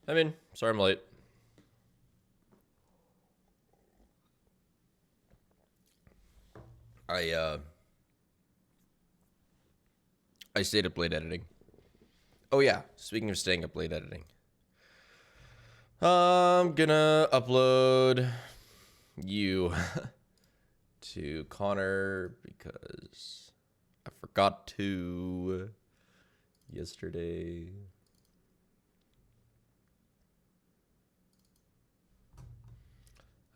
I'm in. Sorry I'm late. I stayed up late editing. Oh yeah, speaking of staying up late editing. I'm gonna upload you to Connor because I forgot to yesterday.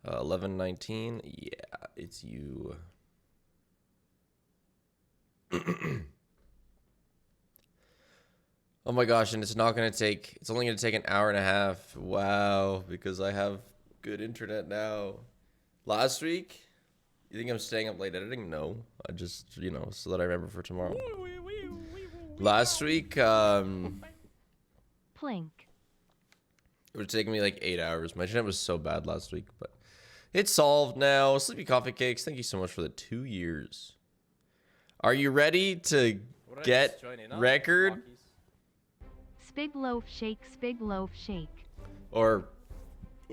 Uh, 11:19. Yeah, it's you. Oh my gosh, and it's only gonna take an hour and a half. Wow, because I have good internet now. Last week, you think I'm staying up late editing? No, I just, so that I remember for tomorrow. Last week, Plink. it would take me like 8 hours. My internet was so bad last week, but it's solved now. Sleepy Coffee Cakes, thank you so much for the 2 years. Are you ready to get record? Spig loaf shake, spig loaf shake. Or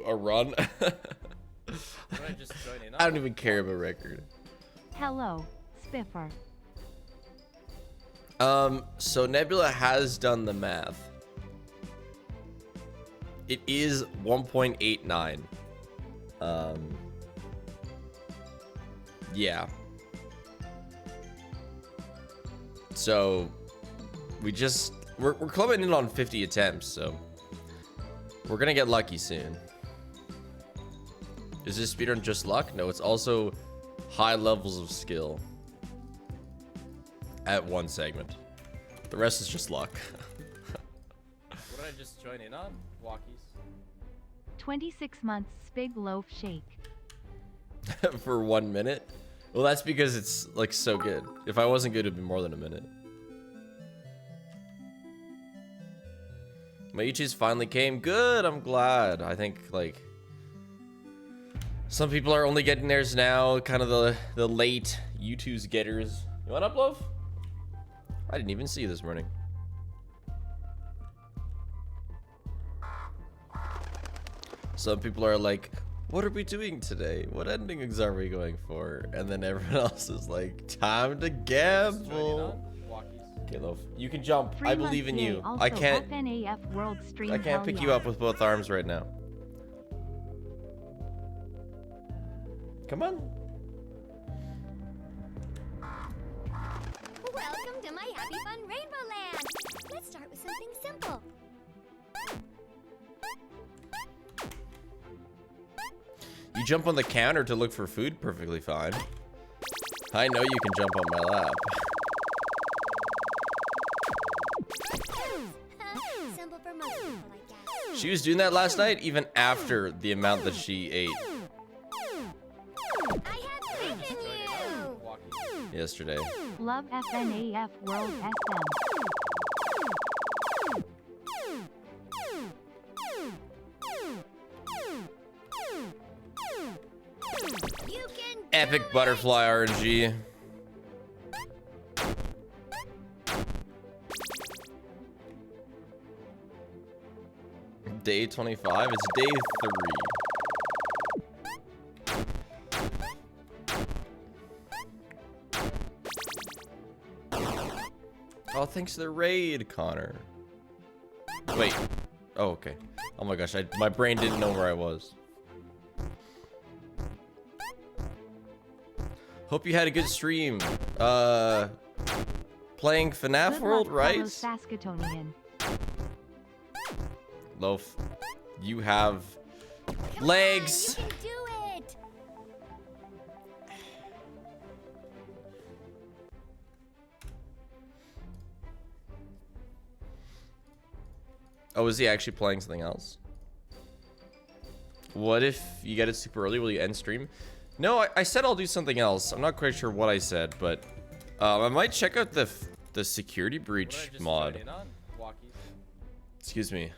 a run? I don't even care about record. Hello, Spiffer. So Nebula has done the math. It is 1.89. Yeah. So we're clubbing in on 50 attempts, so we're gonna get lucky soon. Is this speedrun just luck? No, it's also high levels of skill at one segment. The rest is just luck. What did I just join in on? Walkies. 26 months spig loaf shake. For 1 minute? Well, that's because it's like so good. If I wasn't good, it'd be more than a minute. My YouTubes finally came. Good, I'm glad. I think like some people are only getting theirs now, kind of the late YouTube's getters. You want upload? I didn't even see you this morning. Some people are like, what are we doing today? What endings are we going for? And then everyone else is like, time to gamble. Okay, Loaf, you can jump. I believe in you. I can't FNAF World Stream. I can't pick you up with both arms right now. Come on. Welcome to my Happy Fun Rainbow Land. Let's start with something simple. You jump on the counter to look for food, perfectly fine. I know you can jump on my lap. Simple for most people, I guess. She was doing that last night, even after the amount that she ate I have faith in you. yesterday. Love FNAF World SM. You can Epic butterfly RNG. Day 25? It's day 3. Oh, thanks to the raid, Connor. Wait. Oh, okay. Oh my gosh, my brain didn't know where I was. Hope you had a good stream. Playing FNAF Good World, luck, right? fellow Saskatoonian. Loaf, you have legs. You can do it. Oh, is he actually playing something else? What if you get it super early? Will you end stream? No, I said I'll do something else. I'm not quite sure what I said, but I might check out the security breach mod. Excuse me.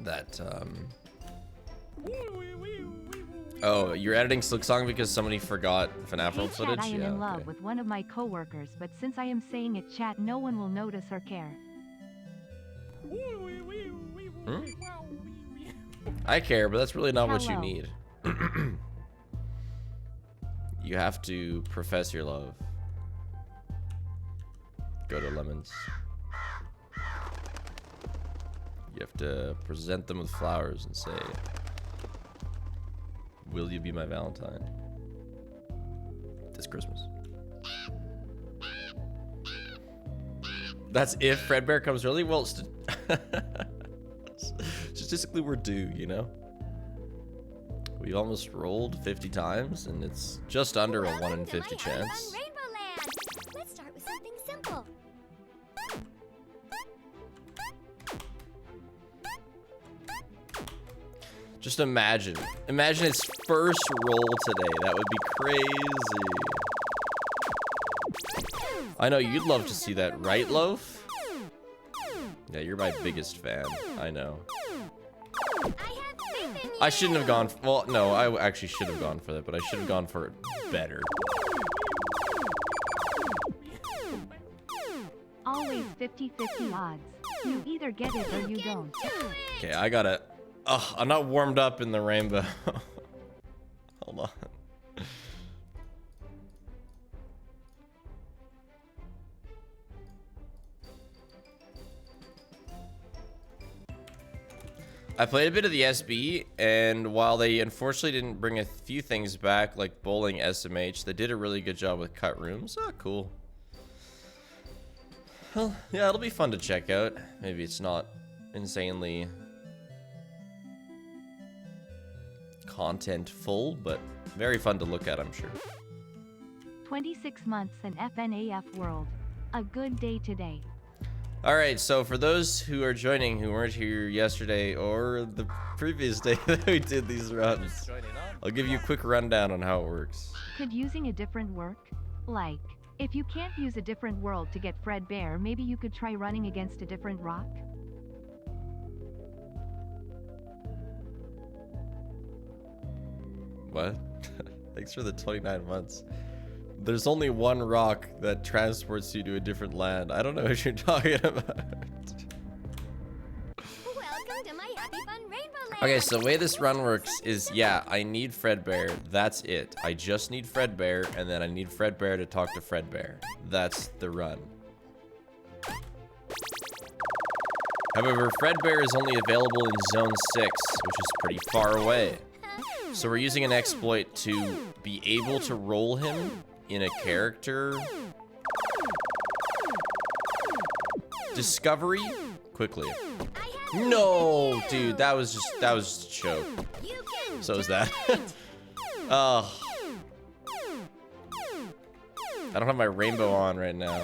That Oh, you're editing Silksong because somebody forgot FNAF Hey World chat, footage? I am Yeah, in love okay. with one of my coworkers, but since I am saying it chat, no one will notice or care. Hmm? I care, but that's really not what you Hello. need. You have to profess your love. Go to lemons. You have to present them with flowers and say, "Will you be my Valentine this Christmas?" That's if Fredbear comes early. Well, statistically, we're due, you know? We almost rolled 50 times, and it's just under a 1 in 50 chance. Rainbow Land. Let's start with something simple. Just imagine. Imagine its first roll today. That would be crazy. I know you'd love to see that, right, Loaf? Yeah, you're my biggest fan. I know. I have faith in you. I shouldn't have gone. Well, no, I actually should have gone for that, but I should have gone for it better. Always 50-50 odds. You either get it or you don't. Do it. Okay, I gotta. Oh, I'm not warmed up in the rainbow. Hold on. I played a bit of the SB, and while they unfortunately didn't bring a few things back, like bowling SMH, they did a really good job with cut rooms. Oh, cool. Well, yeah, it'll be fun to check out. Maybe it's not insanely content full, but very fun to look at, I'm sure. 26 months in FNAF world. A good day today. All right, so for those who are joining who weren't here yesterday or the previous day that we did these runs, Just joining on. I'll give you a quick rundown on how it works. Could using a different work? Like, if you can't use a different world to get Fredbear, maybe you could try running against a different rock? What? Thanks for the 29 months. There's only one rock that transports you to a different land. I don't know what you're talking about. Welcome to my Happy Fun Rainbow Land. Okay, so the way this run works is, yeah, I need Fredbear. That's it. I just need Fredbear, and then I need Fredbear to talk to Fredbear. That's the run. However, Fredbear is only available in Zone 6, which is pretty far away. So we're using an exploit to be able to roll him in a character discovery quickly. No, dude, that was just a joke. You can So is do that. it. Oh. I don't have my rainbow on right now.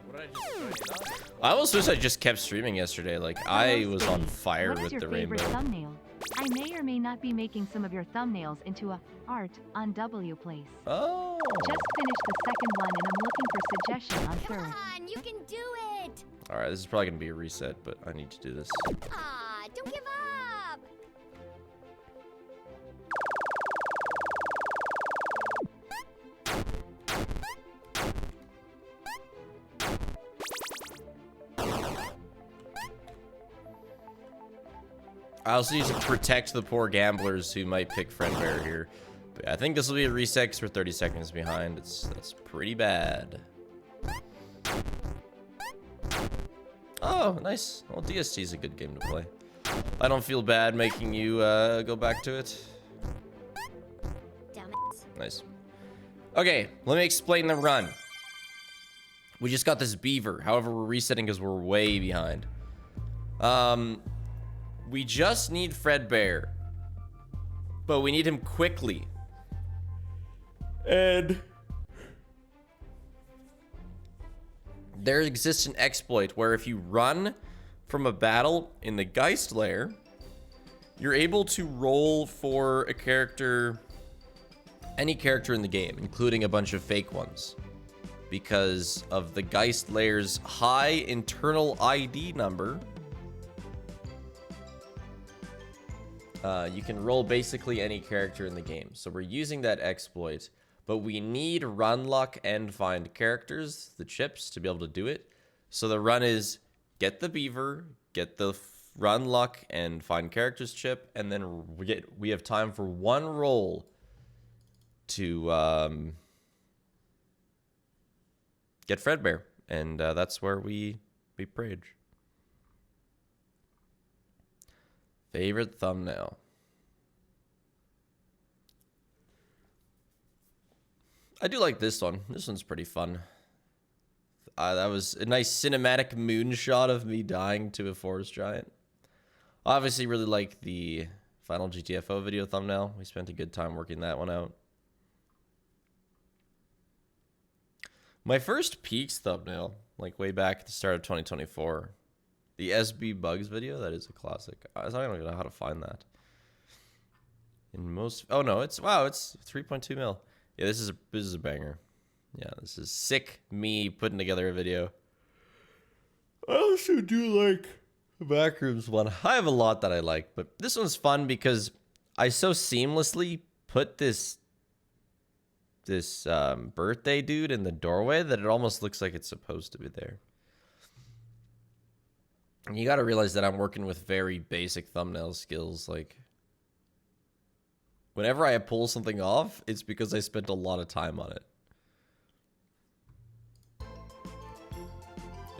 What did I just join in on? I almost wish I just kept streaming yesterday. Like, I Hello, was on Steve. fire What is with your the favorite rainbow. thumbnail? I may or may not be making some of your thumbnails into a art on W Place. Oh. Just finished the second one and I'm looking for suggestion on Come third. on, you can do it. All right, this is probably gonna be a reset, but I need to do this. Ah, don't give up. I also need to protect the poor gamblers who might pick Fredbear here. But yeah, I think this will be a reset 'cause we're 30 seconds behind. That's pretty bad. Oh, nice. Well, DST is a good game to play. I don't feel bad making you go back to it. Damn it. Nice. Okay, let me explain the run. We just got this beaver. However, we're resetting because we're way behind. We just need Fredbear. But we need him quickly. And there exists an exploit where if you run from a battle in the Geist lair, you're able to roll for a character, any character in the game, including a bunch of fake ones, because of the Geist lair's high internal ID number. You can roll basically any character in the game. So we're using that exploit, but we need run luck and find characters, the chips, to be able to do it. So the run is get the beaver, get the run luck and find characters chip, and then we have time for one roll to get Fredbear, and that's where we prage. Favorite thumbnail. I do like this one. This one's pretty fun. That was a nice cinematic moonshot of me dying to a forest giant. Obviously, really like the final GTFO video thumbnail. We spent a good time working that one out. My first Peaks thumbnail, like way back at the start of 2024. The SB Bugs video, that is a classic. I don't even know how to find that. In most, oh no, it's 3.2 mil. Yeah, this is a banger. Yeah, this is sick me putting together a video. I also do like the Backrooms one. I have a lot that I like, but this one's fun because I so seamlessly put this birthday dude in the doorway that it almost looks like it's supposed to be there. And you got to realize that I'm working with very basic thumbnail skills. Like, whenever I pull something off, it's because I spent a lot of time on it.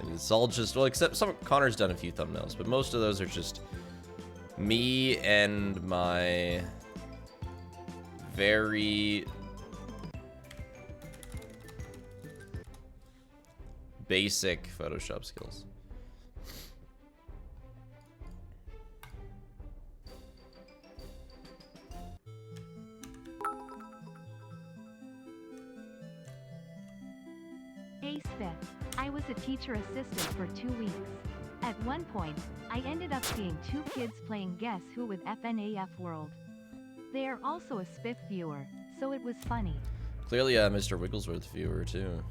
And it's all just, well, except Connor's done a few thumbnails, but most of those are just me and my very basic Photoshop skills. Hey Smith, I was a teacher assistant for 2 weeks. At one point, I ended up seeing 2 kids playing Guess Who with FNAF World. They are also a Spiff viewer, so it was funny. Clearly a Mr. Wigglesworth viewer too.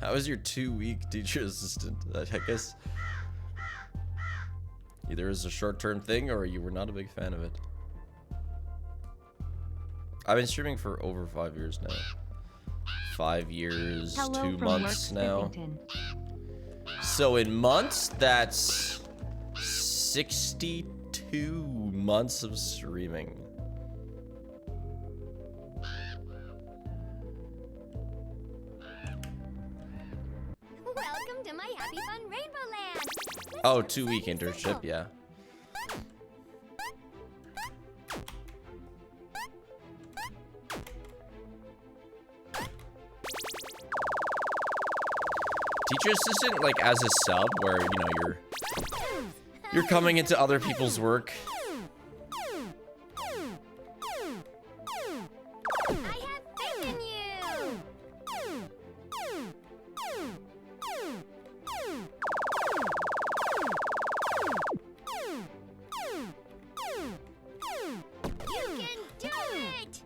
How was your 2-week teacher assistant? I guess either as a short-term thing or you were not a big fan of it. I've been streaming for over 5 years now. 5 years, Hello 2 from months Work now. Spiffington. So in months, that's 62 months of streaming. Welcome to my Happy Fun Rainbow Land. Let's Oh, start with 2-week something internship, simple. yeah. Teacher assistant, like as a sub, where you know you're coming into other people's work. I have faith in you. You can do it.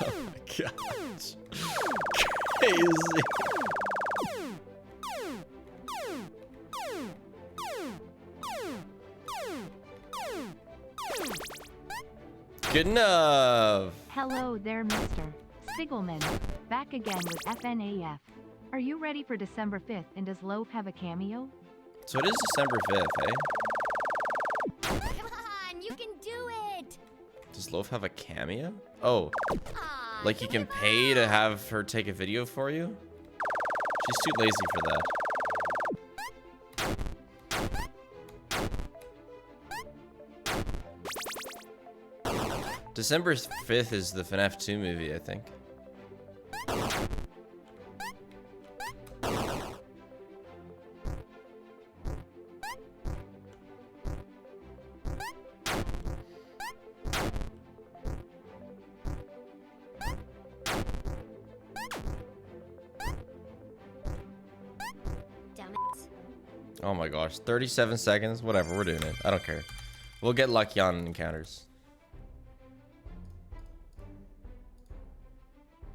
Oh my gosh. Crazy. Good enough. Hello there, Mr. Spiegelman. Back again with FNAF. Are you ready for December 5th, and does Loaf have a cameo? So it is December 5th, eh? Come on, you can do it. Does Loaf have a cameo? Oh, Aw, like you can pay to have her take a video for you? She's too lazy for that. December 5th is the FNAF 2 movie, I think. Damn it. Oh my gosh, 37 seconds? Whatever, we're doing it. I don't care. We'll get lucky on encounters.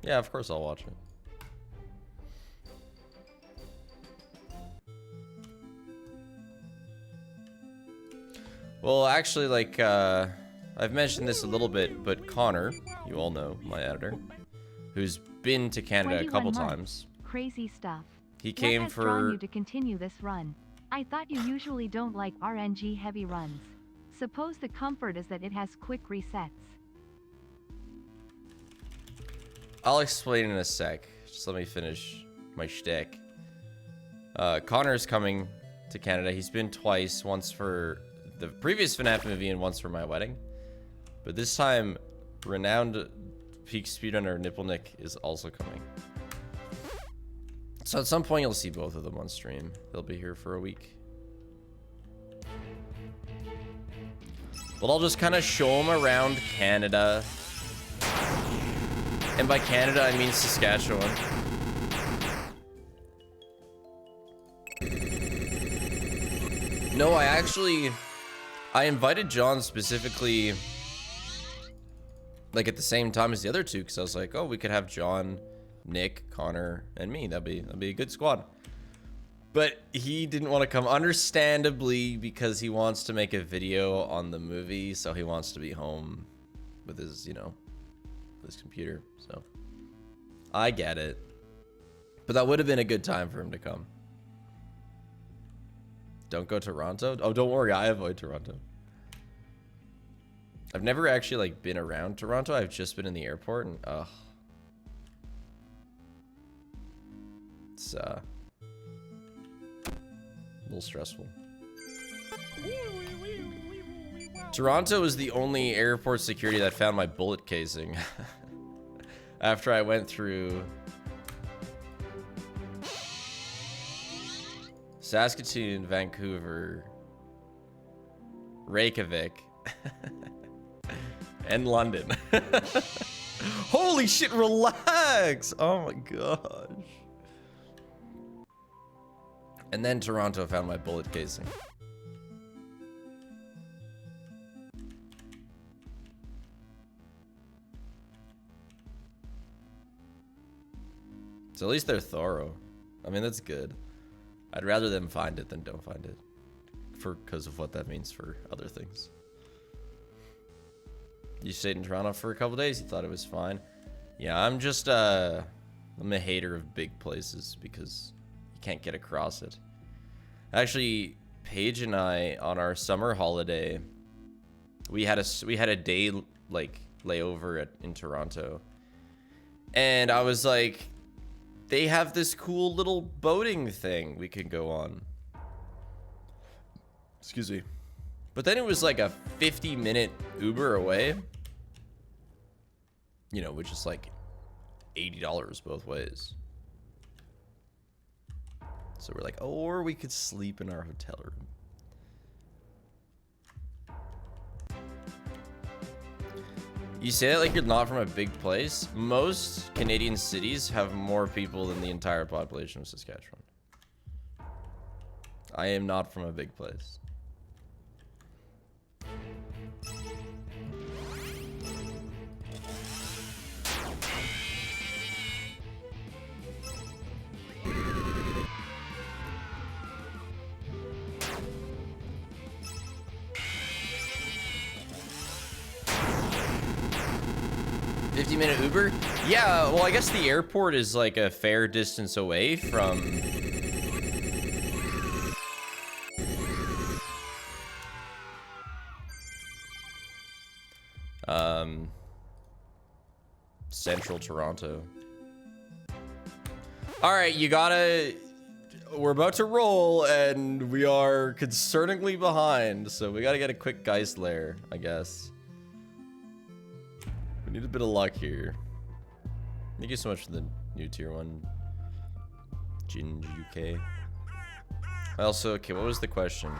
Yeah, of course I'll watch it. Well, actually, like, I've mentioned this a little bit, but Connor, you all know, my editor, who's been to Canada a 21 couple months. times. Crazy stuff. He What came has drawn for... you to continue this run? I thought you usually don't like RNG heavy runs. Suppose the comfort is that it has quick resets. I'll explain in a sec. Just let me finish my shtick. Connor's coming to Canada. He's been twice, once for the previous FNAF movie and once for my wedding. But this time, renowned peak speedrunner Nipplenik is also coming. So at some point you'll see both of them on stream. They'll be here for a week. But I'll just kind of show them around Canada. And by Canada, I mean Saskatchewan. No, I invited John specifically, like at the same time as the other two, because I was like, oh, we could have John, Nick, Connor, and me. That'd be a good squad. But he didn't want to come, understandably, because he wants to make a video on the movie, so he wants to be home with his, you know, his computer. So I get it. But that would have been a good time for him to come. Don't go to Toronto? Oh, don't worry, I avoid Toronto. I've never actually like been around Toronto. I've just been in the airport and it's a little stressful. Toronto is the only airport security that found my bullet casing after I went through Saskatoon, Vancouver, Reykjavik, and London. Holy shit, relax! Oh my gosh. And then Toronto found my bullet casing. So at least they're thorough. I mean, that's good. I'd rather them find it than don't find it, because of what that means for other things. You stayed in Toronto for a couple days. You thought it was fine. Yeah, I'm just I'm a hater of big places because you can't get across it. Actually, Paige and I on our summer holiday, we had a day like layover in Toronto, and I was like, they have this cool little boating thing we could go on. Excuse me. But then it was like a 50-minute Uber away. You know, which is like $80 both ways. So we're like, oh, or we could sleep in our hotel room. You say that like you're not from a big place. Most Canadian cities have more people than the entire population of Saskatchewan. I am not from a big place. Minute Uber? Yeah, well, I guess the airport is like a fair distance away from central Toronto. All right, we're about to roll and we are concerningly behind, so we gotta get a quick Geist lair, I guess. We need a bit of luck here. Thank you so much for the new tier 1. Ginge UK. Also, okay, what was the question?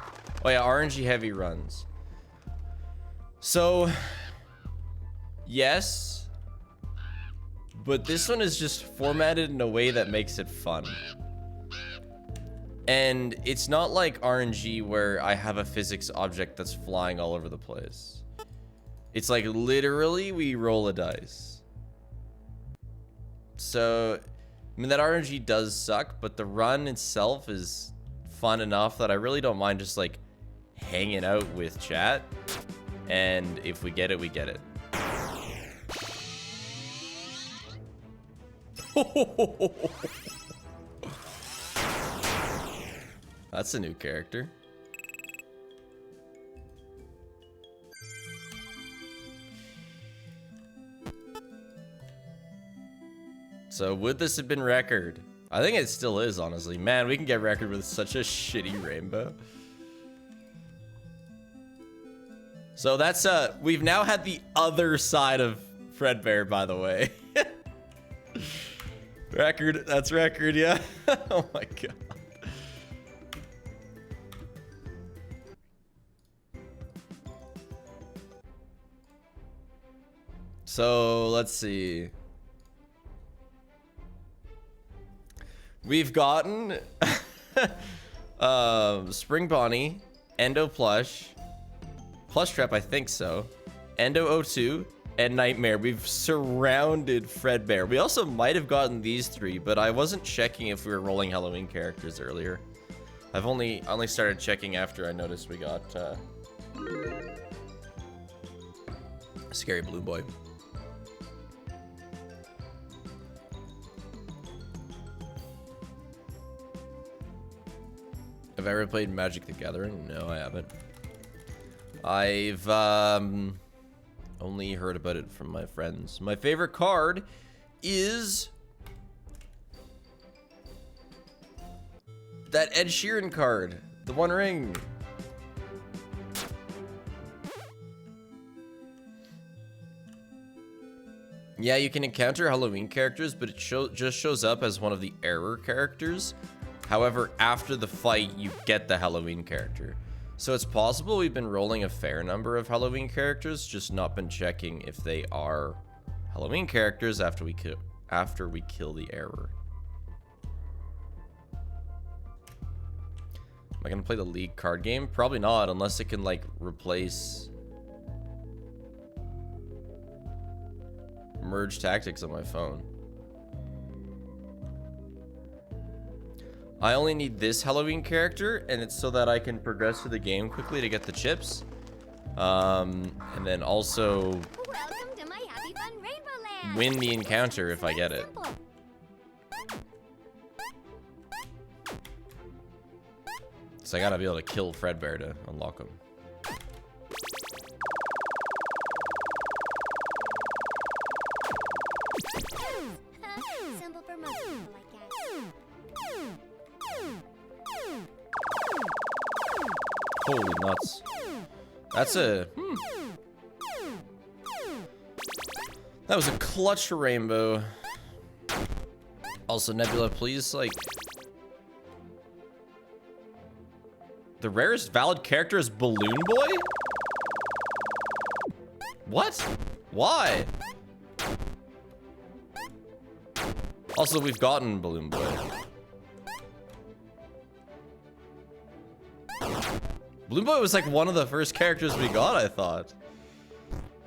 Oh yeah, RNG heavy runs. So, yes. But this one is just formatted in a way that makes it fun. And it's not like RNG where I have a physics object that's flying all over the place. It's like literally we roll a dice. So, I mean, that RNG does suck, but the run itself is fun enough that I really don't mind just like hanging out with chat. And if we get it, we get it. That's a new character. So would this have been record? I think it still is, honestly. Man, we can get record with such a shitty rainbow. So that's we've now had the other side of Fredbear, by the way. Record, that's record, yeah. Oh my god. So let's see. We've gotten Spring Bonnie, Endo Plush, Plush Trap, I think so, Endo 02, and Nightmare. We've surrounded Fredbear. We also might have gotten these three, but I wasn't checking if we were rolling Halloween characters earlier. I've only started checking after I noticed we got Scary Blue Boy. Have I ever played Magic the Gathering? No, I haven't. I've only heard about it from my friends. My favorite card is that Ed Sheeran card, the One Ring. Yeah, you can encounter Halloween characters, but it just shows up as one of the error characters. However, after the fight, you get the Halloween character. So it's possible we've been rolling a fair number of Halloween characters, just not been checking if they are Halloween characters after we kill the error. Am I gonna play the League card game? Probably not, unless it can like replace Merge Tactics on my phone. I only need this Halloween character, and it's so that I can progress through the game quickly to get the chips. And then also Welcome to my Happy Fun Rainbow Land. win the encounter if I get it. Simple. So I gotta be able to kill Fredbear to unlock him. Simple for most people, I guess. Holy nuts. That's a... That was a clutch rainbow. Also, Nebula, please, like... The rarest valid character is Balloon Boy? What? Why? Also, we've gotten Balloon Boy. Balloon Boy was like one of the first characters we got, I thought.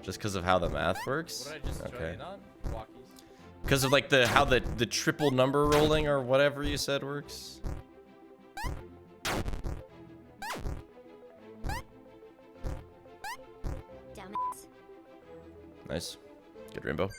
Just because of how the math works. What did I just join in on? Walkies. Because of like how the triple number rolling or whatever you said works. Damn it. Nice. Good rainbow.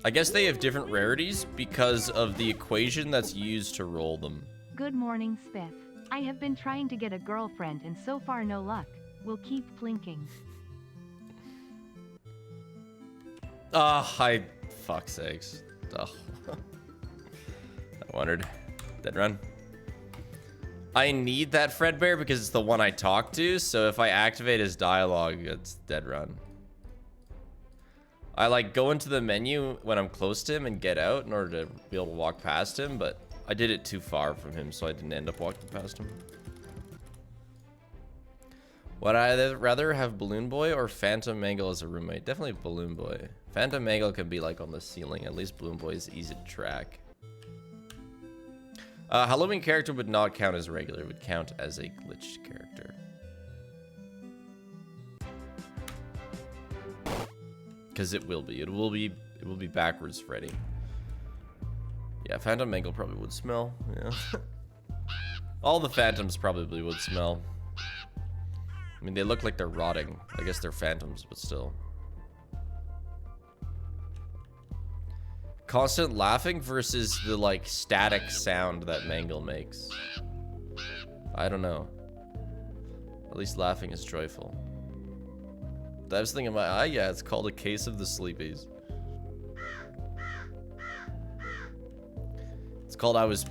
I guess they have different rarities because of the equation that's used to roll them. Good morning, Spiff. I have been trying to get a girlfriend and so far no luck. We'll keep plinking. Fuck's sakes. Ugh. I wondered. Dead run. I need that Fredbear because it's the one I talk to, so if I activate his dialogue, it's dead run. I like go into the menu when I'm close to him and get out in order to be able to walk past him, but I did it too far from him, so I didn't end up walking past him. Would I rather have Balloon Boy or Phantom Mangle as a roommate? Definitely Balloon Boy. Phantom Mangle can be like on the ceiling. At least Balloon Boy is easy to track. Halloween character would not count as regular. It would count as a glitched character. Because it will be. It will be backwards Freddy. Yeah, Phantom Mangle probably would smell. Yeah. All the phantoms probably would smell. I mean, they look like they're rotting. I guess they're phantoms, but still. Constant laughing versus the, like, static sound that Mangle makes. I don't know. At least laughing is joyful. I was thinking about, yeah, it's called a case of the sleepies. It's called I was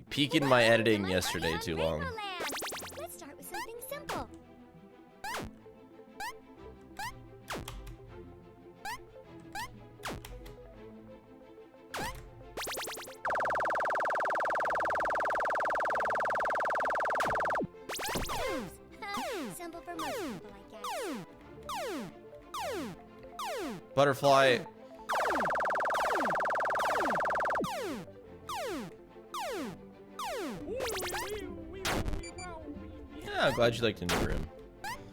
peeking my editing yesterday too long. Let's start with something simple. Simple for most people, I guess. Butterfly. Yeah, I'm glad you liked the new room.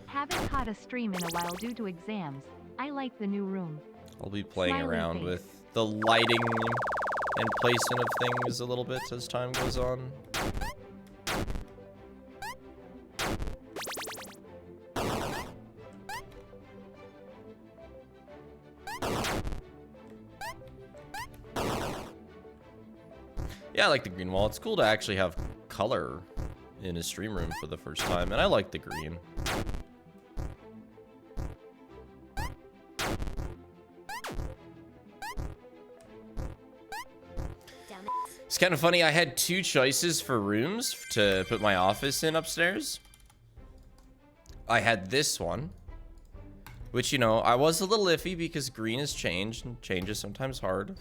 Haven't caught a stream in a while due to exams. I like the new room. I'll be playing Smiley around face. with the lighting and placement of things a little bit as time goes on. Yeah, I like the green wall. It's cool to actually have color in a stream room for the first time, and I like the green. It's kind of funny. I had two choices for rooms to put my office in upstairs. I had this one, which, you know, I was a little iffy because green has changed, and change is sometimes hard.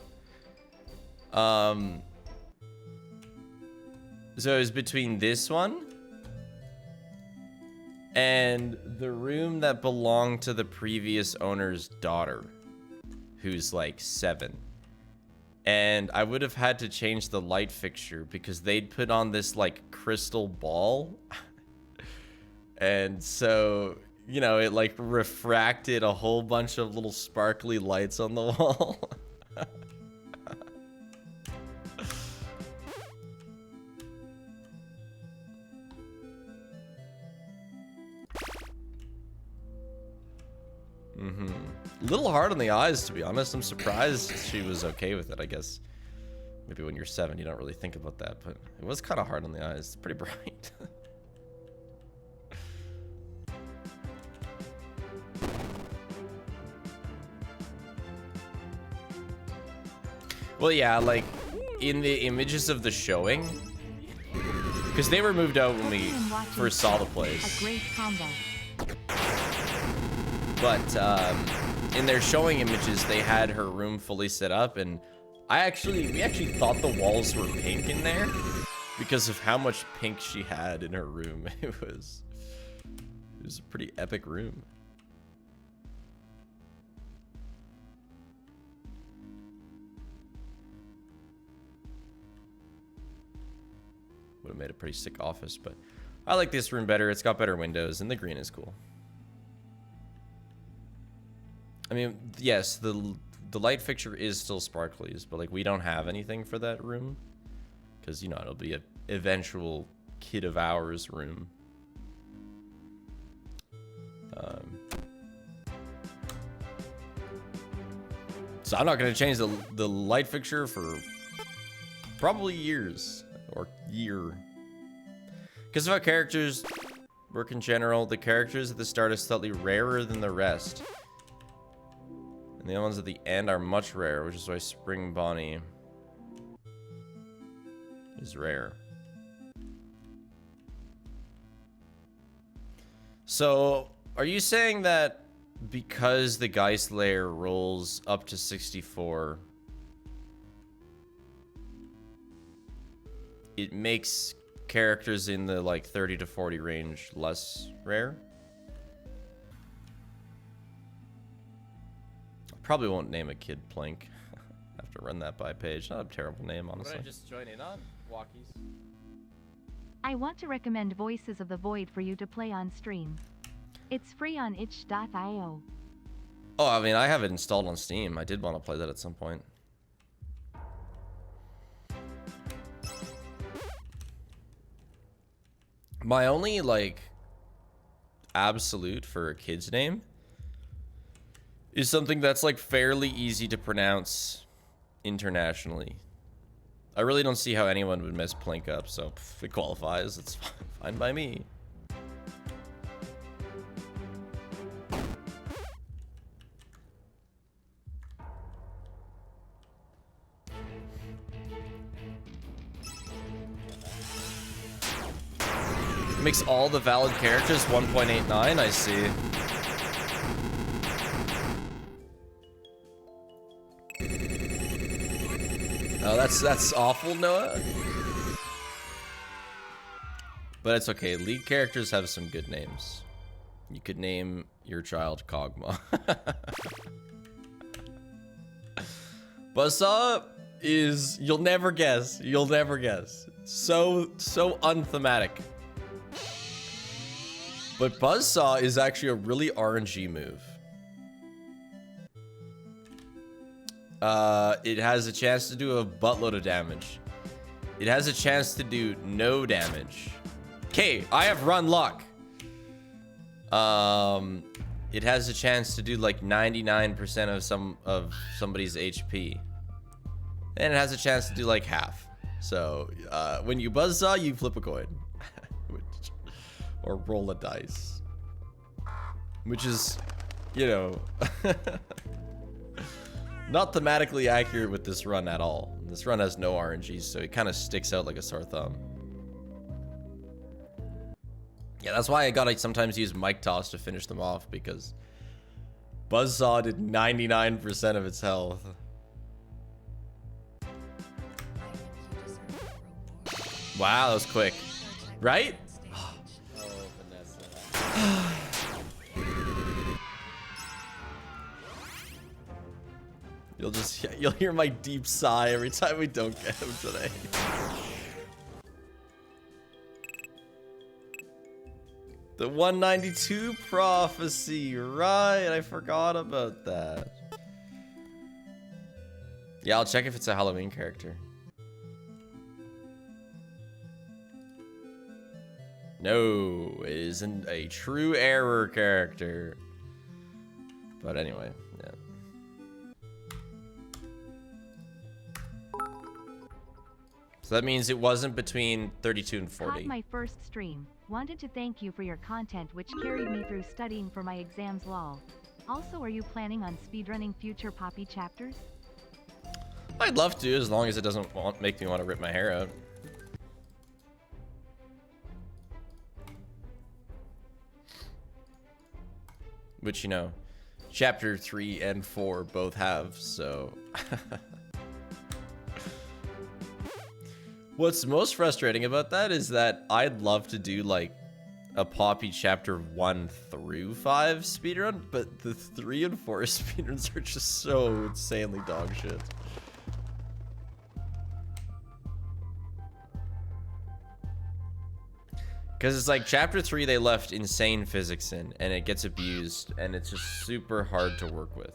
So it was between this one and the room that belonged to the previous owner's daughter, who's like 7. And I would have had to change the light fixture because they'd put on this like crystal ball. And so, you know, it like refracted a whole bunch of little sparkly lights on the wall. A little hard on the eyes, to be honest. I'm surprised she was okay with it, I guess. Maybe when you're 7, you don't really think about that, but it was kind of hard on the eyes. It's pretty bright. Well, yeah, like, in the images of the showing, because they were moved out when we first saw the place. A great combo. But in their showing images, they had her room fully set up, and we actually thought the walls were pink in there because of how much pink she had in her room. It was a pretty epic room. Would have made a pretty sick office, but I like this room better. It's got better windows, and the green is cool. I mean, yes, the light fixture is still sparklies, but like we don't have anything for that room because, you know, it'll be an eventual kid of ours room. So I'm not going to change the light fixture for probably years or year. Because of how characters work in general, the characters at the start are slightly rarer than the rest. And the ones at the end are much rarer, which is why Spring Bonnie is rare. So, are you saying that because the Geist layer rolls up to 64, it makes characters in the like 30 to 40 range less rare? Probably won't name a kid Plank. I have to run that by Paige. Not a terrible name, honestly. What did I just join in on? Walkies. I want to recommend Voices of the Void for you to play on stream. It's free on itch.io. Oh, I mean, I have it installed on Steam. I did want to play that at some point. My only, like, absolute for a kid's name is something that's, like, fairly easy to pronounce internationally. I really don't see how anyone would mess Plink up, so if it qualifies, it's fine by me. Makes all the valid characters 1.89, I see. Oh, that's awful, Noah. But it's okay. League characters have some good names. You could name your child Kog'Maw. Buzzsaw is, you'll never guess. You'll never guess. So unthematic. But Buzzsaw is actually a really RNG move. It has a chance to do a buttload of damage. It has a chance to do no damage. Okay, I have run luck. It has a chance to do like 99% of somebody's HP. And it has a chance to do like half. So, when you Buzzsaw, you flip a coin. Or roll a dice. Which is, you know, not thematically accurate with this run at all. This run has no RNG, so it kind of sticks out like a sore thumb. Yeah, that's why I gotta sometimes use Mic Toss to finish them off, because Buzzsaw did 99% of its health. Wow, that was quick. Right? You'll hear my deep sigh every time we don't get him today. The 192 prophecy, right? I forgot about that. Yeah, I'll check if it's a Halloween character. No, it isn't a true error character. But anyway, yeah. So that means it wasn't between 32 and 40. Caught my first stream. Wanted to thank you for your content, which carried me through studying for my exams. Lol. Also, are you planning on speedrunning future Poppy chapters? I'd love to, as long as it doesn't make me want to rip my hair out. Which, you know, chapter 3 and 4 both have, so... What's most frustrating about that is that I'd love to do, like, a Poppy chapter 1 through 5 speedrun, but the 3 and 4 speedruns are just so insanely dog shit. Because it's like chapter 3 they left insane physics in, and it gets abused, and it's just super hard to work with.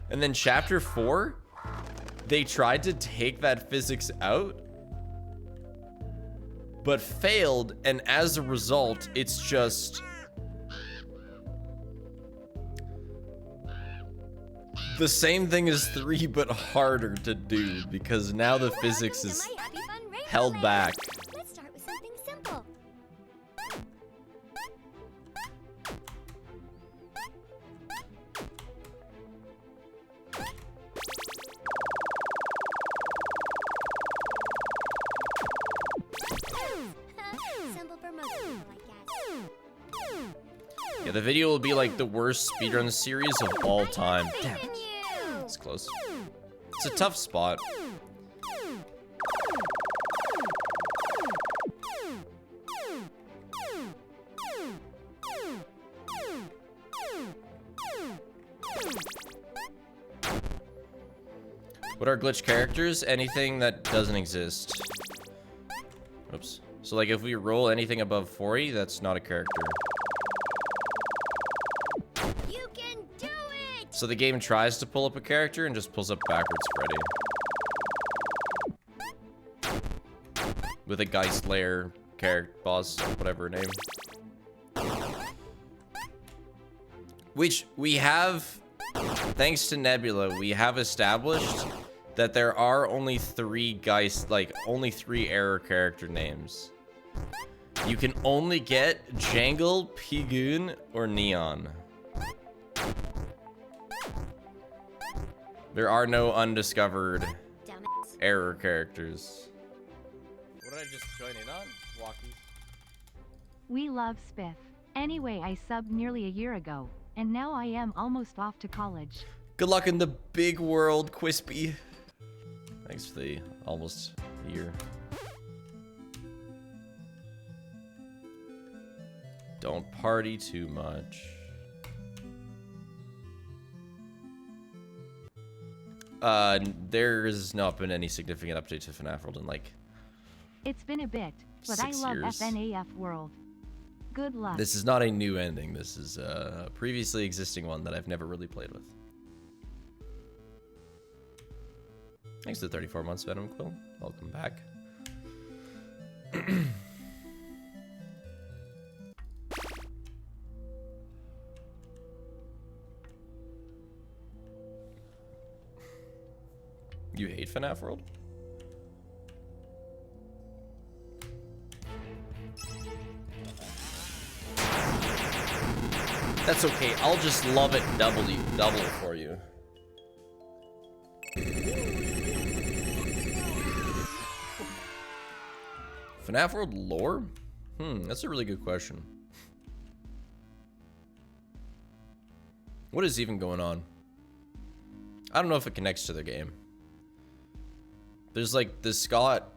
And then chapter 4, they tried to take that physics out, but failed, and as a result, it's just... the same thing as 3, but harder to do, because now the physics is held back. Let's start with something simple. Simple for most people, I guess. Yeah, the video will be like the worst speedrun series of all time. Damn, Even you. it's close. It's a tough spot. What are glitch characters? Anything that doesn't exist. Oops. So like if we roll anything above 40, that's not a character. You can do it! So the game tries to pull up a character and just pulls up backwards Freddy. With a Geist Lair character, boss, whatever her name. Which we have, thanks to Nebula, we have established that there are only three only three error character names. You can only get Jangle, Pigoon, or Neon. There are no undiscovered Damn it. error characters. What did I just join in on? Walkies. We love Spiff. Anyway, I subbed nearly a year ago, and now I am almost off to college. Good luck in the big world, Quispy. Thanks for the almost year. Don't party too much. There has not been any significant update to FNAF World in like It's been a bit, but I 6 love years. FNAF World. Good luck. This is not a new ending. This is a previously existing one that I've never really played with. Thanks to 34 months, Venom Quill. Welcome back. You hate FNAF World? That's okay. I'll just love it double for you. FNAF World lore? That's a really good question. What is even going on? I don't know if it connects to the game. There's like the Scott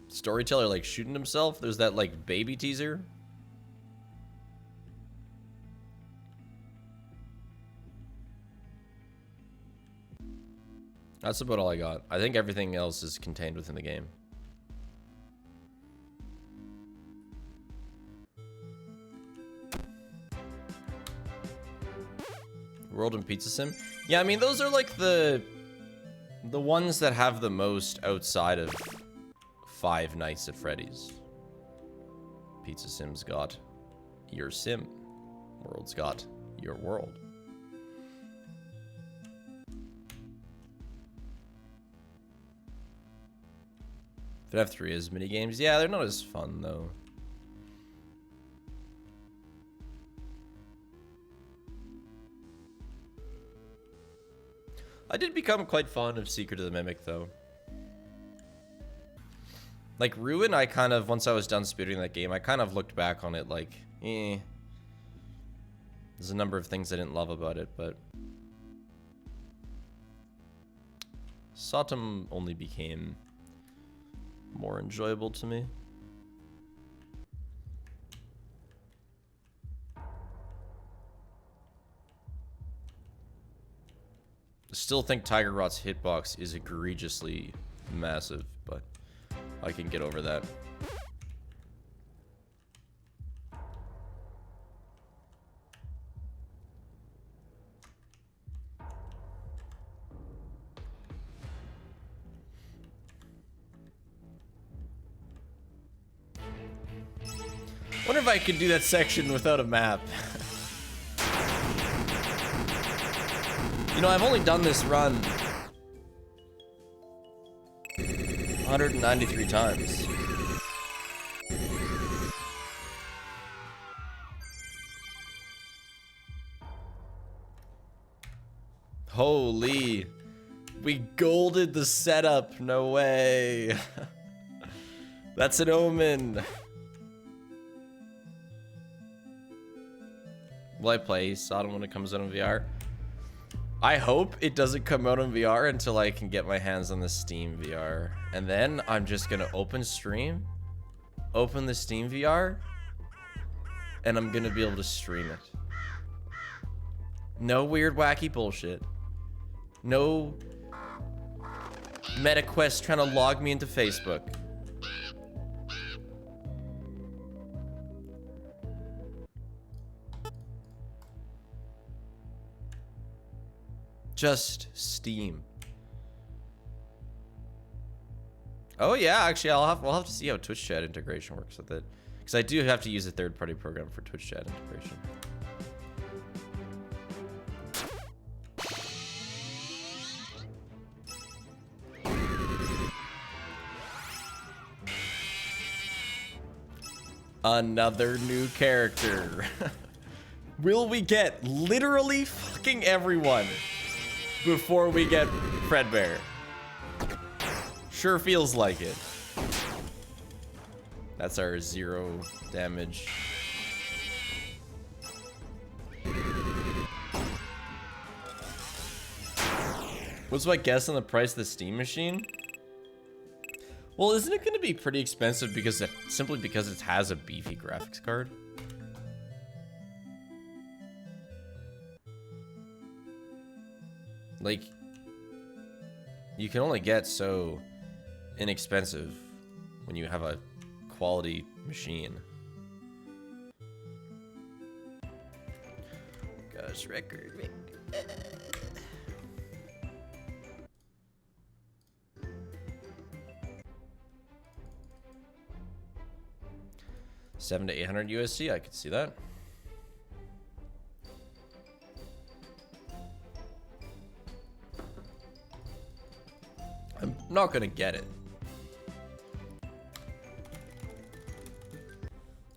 storyteller like shooting himself. There's that like baby teaser. That's about all I got. I think everything else is contained within the game. World and Pizza Sim? Yeah, I mean, those are like the ones that have the most outside of Five Nights at Freddy's. Pizza Sim's got your sim. World's got your world. FNAF 3 is mini games. Yeah, they're not as fun though. I did become quite fond of Secret of the Mimic though. Like Ruin, I kind of, once I was done speedrunning that game, I kind of looked back on it like, There's a number of things I didn't love about it, but Sodom only became more enjoyable to me. Still think Tiger Rot's hitbox is egregiously massive, but I can get over that. Wonder if I could do that section without a map. You know, I've only done this run 193 times. Holy, we golded the setup, no way. That's an omen. Will I play Sodom when it comes out on VR? I hope it doesn't come out on VR until I can get my hands on the Steam VR. And then I'm just gonna open stream, open the Steam VR, and I'm gonna be able to stream it. No weird wacky bullshit. No MetaQuest trying to log me into Facebook. Just Steam. Oh yeah, actually, we'll have to see how Twitch chat integration works with it, because I do have to use a third-party program for Twitch chat integration. Another new character. Will we get literally fucking everyone before we get Fredbear? Sure feels like it. That's our 0 damage. What's my guess on the price of the Steam machine? Well, isn't it going to be pretty expensive because simply because it has a beefy graphics card? Like, you can only get so inexpensive when you have a quality machine. Gosh, record. $700 to $800 USD, I could see that. I'm not gonna get it.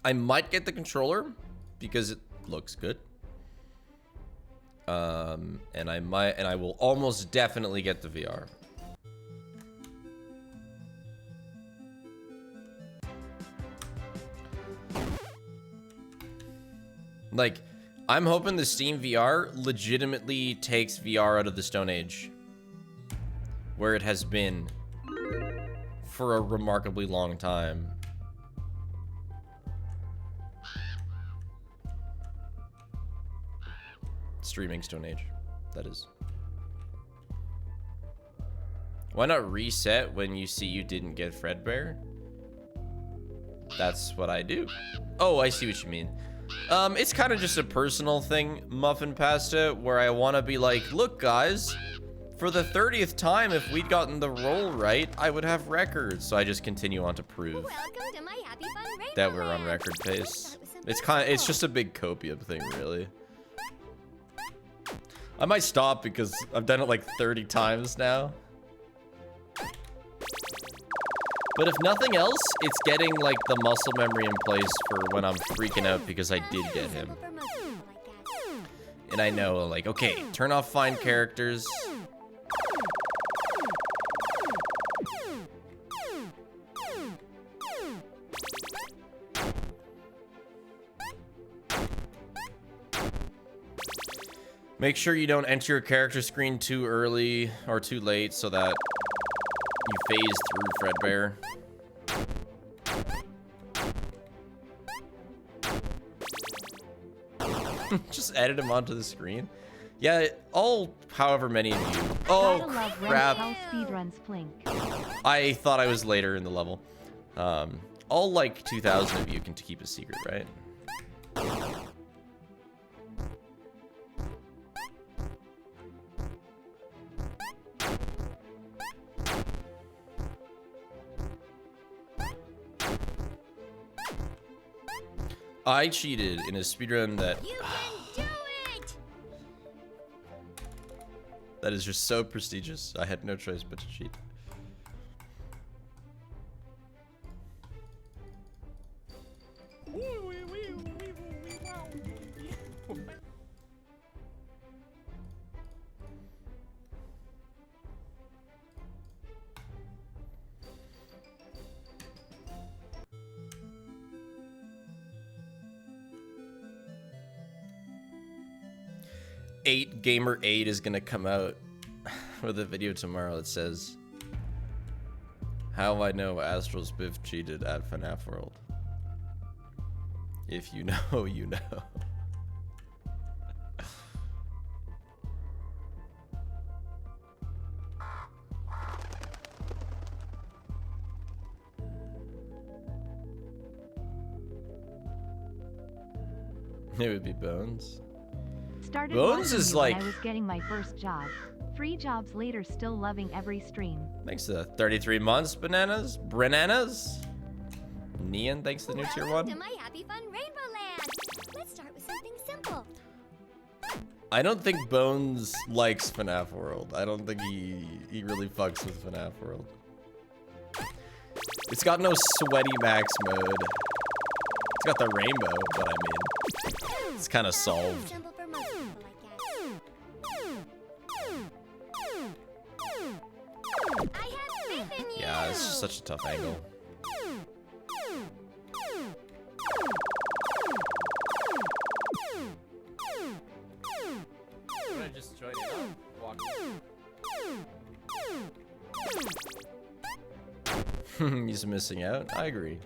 I might get the controller because it looks good. And I will almost definitely get the VR. Like, I'm hoping the Steam VR legitimately takes VR out of the Stone Age, where it has been for a remarkably long time. Streaming Stone Age, that is. Why not reset when you see you didn't get Fredbear? That's what I do. Oh, I see what you mean. It's kind of just a personal thing, Muffin Pasta, where I want to be like, look, guys, for the 30th time, if we'd gotten the roll right, I would have records. So I just continue on to prove Welcome to my Happy Fun Rainbow that we're on Land. record pace. That was It's simple. just a big copium thing, really. I might stop because I've done it like 30 times now. But if nothing else, it's getting like the muscle memory in place for when I'm freaking out because I did get him. Simple for most people, I guess. And I know, like, okay, turn off find characters. Make sure you don't enter your character screen too early or too late so that you phase through Fredbear. Just edit him onto the screen. Yeah, all however many of you. Oh, Gotta love crap. How speedruns plink. I thought I was later in the level. All like 2,000 of you can keep a secret, right? I cheated in a speedrun that You can do it! that is just so prestigious. I had no choice but to cheat. Gamer 8 is gonna come out with a video tomorrow that says how I know Astral Spiff cheated at FNAF World. If you know, you know. It would be Bones. Started Bones watching is you when like- I was getting my first job. 3 jobs later, still loving every stream. Thanks to 33 months, bananas. Bananas. Neon, thanks to the new tier Welcome to 1. my Happy Fun Rainbow Land. Let's start with something simple. I don't think Bones likes FNAF World. I don't think he really fucks with FNAF World. It's got no sweaty max mode. It's got the rainbow, but I mean, it's kind of solved. Simple for most people, I guess. I have faith in you. Yeah, it's just such a tough angle. Would I just join in on walking? He's missing out. I agree.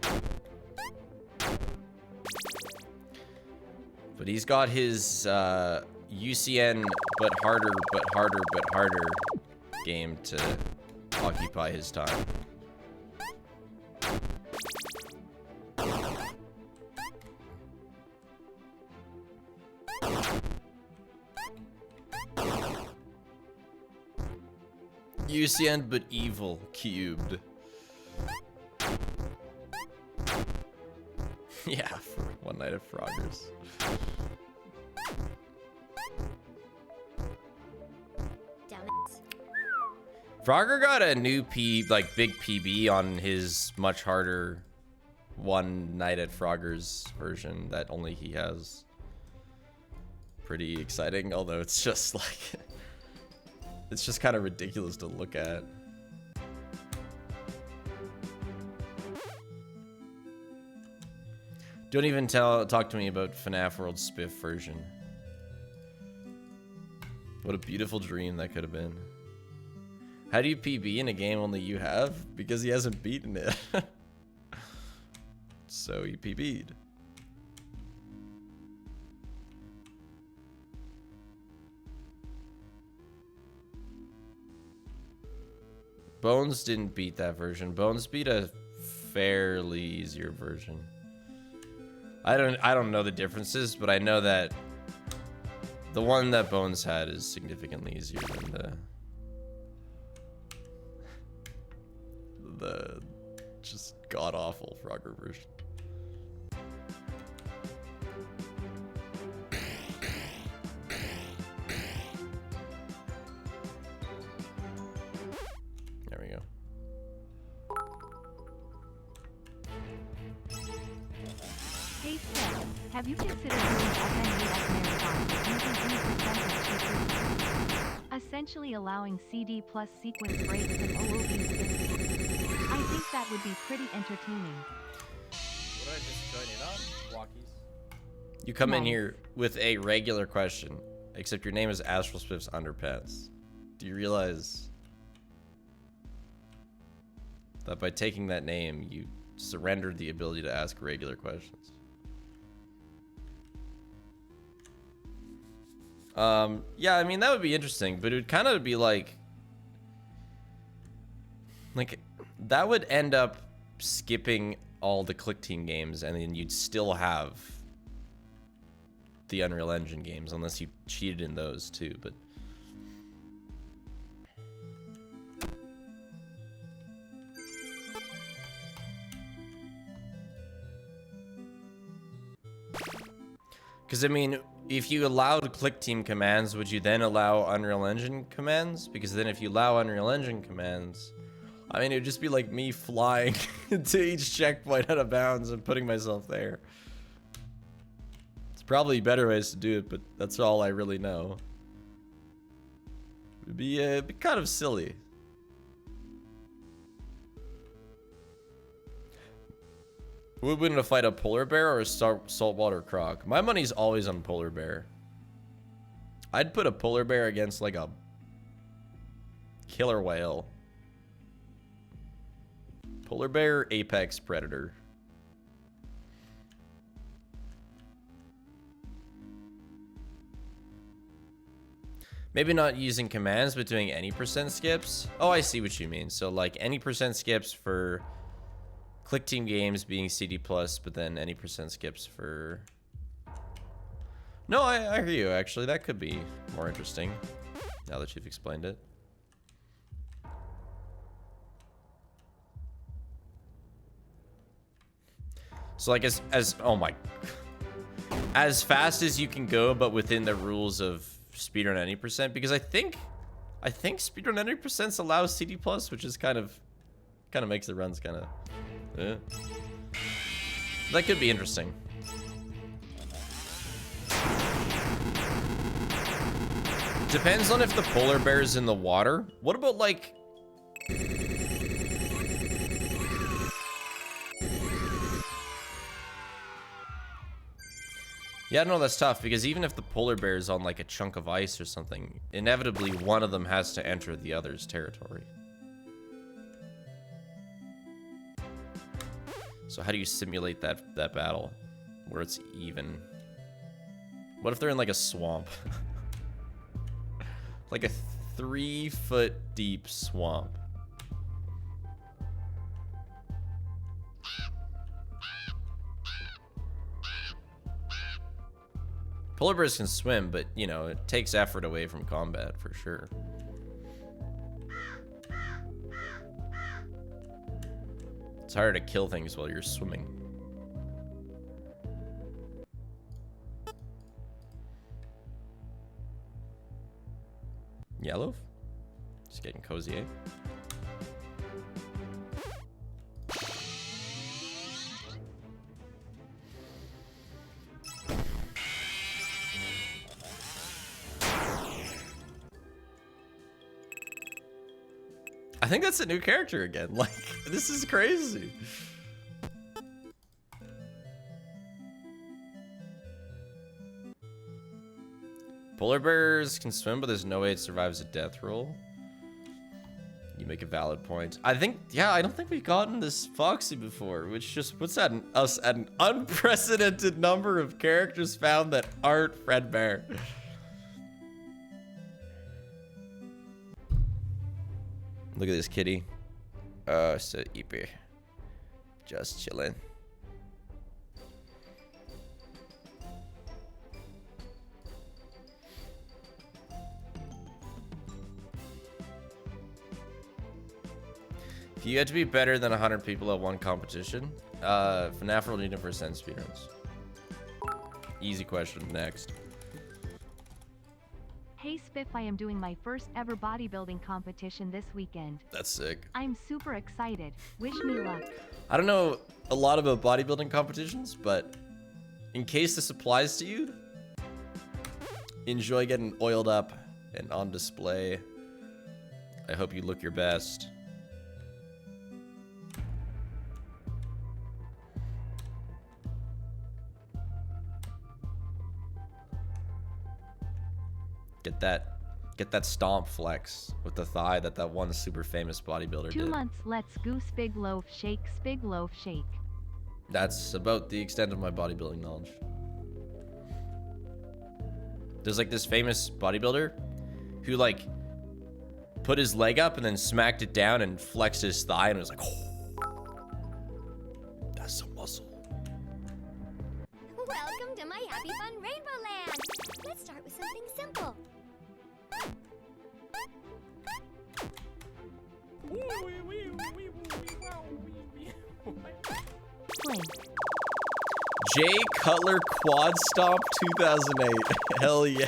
But he's got his UCN but harder game to occupy his time. UCN but evil cubed. Yeah, for one night of Froggers. Damn it. Frogger got a new big PB on his much harder one night at Froggers version that only he has. Pretty exciting, although it's just like it's just kind of ridiculous to look at. Don't even talk to me about FNAF World Spiff version. What a beautiful dream that could have been. How do you PB in a game only you have? Because he hasn't beaten it. So he PB'd. Bones didn't beat that version. Bones beat a fairly easier version. I don't know the differences, but I know that the one that Bones had is significantly easier than the just god-awful Frogger version. There we go. Hey Steph, have you considered doing FNAF marathons using 3% essentially allowing CD plus sequence breaks and OOB skips? I think that would be pretty entertaining. Would I just join in on walkies? You come in Nice. here with a regular question, except your name is Astral Spiff's Underpants. Do you realize that by taking that name, you surrendered the ability to ask regular questions? Yeah, I mean, that would be interesting, but it would kind of be like that would end up skipping all the Click Team games, and then you'd still have the Unreal Engine games, unless you cheated in those too, but because I mean, if you allowed Click Team commands, would you then allow Unreal Engine commands? Because then if you allow Unreal Engine commands, I mean, it would just be like me flying to each checkpoint out of bounds and putting myself there. It's probably better ways to do it, but that's all I really know. It'd be kind of silly. Would win to fight a polar bear or a saltwater croc? My money's always on polar bear. I'd put a polar bear against like a killer whale. Polar bear, apex predator. Maybe not using commands, but doing any percent skips. Oh, I see what you mean. So like any percent skips for Click Team games being CD+, but then any percent skips for... No, I hear you, actually. That could be more interesting, now that you've explained it. So, like, oh my... As fast as you can go, but within the rules of speedrun any percent, because I think speedrun any percent allows CD+, which is kind of makes the runs kind of... That could be interesting. Depends on if the polar bear is in the water. What about, like... Yeah, no, that's tough, because even if the polar bear is on, like, a chunk of ice or something, inevitably one of them has to enter the other's territory. So how do you simulate that battle where it's even? What if they're in, like, a swamp? Like a 3-foot deep swamp. Polar bears can swim, but, you know, it takes effort away from combat, for sure. It's harder to kill things while you're swimming. Yellow? Just getting cozy, eh? I think that's a new character again. Like, this is crazy. Polar bears can swim, but there's no way it survives a death roll. You make a valid point. I think, yeah, I don't think we've gotten this Foxy before, which just puts us at an unprecedented number of characters found that aren't Fredbear. Look at this kitty. So eepy. Just chilling. If you had to be better than 100 people at one competition, FNAF World Universe and Speedruns. Easy question. Next. Hey Spiff, I am doing my first ever bodybuilding competition this weekend. That's sick. I'm super excited. Wish me luck. I don't know a lot about bodybuilding competitions, but in case this applies to you, enjoy getting oiled up and on display. I hope you look your best. Get that stomp flex with the thigh that one super famous bodybuilder did. 2 months, let's goose big loaf shake, spig loaf shake. That's about the extent of my bodybuilding knowledge. There's like this famous bodybuilder who like put his leg up and then smacked it down and flexed his thigh and it was like, oh, that's some muscle. Welcome to my happy fun rainbow land. Let's start with something simple. Play. Jay Cutler Quad Stomp 2008. Hell yeah.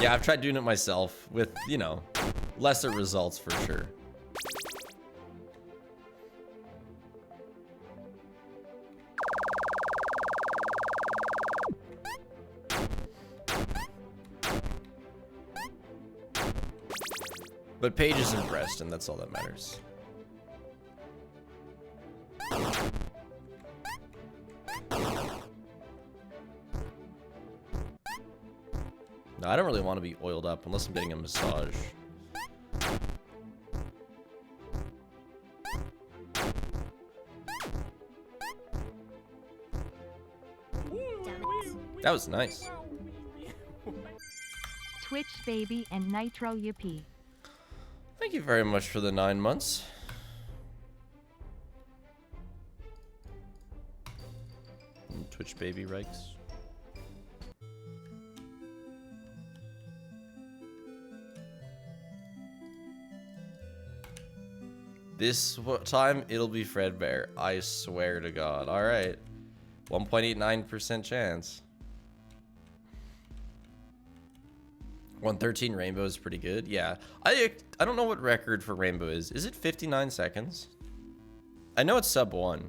Yeah, I've tried doing it myself with, you know, lesser results for sure. But Paige is impressed, and that's all that matters. No, I don't really want to be oiled up unless I'm getting a massage. That was nice. Twitch baby and Nitro Yippee. Thank you very much for the 9 months. Twitch baby Rikes. This time it'll be Fredbear. I swear to God. All right, 1.89% chance. 113 Rainbow is pretty good. Yeah, I don't know what record for Rainbow is. Is it 59 seconds? I know it's sub 1.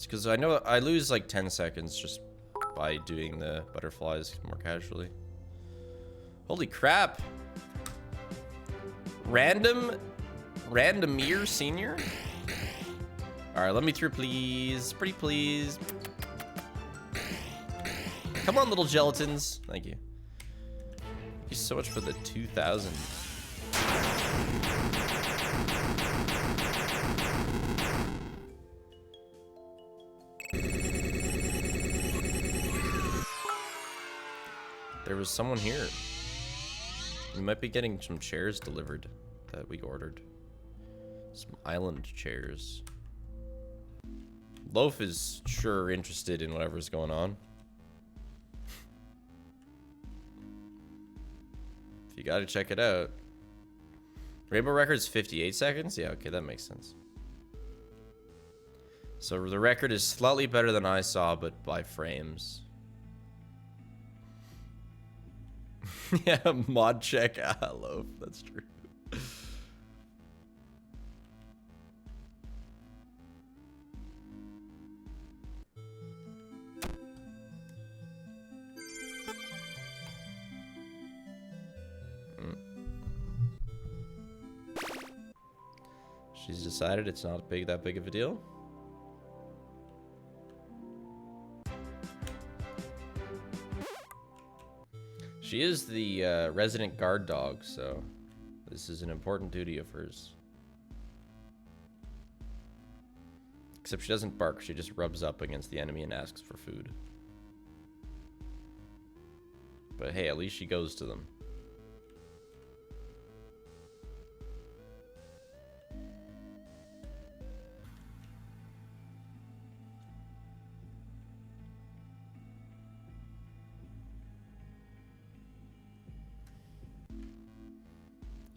Because I know I lose like 10 seconds just by doing the butterflies more casually. Holy crap. Randomir Senior? Alright, let me through, please. Pretty please. Come on, little gelatins. Thank you. Thank you so much for the 2,000. There was someone here. We might be getting some chairs delivered that we ordered. Some island chairs. Loaf is sure interested in whatever's going on. If you gotta check it out. Rainbow record's 58 seconds? Yeah, okay, that makes sense. So the record is slightly better than I saw, but by frames. Yeah, mod check. Ah, Loaf. That's true. She's decided it's not that big of a deal. She is the resident guard dog, so this is an important duty of hers. Except she doesn't bark, she just rubs up against the enemy and asks for food. But hey, at least she goes to them.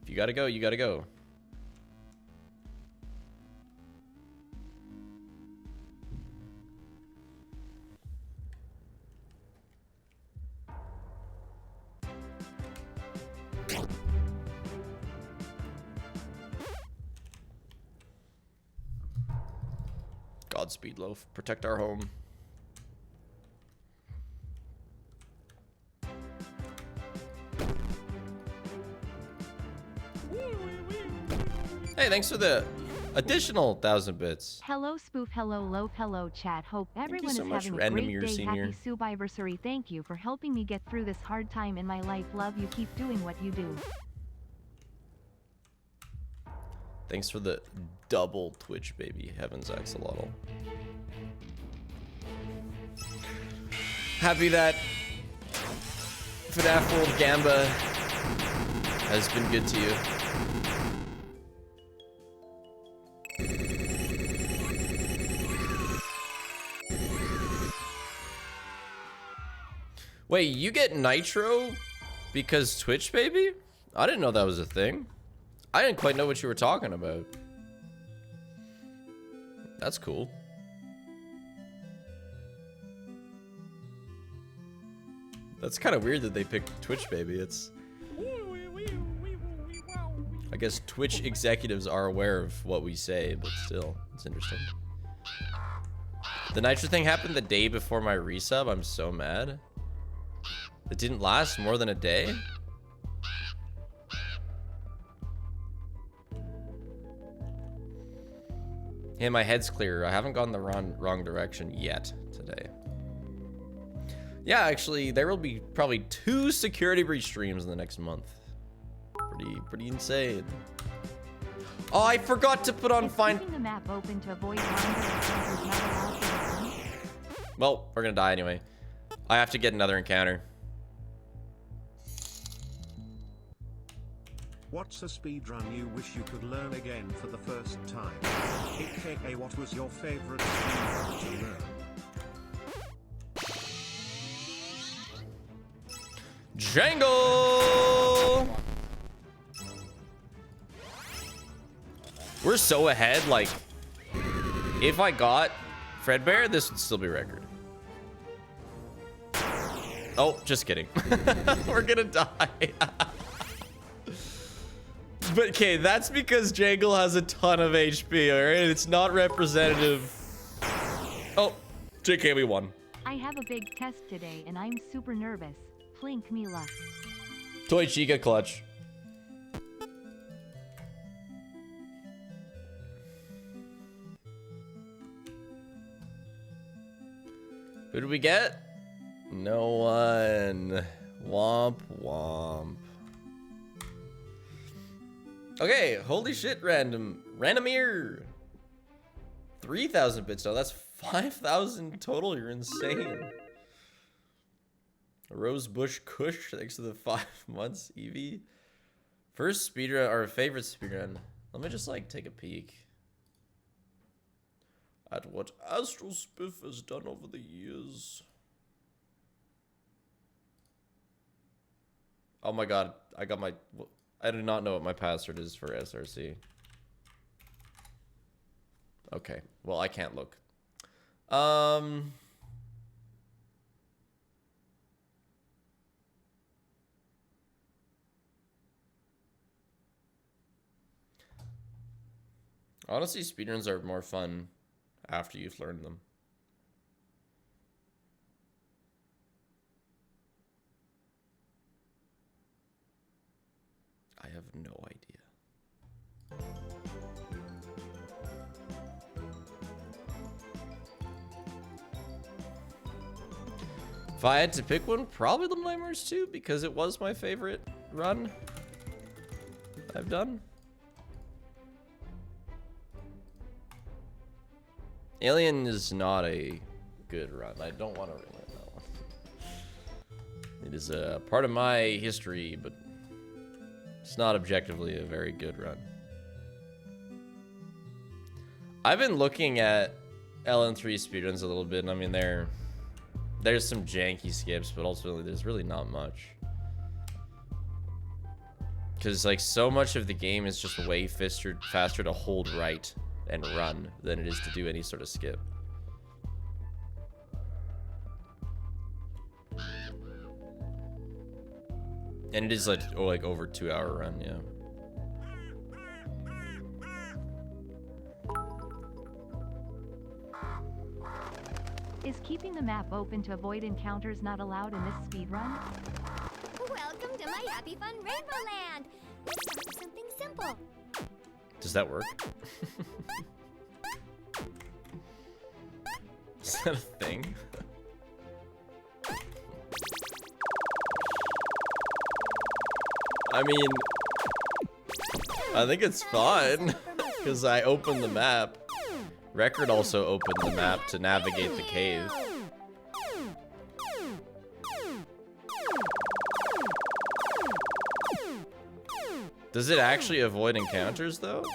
If you gotta go, you gotta go. Godspeed, Loaf. Protect our home. Hey, thanks for the additional 1,000 bits. Hello Spoof, hello Loaf, hello chat. Hope everyone so is much, having a great Randomir day. Senior. Happy Subiversary. Thank you for helping me get through this hard time in my life. Love you. Keep doing what you do. Thanks for the double Twitch, baby. Heavens axolotl. Happy that FNAF World Gamba has been good to you. Wait, you get Nitro because Twitch, baby? I didn't know that was a thing. I didn't quite know what you were talking about. That's cool. That's kind of weird that they picked Twitch, baby. It's... I guess Twitch executives are aware of what we say, but still, it's interesting. The Nitro thing happened the day before my resub. I'm so mad. It didn't last more than a day? Hey, my head's clear. I haven't gone the wrong direction yet today. Yeah, actually, there will be probably 2 security breach streams in the next month. Pretty insane. Oh, I forgot to put on Is find. keeping the map open to avoid wandering not allowed for the fun? Well, we're gonna die anyway. I have to get another encounter. What's a speedrun you wish you could learn again for the first time? AKA, what was your favorite speedrun to learn? Django! We're so ahead, like, if I got Fredbear, this would still be record. Oh, just kidding. We're gonna die. But okay, that's because Jangle has a ton of HP, alright? It's not representative. Oh, JK, we won. I have a big test today and I'm super nervous. Plink me luck. Toy Chica clutch. Who did we get? No one. Womp womp. Okay, holy shit, randomier. 3,000 bits though. That's 5,000 total. You're insane. Rosebush Kush, thanks to the 5 months, Evie. First speedrun, our favorite speedrun. Let me just like take a peek at what Astral Spiff has done over the years. Oh my god, I do not know what my password is for SRC. Okay, well I can't look. Honestly, speedruns are more fun after you've learned them. I have no idea. If I had to pick one, probably the Nightmares 2, because it was my favorite run I've done. Alien is not a good run. I don't want to ruin that one. It is a part of my history, but it's not objectively a very good run. I've been looking at LN3 speedruns a little bit, and I mean, there's some janky skips, but ultimately there's really not much. Because like so much of the game is just way faster to hold right and run than it is to do any sort of skip. And it is like over 2-hour run, yeah. Is keeping the map open to avoid encounters not allowed in this speedrun? Welcome to my Happy Fun Rainbow Land. Let's start with something simple. Does that work? Is that a thing? I mean, I think it's fun because I opened the map. Record also opened the map to navigate the cave. Does it actually avoid encounters though?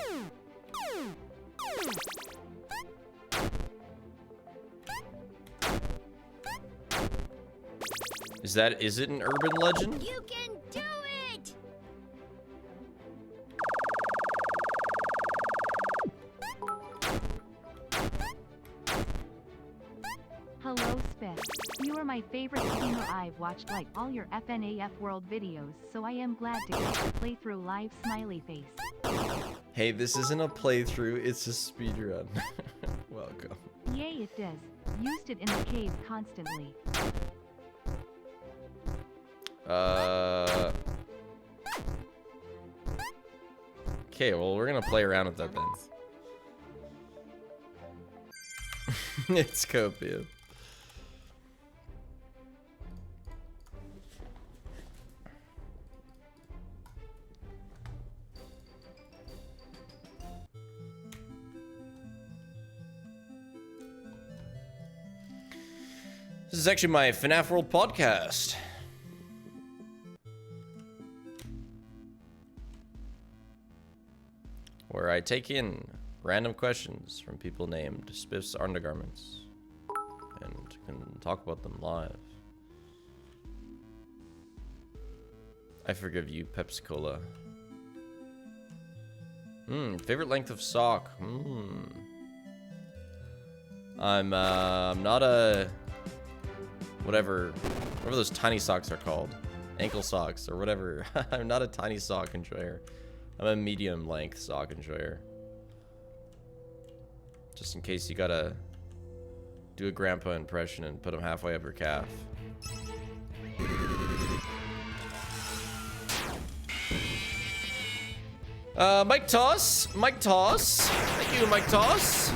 Is it an urban legend? You can do it! Hello, Spiff. You are my favorite streamer. I've watched like all your FNAF World videos, so I am glad to get to play through live smiley face. Hey, this isn't a playthrough, it's a speedrun. Welcome. Yay, it does. Used it in the cave constantly. Okay, well, we're gonna play around with that then. It's Copia. This is actually my FNAF World podcast. Where I take in random questions from people named Spiff's Undergarments and can talk about them live. I forgive you, Pepsi Cola. Favorite length of sock? I'm not a whatever those tiny socks are called, ankle socks or whatever. I'm not a tiny sock enjoyer. I'm a medium length sock enjoyer. Just in case you gotta do a grandpa impression and put them halfway up your calf. Mike Toss. Thank you, Mike Toss.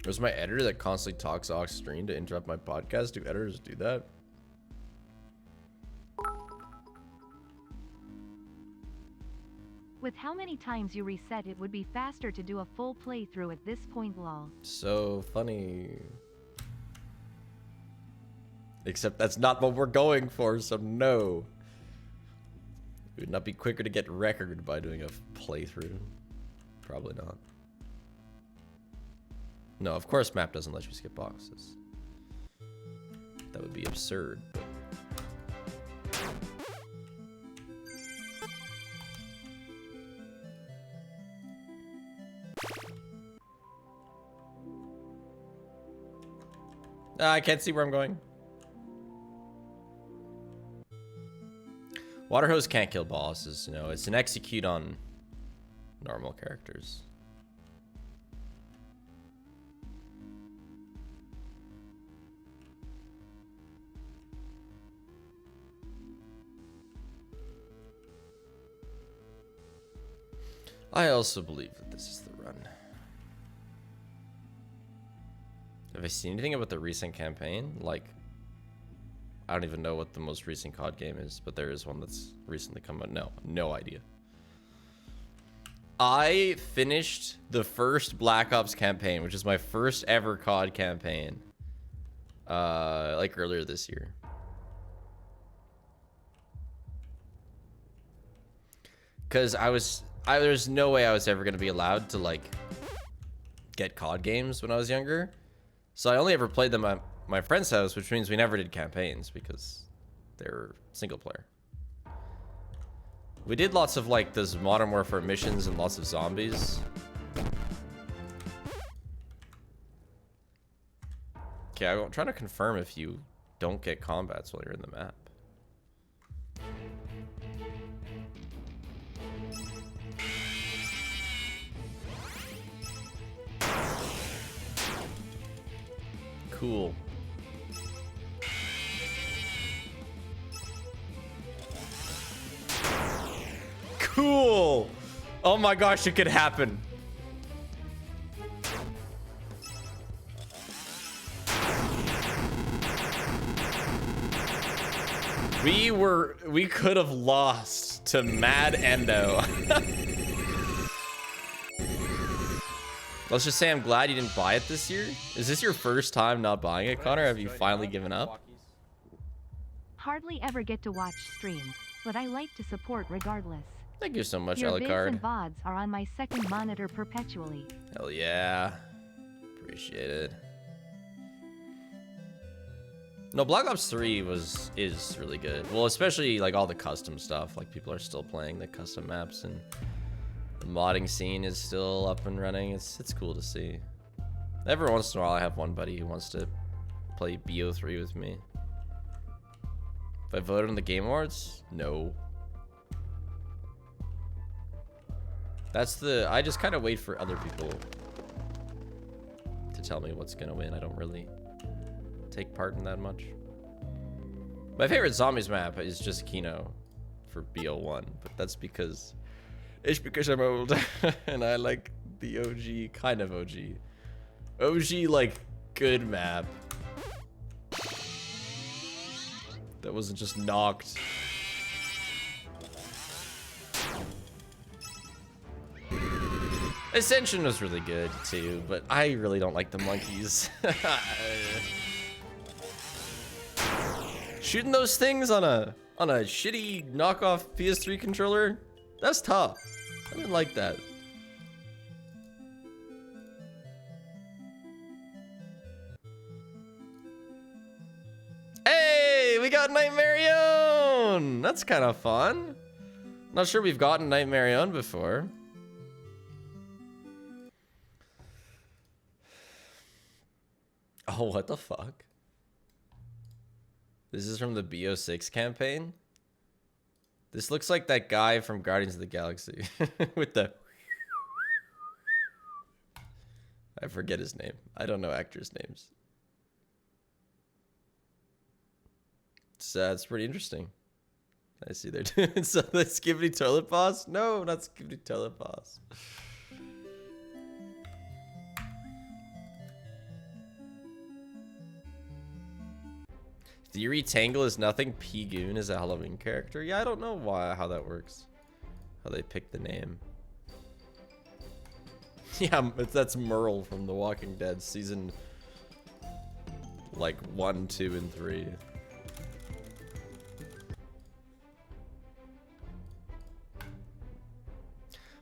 There's my editor that constantly talks off screen to interrupt my podcast. Do editors do that? With how many times you reset, it would be faster to do a full playthrough at this point, lol. So funny. Except that's not what we're going for, so no. It would not be quicker to get record by doing a playthrough. Probably not. No, of course map doesn't let you skip boxes. That would be absurd, but... I can't see where I'm going. Water hose can't kill bosses, you know, it's an execute on normal characters. I also believe that this is the run. Have I seen anything about the recent campaign? Like, I don't even know what the most recent COD game is, but there is one that's recently come out. No idea. I finished the first Black Ops campaign, which is my first ever COD campaign, like earlier this year. Because there's no way I was ever going to be allowed to, like, get COD games when I was younger. So I only ever played them at my friend's house, which means we never did campaigns because they're single player. We did lots of, like, those Modern Warfare missions and lots of zombies. Okay, I'm trying to confirm if you don't get combats while you're in the map. Cool. Cool. Oh my gosh, it could happen. We could have lost to Mad Endo. Let's just say I'm glad you didn't buy it this year. Is this your first time not buying it, Connor? Have you finally given up? Hardly ever get to watch streams, but I like to support regardless. Thank you so much, Your vids Alucard. and VODs are on my second monitor perpetually. Hell yeah. Appreciate it. No, Black Ops 3 is really good. Well, especially like all the custom stuff. Like people are still playing the custom maps and the modding scene is still up and running. It's cool to see. Every once in a while I have one buddy who wants to play BO3 with me. If I voted on the Game Awards? No. I just kind of wait for other people to tell me what's gonna win. I don't really take part in that much. My favorite zombies map is just Kino for BO1, but that's because I'm old and I like the OG, kind of OG. OG, like, good map. That wasn't just knocked. Ascension was really good too, but I really don't like the monkeys. Shooting those things on a shitty knockoff PS3 controller, that's tough. I didn't like that. Hey, we got Night Marion! That's kind of fun. Not sure we've gotten Night Marion before. Oh, what the fuck? This is from the BO6 campaign? This looks like that guy from Guardians of the Galaxy with the... I forget his name. I don't know actors' names. It's pretty interesting. I see they're doing so. Let's Skibidi Toilet Paws? No, not Skibidi Toilet Paws. Theory Tangle is nothing. P-Goon is a Halloween character. Yeah, I don't know how that works. How they pick the name. Yeah, that's Merle from The Walking Dead season like 1, 2, and 3.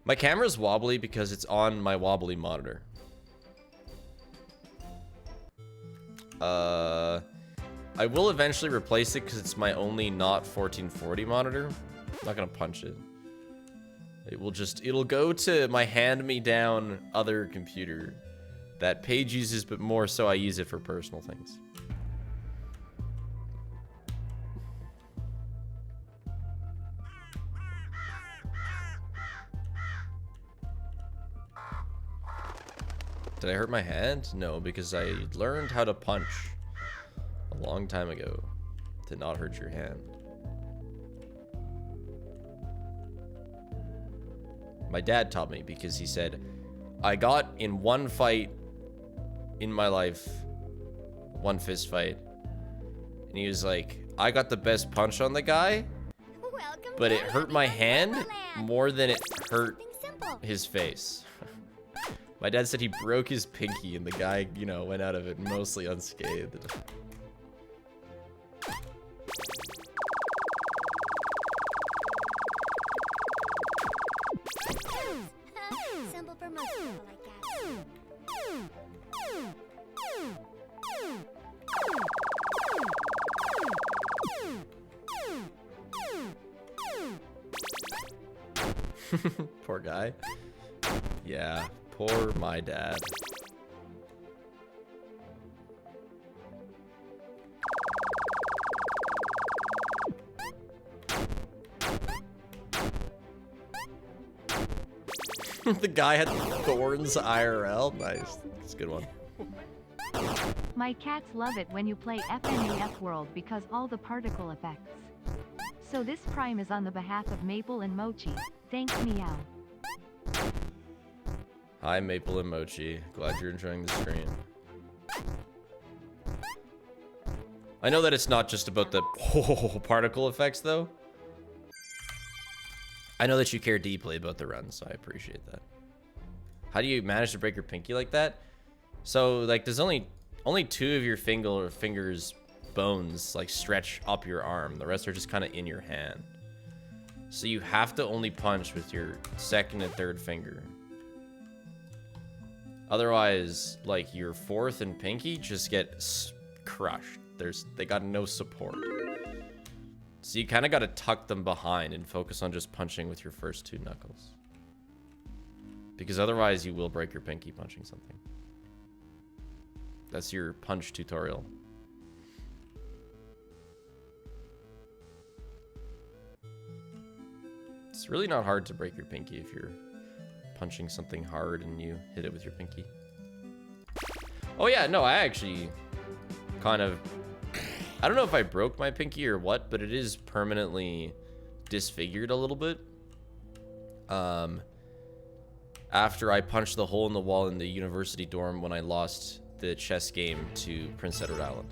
My camera's wobbly because it's on my wobbly monitor. I will eventually replace it because it's my only not 1440 monitor. I'm not gonna punch it. It'll go to my hand-me-down other computer that Paige uses, but more so I use it for personal things. Did I hurt my hand? No, because I learned how to punch a long time ago to not hurt your hand. My dad taught me because he said, I got in one fight in my life, one fist fight, and he was like, I got the best punch on the guy, but it hurt my hand more than it hurt his face. My dad said he broke his pinky and the guy, you know, went out of it mostly unscathed. Simple for most people, I guess. Poor guy. Yeah, poor my dad. The guy had thorns IRL. Nice. That's a good one. My cats love it when you play FNAF World because all the particle effects. So this prime is on the behalf of Maple and Mochi. Thanks, meow. Hi, Maple and Mochi. Glad you're enjoying the stream. I know that it's not just about the particle effects, though. I know that you care deeply about the runs, so I appreciate that. How do you manage to break your pinky like that? So, like, there's only 2 of your fingers bones, like, stretch up your arm. The rest are just kind of in your hand. So you have to only punch with your 2nd and 3rd finger. Otherwise, like, your 4th and pinky just get crushed. They got no support. So you kind of got to tuck them behind and focus on just punching with your first 2 knuckles. Because otherwise you will break your pinky punching something. That's your punch tutorial. It's really not hard to break your pinky if you're punching something hard and you hit it with your pinky. Oh yeah, no, I actually kind of... I don't know if I broke my pinky or what, but it is permanently disfigured a little bit. After I punched the hole in the wall in the university dorm when I lost the chess game to Prince Edward Island.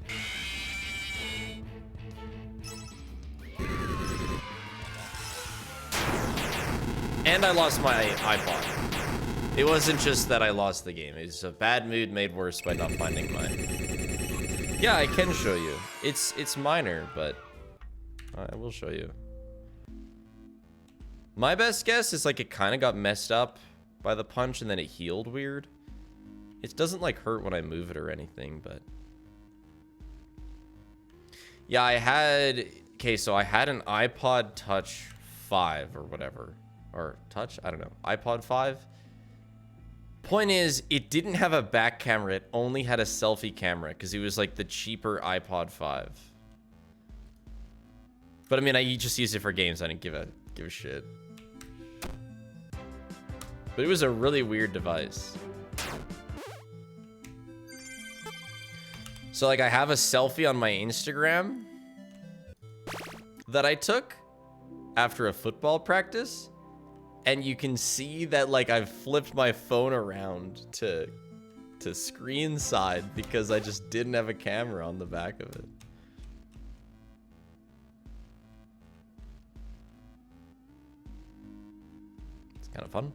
And I lost my iPod. It wasn't just that I lost the game. It's a bad mood made worse by not finding mine. Yeah, I can show you. It's minor, but I will show you. My best guess is like it kind of got messed up by the punch and then it healed weird. It doesn't like hurt when I move it or anything, but yeah, I had so I had an iPod Touch 5 or whatever, or Touch, I don't know, iPod 5. Point is, it didn't have a back camera, it only had a selfie camera because it was like the cheaper iPod 5. But I mean, I just used it for games. I didn't give a shit. But it was a really weird device. So like I have a selfie on my Instagram that I took after a football practice, and you can see that like I've flipped my phone around to screen side because I just didn't have a camera on the back of it. It's kind of fun.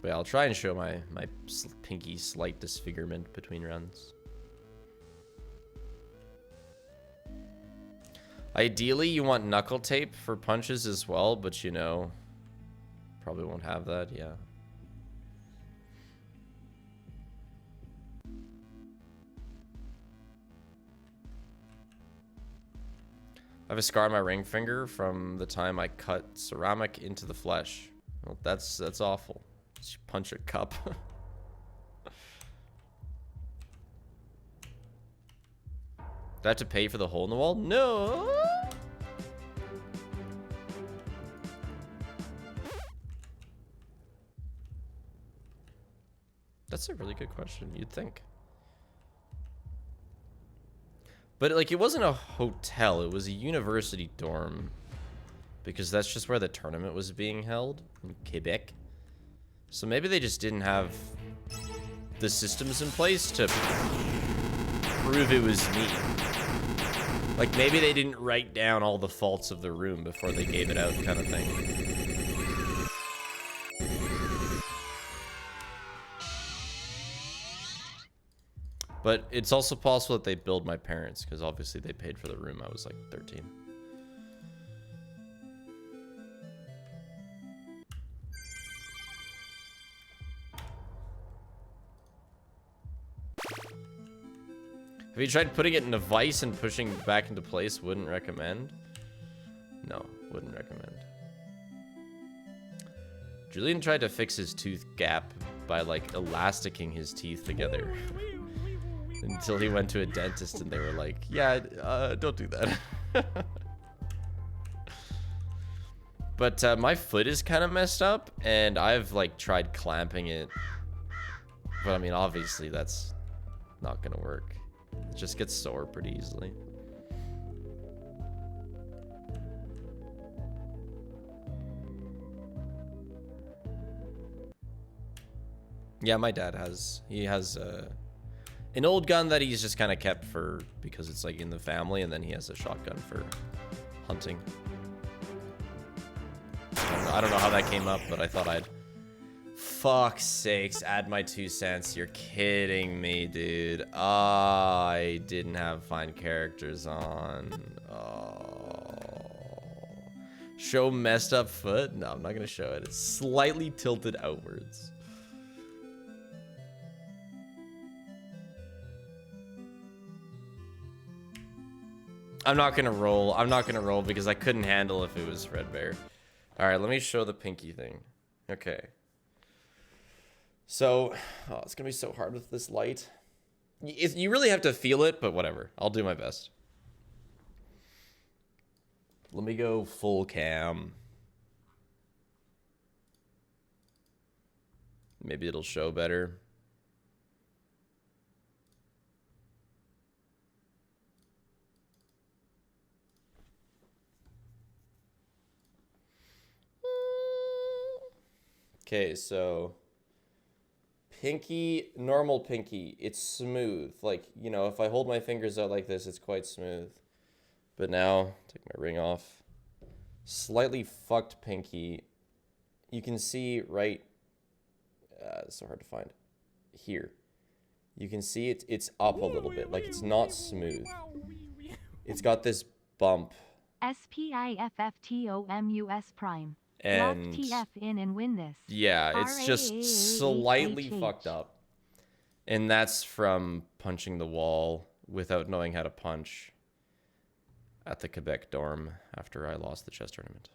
But yeah, I'll try and show my pinky slight disfigurement between runs. Ideally, you want knuckle tape for punches as well, but you know, probably won't have that, yeah. I have a scar on my ring finger from the time I cut ceramic into the flesh. Well, that's awful. You punch a cup. Do I have to pay for the hole in the wall? No. That's a really good question. You'd think. But like, it wasn't a hotel. It was a university dorm. Because that's just where the tournament was being held in Quebec. So maybe they just didn't have the systems in place to prove it was me. Like maybe they didn't write down all the faults of the room before they gave it out, kind of thing. But it's also possible that they billed my parents because obviously they paid for the room. I was like 13. Have you tried putting it in a vise and pushing it back into place? Wouldn't recommend. No, wouldn't recommend. Julian tried to fix his tooth gap by like elasticking his teeth together. Until he went to a dentist and they were like, yeah, don't do that. But my foot is kind of messed up and I've like tried clamping it. But I mean, obviously that's not gonna work. It just gets sore pretty easily. Yeah, my dad has. He has an old gun that he's just kind of kept for because it's like in the family, and then he has a shotgun for hunting. I don't know how that came up, but I thought I'd. Fuck's sakes, add my 2 cents. You're kidding me, dude. Oh, I didn't have find characters on. Oh. Show messed up foot? No, I'm not gonna show it. It's slightly tilted outwards. I'm not gonna roll. I'm not gonna roll because I couldn't handle if it was Fredbear. Alright, let me show the pinky thing. Okay. So, oh, it's gonna be so hard with this light. You really have to feel it, but whatever. I'll do my best. Let me go full cam. Maybe it'll show better. Okay, so pinky, normal pinky, it's smooth. Like, you know, if I hold my fingers out like this, it's quite smooth. But now, take my ring off. Slightly fucked pinky. you can see right, it's so hard to find, here. You can see it's up a little bit, like it's not smooth. It's got this bump. SPIFFTOMUS prime. And Lock TF in and win this. yeah, it's just slightly RAHHH. fucked up. And that's from punching the wall without knowing how to punch at the Quebec dorm after I lost the chess tournament.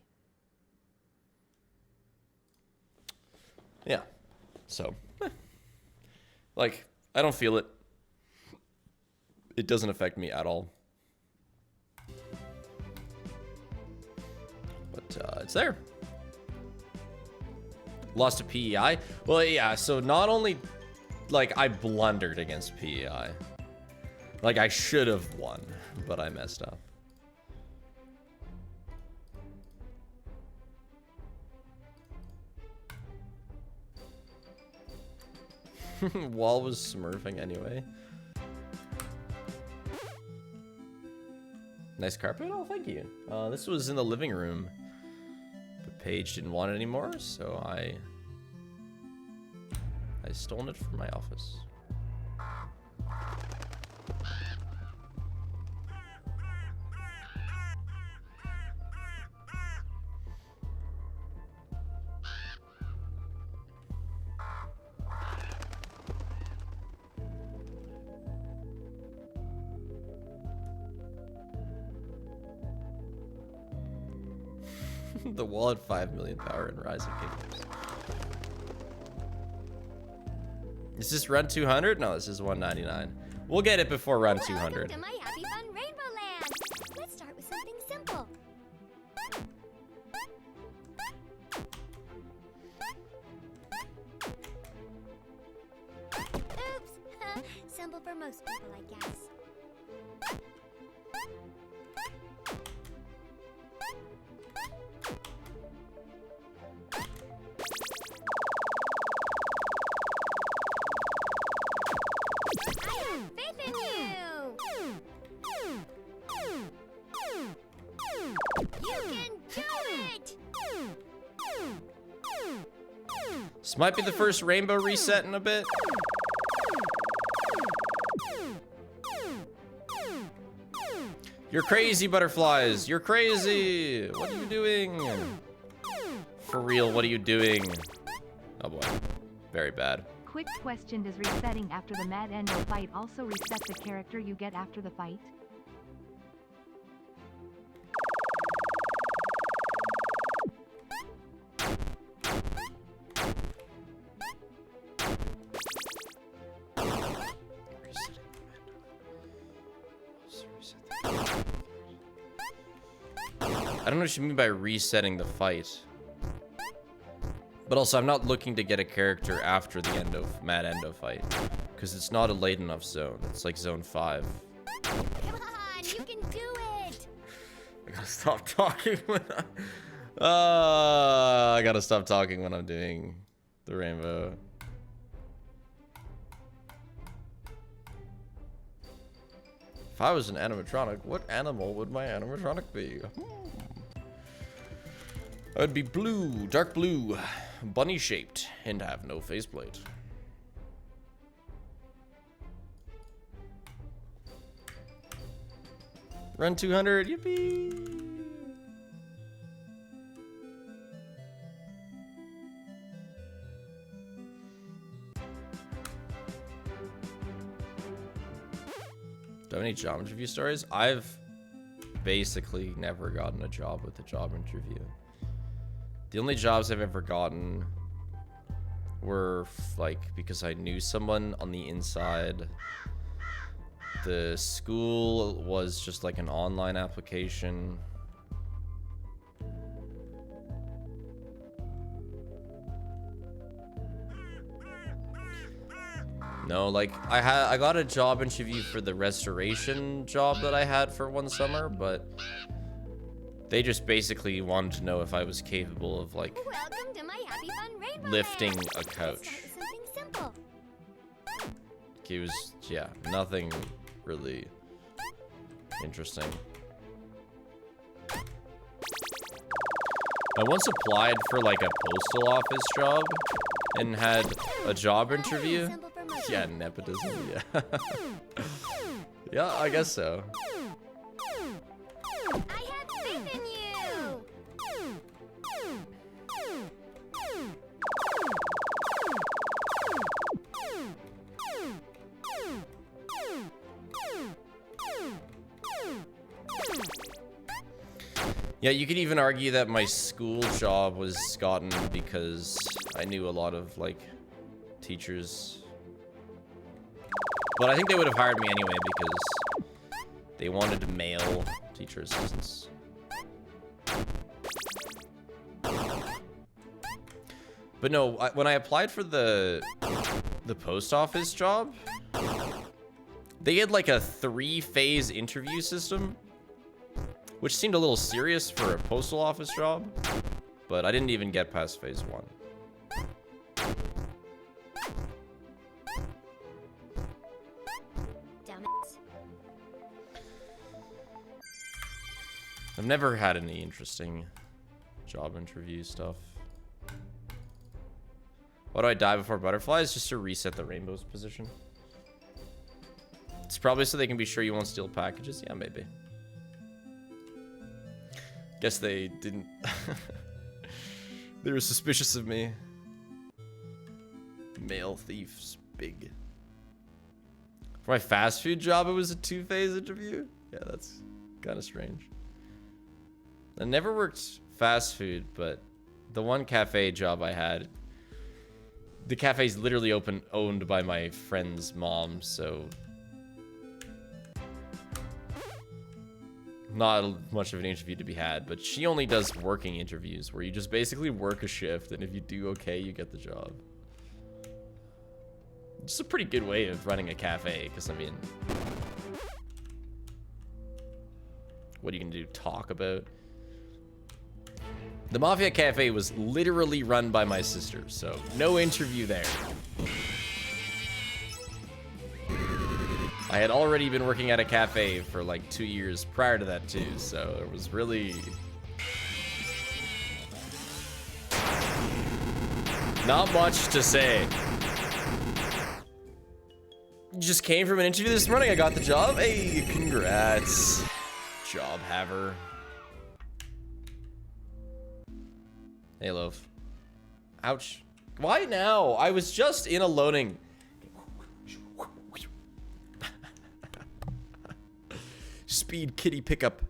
Yeah. So, like, I don't feel it. It doesn't affect me at all. But it's there. Lost to PEI? Well, yeah, so not only, like, I blundered against PEI. Like, I should have won, but I messed up. Wall was smurfing anyway. Nice carpet? Oh, thank you. This was in the living room. But Paige didn't want it anymore, so I stole it from my office. The wall had 5 million power in Rising Kingdoms. Is this run 200? No, this is 199. We'll get it before run 200. Welcome to my Happy Fun Rainbow Land. Let's start with something simple. Oops. Simple for most people, I guess. This might be the first rainbow reset in a bit. You're crazy, butterflies. You're crazy. What are you doing? For real, what are you doing? Oh boy. Very bad. Quick question, does resetting after the Mad Endo fight also reset the character you get after the fight? I don't know what you mean by resetting the fight. But also, I'm not looking to get a character after the Mad Endo fight. Because it's not a late enough zone. It's like zone 5. Come on, you can do it. I gotta stop talking when I gotta stop talking when I'm doing the rainbow. If I was an animatronic, what animal would my animatronic be? I'd be blue, dark blue, bunny-shaped, and have no faceplate. Run 200, yippee! Do I have any job interview stories? I've basically never gotten a job with a job interview. The only jobs I've ever gotten were like because I knew someone on the inside. The school was just like an online application. No, like I got a job interview for the restoration job that I had for one summer, but they just basically wanted to know if I was capable of like Welcome to my Happy Fun Rainbow lifting Land. a Let's couch. start with something simple. It was, yeah, nothing really interesting. I once applied for like a postal office job and had a job interview. Simple for motion. Yeah, nepotism. Yeah. Yeah, I guess so. I have faith in you. Yeah, you could even argue that my school job was gotten because I knew a lot of like teachers. But I think they would have hired me anyway because they wanted male teacher assistants. But no, when I applied for the post office job, they had like a 3-phase interview system, which seemed a little serious for a postal office job, but I didn't even get past phase 1. Damn it. I've never had any interesting job interview stuff. Why do I die before butterflies? Just to reset the rainbow's position. It's probably so they can be sure you won't steal packages. Yeah, maybe. Guess they didn't. They were suspicious of me. Male thieves, big. For my fast food job, it was a 2-phase interview. Yeah, that's kind of strange. I never worked fast food, but the one cafe job I had, the cafe's literally owned by my friend's mom, so not much of an interview to be had. But she only does working interviews where you just basically work a shift, and if you do okay, you get the job. It's a pretty good way of running a cafe, because I mean, what are you gonna do? Talk about? The Mafia Cafe was literally run by my sister, so no interview there. I had already been working at a cafe for like 2 years prior to that too, so there was really not much to say. Just came from an interview this morning, I got the job. Hey, congrats, job haver. Hey, Loaf. Ouch. Why now? I was just in a loading. Speed kitty pickup.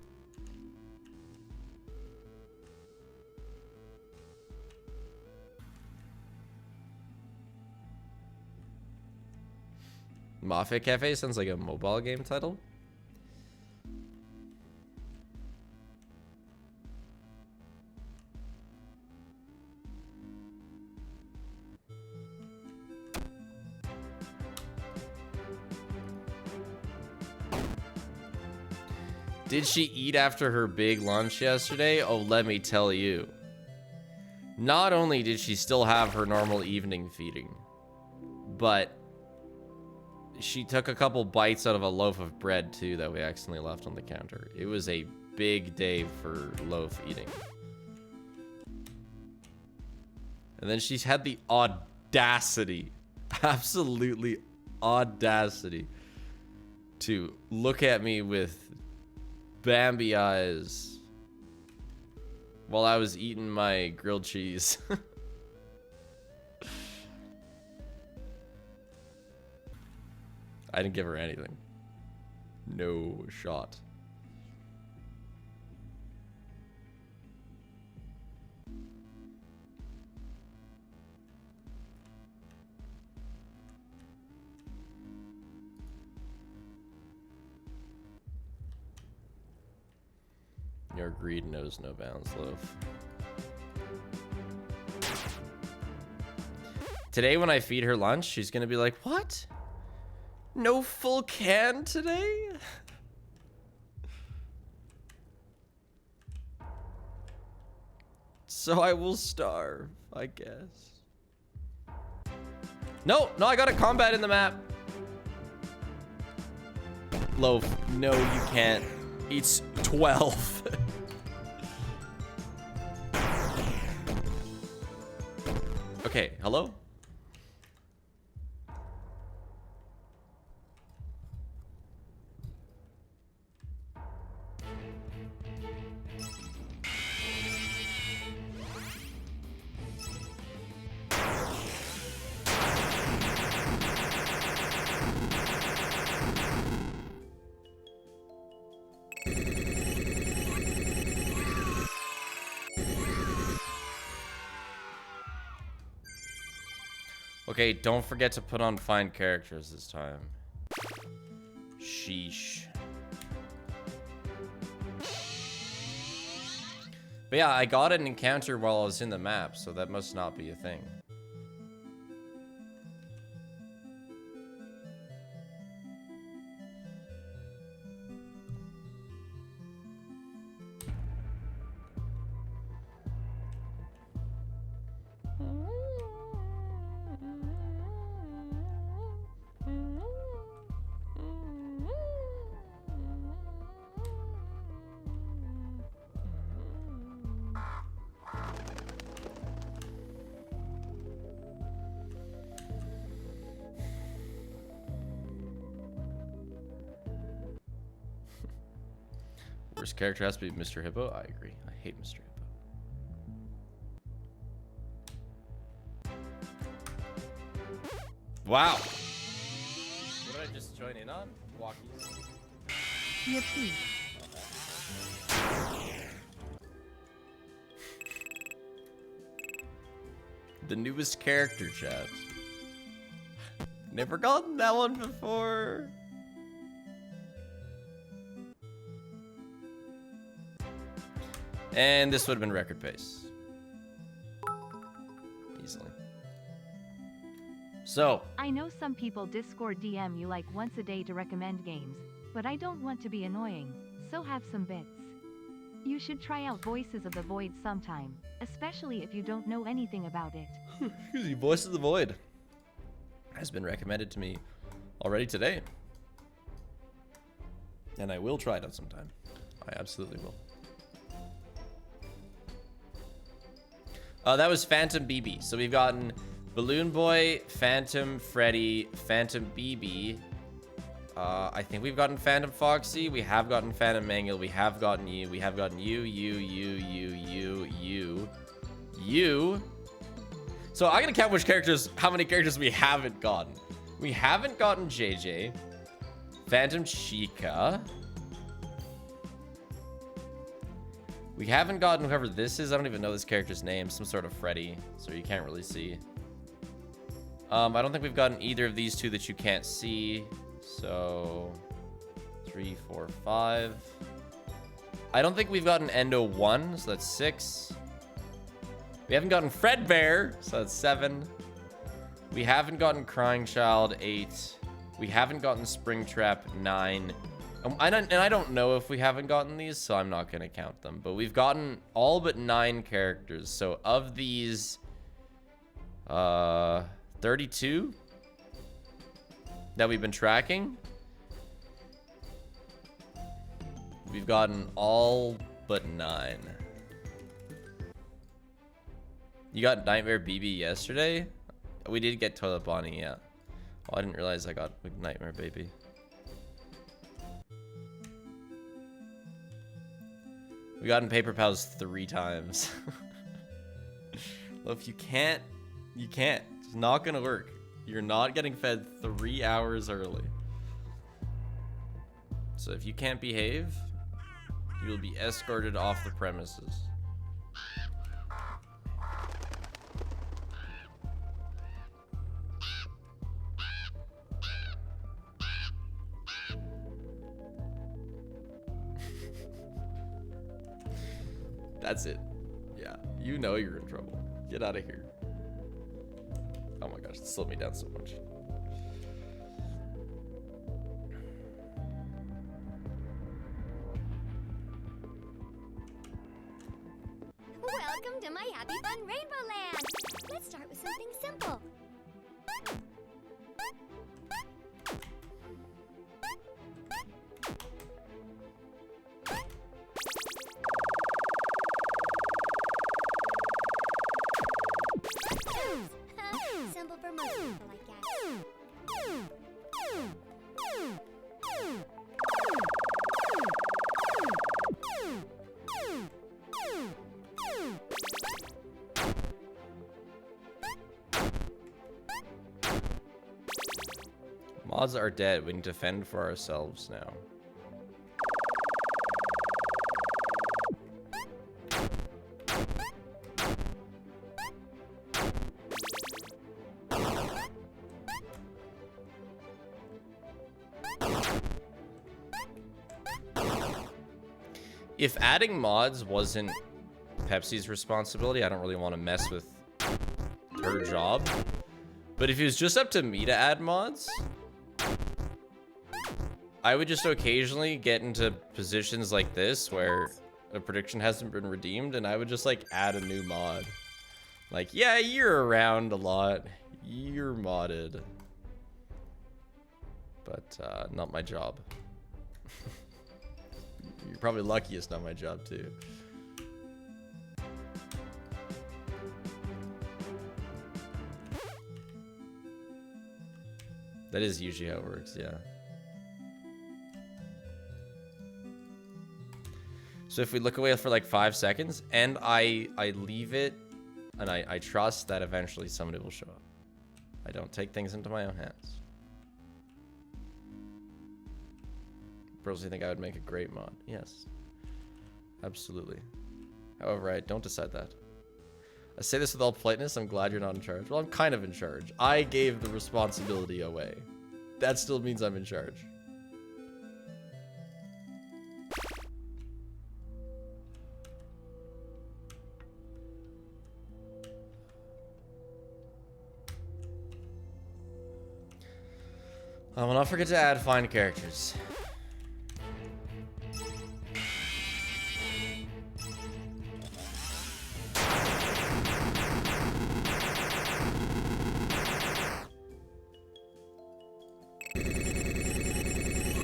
Mafia Cafe sounds like a mobile game title. Did she eat after her big lunch yesterday? Oh, let me tell you. Not only did she still have her normal evening feeding, but she took a couple bites out of a loaf of bread too that we accidentally left on the counter. It was a big day for loaf eating. And then she's had the audacity, absolutely audacity, to look at me with Bambi eyes while I was eating my grilled cheese. I didn't give her anything. No shot. Your greed knows no bounds, Loaf. Today when I feed her lunch, she's gonna be like, what? No full can today? So I will starve, I guess. No, I got a combat in the map. Loaf, no, you can't. It's 12. Okay, hello? Okay, don't forget to put on find characters this time. Sheesh. But yeah, I got an encounter while I was in the map, so that must not be a thing. Worst character has to be Mr. Hippo. I agree. I hate Mr. Hippo. Wow. What did I just join in on? Walkies. Yippee. The newest character, chat. Never gotten that one before. And this would have been record pace. Easily. So. I know some people Discord DM you like once a day to recommend games, but I don't want to be annoying, so have some bits. You should try out Voices of the Void sometime, especially if you don't know anything about it. Excuse me, Voice of the Void has been recommended to me already today. And I will try it out sometime. I absolutely will. That was Phantom BB. So we've gotten Balloon Boy, Phantom Freddy, Phantom BB. I think we've gotten Phantom Foxy. We have gotten Phantom Mangle. We have gotten you. We have gotten you. So I'm gonna count how many characters we haven't gotten. We haven't gotten JJ, Phantom Chica. We haven't gotten whoever this is. I don't even know this character's name. Some sort of Freddy, so you can't really see. I don't think we've gotten either of these two that you can't see. So 3, 4, 5. I don't think we've gotten Endo 1, so that's 6. We haven't gotten Fredbear, so that's 7. We haven't gotten Crying Child, 8. We haven't gotten Springtrap, 9. And I don't know if we haven't gotten these, so I'm not going to count them. But we've gotten all but 9 characters. So of these, 32 that we've been tracking, we've gotten all but 9. You got Nightmare BB yesterday? We did get Toilet Bonnie, yeah. Oh, I didn't realize I got Nightmare Baby. We got in Paper Pals 3 times. Well, if you can't, you can't. It's not gonna work. You're not getting fed 3 hours early. So if you can't behave, you'll be escorted off the premises. That's it. Yeah, you know you're in trouble. Get out of here. Oh my gosh, it slowed me down so much. Welcome to my Happy Fun Rainbow Land. Let's start with something simple. Mods are dead. We need to fend for ourselves now. If adding mods wasn't Pepsi's responsibility, I don't really want to mess with her job. But if it was just up to me to add mods, I would just occasionally get into positions like this where a prediction hasn't been redeemed, and I would just like add a new mod. Like, yeah, you're around a lot. You're modded. But not my job. You're probably lucky it's not my job too. That is usually how it works, yeah. So if we look away for like 5 seconds and I leave it and I trust that eventually somebody will show up. I don't take things into my own hands. Personally think I would make a great mod. Yes. Absolutely. However, I don't decide that. I say this with all politeness. I'm glad you're not in charge. Well, I'm kind of in charge. I gave the responsibility away. That still means I'm in charge. I will not forget to add find characters.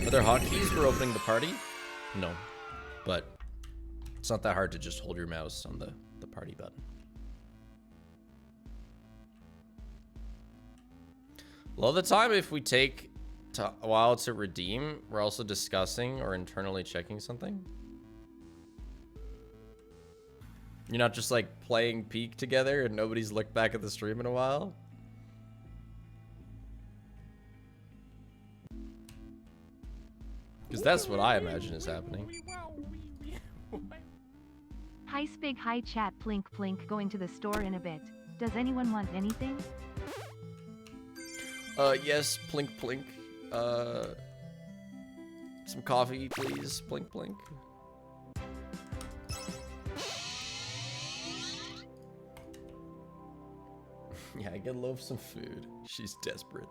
Are there hotkeys for opening the party? No, but it's not that hard to just hold your mouse on the party button. A lot of the time, if we take a while to redeem, we're also discussing or internally checking something. You're not just like playing Peak together and nobody's looked back at the stream in a while. Because that's what I imagine is happening. Hi Spig, hi chat, plink plink, going to the store in a bit. Does anyone want anything? Yes, plink plink. Some coffee, please. Plink plink. Yeah, I can loaf some food. She's desperate.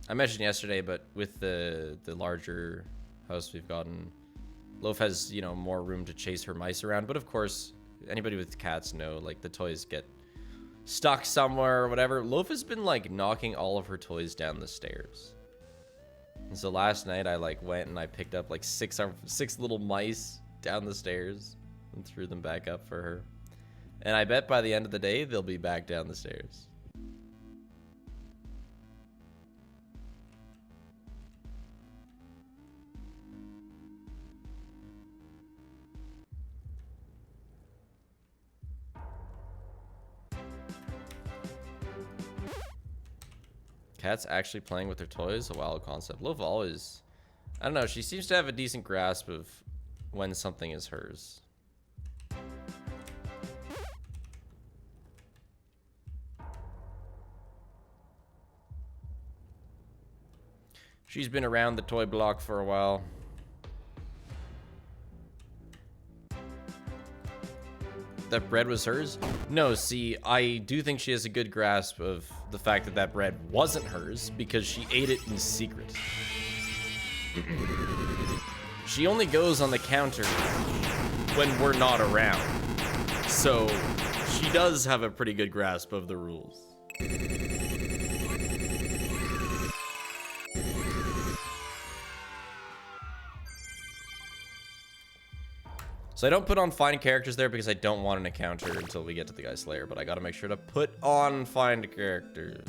I mentioned yesterday, but with the larger house we've gotten, Loaf has, you know, more room to chase her mice around. But of course, anybody with cats know, like, the toys get stuck somewhere or whatever. Loaf has been, like, knocking all of her toys down the stairs. And so last night I, like, went and I picked up, like, six little mice down the stairs and threw them back up for her. And I bet by the end of the day, they'll be back down the stairs. Cat's actually playing with her toys, a wild concept. Love always, I don't know, she seems to have a decent grasp of when something is hers. She's been around the toy block for a while. That bread was hers? No, see, I do think she has a good grasp of the fact that that bread wasn't hers because she ate it in secret. She only goes on the counter when we're not around. So she does have a pretty good grasp of the rules. So I don't put on find characters there because I don't want an encounter until we get to the Guy Slayer, but I gotta make sure to put on find characters.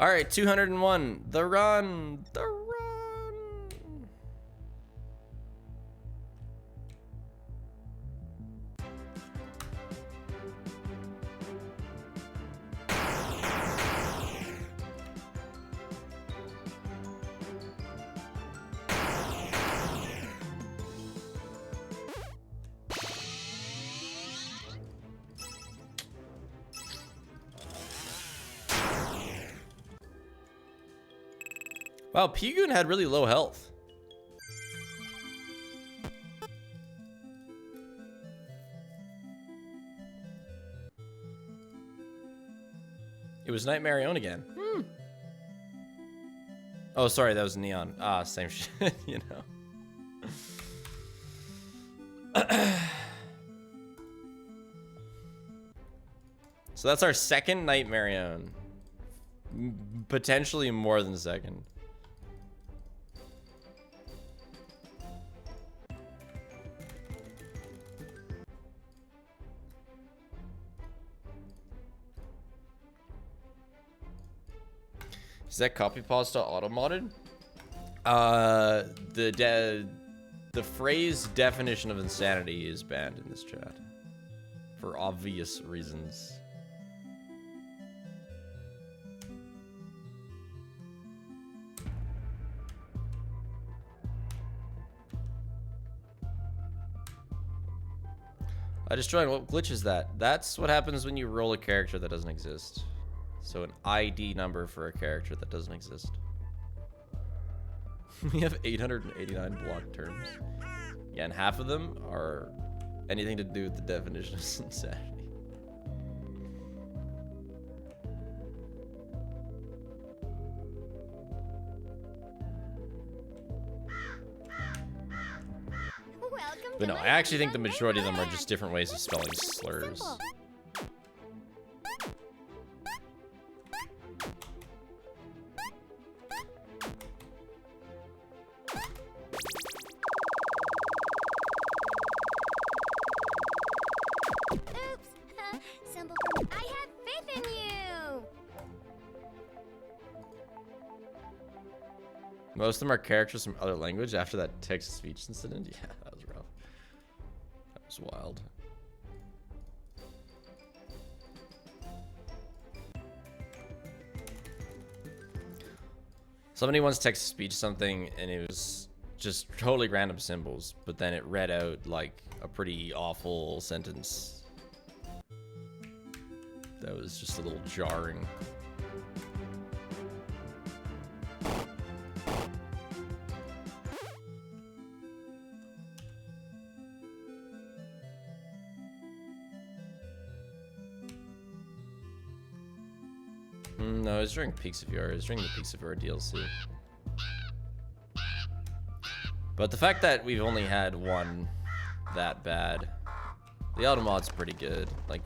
All right, 201. The run. The run. Wow, Pigoon had really low health. It was Night Marion again. Hmm. Oh, sorry, that was Neon. Ah, same shit, you know. So that's our second Night Marion. Potentially more than second. Is that copy pasta auto modded? The phrase definition of insanity is banned in this chat for obvious reasons. I just joined. What glitch is that? That's what happens when you roll a character that doesn't exist. So an ID number for a character that doesn't exist. We have 889 block terms. Yeah, and half of them are anything to do with the definition of insanity. Welcome But to no, my I actually happy think the fun majority of them are Rainbow just Land. different ways of Let's start spelling with something slurs. simple. Oops. Simple for I have faith in you. Most of them are characters from other language after that text-to-speech incident. Yeah, that was rough. That was wild. Somebody once text-to-speech something, and it was just totally random symbols, but then it read out like a pretty awful sentence. That was just a little jarring. No, it was during Peaks of Yore. It was during the Peaks of Yore DLC. But the fact that we've only had one that bad, the auto mod's pretty good. Like,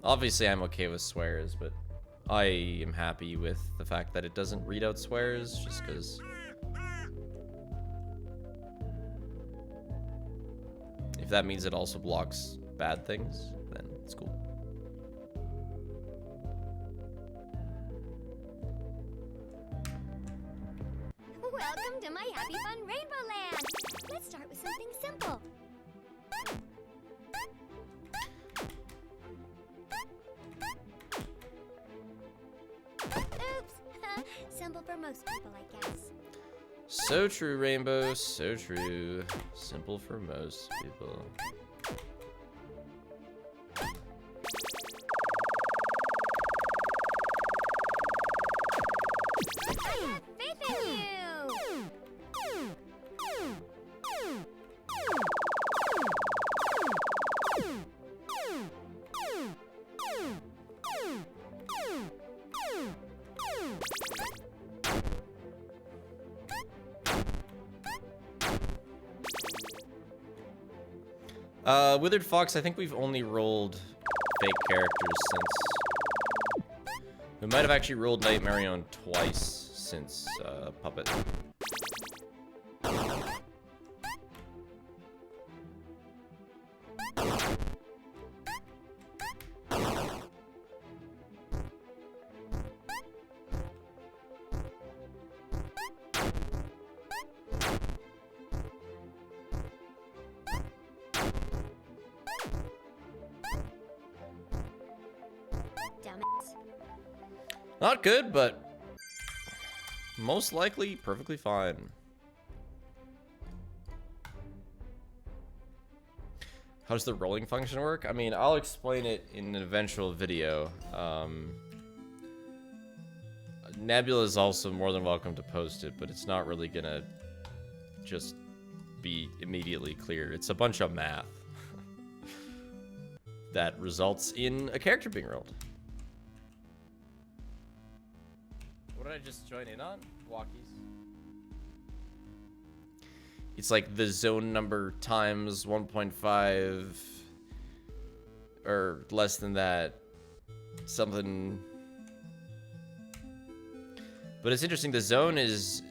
obviously I'm okay with swears, but I am happy with the fact that it doesn't read out swears, just because if that means it also blocks bad things, then it's cool. Welcome to my happy fun Rainbow Land. Let's start with something simple. Oops. Simple for most people, I guess. So true, Rainbow, so true. Simple for most people. I have faith in you. Withered Fox, I think we've only rolled fake characters since... We might have actually rolled Night Marion twice since Puppet. Not good, but most likely perfectly fine. How does the rolling function work? I mean, I'll explain it in an eventual video. Nebula is also more than welcome to post it, but it's not really gonna just be immediately clear. It's a bunch of math that results in a character being rolled. What did I just join in on? Walkies. It's like the zone number times 1.5 or less than that. Something. But it's interesting. The zone is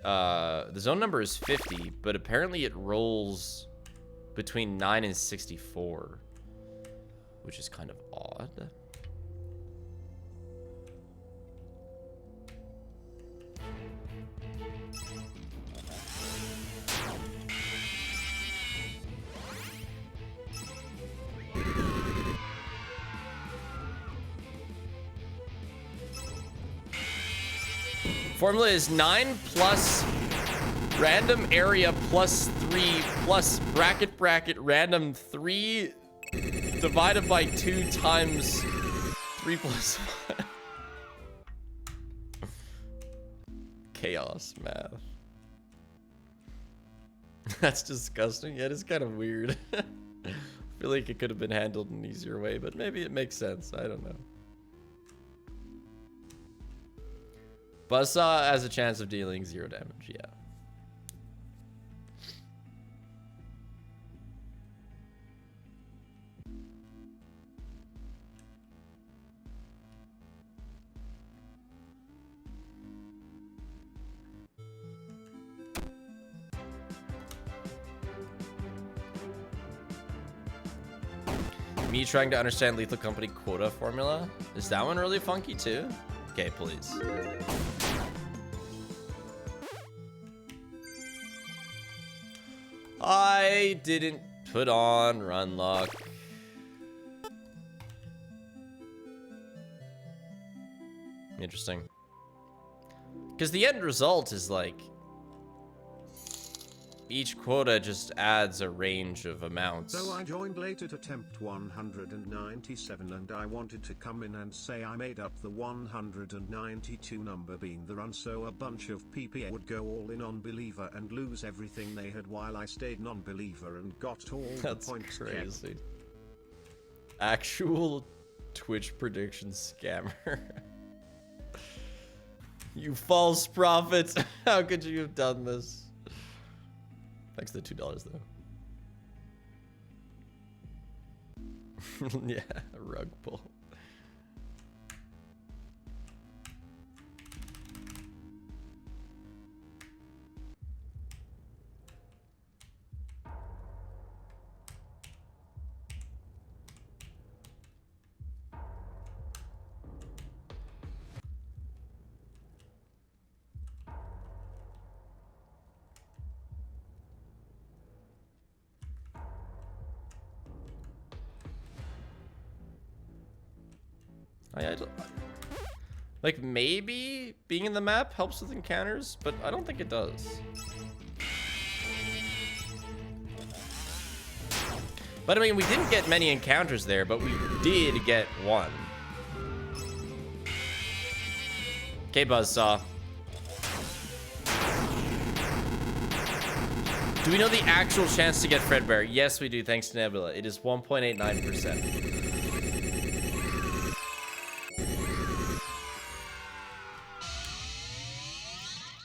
the zone number is 50, but apparently it rolls between 9 and 64, which is kind of odd. Formula is 9 plus random area plus 3 plus bracket bracket random 3 divided by 2 times 3 plus 1. Chaos math. That's disgusting. Yeah, it's kind of weird. I feel like it could have been handled in an easier way, but maybe it makes sense. I don't know. Buzzsaw has a chance of dealing 0 damage, yeah. Me trying to understand Lethal Company quota formula? Is that one really funky too? Okay, please. I didn't put on run luck. Interesting. Because the end result is like each quota just adds a range of amounts. So I joined late at attempt 197 and I wanted to come in and say I made up the 192 number being the run, so a bunch of PPA would go all in on Believer and lose everything they had while I stayed non-believer and got all the points kept. Crazy. Actual Twitch prediction scammer. You false prophet. How could you have done this? Thanks to the $2 though. Yeah, rug pull. Like, maybe being in the map helps with encounters, but I don't think it does. But I mean, we didn't get many encounters there, but we did get one. Okay, Buzzsaw. Do we know the actual chance to get Fredbear? Yes, we do, thanks to Nebula. It is 1.89%.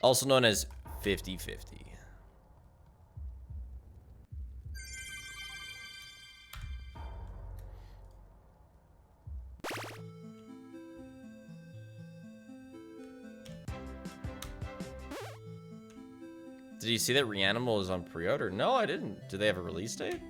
Also known as 50-50. Did you see that Reanimal is on pre-order? No, I didn't. Do they have a release date?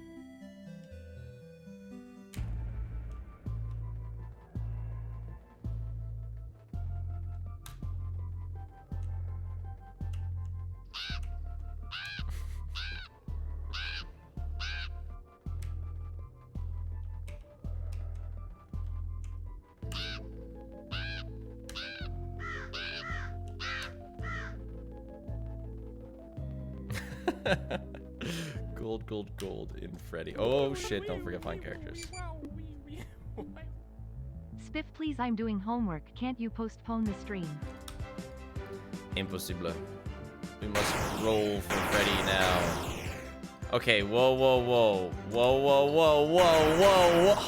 Gold, gold, gold in Freddy. Oh shit, don't forget find characters. Spiff, please, I'm doing homework. Can't you postpone the stream? Impossible. We must roll for Freddy now. Okay, whoa, whoa, whoa. Whoa, whoa, whoa, whoa, whoa, whoa.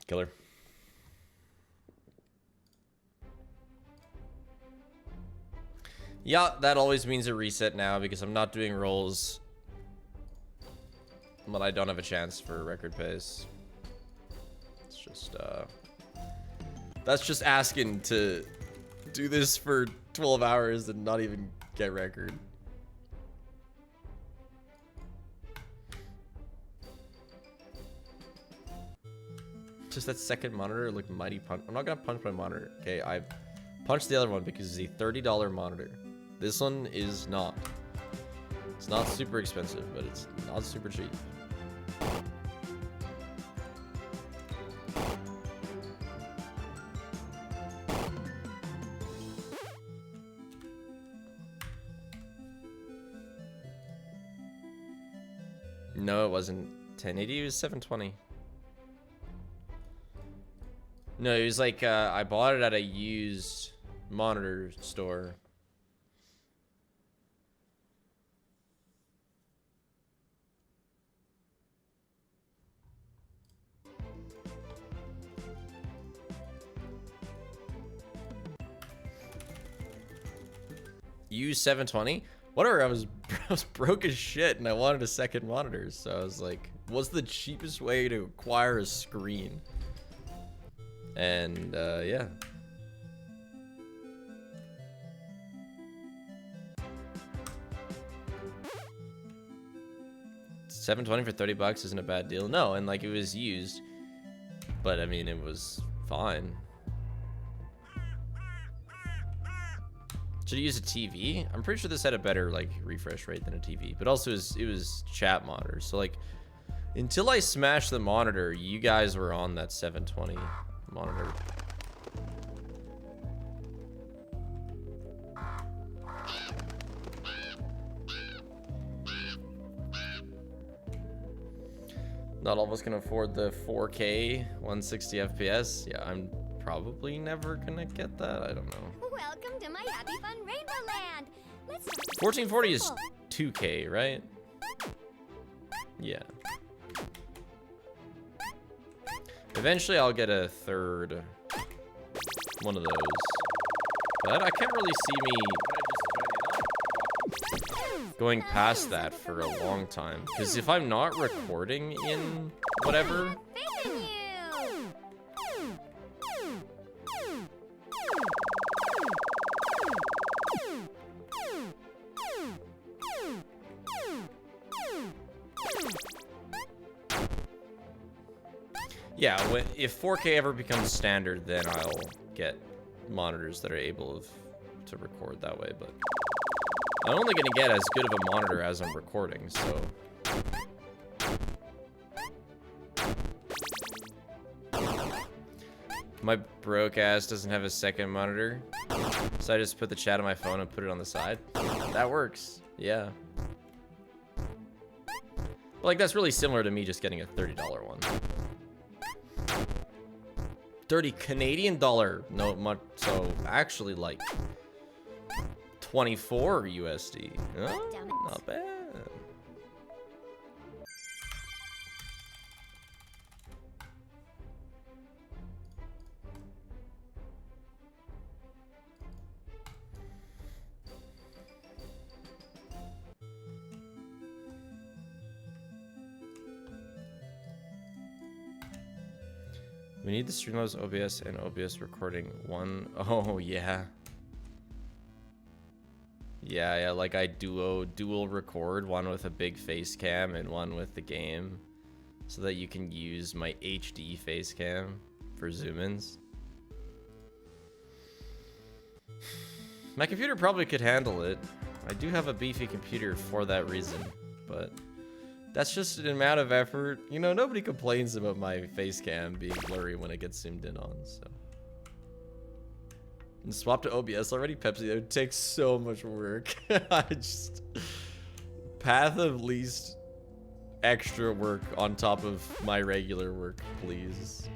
Killer. Yeah, that always means a reset now because I'm not doing rolls. But I don't have a chance for record pace. It's just, that's just asking to do this for 12 hours and not even get record. Just that second monitor looked mighty punch. I'm not gonna punch my monitor. Okay, I punched the other one because it's a $30 monitor. This one is not. It's not super expensive, but it's not super cheap. No, it wasn't 1080, it was 720. No, it was like, I bought it at a used monitor store. Used 720? Whatever, I was broke as shit and I wanted a second monitor, so I was like, what's the cheapest way to acquire a screen? And, yeah. $720 for 30 bucks isn't a bad deal. No, and like it was used, but I mean, it was fine. Should have used a TV. I'm pretty sure this had a better like refresh rate than a TV, but also it was chat monitor. So like, until I smashed the monitor, you guys were on that 720 monitor. Not all of us can afford the 4K 160 FPS. Yeah, I'm probably never gonna get that. I don't know. Welcome to my Happy Fun Rainbow Land. Let's 1440 is 2K, right? Yeah. Eventually I'll get a third one of those. But I can't really see me going past that for a long time. Because if I'm not recording in whatever... faith in you. Yeah, if 4K ever becomes standard, then I'll get monitors that are able to record that way, but I'm only gonna get as good of a monitor as I'm recording, so. My broke ass doesn't have a second monitor, so I just put the chat on my phone and put it on the side. That works, yeah. But like, that's really similar to me just getting a $30 one. 30 Canadian dollar, no much, so actually like 24 USD. Oh, not bad. We need the Streamlabs OBS and OBS recording one. Oh yeah. Yeah, like I dual record, one with a big face cam and one with the game, so that you can use my HD face cam for zoom-ins. My computer probably could handle it. I do have a beefy computer for that reason. but that's just an amount of effort. You know, nobody complains about my face cam being blurry when it gets zoomed in on, so. And swap to OBS already? Pepsi, it would take so much work. I just... Path of least extra work on top of my regular work, please.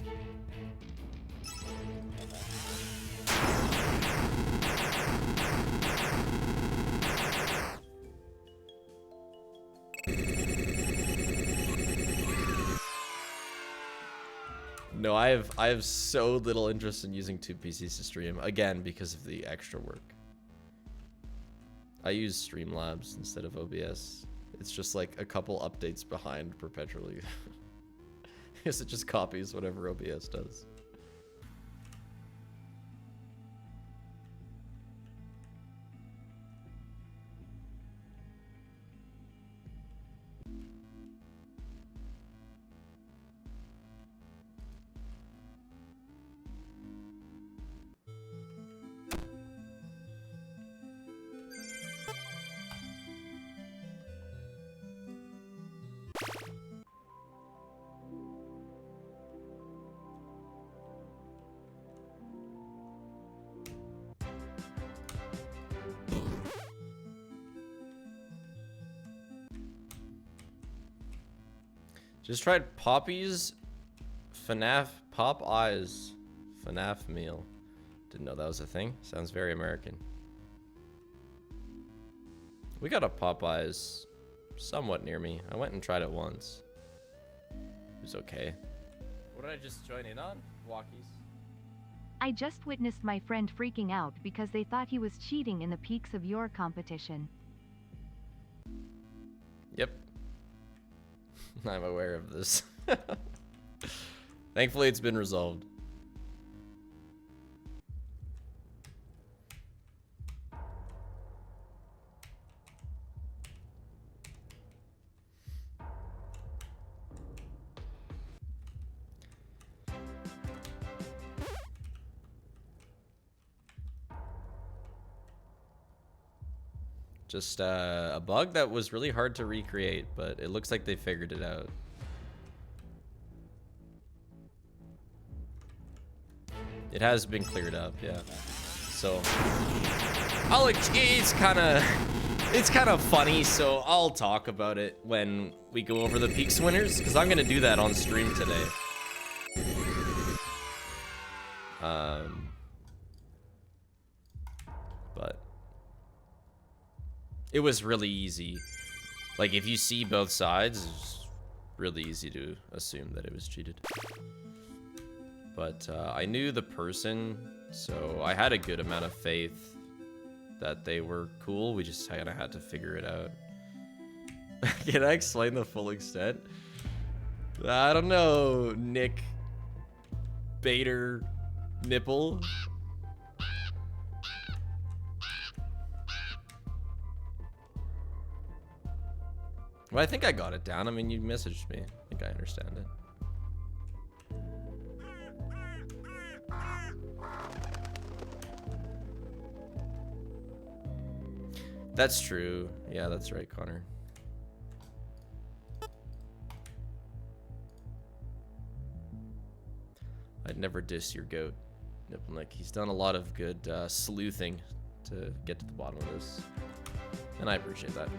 No, I have so little interest in using two PCs to stream, again, because of the extra work. I use Streamlabs instead of OBS. It's just like a couple updates behind perpetually. Because it just copies whatever OBS does. Just tried Poppy's FNAF Pop Eyes FNAF meal. Didn't know that was a thing. Sounds very American. We got a Popeyes somewhat near me. I went and tried it once. It was okay. What did I just join in on? Walkies. I just witnessed my friend freaking out because they thought he was cheating in the Peaks of Your competition. Yep. I'm aware of this. Thankfully, it's been resolved. Just a bug that was really hard to recreate, but it looks like they figured it out. It has been cleared up, yeah. So, it's kind of funny. So I'll talk about it when we go over the Peaks winners, because I'm gonna do that on stream today. But it was really easy. Like, if you see both sides, it's really easy to assume that it was cheated. But I knew the person, so I had a good amount of faith that they were cool. We just kind of had to figure it out. Can I explain the full extent? I don't know, Nick Bader Nipple. Well, I think I got it down. I mean, you messaged me. I think I understand it. That's true. Yeah, that's right, Connor. I'd never diss your goat, Nippleneck. He's done a lot of good sleuthing to get to the bottom of this, and I appreciate that.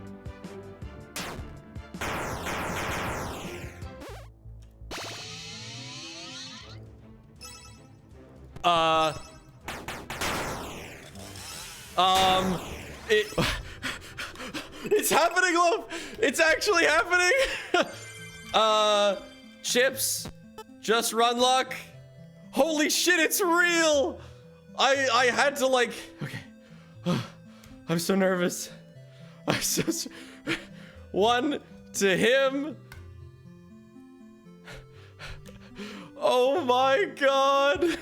It's happening, love. It's actually happening. Chips, just run luck. Holy shit, it's real. I had to, like, okay. I'm so nervous. I'm so one to him. Oh my god.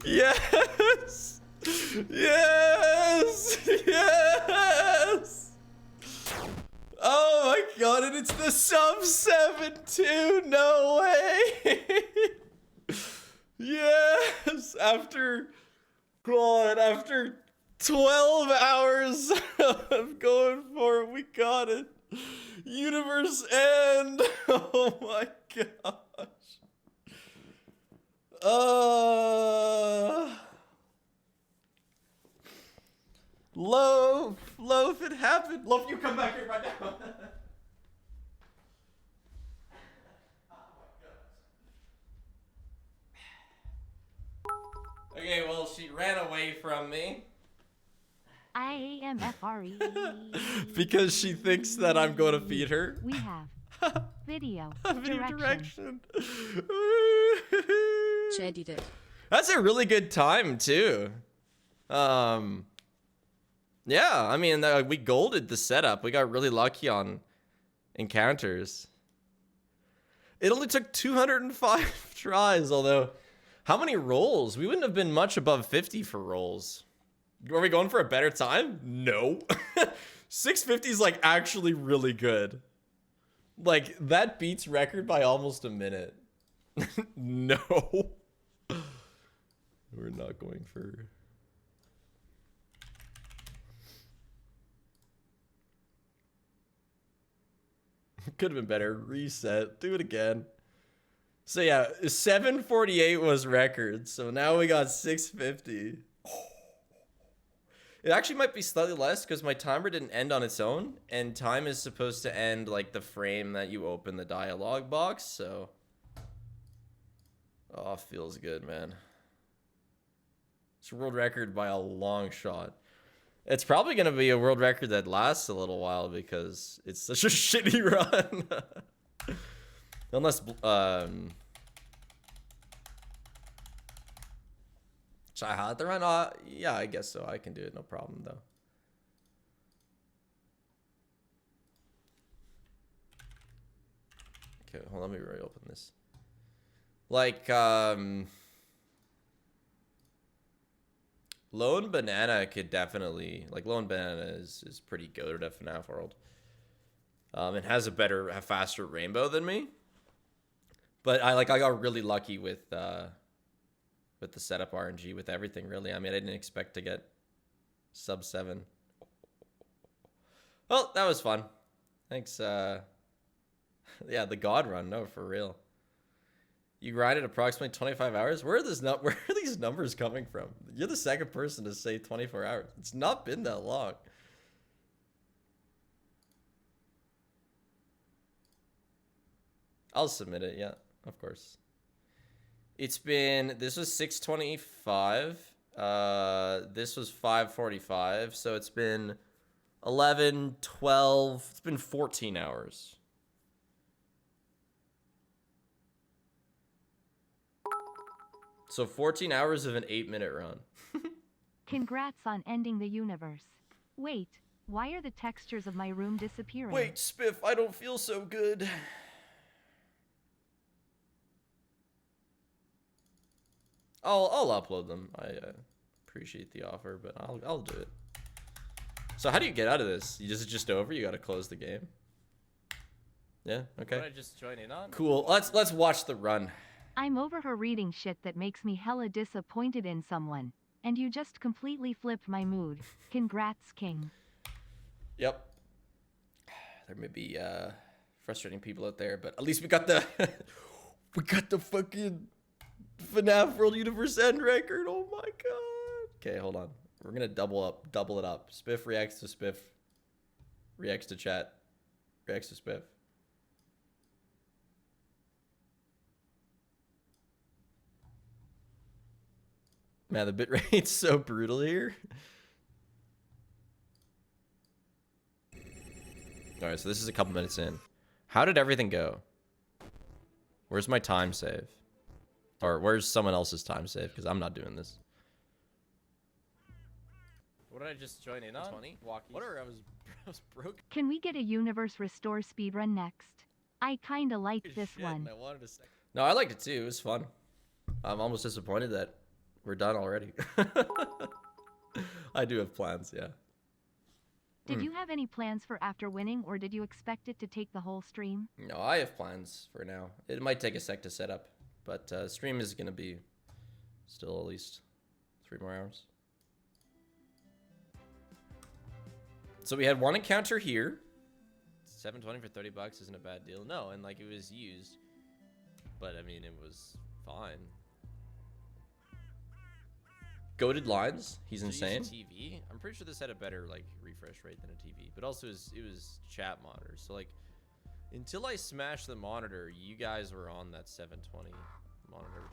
Yes. Yes. Yes. Oh my god, and it's the sub 7-2. No way. Yes. After 12 hours of going for it. We got it. Universe end. Oh my gosh. Loaf, it happened. Loaf, you come back here right now. Okay, well, she ran away from me. IAMFRE. Because she thinks that I'm going to feed her. We have video, Video direction. Shadied it. That's a really good time too. Yeah, I mean, we golded the setup. We got really lucky on encounters. It only took 205 tries, although how many rolls? We wouldn't have been much above 50 for rolls. Are we going for a better time? No. 650 is like actually really good. Like that beats record by almost a minute. No. We're not going for... Could have been better. Reset. Do it again. So yeah, 748 was record. So now we got 650. It actually might be slightly less because my timer didn't end on its own. And time is supposed to end like the frame that you open the dialogue box. So... Oh, feels good, man. It's a world record by a long shot. It's probably going to be a world record that lasts a little while because it's such a shitty run. Unless, should I hide the run? Yeah, I guess so. I can do it. No problem, though. Okay, hold on. Let me reopen this. Like, Lone Banana could definitely, like, Lone Banana is pretty good at FNAF World. It has a faster rainbow than me. But I got really lucky with the setup RNG, with everything, really. I mean, I didn't expect to get sub 7. Well, that was fun. Thanks, yeah, the God Run, no, for real. You grinded approximately 25 hours? Where are these numbers coming from? You're the second person to say 24 hours. It's not been that long. I'll submit it, yeah, of course. It's been, this was 625. This was 545. So it's been 11, 12, it's been 14 hours. So 14 hours of an 8-minute run. Congrats on ending the universe. Wait, why are the textures of my room disappearing? Wait, Spiff, I don't feel so good. I'll upload them. I appreciate the offer, but I'll do it. So how do you get out of this? It's just over? You gotta close the game? Yeah, okay. What I just join in on? Cool. Let's watch the run. I'm over her reading shit that makes me hella disappointed in someone. And you just completely flipped my mood. Congrats, King. Yep. There may be frustrating people out there, but at least we got the fucking FNAF World Universe End record. Oh my god. Okay, hold on. We're gonna double it up. Spiff reacts to Spiff. Reacts to chat. Reacts to Spiff. Man, the bitrate's so brutal here. Alright, so this is a couple minutes in. How did everything go? Where's my time save? Or where's someone else's time save? Because I'm not doing this. What did I just join in on? 20? Whatever, I was broke. Can we get a universe restore speedrun next? I kinda like this one. No, I liked it too. It was fun. I'm almost disappointed that we're done already. I do have plans, yeah. Did you have any plans for after winning, or did you expect it to take the whole stream? No, I have plans for now. It might take a sec to set up, but stream is going to be still at least 3 more hours. So we had one encounter here. 720 for 30 bucks isn't a bad deal. No, and like it was used, but I mean it was fine. Goated lines. He's So insane. use a TV. I'm pretty sure this had a better like refresh rate than a TV, but also it was chat monitor. So like until I smashed the monitor, you guys were on that 720 monitor.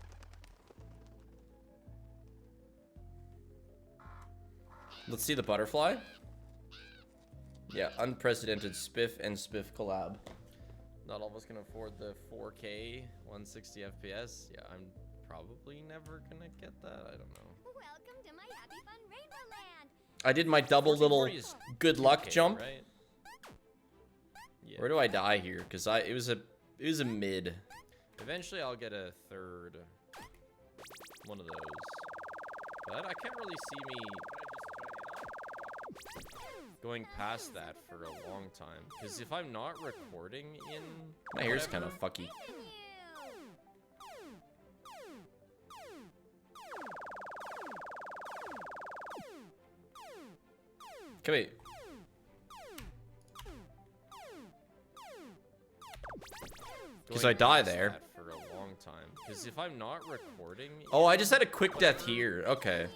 Let's see the butterfly. Yeah, unprecedented Spiff and Spiff collab. Not all of us can afford the 4K 160 FPS. Yeah, I'm probably never gonna get that. I don't know. Welcome to my Happy Fun Rainbow Land. I did my double little 1440 is good luck 2K, jump. right? Yeah. Where do I die here? Because it was a mid. Eventually, I'll get a third one of those. But I can't really see me going past that for a long time. Because if I'm not recording in... My hair's kind whatever- of fucky. Come here. Because I going die past there. that for a long time. Because if I'm not recording... Oh, I just had a quick death here. Okay.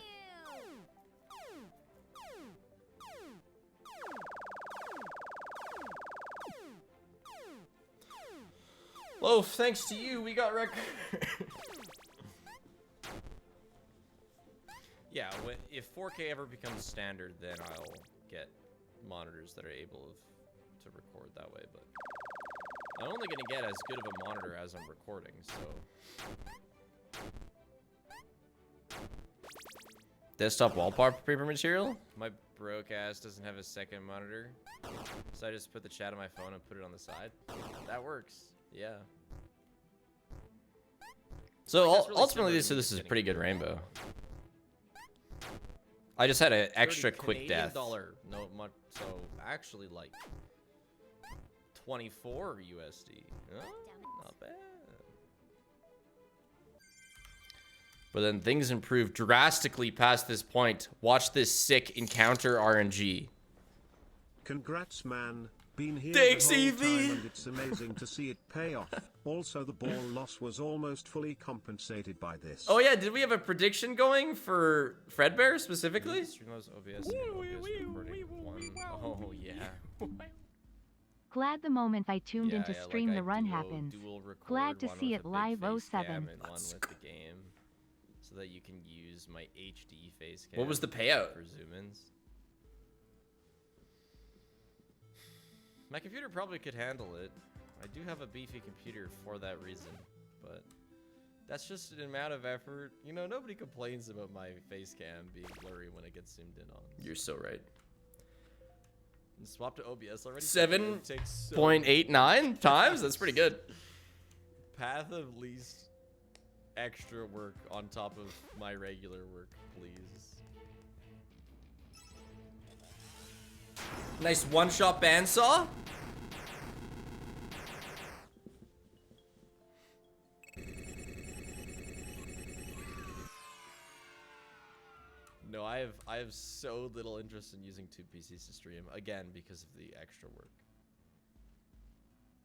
Oh, thanks to you, we got record. Yeah, if 4K ever becomes standard, then I'll get monitors that are able to record that way. But I'm only going to get as good of a monitor as I'm recording, so... Desktop wallpaper material? My broke ass doesn't have a second monitor, so I just put the chat on my phone and put it on the side. That works. Yeah. So Like, that's really ultimately, similar to me this is a getting pretty good a- rainbow. I just had an extra 30 quick Canadian death. dollar. No, much. So actually, like 24 USD. Oh, not bad. But then things improved drastically past this point. Watch this sick encounter RNG. Congrats, man. Been here Thanks, the whole Evie. time and it's amazing to see it pay off. Also, the ball loss was almost fully compensated by this. Oh yeah, did we have a prediction going for Fredbear specifically? Streamlabs OBS and OBS recording one. Oh yeah. Glad the moment I tuned in to Yeah, stream like the I run dual happens. record, Glad to one see with it a big live face cam 07. and one with the game, so that you can use my HD face cam. What was the payout? For zoom-ins? My computer probably could handle it. I do have a beefy computer for that reason, but that's just an amount of effort. You know, nobody complains about my face cam being blurry when it gets zoomed in on. You're so right. And swap to OBS already. 7.89 times? That's pretty good. Path of least extra work on top of my regular work, please. Nice one-shot bandsaw. No, I have so little interest in using two PCs to stream, again, because of the extra work.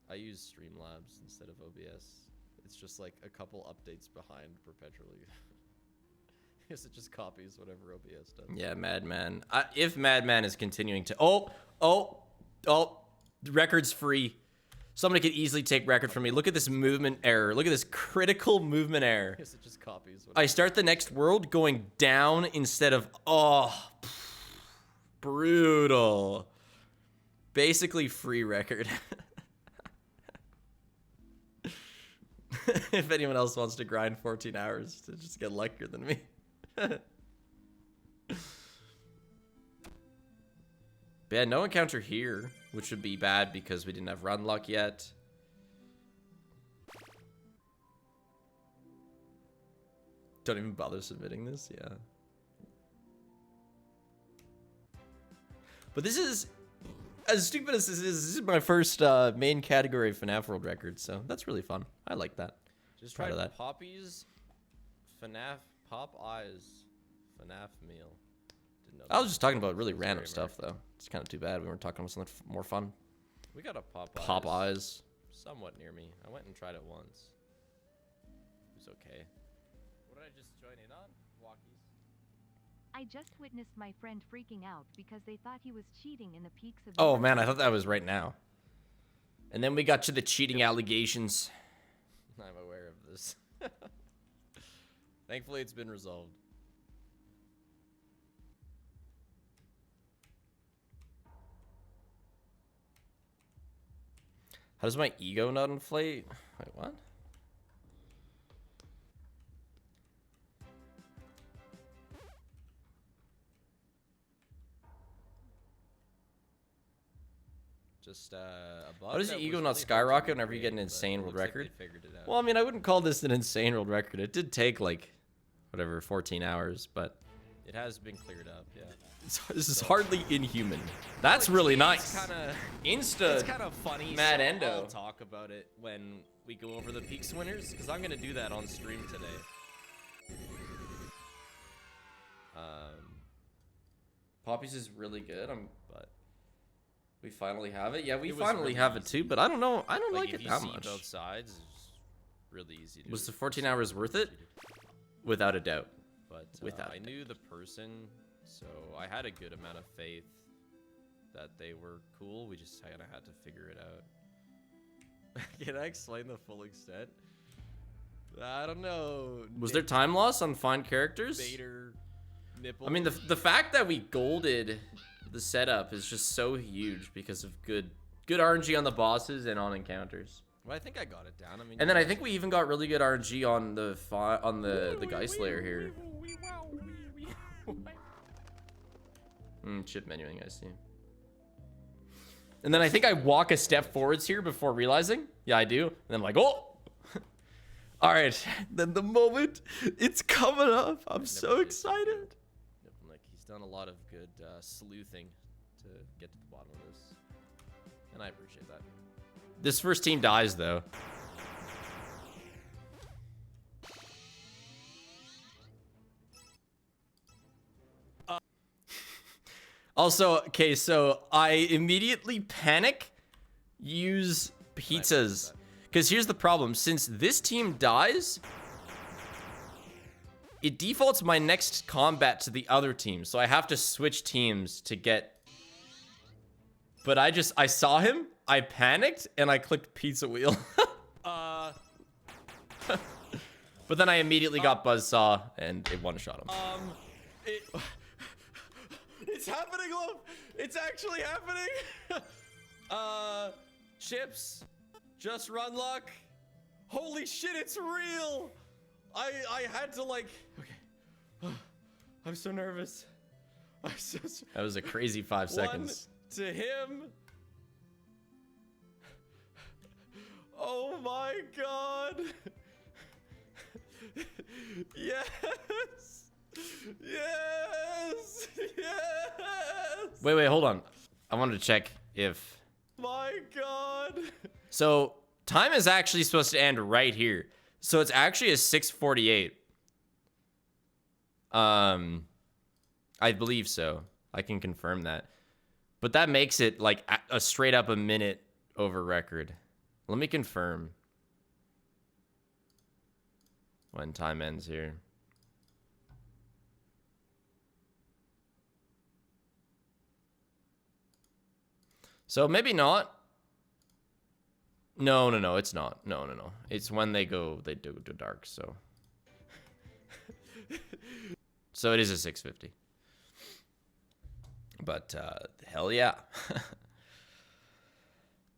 I use Streamlabs instead of OBS. It's just like a couple updates behind perpetually. Because it just copies whatever OBS does. Yeah, Madman. If Madman is continuing to... Oh! Record's free. Somebody could easily take record from me. Look at this movement error. Look at this critical movement error. Because it just copies I whatever. start the next world going down instead of... Oh, brutal. Basically free record. If anyone else wants to grind 14 hours to just get luckier than me. But yeah, no encounter here, which would be bad because we didn't have run luck yet. Don't even bother submitting this, yeah. But this is, as stupid as this is my first main category FNAF World Record, so that's really fun. I like that. Just proud try of that. Poppy's FNAF Pop Eyes FNAF meal. Didn't know I was that. just talking about really It's random very stuff, though. It's kind of too bad we weren't talking about something more fun. We got a Popeyes. Popeyes. Somewhat near me. I went and tried it once. It was okay. What did I just join in on? Walkies. I just witnessed my friend freaking out because they thought he was cheating in the peaks of. Oh, man, I thought that was right now. And then we got to the cheating allegations. I'm aware of this. Thankfully, it's been resolved. How does my ego not inflate? Wait, what? Just a bug How does that your ego was not really hard to skyrocket whenever you get an recreate, but insane it world looks like record? they figured it out. Well, I mean, I wouldn't call this an insane world record. It did take, like, whatever, 14 hours, but It has been cleared up, yeah. this is hardly inhuman. That's really nice. It's Insta. kind of funny. Mad so Endo. I'll talk about it when we go over the Peaks winners, because I'm gonna do that on stream today. Poppies is really good. But We finally have it. Yeah, we It was finally really have it easy. too. But I don't know. I don't like if it you that see much. both sides, it's really easy. Was the 14 hours worth it? Without a doubt. But Without I a knew the person, so I had a good amount of faith that they were cool. We just kind of had to figure it out. Can I explain the full extent? I don't know. Was there time loss on find characters? Vader nipple? I mean, the fact that we golded the setup is just so huge because of good RNG on the bosses and on encounters. Well, I think I got it down. I mean, And then I think we even got really good RNG on the Geist Slayer here. Chip menuing, I see. And then I think I walk a step forwards here before realizing. Yeah, I do. And then I'm like, oh! All right. Then the moment it's coming up, I'm so excited. Like, he's done a lot of good sleuthing to get to the bottom of this. And I appreciate that. This first team dies, though. Also, okay, so I immediately panic, use pizzas. Because here's the problem. Since this team dies, it defaults my next combat to the other team. So I have to switch teams to get... But I saw him, I panicked, and I clicked pizza wheel. But then I immediately got buzzsaw, and it one-shot him. It's happening, love. It's actually happening. Chips, just run luck. Holy shit, it's real. I had to like. Okay. I'm so nervous. I'm so. That was a crazy 5 seconds. One to him. Oh my god. Yes. Yes. Yes. Wait, hold on. I wanted to check if... My god. So, time is actually supposed to end right here. So it's actually a 6:48. I believe so. I can confirm that. But that makes it like a straight up a minute over record. Let me confirm when time ends here. So maybe not. No, it's not. No. It's when they do go dark, so. So it is a 650. But, hell yeah.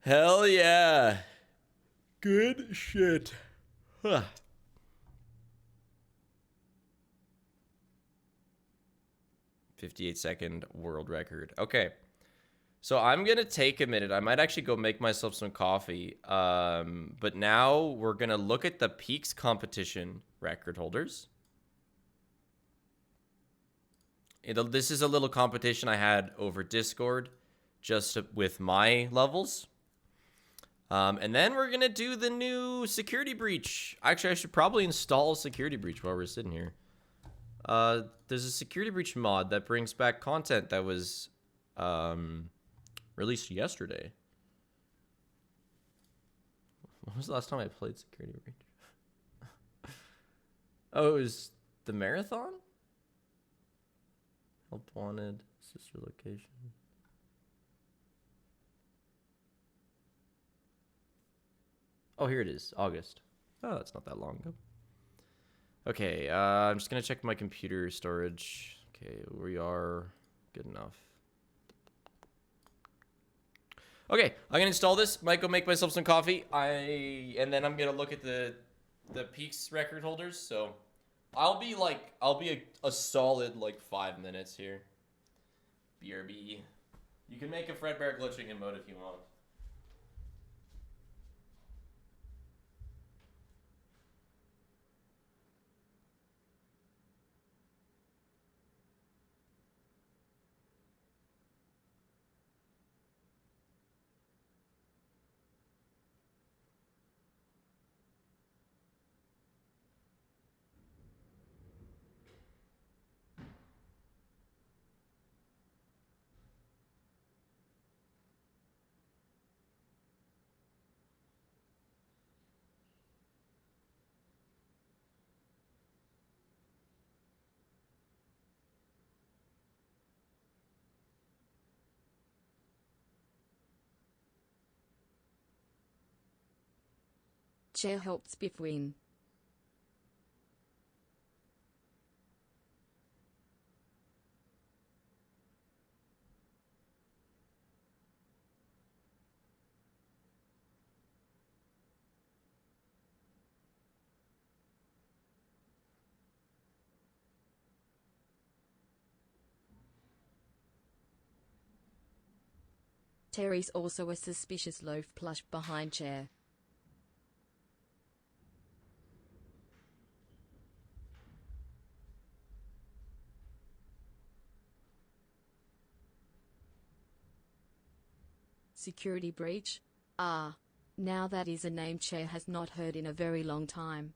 Hell yeah. Good shit. Huh. 58-second world record. Okay. So I'm going to take a minute. I might actually go make myself some coffee. But now we're going to look at the Peaks competition record holders. This is a little competition I had over Discord just with my levels. And then we're going to do the new security breach. Actually, I should probably install security breach while we're sitting here. There's a security breach mod that brings back content that was released yesterday. When was the last time I played security breach? Oh, it was the marathon? Help wanted, sister location. Oh, here it is, August. Oh, that's not that long ago. Okay, I'm just gonna check my computer storage. Okay, we are good enough. Okay, I'm gonna install this. Might go make myself some coffee. And then I'm gonna look at the peaks record holders. So I'll be a solid like 5 minutes here. BRB. You can make a Fredbear glitching in mode if you want. Chair helps Biff win. Terry's also a suspicious loaf plush behind chair. Security breach? Ah. Now that is a name chair has not heard in a very long time.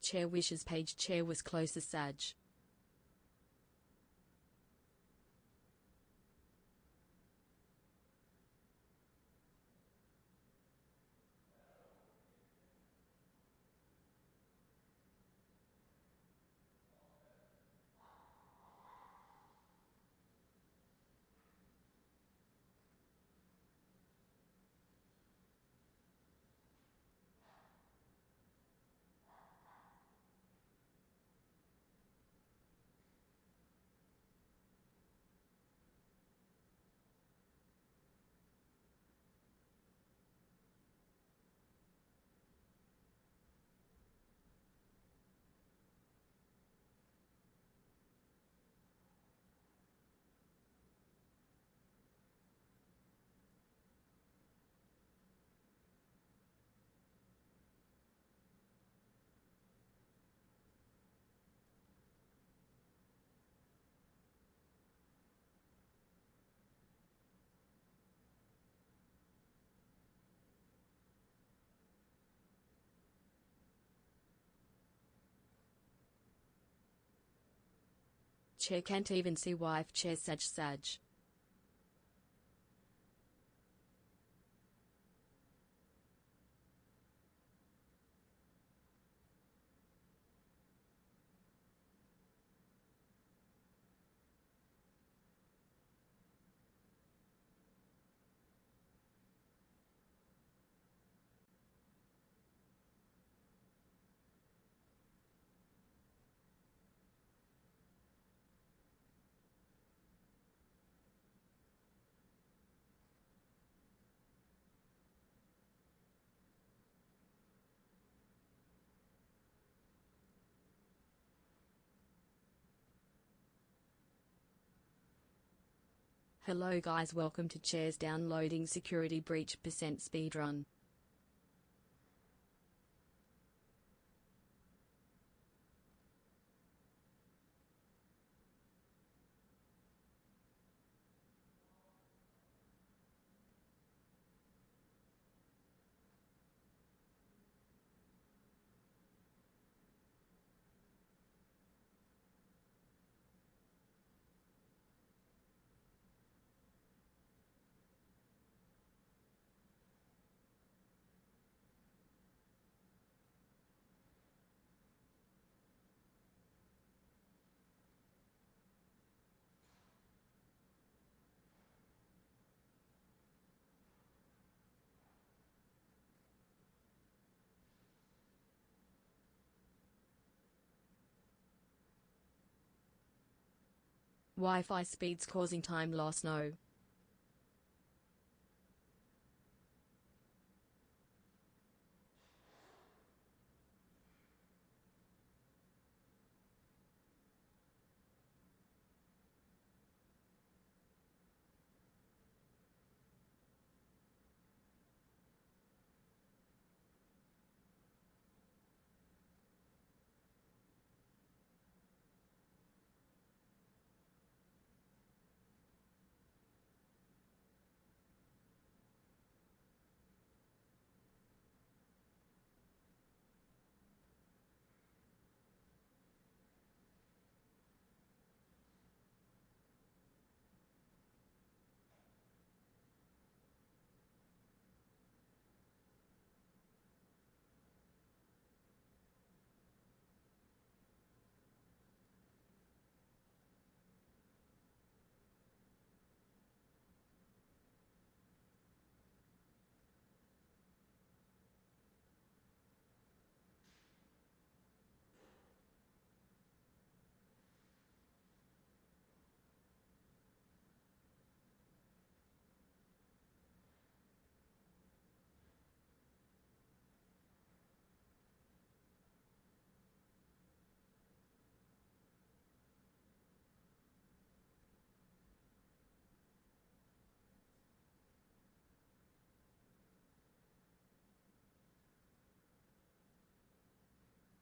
Chair wishes page chair was closer Sag. Chair can't even see wife chair Sag. Hello guys, welcome to Chairs Downloading Security Breach % Speedrun. Wi-Fi speeds causing time loss. No.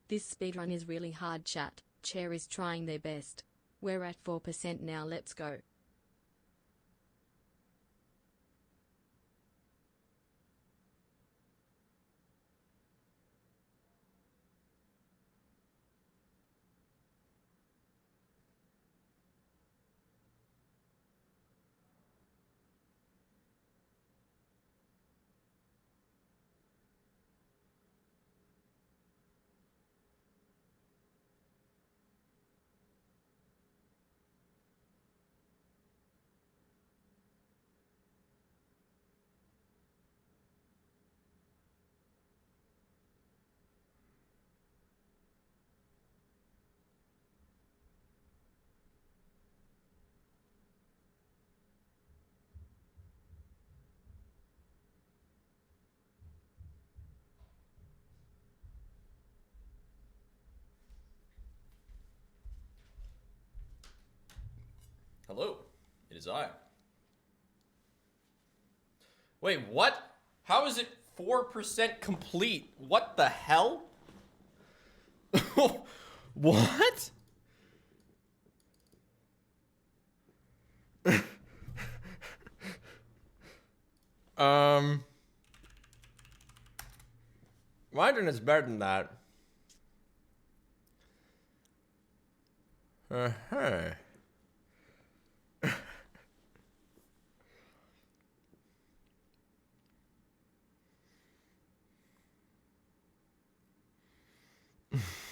This speedrun is really hard, chat. Chair is trying their best. We're at 4% now, let's go. Hello, it is I. Wait, what? How is it 4% complete? What the hell? What? My internet's better than that. Uh-huh.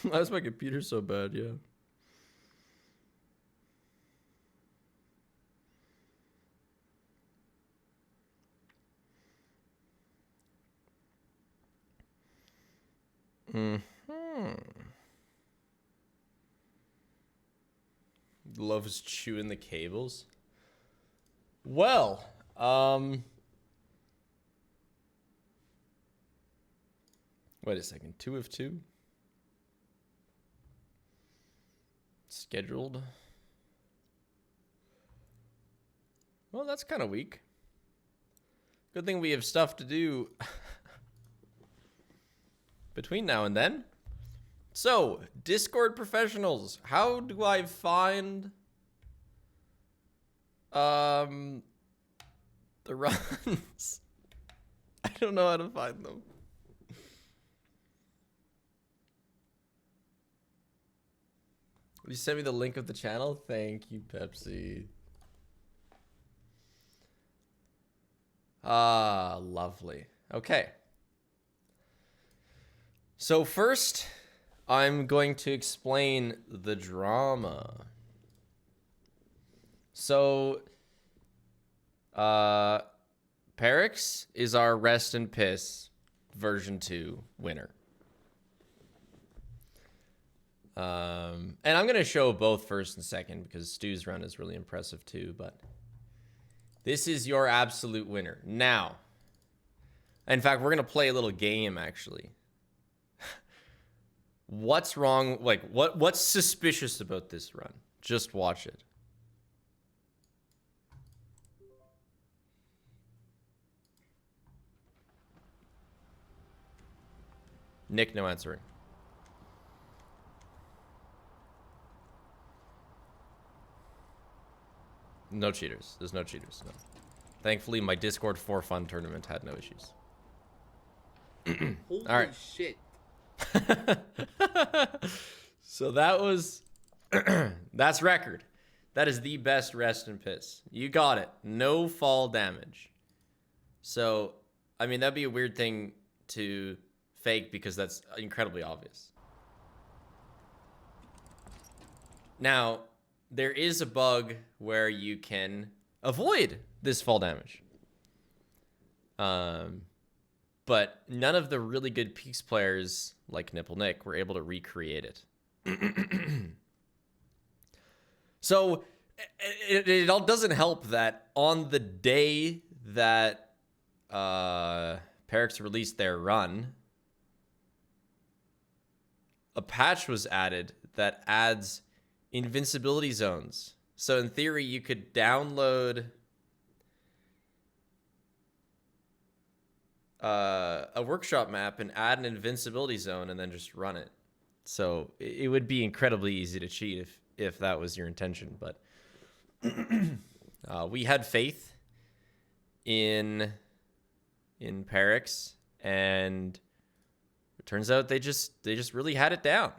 Why is my computer so bad? Yeah. Love is chewing the cables. Well, wait a second. 2 of 2. Scheduled. Well, that's kind of weak. Good thing we have stuff to do between now and then. So, Discord professionals, how do I find the runs? I don't know how to find them. Will you send me the link of the channel? Thank you, Pepsi. Ah, lovely. Okay. So first, I'm going to explain the drama. So, Perix is our Rest and Piss version 2 winner. And I'm going to show both first and second because Stu's run is really impressive too, but this is your absolute winner. Now, in fact, we're going to play a little game actually. What's wrong? Like, what's suspicious about this run? Just watch it. Nick, no answering. No cheaters. There's no cheaters. No. Thankfully, my Discord for Fun tournament had no issues. Holy All right. shit. So that was that's record. That is the best Rest and Piss. You got it. No fall damage. So, I mean, that'd be a weird thing to fake because that's incredibly obvious. Now, there is a bug where you can avoid this fall damage. But none of the really good Peaks players, like Nipple Nick, were able to recreate it. So, it all doesn't help that on the day that Perix released their run, a patch was added that adds invincibility zones. So in theory, you could download a workshop map and add an invincibility zone and then just run it. So it would be incredibly easy to cheat if that was your intention. But we had faith in Perix, and it turns out they just really had it down.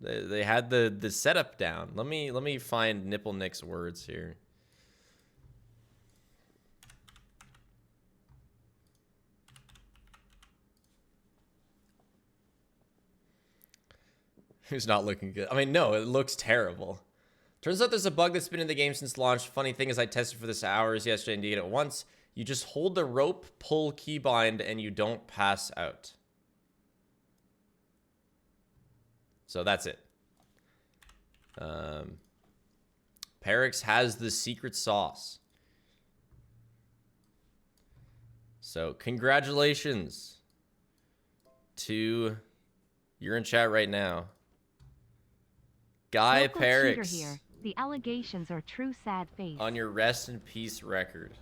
They had the setup down. Let me find Nipple Nick's words here. Who's not looking good? I mean, no, it looks terrible. Turns out there's a bug that's been in the game since launch. Funny thing is I tested for this hours yesterday and did it once. You just hold the rope, pull keybind, and you don't pass out. So that's it. Perix has the secret sauce. So congratulations to, you're in chat right now, Guy Local cheater Perix, here. The allegations are true sad face. on your Rest in Peace record.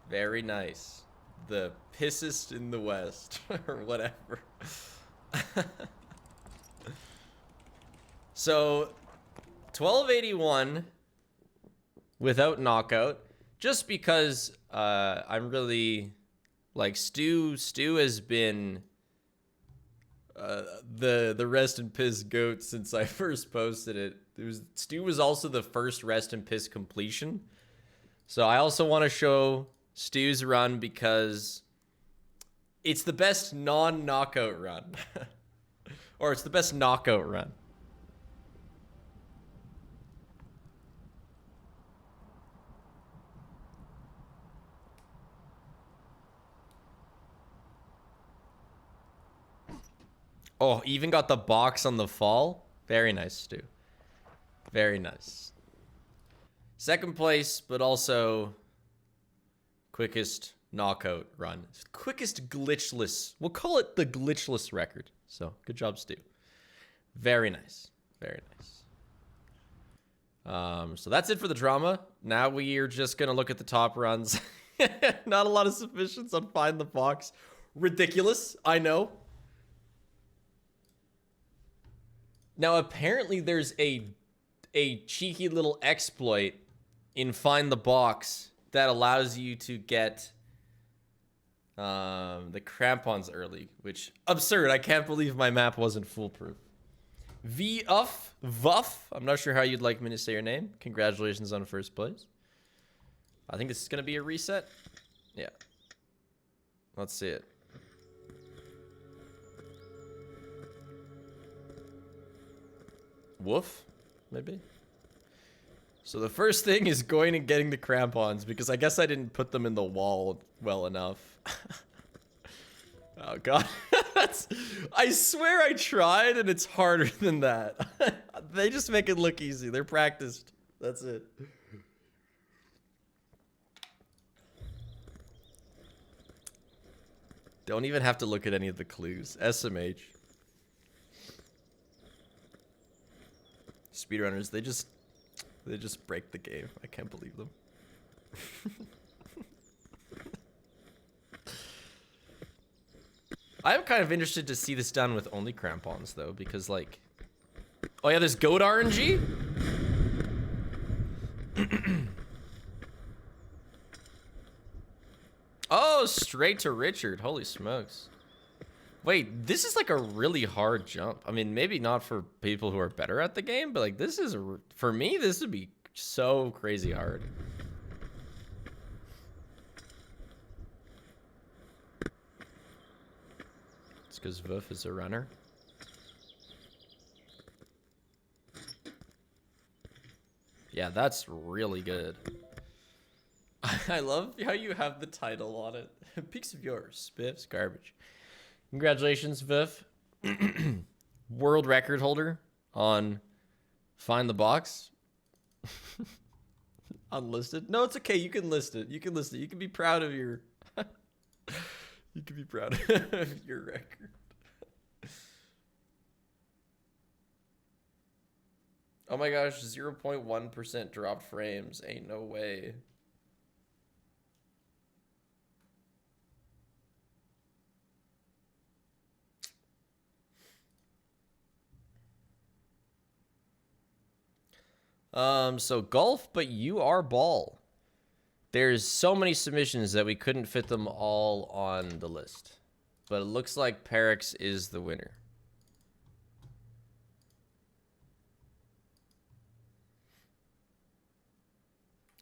Very nice. The pissest in the West, or whatever. So, 1281 without knockout, just because I'm really, like, Stu has been the Rest and Piss goat since I first posted it. Stu was also the first Rest and Piss completion. So I also want to show Stu's run because it's the best non-knockout run. Or it's the best knockout run. Oh, even got the box on the fall. Very nice, Stu. Very nice. Second place, but also quickest knockout run. Quickest glitchless. We'll call it the glitchless record. So, good job, Stu. Very nice. Very nice. So that's it for the drama. Now we are just gonna look at the top runs. Not a lot of submissions on Find the Box. Ridiculous, I know. Now apparently there's a cheeky little exploit in Find the Box that allows you to get the crampons early, which absurd. I can't believe my map wasn't foolproof. Vuff. I'm not sure how you'd like me to say your name. Congratulations on first place. I think this is gonna be a reset. Yeah. Let's see it. Woof, maybe. So the first thing is going and getting the crampons, because I guess I didn't put them in the wall well enough. Oh god. I swear I tried and it's harder than that. They just make it look easy. They're practiced. That's it. Don't even have to look at any of the clues. SMH. Speedrunners, they just break the game. I can't believe them. I'm kind of interested to see this done with only crampons, though, because, like... Oh, yeah, there's goat RNG? Oh, straight to Richard. Holy smokes. Wait, this is, like, a really hard jump. I mean, maybe not for people who are better at the game, but, like, this is... For me, this would be so crazy hard. Because Vuff is a runner. Yeah, that's really good. I love how you have the title on it. Peaks of yours, Spiff's garbage. Congratulations, Vuff. World record holder on Find the Box. Unlisted. No, it's okay. You can list it. You can list it. You can be proud of your... You can be proud of your record. Oh my gosh, 0.1% dropped frames. Ain't no way. So golf, but you are ball. There's so many submissions that we couldn't fit them all on the list. But it looks like Perix is the winner.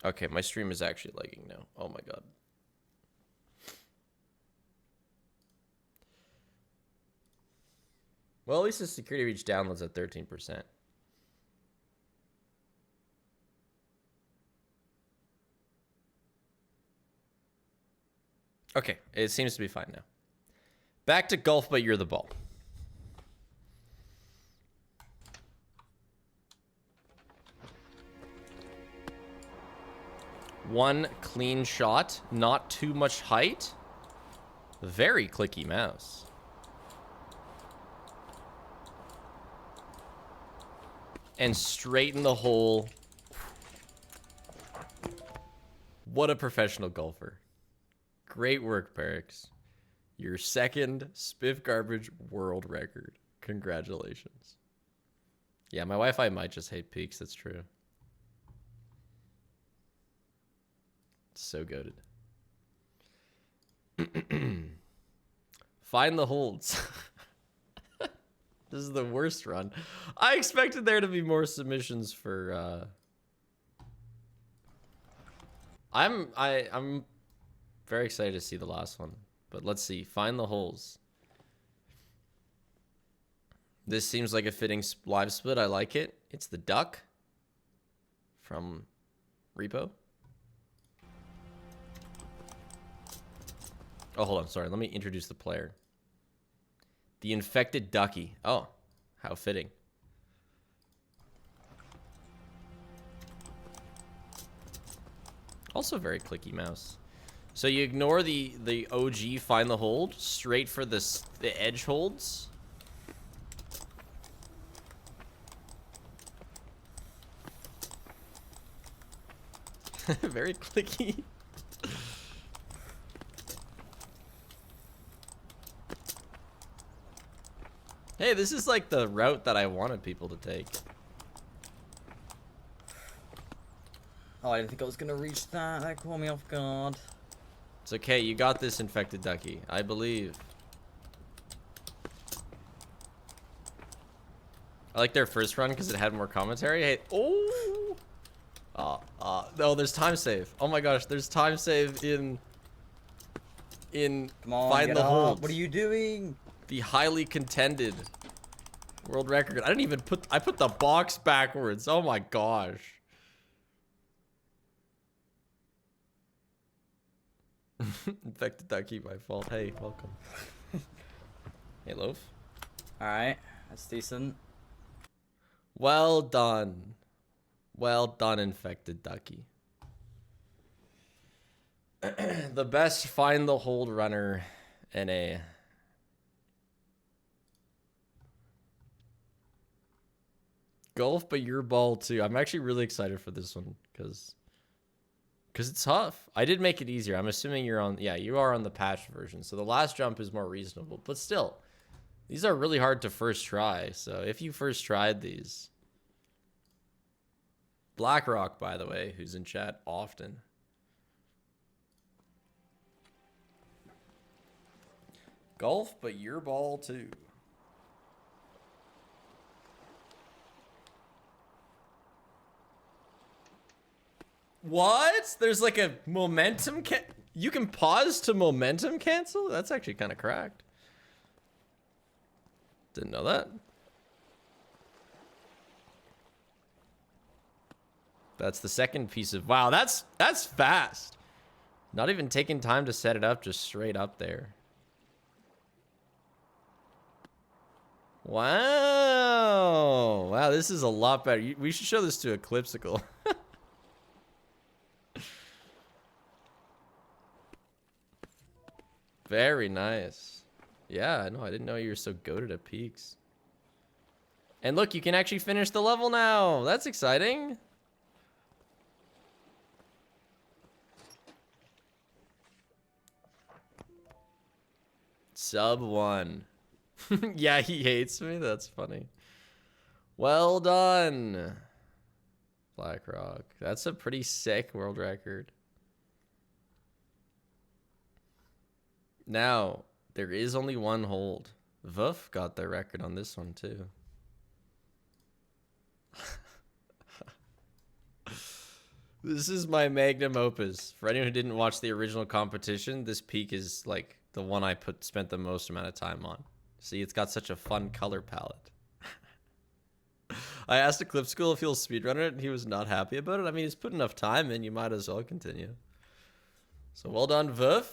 Okay, my stream is actually lagging now. Oh my god. Well, at least the security reach downloads at 13%. Okay, it seems to be fine now. Back to golf, but you're the ball. One clean shot, not too much height. Very clicky mouse. And straight in the hole. What a professional golfer. Great work, Perix. Your second Spiff Garbage world record. Congratulations. Yeah, my Wi-Fi might just hate peaks. That's true. It's so goated. Find the holds. This is the worst run. I expected there to be more submissions for... I'm very excited to see the last one. But let's see. Find the holes. This seems like a fitting live split. I like it. It's the duck from Repo. Oh, hold on. Sorry. Let me introduce the player. The infected ducky. Oh, how fitting. Also very clicky mouse. So you ignore the OG find the hold, straight for the edge holds. Very clicky. Hey, this is like the route that I wanted people to take. Oh, I didn't think I was gonna reach that. That caught me off guard. It's okay, you got this, Infected Ducky. I believe. I like their first run because it had more commentary. Hey, oh! No, there's time save. Oh my gosh, there's time save in Come on, Find get the up. Hold. What are you doing? The highly contended world record. I didn't even I put the box backwards. Oh my gosh. Infected Ducky, my fault. Hey, welcome. Hey, Loaf. Alright, that's decent. Well done. Well done, Infected Ducky. The best Find the Hold runner in a... Golf, but your ball too. I'm actually really excited for this one because it's tough. I did make it easier. I'm assuming you're on, yeah, you are on the patch version. So the last jump is more reasonable, but still, these are really hard to first try. So if you first tried these, BlackRock, by the way, who's in chat often. Golf, but your ball too. What? There's like a momentum you can pause to momentum cancel? That's actually kind of cracked. Didn't know that. That's the second piece of... Wow, that's fast. Not even taking time to set it up, just straight up there. Wow. Wow, this is a lot better. We should show this to Eclipsical. Very nice. Yeah, no, I didn't know you were so goated at peaks. And look, you can actually finish the level now. That's exciting. Sub 1. Yeah, he hates me. That's funny. Well done, BlackRock. That's a pretty sick world record. Now, there is only one hold. Vuf got the record on this one, too. This is my magnum opus. For anyone who didn't watch the original competition, this peak is like the one I spent the most amount of time on. See, it's got such a fun color palette. I asked Eclipse School if he'll speedrun it, and he was not happy about it. I mean, he's put enough time in, you might as well continue. So well done, Vuf.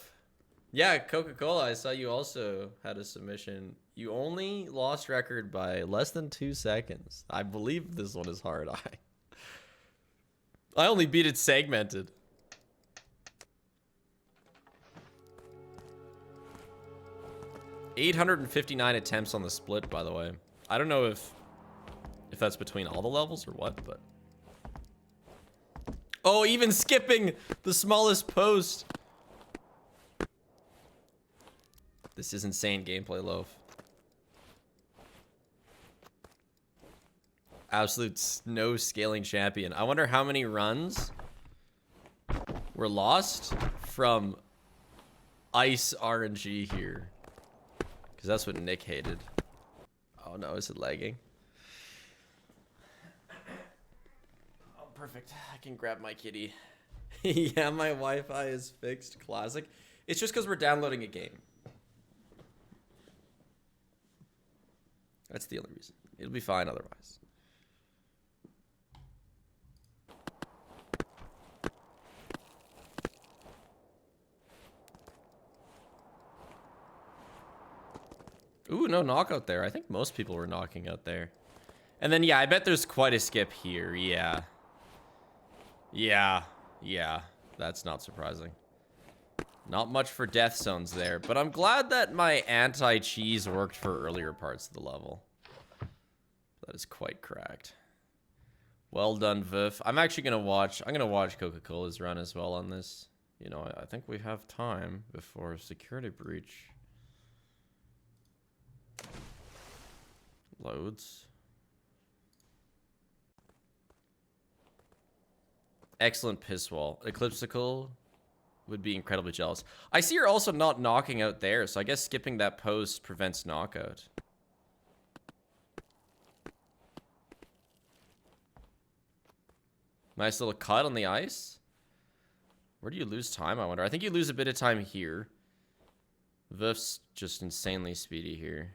Yeah, Coca-Cola, I saw you also had a submission. You only lost record by less than 2 seconds. I believe this one is hard. I only beat it segmented. $859 attempts on the split, by the way. I don't know if that's between all the levels or what, but... Oh, even skipping the smallest post. This is insane gameplay, Loaf. Absolute no scaling champion. I wonder how many runs were lost from ice RNG here. Because that's what Nick hated. Oh no, is it lagging? Oh, perfect. I can grab my kitty. Yeah, my Wi-Fi is fixed. Classic. It's just because we're downloading a game. That's the only reason. It'll be fine otherwise. Ooh, no knockout there. I think most people were knocking out there. And then, yeah, I bet there's quite a skip here. Yeah. Yeah. Yeah. That's not surprising. Not much for death zones there, but I'm glad that my anti-cheese worked for earlier parts of the level. That is quite cracked. Well done, Viv. I'm actually gonna watch. I'm gonna watch Coca-Cola's run as well on this. You know, I think we have time before a security breach loads. Excellent piss wall. Eclipsical would be incredibly jealous. I see you're also not knocking out there, so I guess skipping that post prevents knockout. Nice little cut on the ice. Where do you lose time, I wonder? I think you lose a bit of time here. Vif's just insanely speedy here.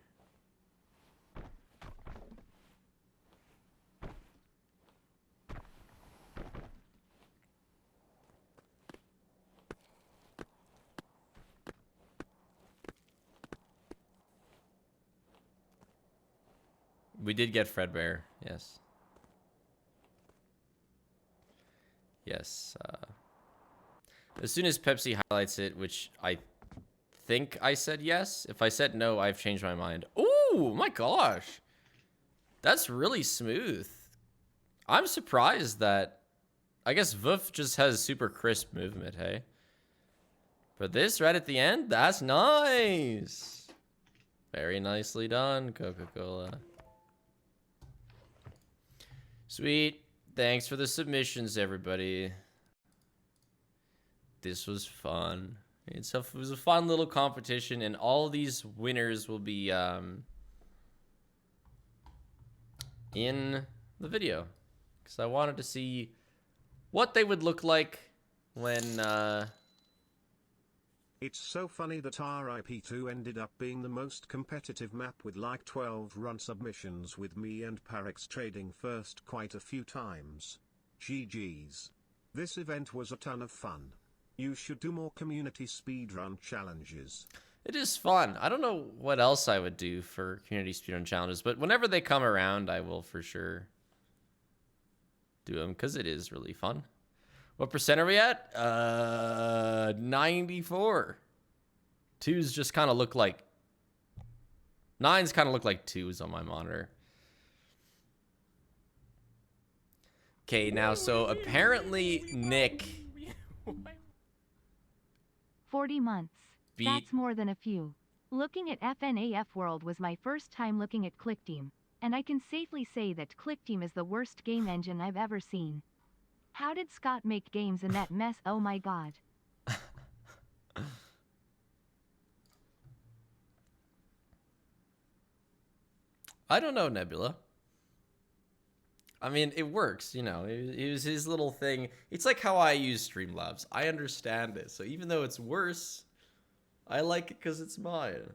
We did get Fredbear, yes. Yes. As soon as Pepsi highlights it, which I think I said yes. If I said no, I've changed my mind. Ooh, my gosh. That's really smooth. I'm surprised that... I guess Vuf just has super crisp movement, hey? But this right at the end, that's nice. Very nicely done, Coca-Cola. Sweet. Thanks for the submissions, everybody. This was fun. It was a fun little competition, and all these winners will be in the video. Because I wanted to see what they would look like when... It's so funny that RIP2 ended up being the most competitive map with like 12 run submissions, with me and Parex trading first quite a few times. GG's. This event was a ton of fun. You should do more community speedrun challenges. It is fun. I don't know what else I would do for community speedrun challenges, but whenever they come around, I will for sure do them, because it is really fun. What percent are we at? 94. 2s just kind of look like... 9s kind of look like 2s on my monitor. Okay, now, so apparently Nick... 40 months. That's more than a few. Looking at FNAF World was my first time looking at ClickTeam, and I can safely say that ClickTeam is the worst game engine I've ever seen. How did Scott make games in that mess? Oh my god. I don't know, Nebula. I mean, it works, you know. It was his little thing. It's like how I use Streamlabs. I understand it. So even though it's worse, I like it because it's mine.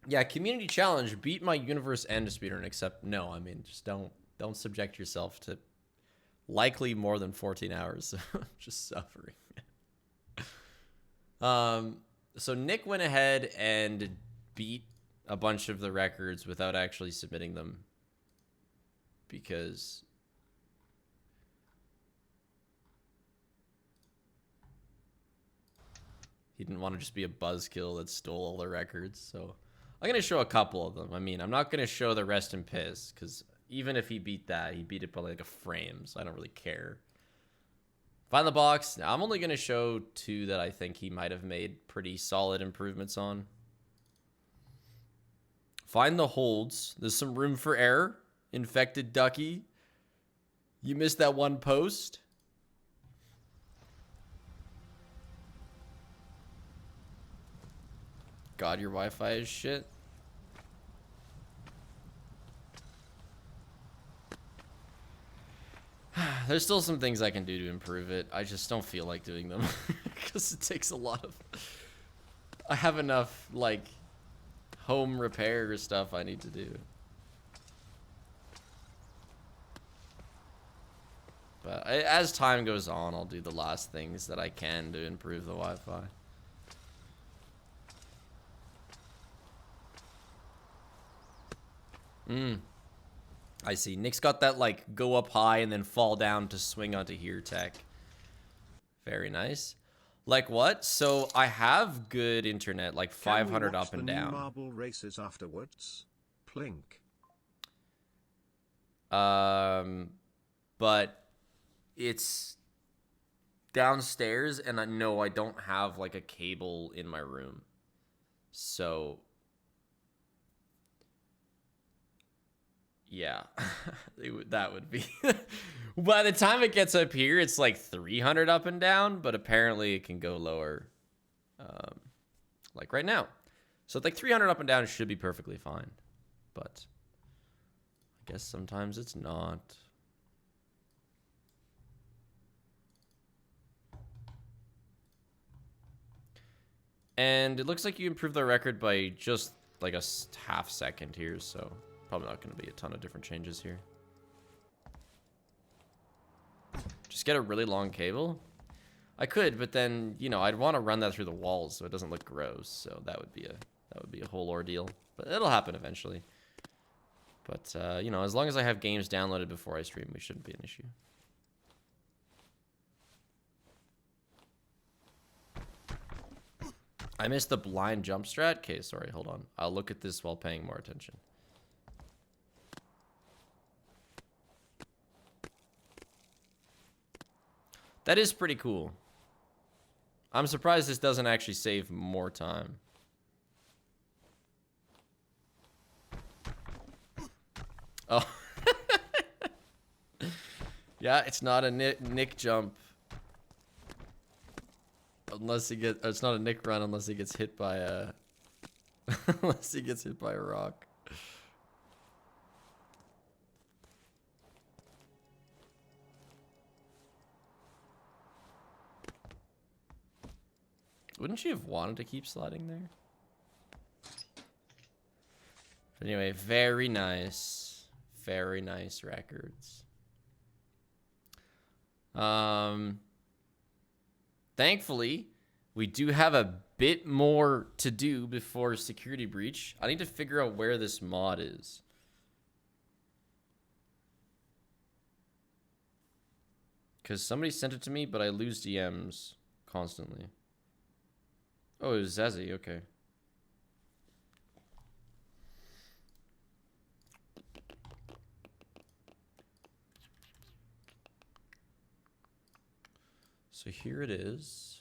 Yeah, community challenge. Beat my universe end speedrun. Except, no, I mean, just don't subject yourself to likely more than 14 hours of just suffering. So Nick went ahead and beat a bunch of the records without actually submitting them, because he didn't want to just be a buzzkill that stole all the records. So I'm going to show a couple of them. I mean, I'm not going to show the rest in piss, because even if he beat that, he beat it by like a frame, so I don't really care. Find the box. Now, I'm only going to show 2 that I think he might have made pretty solid improvements on. Find the holds. There's some room for error. Infected Ducky. You missed that one post. God, your Wi-Fi is shit. There's still some things I can do to improve it. I just don't feel like doing them because it takes a lot of... I have enough, like, home repair stuff I need to do. But as time goes on, I'll do the last things that I can to improve the Wi-Fi. I see. Nick's got that, like, go up high and then fall down to swing onto here tech. Very nice. Like what? So I have good internet, like 500 up and down. Marble races afterwards. Plink. But it's downstairs, and I know I don't have like a cable in my room, so yeah, that would be. By the time it gets up here, it's like 300 up and down, but apparently it can go lower, like right now. So like 300 up and down should be perfectly fine, but I guess sometimes it's not. And it looks like you improved the record by just like a half second here, so probably not going to be a ton of different changes here. Just get a really long cable? I could, but then, you know, I'd want to run that through the walls so it doesn't look gross, so that would be a whole ordeal. But it'll happen eventually. But, you know, as long as I have games downloaded before I stream, it shouldn't be an issue. I missed the blind jump strat? Okay, sorry, hold on. I'll look at this while paying more attention. That is pretty cool. I'm surprised this doesn't actually save more time. Oh. Yeah, it's not a Nick jump. Unless he gets, it's not a Nick run unless he gets hit by a, unless he gets hit by a rock. Wouldn't you have wanted to keep sliding there? But anyway, very nice records. Thankfully, we do have a bit more to do before security breach. I need to figure out where this mod is. Because somebody sent it to me, but I lose DMs constantly. Oh, it was Zazie, okay. So here it is.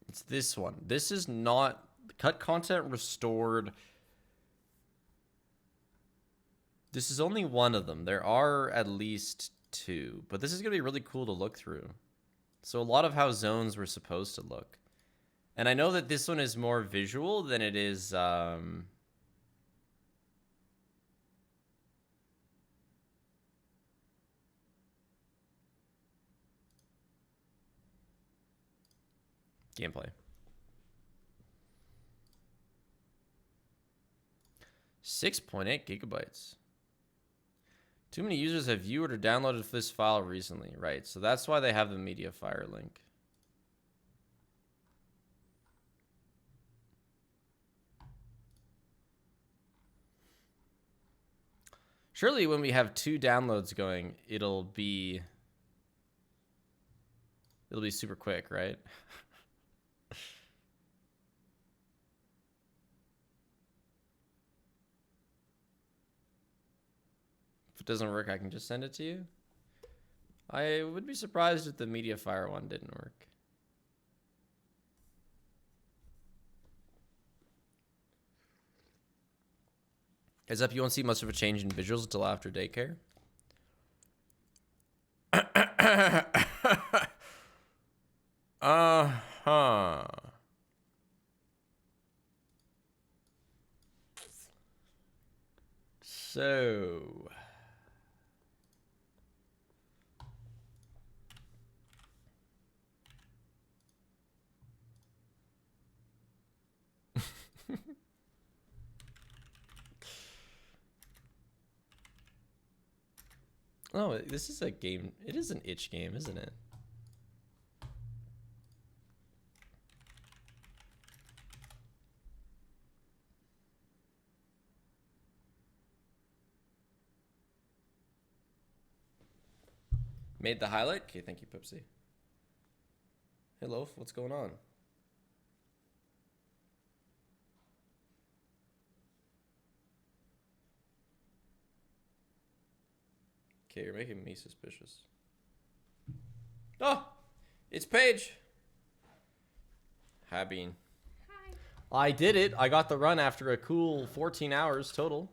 It's this one. This is not cut content restored. This is only one of them. There are at least two, but this is going to be really cool to look through. So a lot of how zones were supposed to look. And I know that this one is more visual than it is gameplay. 6.8 gigabytes. Too many users have viewed or downloaded this file recently. Right, so that's why they have the MediaFire link. Surely when we have 2 downloads going, it'll be super quick, right? If it doesn't work, I can just send it to you. I would be surprised if the MediaFire one didn't work. Heads up, you won't see much of a change in visuals until after daycare. Uh-huh. So... Oh, this is a game. It is an itch game, isn't it? Made the highlight? Okay, thank you, Pepsi. Hey, Loaf, what's going on? Okay, you're making me suspicious. Oh! It's Paige! Hi, Bean. I did it. I got the run after a cool 14 hours total.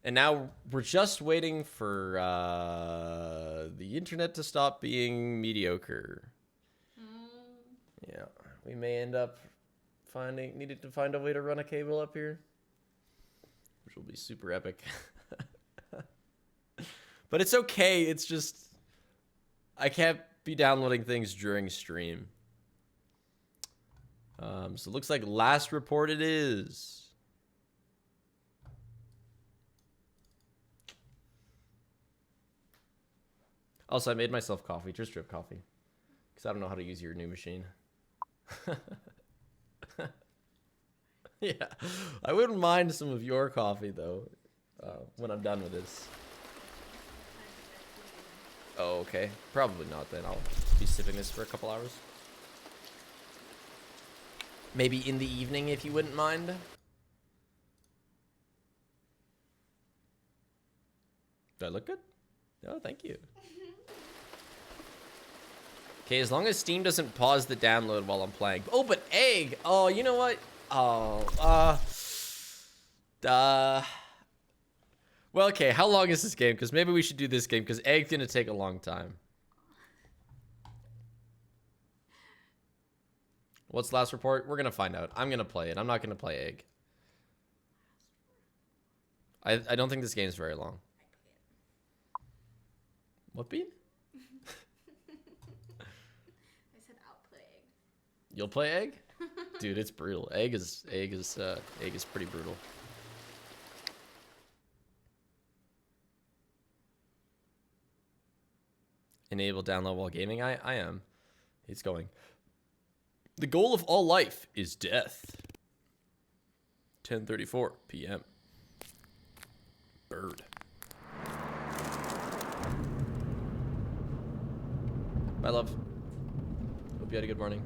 And now we're just waiting for the internet to stop being mediocre. Yeah, we may end up needing to find a way to run a cable up here, which will be super epic. But it's okay. It's just I can't be downloading things during stream. So it looks like last report it is. Also, I made myself coffee, just drip coffee, because I don't know how to use your new machine. Yeah, I wouldn't mind some of your coffee, though, when I'm done with this. Oh, okay. Probably not, then. I'll be sipping this for a couple hours. Maybe in the evening, if you wouldn't mind. Do I look good? Oh, thank you. Okay, as long as Steam doesn't pause the download while I'm playing. Oh, but Egg! Oh, you know what? Oh, well, okay, how long is this game? Because maybe we should do this game, because Egg's gonna take a long time. What's the last report? We're gonna find out. I'm gonna play it. I'm not gonna play Egg. I don't think this game's very long. What, Bean? I said I'll play Egg. You'll play Egg? Dude, it's brutal. Egg is pretty brutal. Enable download while gaming? I am. It's going. The goal of all life is death. 10:34 p.m. Bird. Bye, love. Hope you had a good morning.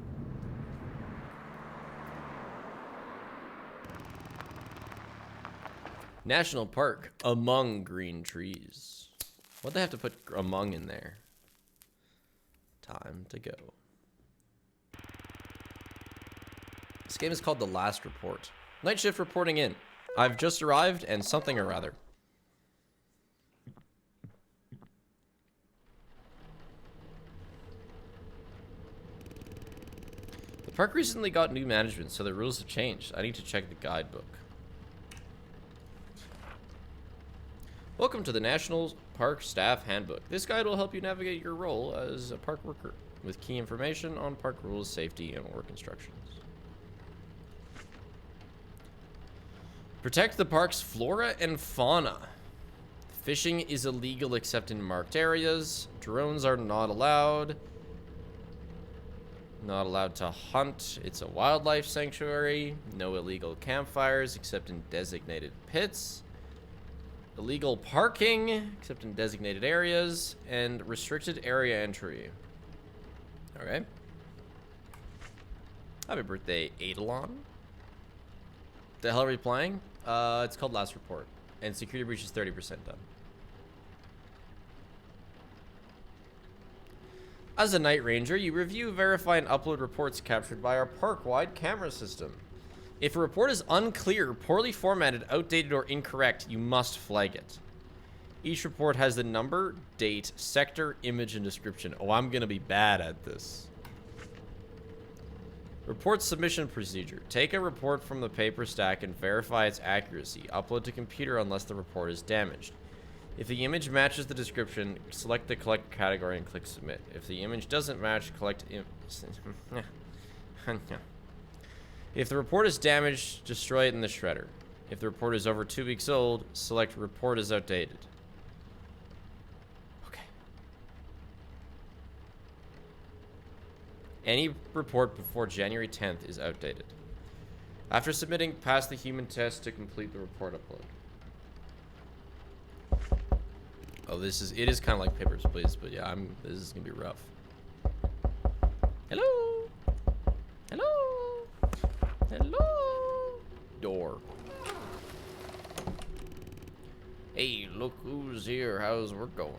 National Park among green trees. What'd they have to put among in there? Time to go. This game is called The Last Report. Night shift reporting in. I've just arrived and something or rather. The park recently got new management, so the rules have changed. I need to check the guidebook. Welcome to the National Park Staff Handbook. This guide will help you navigate your role as a park worker with key information on park rules, safety, and work instructions. Protect the park's flora and fauna. Fishing is illegal except in marked areas. Drones are not allowed. Not allowed to hunt. It's a wildlife sanctuary. No illegal campfires except in designated pits. Illegal parking except in designated areas. And restricted area entry. Okay. Happy birthday, Eidolon. The hell are we playing? It's called Last Report. And security breach is 30% done. As a night ranger, you review, verify, and upload reports captured by our park-wide camera system. If a report is unclear, poorly formatted, outdated, or incorrect, you must flag it. Each report has the number, date, sector, image, and description. Oh, I'm gonna be bad at this. Report submission procedure. Take a report from the paper stack and verify its accuracy. Upload to computer unless the report is damaged. If the image matches the description, select the collect category and click submit. If the image doesn't match, If the report is damaged, destroy it in the shredder. If the report is over 2 weeks old, select report is outdated. Okay. Any report before January 10th is outdated. After submitting, pass the human test to complete the report upload. Oh, it is kind of like Papers, Please, but yeah, this is gonna be rough. Hello? Hello? Hello? Door. Hey, look who's here. How's work going?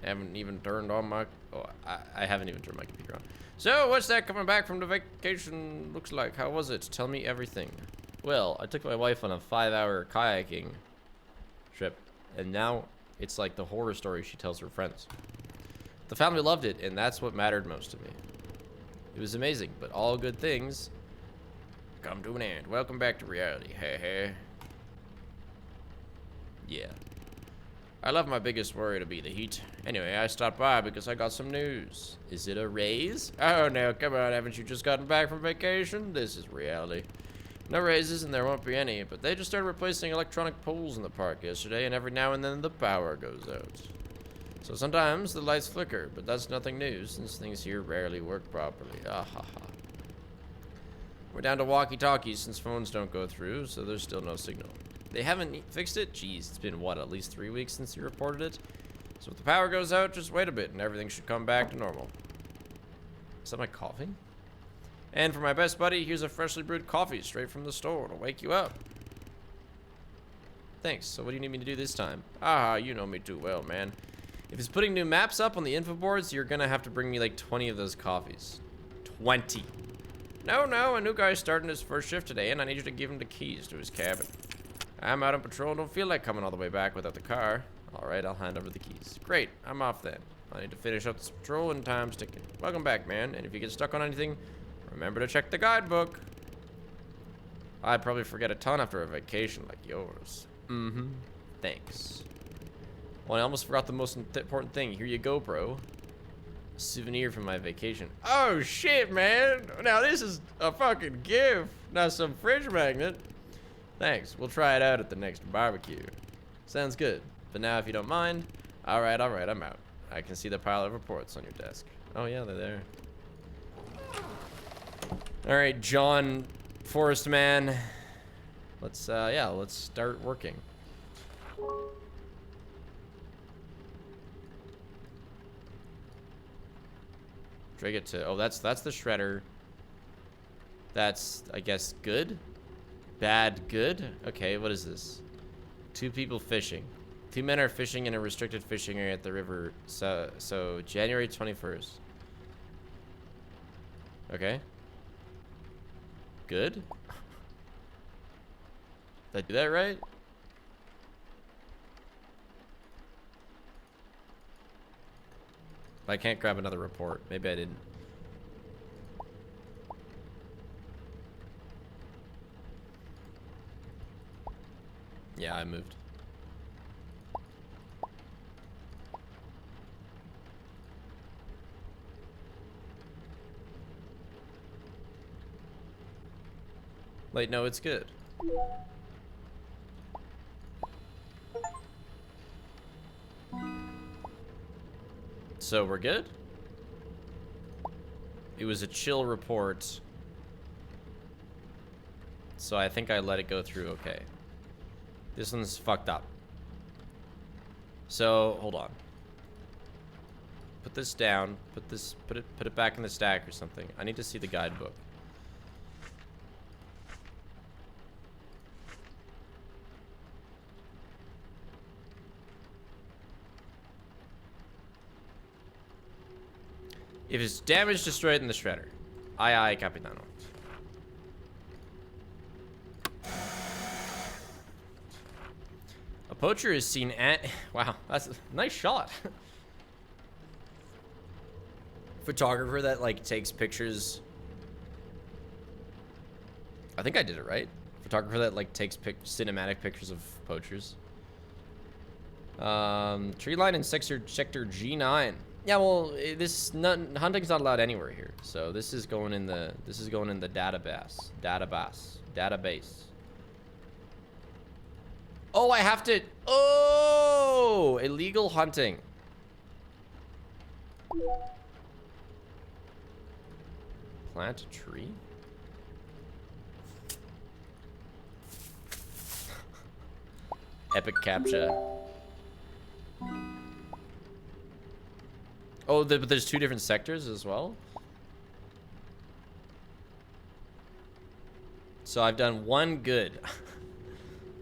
I haven't even turned on my... Oh, I haven't even turned my computer on. So, what's that coming back from the vacation looks like? How was it? Tell me everything. Well, I took my wife on a 5-hour kayaking trip, and now it's like the horror story she tells her friends. The family loved it, and that's what mattered most to me. It was amazing, but all good things come to an end. Welcome back to reality. Hey, hey. Yeah. I love my biggest worry to be the heat. Anyway, I stopped by because I got some news. Is it a raise? Oh no, come on, haven't you just gotten back from vacation? This is reality. No raises and there won't be any, but they just started replacing electronic poles in the park yesterday, and every now and then the power goes out. So sometimes the lights flicker, but that's nothing new since things here rarely work properly. Ah ha ha. We're down to walkie-talkies since phones don't go through, so there's still no signal. They haven't fixed it? Jeez, it's been what, at least 3 weeks since you reported it? So if the power goes out, just wait a bit and everything should come back to normal. Is that my coffee? And for my best buddy, here's a freshly brewed coffee straight from the store to wake you up. Thanks. So what do you need me to do this time? Ah, you know me too well, man. If it's putting new maps up on the info boards, you're gonna have to bring me like 20 of those coffees. 20. No, a new guy's starting his first shift today, and I need you to give him the keys to his cabin. I'm out on patrol, don't feel like coming all the way back without the car. Alright, I'll hand over the keys. Great, I'm off then. I need to finish up this patrol and time's ticking. Welcome back, man, and if you get stuck on anything, remember to check the guidebook. I'd probably forget a ton after a vacation like yours. Mm-hmm. Thanks. Well, I almost forgot the most important thing. Here you go, bro. A souvenir from my vacation. Oh, shit, man. Now, this is a fucking gift. Not some fridge magnet. Thanks. We'll try it out at the next barbecue. Sounds good. But now, if you don't mind... Alright, I'm out. I can see the pile of reports on your desk. Oh, yeah, they're there. Alright, John Forest Man. Let's start working. Drag it to... Oh, that's the shredder. That's, I guess, good? Bad, good? Okay, what is this? 2 people fishing. 2 men are fishing in a restricted fishing area at the river. So January 21st. Okay. Good? Did I do that right? I can't grab another report. Maybe I didn't. Yeah, I moved. Wait, no, it's good. So we're good? It was a chill report. So I think I let it go through okay. This one's fucked up. So, hold on. Put this down. Put it back in the stack or something. I need to see the guidebook. If it's damaged, destroy it in the shredder. Aye, Capitano. A poacher is seen at... Wow, that's a nice shot. Photographer that, like, takes pictures... I think I did it right. Photographer that, like, takes cinematic pictures of poachers. Tree line in sector G9. Yeah, well, hunting's not allowed anywhere here. So this is going in the database. Oh, I have to. Oh, illegal hunting. Plant a tree. Epic captcha. Oh, but there's 2 different sectors as well? So I've done 1 good.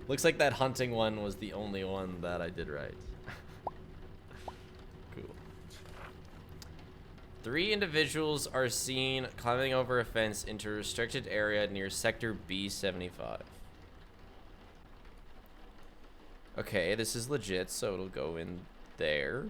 Looks like that hunting one was the only one that I did right. Cool. 3 individuals are seen climbing over a fence into a restricted area near Sector B75. Okay, this is legit, so it'll go in there.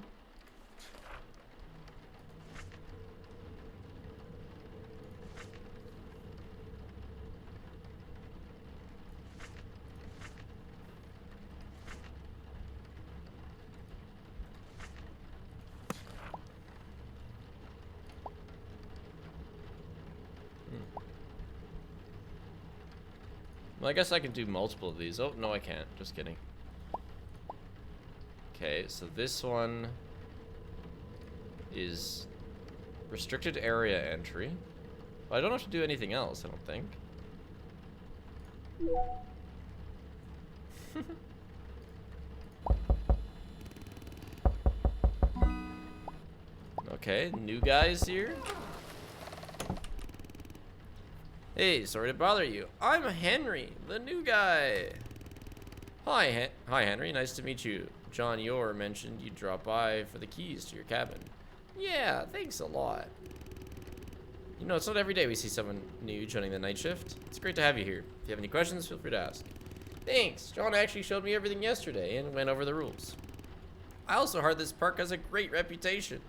Well, I guess I can do multiple of these. Oh, no, I can't. Just kidding. Okay, so this one is restricted area entry. Well, I don't have to do anything else, I don't think. Okay, new guys here. Hey, sorry to bother you. I'm Henry, the new guy. Hi, Henry. Nice to meet you. John Yor mentioned you'd drop by for the keys to your cabin. Yeah, thanks a lot. You know, it's not every day we see someone new joining the night shift. It's great to have you here. If you have any questions, feel free to ask. Thanks. John actually showed me everything yesterday and went over the rules. I also heard this park has a great reputation,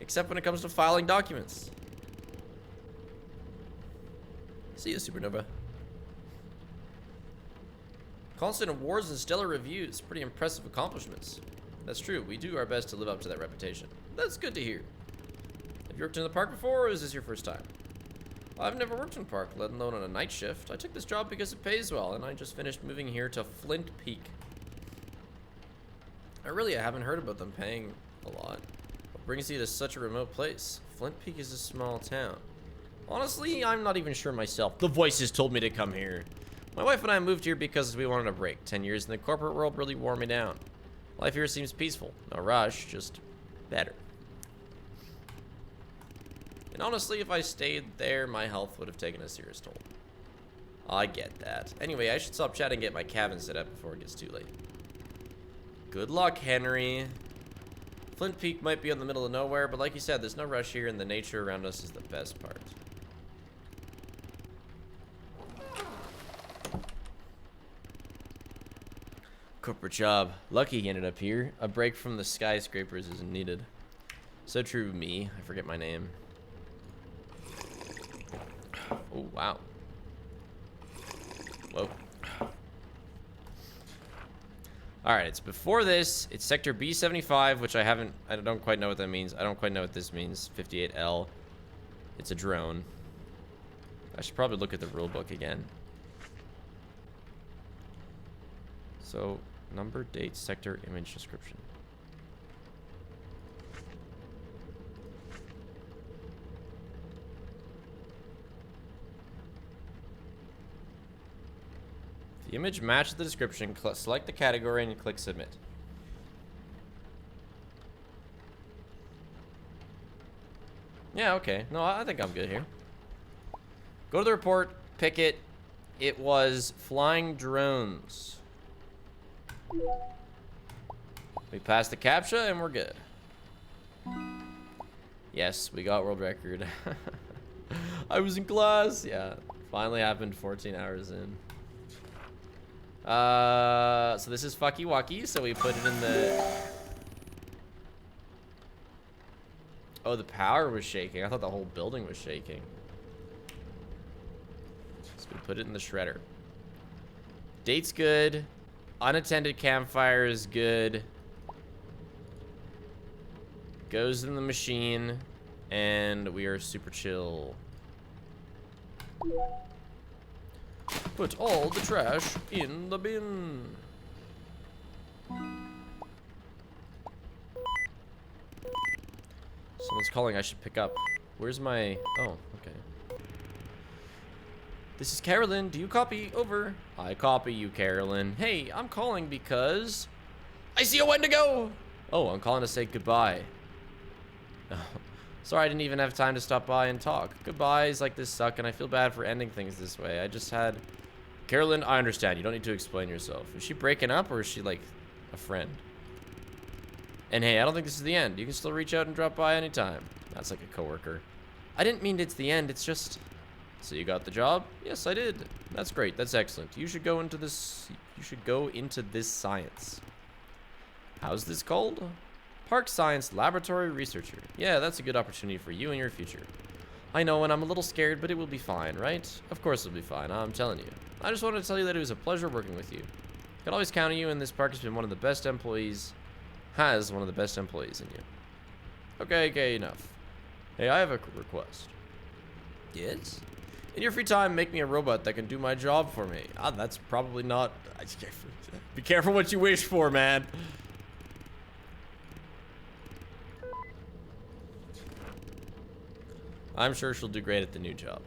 except when it comes to filing documents. See you, Supernova. Constant awards and stellar reviews. Pretty impressive accomplishments. That's true. We do our best to live up to that reputation. That's good to hear. Have you worked in the park before, or is this your first time? I've never worked in a park, let alone on a night shift. I took this job because it pays well, and I just finished moving here to Flint Peak. I haven't heard about them paying a lot. What brings you to such a remote place? Flint Peak is a small town. Honestly, I'm not even sure myself. The voices told me to come here. My wife and I moved here because we wanted a break. 10 years in the corporate world really wore me down. Life here seems peaceful. No rush, just better. And honestly, if I stayed there, my health would have taken a serious toll. I get that. Anyway, I should stop chatting and get my cabin set up before it gets too late. Good luck, Henry. Flint Peak might be in the middle of nowhere, but like you said, there's no rush here, and the nature around us is the best part. Corporate job. Lucky he ended up here. A break from the skyscrapers isn't needed. So true of me. I forget my name. Oh, wow. Whoa. Alright, it's before this. It's Sector B75, which I don't quite know what that means. I don't quite know what this means. 58L. It's a drone. I should probably look at the rule book again. So, number, date, sector, image, description. If the image matches the description, select the category and click submit. Yeah, okay. No, I think I'm good here. Go to the report, pick it. It was flying drones. We passed the CAPTCHA and we're good. Yes, we got world record. I was in class. Yeah, finally happened 14 hours in. So this is Fucky Wucky, so we put it in the... Oh, the power was shaking. I thought the whole building was shaking. So we put it in the shredder. Date's good. Unattended campfire is good. Goes in the machine. And we are super chill. Put all the trash in the bin. Someone's calling. I should pick up. Where's my... Oh, okay. This is Carolyn. Do you copy? Over. I copy you, Carolyn. Hey, I'm calling because I see a Wendigo. Oh, I'm calling to say goodbye. Sorry I didn't even have time to stop by and talk. Goodbyes like this suck, and I feel bad for ending things this way. I just had... Carolyn, I understand. You don't need to explain yourself. Is she breaking up, or is she, like, a friend? And hey, I don't think this is the end. You can still reach out and drop by anytime. That's like a coworker. I didn't mean it's the end. It's just... So you got the job? Yes, I did. That's great. That's excellent. You should go into this... You should go into this science. How's this called? Park Science Laboratory Researcher. Yeah, that's a good opportunity for you and your future. I know, and I'm a little scared, but it will be fine, right? Of course it'll be fine, I'm telling you. I just wanted to tell you that it was a pleasure working with you. Can always count on you, and this park has been one of the best employees... Has one of the best employees in you. Okay, enough. Hey, I have a request. Yes? In your free time, make me a robot that can do my job for me. Ah, that's probably not... Be careful what you wish for, man. I'm sure she'll do great at the new job.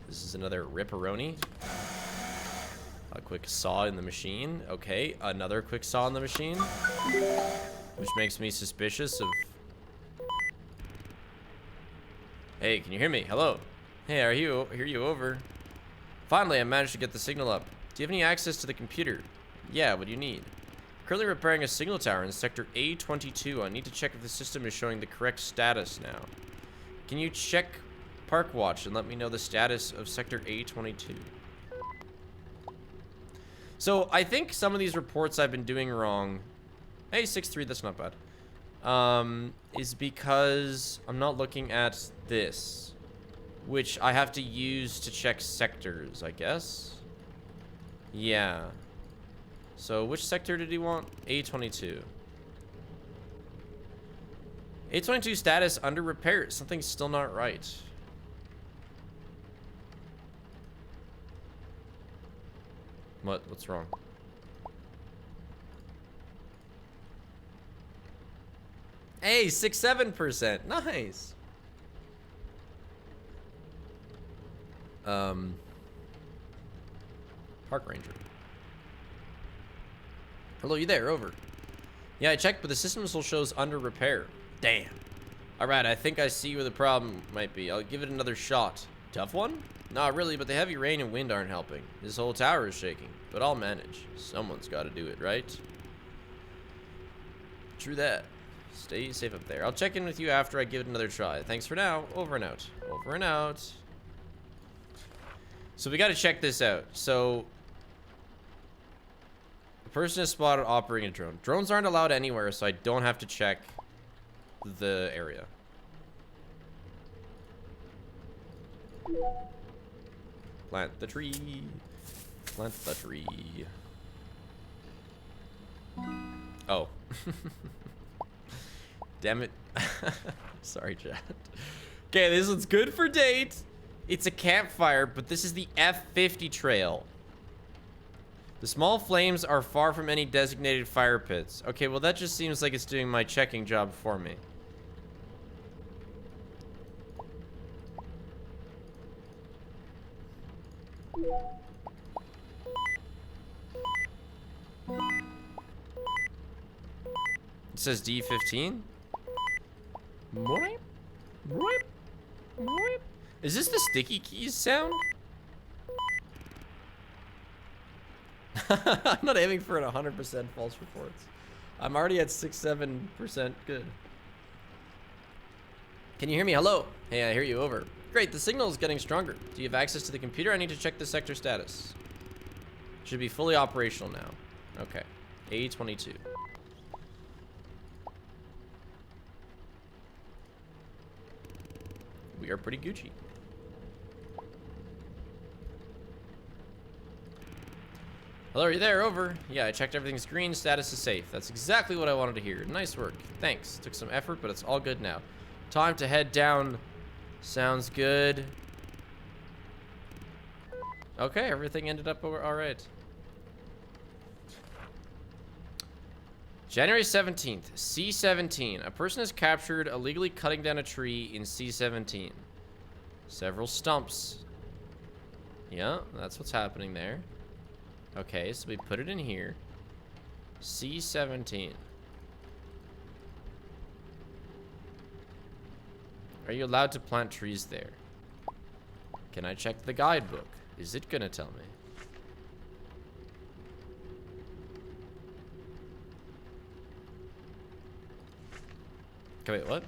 This is another ripperoni. A quick saw in the machine. Okay, another quick saw in the machine. Which makes me suspicious of... Hey, can you hear me? Hello. Hey, are you over? Finally, I managed to get the signal up. Do you have any access to the computer? Yeah, what do you need? Currently repairing a signal tower in sector A22. I need to check if the system is showing the correct status now. Can you check Park Watch and let me know the status of sector A22? So I think some of these reports I've been doing wrong. Hey, 6-3, that's not bad. Is because I'm not looking at this, which I have to use to check sectors, I guess. Yeah. So which sector did he want? A22. A22 status under repair. Something's still not right. What's wrong? Hey, 6-7%. Nice. Park Ranger. Hello, you there? Over. Yeah, I checked, but the system still shows under repair. Damn. Alright, I think I see where the problem might be. I'll give it another shot. Tough one? Not really, but the heavy rain and wind aren't helping. This whole tower is shaking, but I'll manage. Someone's got to do it, right? True that. Stay safe up there. I'll check in with you after I give it another try. Thanks for now. Over and out. Over and out. So we got to check this out. So the person is spotted operating a drone. Drones aren't allowed anywhere, so I don't have to check the area. Plant the tree. Plant the tree. Oh. Damn it. Sorry, chat. Okay, this one's good for date. It's a campfire, but this is the F50 trail. The small flames are far from any designated fire pits. Okay, well that just seems like it's doing my checking job for me. It says D15. Is this the sticky keys sound? I'm not aiming for an 100% false reports. I'm already at 6-7% good. Can you hear me? Hello. Hey, I hear you. Over. Great, the signal is getting stronger. Do you have access to the computer? I need to check the sector status. Should be fully operational now. Okay. A22. We are pretty Gucci. Hello, are you there? Over. Yeah, I checked everything's green. Status is safe. That's exactly what I wanted to hear. Nice work. Thanks. Took some effort, but it's all good now. Time to head down. Sounds good. Okay, everything ended up all right. January 17th, C17. A person is captured illegally cutting down a tree in C17. Several stumps. Yeah, that's what's happening there. Okay, so we put it in here. C17. Are you allowed to plant trees there? Can I check the guidebook? Is it gonna tell me? Okay, wait, what?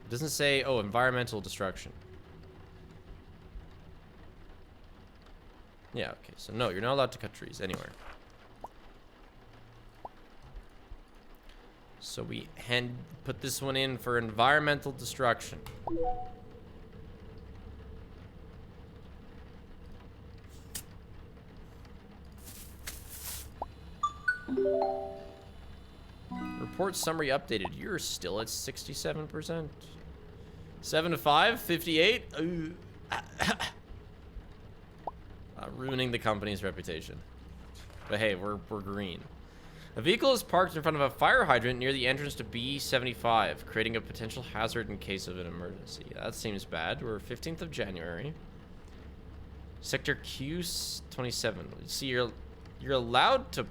It doesn't say, oh, environmental destruction. Yeah, okay, so no, you're not allowed to cut trees anywhere. So we put this one in for environmental destruction. Report summary updated. You're still at 67%. 7 to 5, 58. Ruining the company's reputation. But hey, we're green. A vehicle is parked in front of a fire hydrant near the entrance to B75, creating a potential hazard in case of an emergency. That seems bad. We're 15th of January. Sector Q27. See, you're allowed to.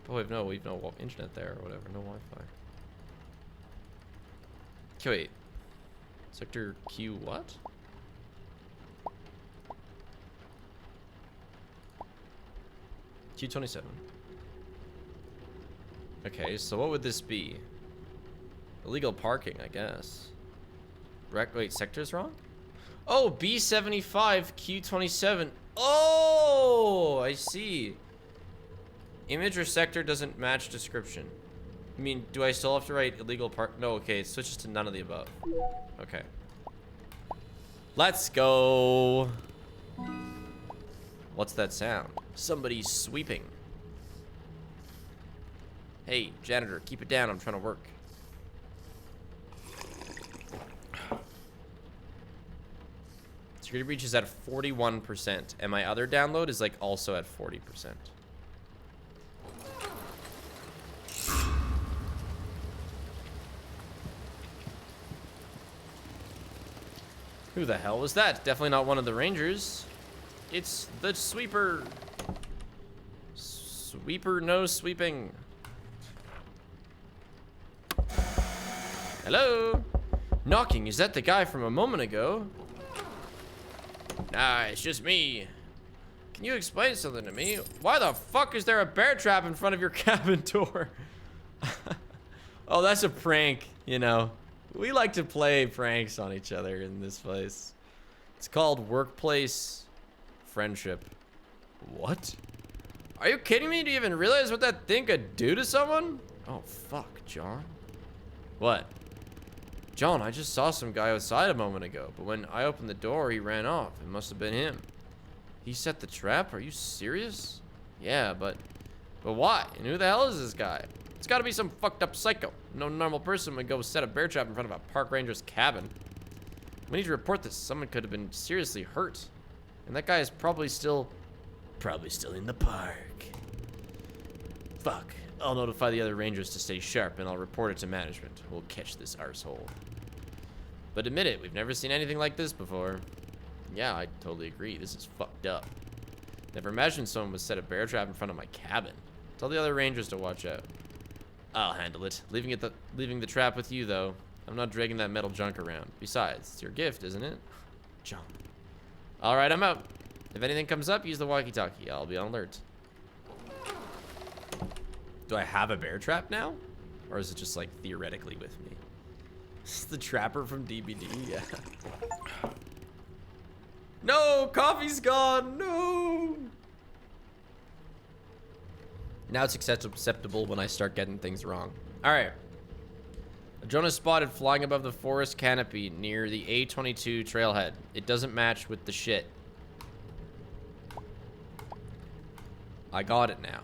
Oh, we've no internet there or whatever. No Wi-Fi. Okay, wait. Sector Q what? Q27. Okay, so what would this be? Illegal parking, I guess. Wait, sector's wrong? Oh, B75, Q27. Oh, I see. Image or sector doesn't match description. I mean, do I still have to write illegal park? No, okay, it switches to none of the above. Okay. Let's go. What's that sound? Somebody's sweeping. Hey, janitor, keep it down. I'm trying to work. Security breach is at 41%, and my other download is like also at 40%. Who the hell was that? Definitely not one of the Rangers. It's the sweeper. Sweeper, no sweeping. Hello? Knocking, is that the guy from a moment ago? Nah, it's just me. Can you explain something to me? Why the fuck is there a bear trap in front of your cabin door? Oh, that's a prank, you know. We like to play pranks on each other in this place. It's called workplace friendship. What? Are you kidding me? Do you even realize what that thing could do to someone? Oh, fuck, John. What? John, I just saw some guy outside a moment ago, but when I opened the door, he ran off. It must have been him. He set the trap? Are you serious? Yeah, but why? And who the hell is this guy? It's gotta be some fucked up psycho. No normal person would go set a bear trap in front of a park ranger's cabin. We need to report this. Someone could have been seriously hurt. And that guy is probably still in the park. Fuck. I'll notify the other rangers to stay sharp and I'll report it to management. We'll catch this arsehole. But admit it, we've never seen anything like this before. Yeah, I totally agree. This is fucked up. Never imagined someone would set a bear trap in front of my cabin. Tell the other rangers to watch out. I'll handle it. Leaving the trap with you, though. I'm not dragging that metal junk around. Besides, it's your gift, isn't it? John. All right, I'm out. If anything comes up, use the walkie-talkie. I'll be on alert. Do I have a bear trap now? Or is it just, like, theoretically with me? This is the trapper from DBD, yeah. No! Coffee's gone! No! Now it's acceptable when I start getting things wrong. Alright. A drone is spotted flying above the forest canopy near the A22 trailhead. It doesn't match with the shit. I got it now.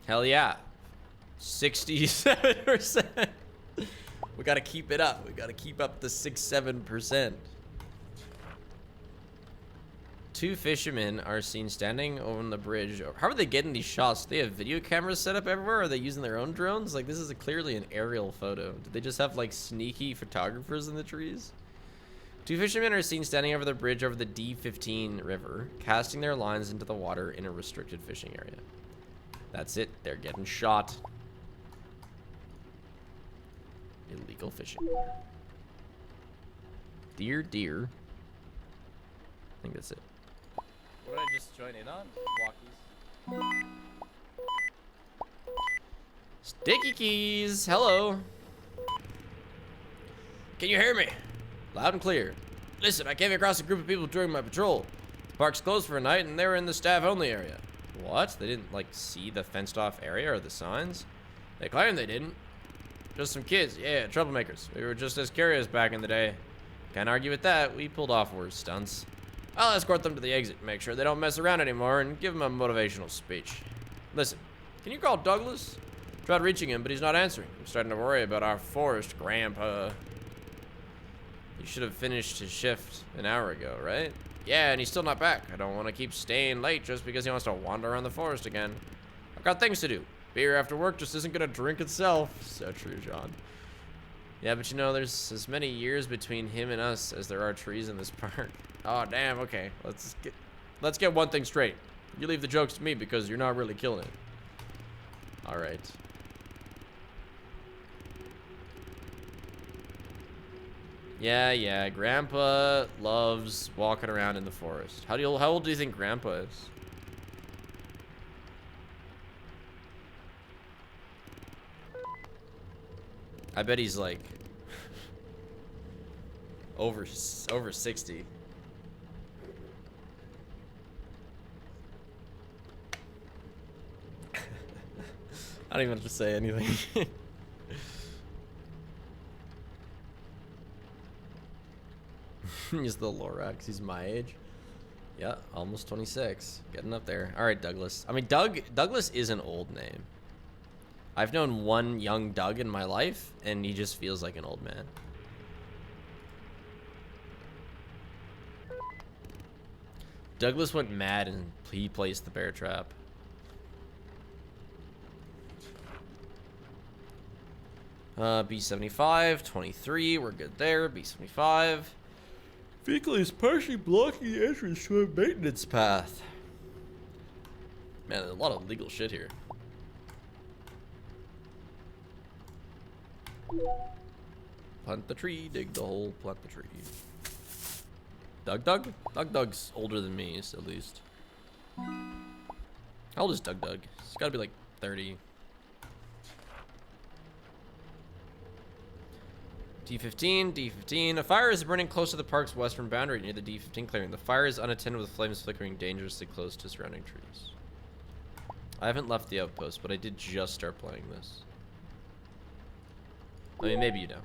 Hell yeah. 67%. We gotta keep it up. We gotta keep up the 6-7%. Two fishermen are seen standing on the bridge. How are they getting these shots? Do they have video cameras set up everywhere? Are they using their own drones? Like, this is clearly an aerial photo. Did they just have, like, sneaky photographers in the trees? Two fishermen are seen standing over the bridge over the D15 river, casting their lines into the water in a restricted fishing area. That's it. They're getting shot. Illegal fishing. Deer. I think that's it. What did I just join in on? Walkies. Sticky keys. Hello. Can you hear me? Loud and clear. Listen, I came across a group of people during my patrol. The park's closed for a night and they were in the staff-only area. What? They didn't, like, see the fenced-off area or the signs? They claim they didn't. Just some kids. Yeah, troublemakers. We were just as curious back in the day. Can't argue with that. We pulled off worse stunts. I'll escort them to the exit, make sure they don't mess around anymore, and give them a motivational speech. Listen, can you call Douglas? Tried reaching him, but he's not answering. I'm starting to worry about our forest, Grandpa. He should have finished his shift an hour ago, right? Yeah, and he's still not back. I don't want to keep staying late just because he wants to wander around the forest again. I've got things to do. Beer after work just isn't gonna drink itself. So true, John. Yeah, but you know, there's as many years between him and us as there are trees in this park. Oh, damn, okay. Let's get one thing straight. You leave the jokes to me because you're not really killing it. All right. Yeah, Grandpa loves walking around in the forest. How old do you think Grandpa is? I bet he's like over 60. I don't even have to say anything. He's the Lorax. He's my age. Yeah, almost 26. Getting up there. All right, Douglas. I mean, Douglas is an old name. I've known one young Doug in my life, and he just feels like an old man. Douglas went mad, and he placed the bear trap. B75, 23, we're good there. B75. Vehicle is partially blocking the entrance to a maintenance path. Man, there's a lot of legal shit here. Plant the tree, dig the hole, plant the tree. Doug? Doug's older than me, at least. How old is Doug? He's gotta be like 30. D15. A fire is burning close to the park's western boundary near the D15 clearing. The fire is unattended with flames flickering dangerously close to surrounding trees. I haven't left the outpost, but I did just start playing this. I mean, maybe you don't.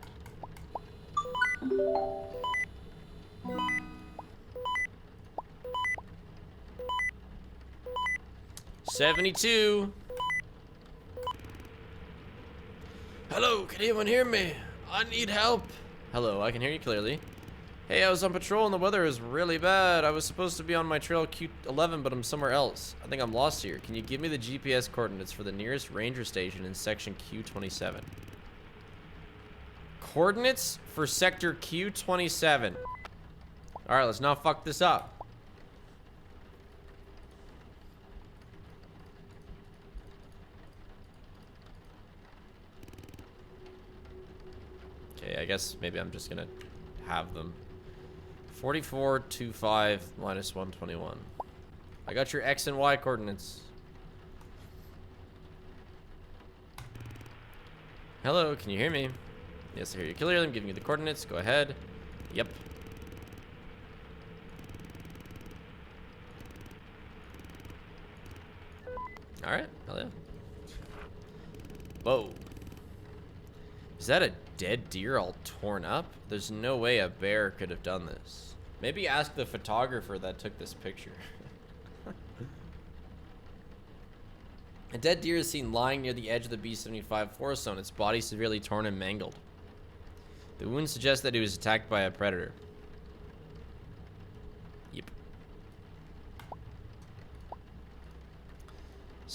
72. Hello, can anyone hear me? I need help. Hello, I can hear you clearly. Hey, I was on patrol and the weather is really bad. I was supposed to be on my trail Q11, but I'm somewhere else. I think I'm lost here. Can you give me the GPS coordinates for the nearest ranger station in section Q27? Coordinates for sector Q27. All right, let's not fuck this up. Okay, I guess maybe I'm just gonna have them. 4425 minus 121. I got your X and Y coordinates. Hello, can you hear me? Yes, I hear you clearly. I'm giving you the coordinates. Go ahead. Yep. Alright, hell yeah. Whoa. Is that a dead deer all torn up? There's no way a bear could have done this. Maybe ask the photographer that took this picture. A dead deer is seen lying near the edge of the B75 forest zone, its body severely torn and mangled. The wound suggests that it was attacked by a predator. Yep.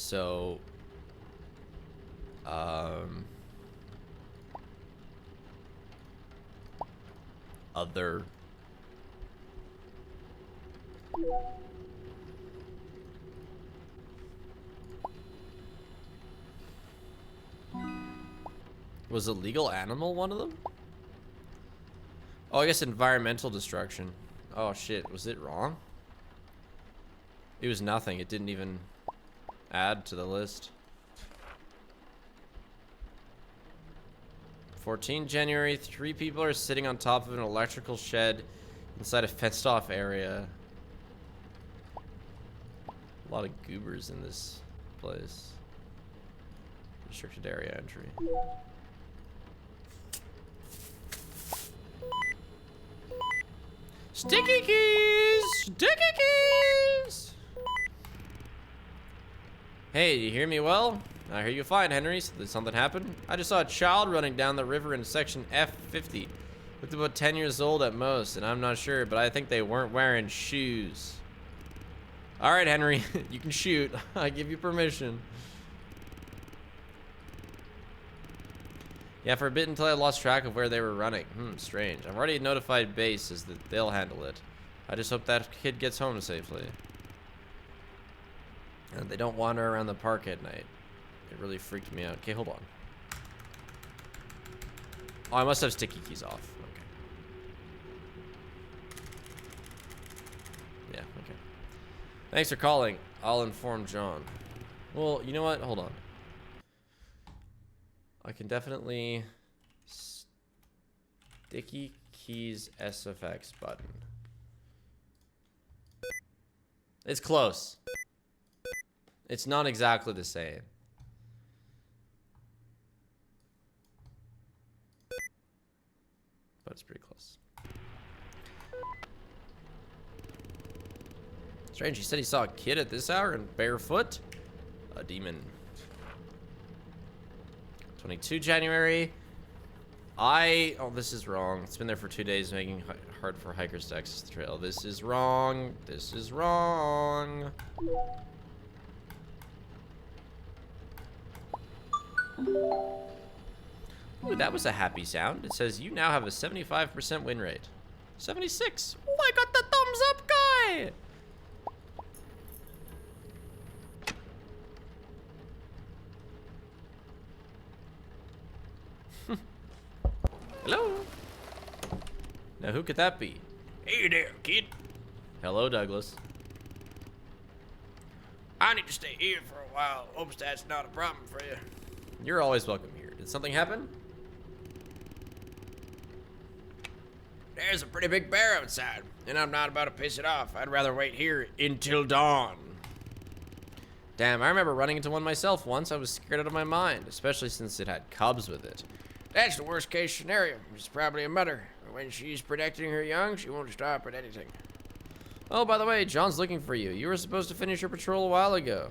So, other. Was illegal animal one of them? Oh, I guess environmental destruction. Oh shit, was it wrong? It was nothing. It didn't even add to the list. 14 January, 3 people are sitting on top of an electrical shed inside a fenced off area. A lot of goobers in this place. Restricted area entry. Sticky keys! Sticky keys! Hey, do you hear me well? I hear you fine, Henry. Did something happen? I just saw a child running down the river in section F50. Looked about 10 years old at most, and I'm not sure, but I think they weren't wearing shoes. Alright, Henry. You can shoot. I give you permission. Yeah, for a bit until I lost track of where they were running. Strange. I've already notified base as that they'll handle it. I just hope that kid gets home safely. And they don't wander around the park at night. It really freaked me out. Okay, hold on. Oh, I must have sticky keys off. Okay. Yeah, okay. Thanks for calling. I'll inform John. Well, you know what? Hold on. I can definitely sticky keys SFX button. It's close. It's not exactly the same. But it's pretty close. Strange, he said he saw a kid at this hour and barefoot. A demon. 22 January. Oh, this is wrong. It's been there for 2 days, making it hard for hikers to access the trail. This is wrong. This is wrong. Ooh, that was a happy sound. It says you now have a 75% win rate. 76. Oh, I got the thumbs up guy. Hello. Now who could that be? Hey there, kid. Hello, Douglas. I need to stay here for a while. Hopes that's not a problem for you. You're always welcome here. Did something happen? There's a pretty big bear outside, and I'm not about to piss it off. I'd rather wait here until dawn. Damn, I remember running into one myself once. I was scared out of my mind, especially since it had cubs with it. That's the worst case scenario. It's probably a mother. When she's protecting her young, she won't stop at anything. Oh, by the way, John's looking for you. You were supposed to finish your patrol a while ago.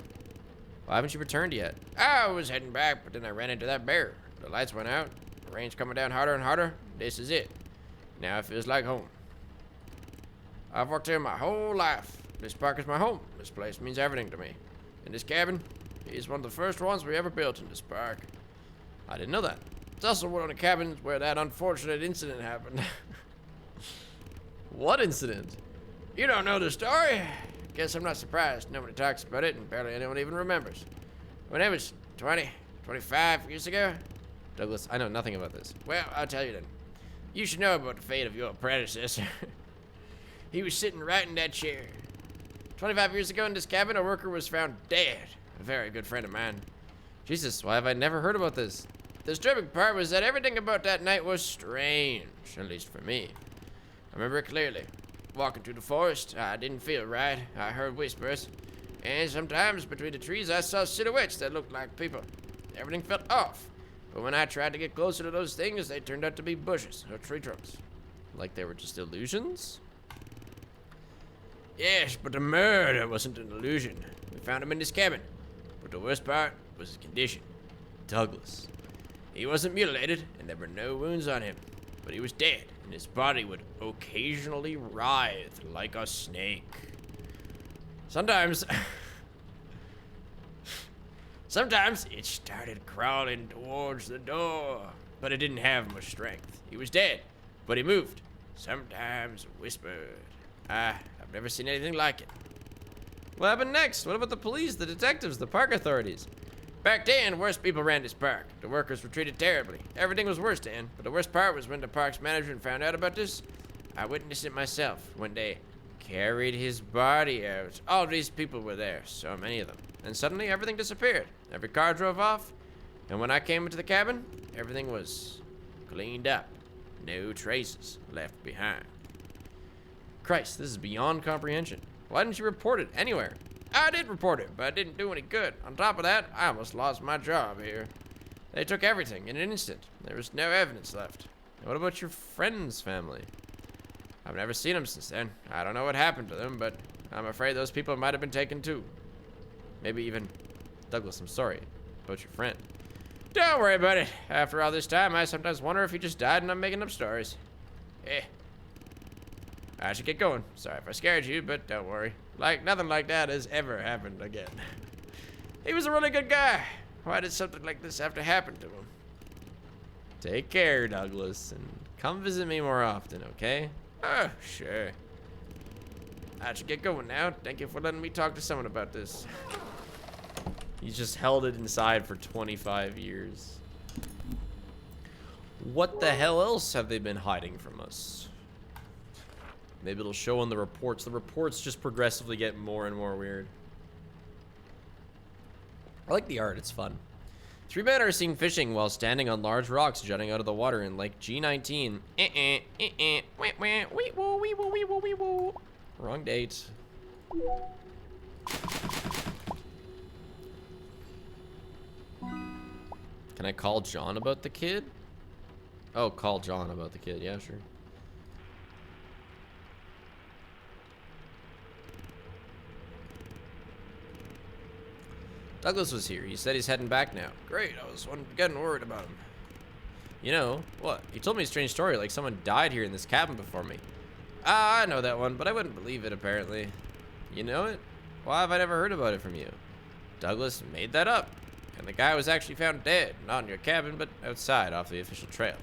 Why haven't you returned yet? I was heading back, but then I ran into that bear. The lights went out. The rain's coming down harder and harder. This is it. Now it feels like home. I've worked here my whole life. This park is my home. This place means everything to me. And this cabin is one of the first ones we ever built in this park. I didn't know that. It's also one of the cabins where that unfortunate incident happened. What incident? You don't know the story? Guess I'm not surprised. Nobody talks about it and barely anyone even remembers. When it was 25 years ago? Douglas, I know nothing about this. Well, I'll tell you then. You should know about the fate of your predecessor. He was sitting right in that chair. 25 years ago in this cabin, a worker was found dead. A very good friend of mine. Jesus, why have I never heard about this? The disturbing part was that everything about that night was strange, at least for me. I remember it clearly. Walking through the forest, I didn't feel right. I heard whispers. And sometimes between the trees, I saw silhouettes that looked like people. Everything felt off. But when I tried to get closer to those things, they turned out to be bushes or tree trunks. Like they were just illusions? Yes, but the murder wasn't an illusion. We found him in this cabin. But the worst part was his condition. Douglas. He wasn't mutilated, and there were no wounds on him. But he was dead, and his body would occasionally writhe like a snake. Sometimes... Sometimes it started crawling towards the door, but it didn't have much strength. He was dead, but he moved. Sometimes whispered. I've never seen anything like it. What happened next? What about the police, the detectives, the park authorities? Back then, worse people ran this park. The workers were treated terribly. Everything was worse then, but the worst part was when the park's management found out about this. I witnessed it myself when they carried his body out. All these people were there, so many of them. And suddenly everything disappeared. Every car drove off, and when I came into the cabin, everything was cleaned up. No traces left behind. Christ, this is beyond comprehension. Why didn't you report it anywhere? I did report it, but it didn't do any good. On top of that, I almost lost my job here. They took everything in an instant. There was no evidence left. And what about your friend's family? I've never seen them since then. I don't know what happened to them, but I'm afraid those people might have been taken too. Maybe even... Douglas, I'm sorry about your friend. Don't worry about it. After all this time, I sometimes wonder if he just died and I'm making up stories. I should get going. Sorry if I scared you, but don't worry. Nothing like that has ever happened again. He was a really good guy. Why did something like this have to happen to him? Take care, Douglas, and come visit me more often, okay? Oh, sure. I should get going now. Thank you for letting me talk to someone about this. He's just held it inside for 25 years. What the hell else have they been hiding from us? Maybe it'll show in the reports. The reports just progressively get more and more weird. I like the art, it's fun. 3 men are seen fishing while standing on large rocks jutting out of the water in Lake G19. Wrong date. Can I call John about the kid? Oh, call John about the kid. Yeah, sure. Douglas was here. He said he's heading back now. Great, I was getting worried about him. You know, what? He told me a strange story, like someone died here in this cabin before me. Ah, I know that one, but I wouldn't believe it, apparently. You know it? Why have I never heard about it from you? Douglas made that up. And the guy was actually found dead, not in your cabin, but outside off the official trail.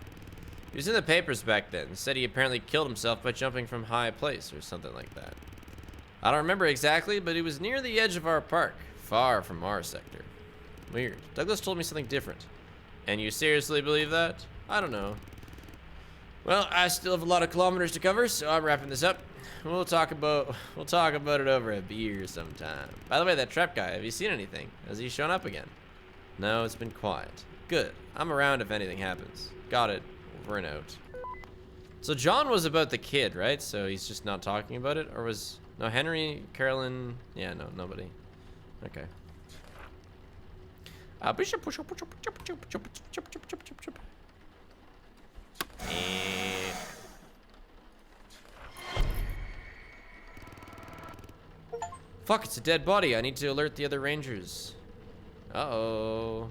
He was in the papers back then. Said he apparently killed himself by jumping from high place or something like that. I don't remember exactly, but he was near the edge of our park, far from our sector. Weird. Douglas told me something different. And you seriously believe that? I don't know. Well, I still have a lot of kilometers to cover, so I'm wrapping this up. We'll talk about it over a beer sometime. By the way, that trap guy, have you seen anything? Has he shown up again? No, it's been quiet. Good. I'm around if anything happens. Got it. Over and out. So John was about the kid, right? So he's just not talking about it? Or was... No, Henry, Carolyn... Yeah, no, nobody. Okay. Fuck, it's a dead body. I need to alert the other rangers. Uh-oh.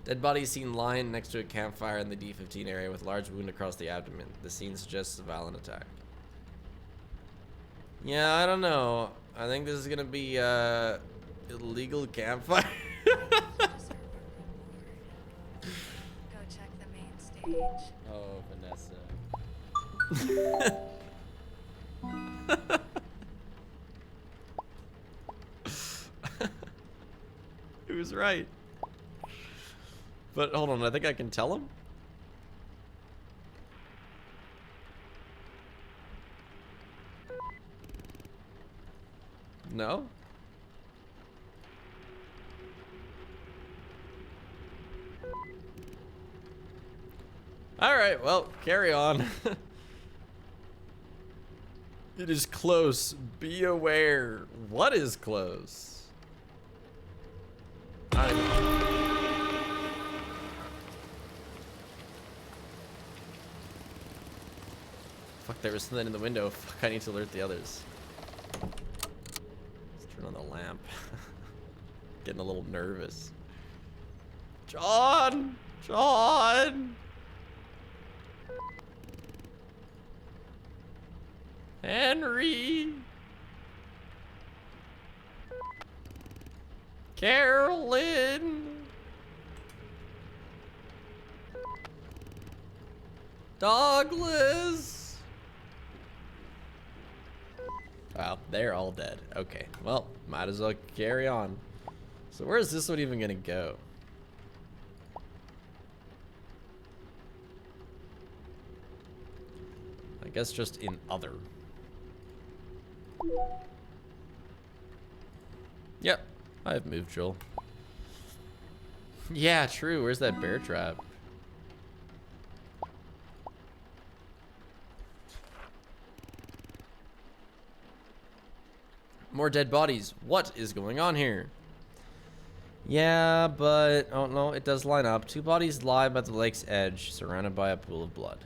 Dead body seen lying next to a campfire in the D15 area with large wound across the abdomen. The scene suggests a violent attack. Yeah, I don't know. I think this is gonna be illegal campfire. Go check the main stage. Oh, Vanessa. He was right. But hold on, I think I can tell him. No? Alright, well, carry on. It is close. Be aware. What is close? Fuck, there was something in the window. Fuck, I need to alert the others. Let's turn on the lamp. Getting a little nervous. John! John! Henry! Carolyn! Douglas! Wow, they're all dead. Okay, well, might as well carry on. So where is this one even gonna go? I guess just in other. Yep, I've moved, Joel. Yeah, true. Where's that bear trap? More dead bodies. What is going on here? Yeah, but oh no, it does line up. 2 bodies lie by the lake's edge, surrounded by a pool of blood.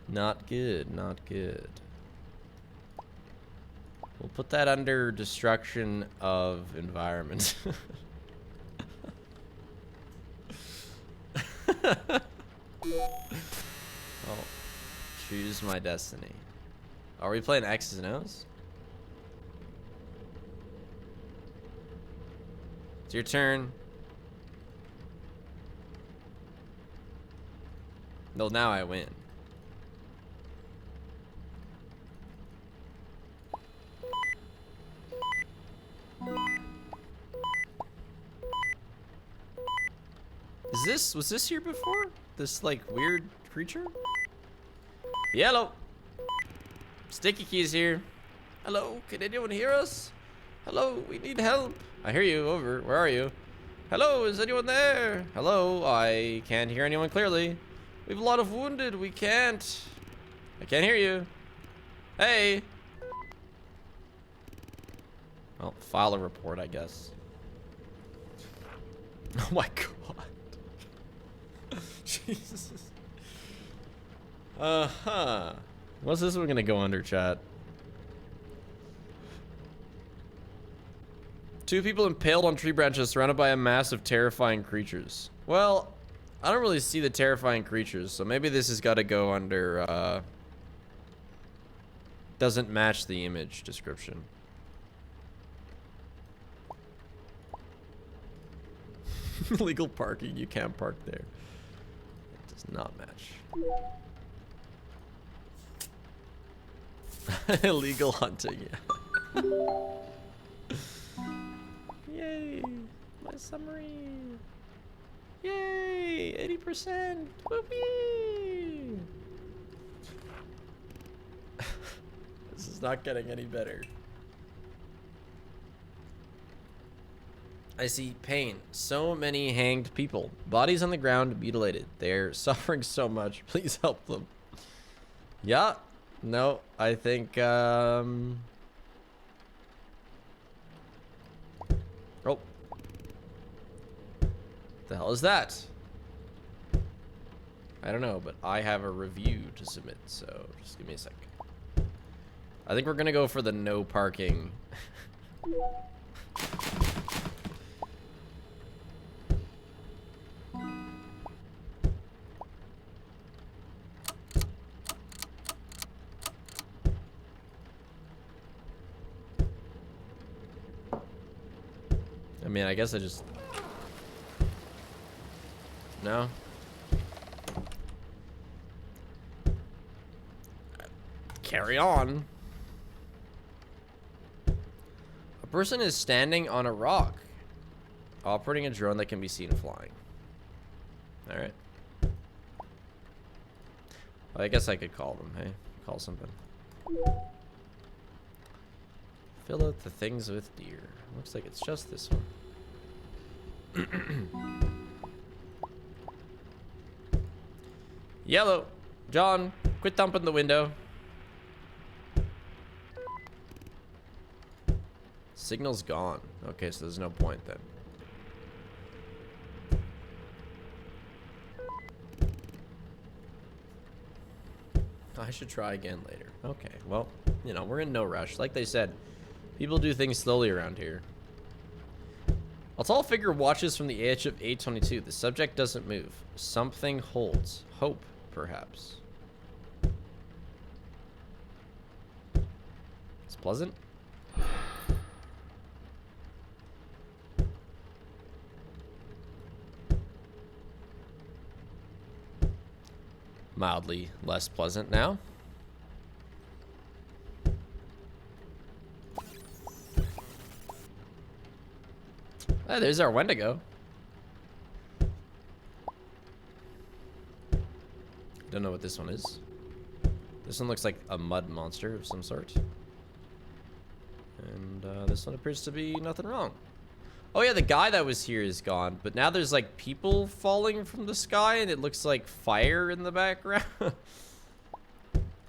Not good, not good. We'll put that under destruction of environment. Oh, choose my destiny. Are we playing X's and O's? It's your turn. Well, now I win. Was this here before? This like weird creature? Yellow. Sticky Key's here. Hello, can anyone hear us? Hello, we need help. I hear you, over. Where are you? Hello, is anyone there? Hello, I can't hear anyone clearly. We have a lot of wounded, I can't hear you. Hey. Well, file a report, I guess. Oh my god. Jesus. Uh-huh. What's this one gonna go under, chat? 2 people impaled on tree branches surrounded by a mass of terrifying creatures. Well, I don't really see the terrifying creatures, so maybe this has got to go under, doesn't match the image description. Illegal parking, you can't park there. It does not match. Illegal hunting, yeah. Yay, my summary. Yay, 80%. Whoopee. This is not getting any better. I see pain. So many hanged people. Bodies on the ground, mutilated. They're suffering so much. Please help them. Yeah. No, I think, oh. The hell is that? I don't know, but I have a review to submit, so just give me a sec. I think we're gonna go for the no parking. I mean, I guess I just... No? Carry on. A person is standing on a rock, operating a drone that can be seen flying. Alright. Well, I guess I could call them, hey? Call something. Fill out the things with deer. Looks like it's just this one. Yellow. John, quit thumping the window. Signal's gone. Okay, so there's no point then. I should try again later. Okay, well, you know, we're in no rush. Like they said, people do things slowly around here. A tall figure watches from the edge of 822. The subject doesn't move. Something holds. Hope, perhaps. It's pleasant. Mildly less pleasant now. Oh, there's our Wendigo. Don't know what this one is. This one looks like a mud monster of some sort. And this one appears to be nothing wrong. Oh yeah, the guy that was here is gone, but now there's like people falling from the sky and it looks like fire in the background.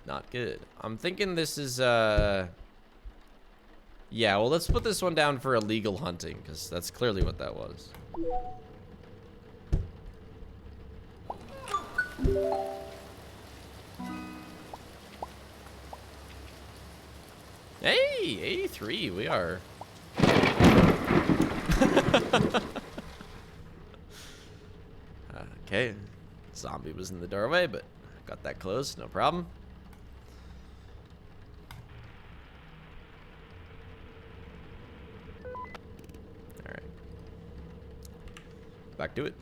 Not good. I'm thinking this is yeah, well, let's put this one down for illegal hunting, because that's clearly what that was. Hey, 83, we are. Okay, zombie was in the doorway, but got that close, no problem. Back to it.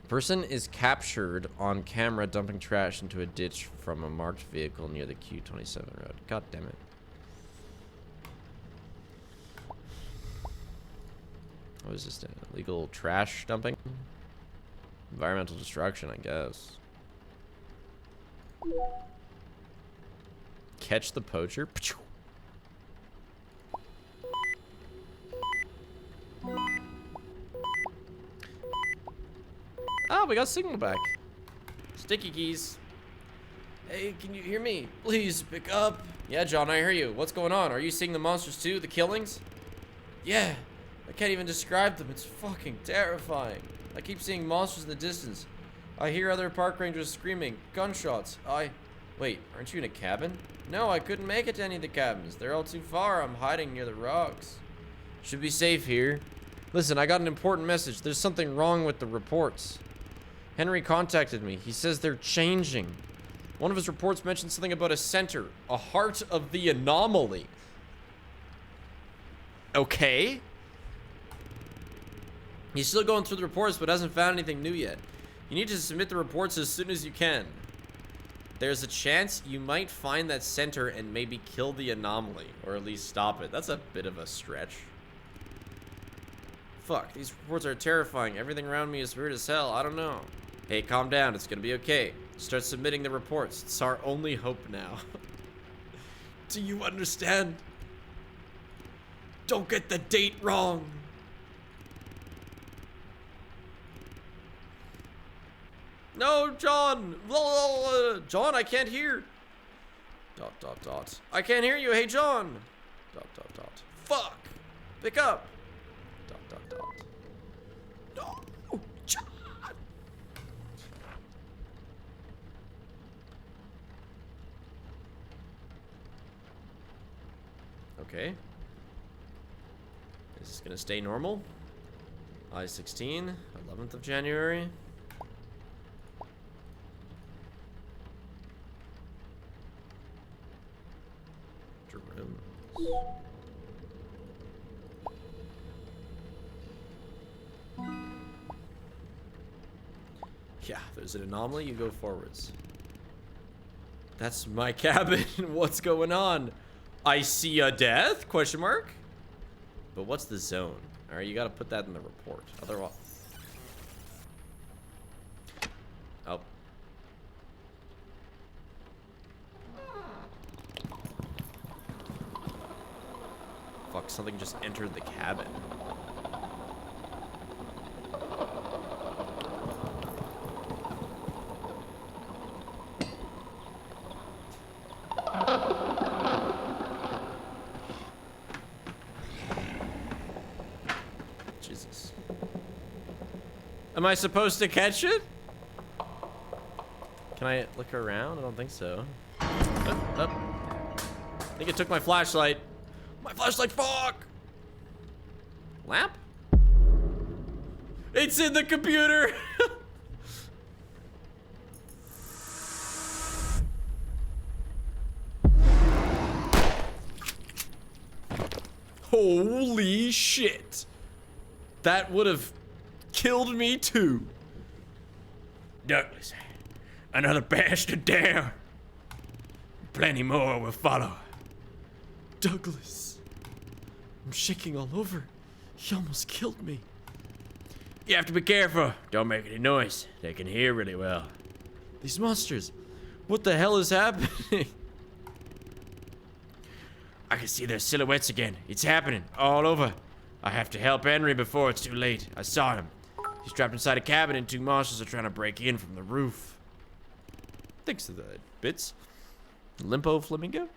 Person is captured on camera dumping trash into a ditch from a marked vehicle near the Q27 road. God damn it. What is this? Illegal trash dumping? Environmental destruction, I guess. Catch the poacher. Oh, we got signal back. Sticky keys. Hey, can you hear me? Please, pick up. Yeah, John, I hear you. What's going on? Are you seeing the monsters too? The killings? Yeah. I can't even describe them. It's fucking terrifying. I keep seeing monsters in the distance. I hear other park rangers screaming. Gunshots. Wait, aren't you in a cabin? No, I couldn't make it to any of the cabins. They're all too far. I'm hiding near the rocks. Should be safe here. Listen, I got an important message. There's something wrong with the reports. Henry contacted me. He says they're changing. One of his reports mentioned something about a center, a heart of the anomaly. Okay. He's still going through the reports, but hasn't found anything new yet. You need to submit the reports as soon as you can. There's a chance you might find that center and maybe kill the anomaly, or at least stop it. That's a bit of a stretch. Fuck, these reports are terrifying. Everything around me is weird as hell. I don't know. Hey, calm down. It's gonna be okay. Start submitting the reports. It's our only hope now. Do you understand? Don't get the date wrong. No, John. John, I can't hear. ... I can't hear you. Hey, John. ... Fuck. Pick up. ... No, John. Okay. Is this gonna stay normal? I-16, 11th of January. Jerome. Yeah, there's an anomaly, you go forwards. That's my cabin. What's going on? I see a death? Question mark? But what's the zone? Alright, you gotta put that in the report. Otherwise... Oh. Fuck, something just entered the cabin. Jesus. Am I supposed to catch it? Can I look around? I don't think so. I think it took my flashlight. My flashlight, fuck! Lamp? It's in the computer! Holy shit. That would have killed me too. Douglas, another bastard down. Plenty more will follow. Douglas. I'm shaking all over. He almost killed me. You have to be careful. Don't make any noise. They can hear really well. These monsters. What the hell is happening? I can see their silhouettes again. It's happening all over. I have to help Henry before it's too late. I saw him. He's trapped inside a cabin and 2 monsters are trying to break in from the roof. Thanks to the bits. Limpo Flamingo?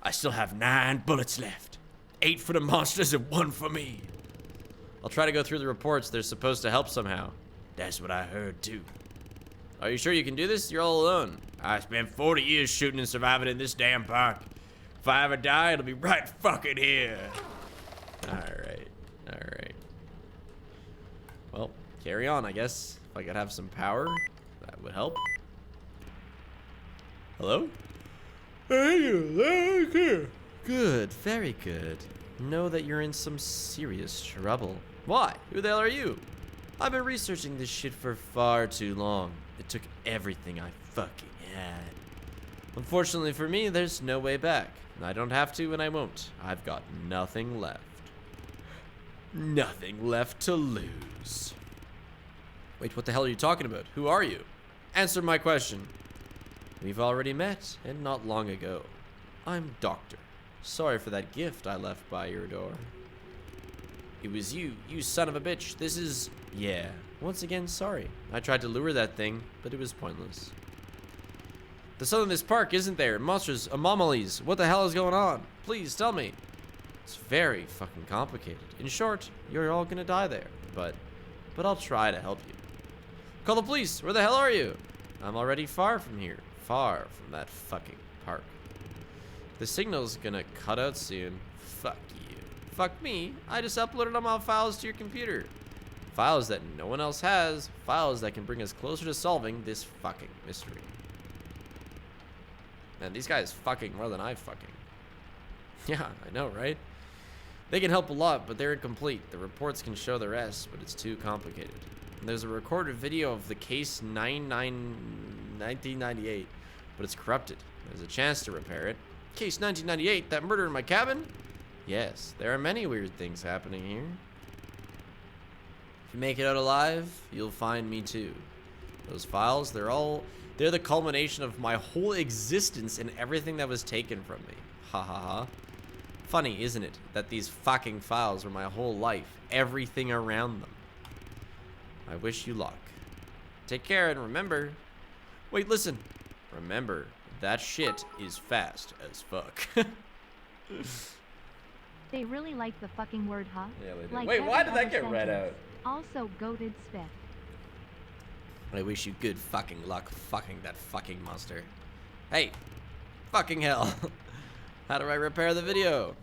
I still have 9 bullets left. 8 for the monsters and 1 for me. I'll try to go through the reports. They're supposed to help somehow. That's what I heard too. Are you sure you can do this? You're all alone. I spent 40 years shooting and surviving in this damn park. If I ever die, it'll be right fucking here. Alright. Alright. Well, carry on, I guess. If I could have some power, that would help. Hello? Good, very good. Know that you're in some serious trouble. Why? Who the hell are you? I've been researching this shit for far too long. It took everything I fucking had. Unfortunately for me, there's no way back. I don't have to and I won't. I've got nothing left. Nothing left to lose. Wait, what the hell are you talking about? Who are you? Answer my question. We've already met, and not long ago. I'm Doctor. Sorry for that gift I left by your door. It was you son of a bitch. This is... Yeah, once again, sorry. I tried to lure that thing, but it was pointless. The sun in this park isn't there. Monsters, anomalies. What the hell is going on? Please tell me. It's very fucking complicated. In short, you're all gonna die there. But I'll try to help you. Call the police. Where the hell are you? I'm already far from here. Far from that fucking park. The signal's gonna cut out soon. Fuck you. Fuck me. I just uploaded all my files to your computer. Files that no one else has. Files that can bring us closer to solving this fucking mystery. Man, these guys fucking more than I fucking. Yeah, I know, right? They can help a lot, but they're incomplete. The reports can show the rest, but it's too complicated. And there's a recorded video of the case 1998, but it's corrupted. There's a chance to repair it. Case 1998, that murder in my cabin? Yes, there are many weird things happening here. If you make it out alive, you'll find me too. Those files, they're the culmination of my whole existence and everything that was taken from me. Ha ha ha. Funny, isn't it, that these fucking files were my whole life, everything around them. I wish you luck. Take care and remember... Wait, listen. Remember, that shit is fast as fuck. They really like the fucking word, huh? Yeah, they do. Like Wait, why every did that other get read sentence. out? Also, goated spiff. I wish you good fucking luck fucking that fucking monster. Hey, fucking hell. How do I repair the video?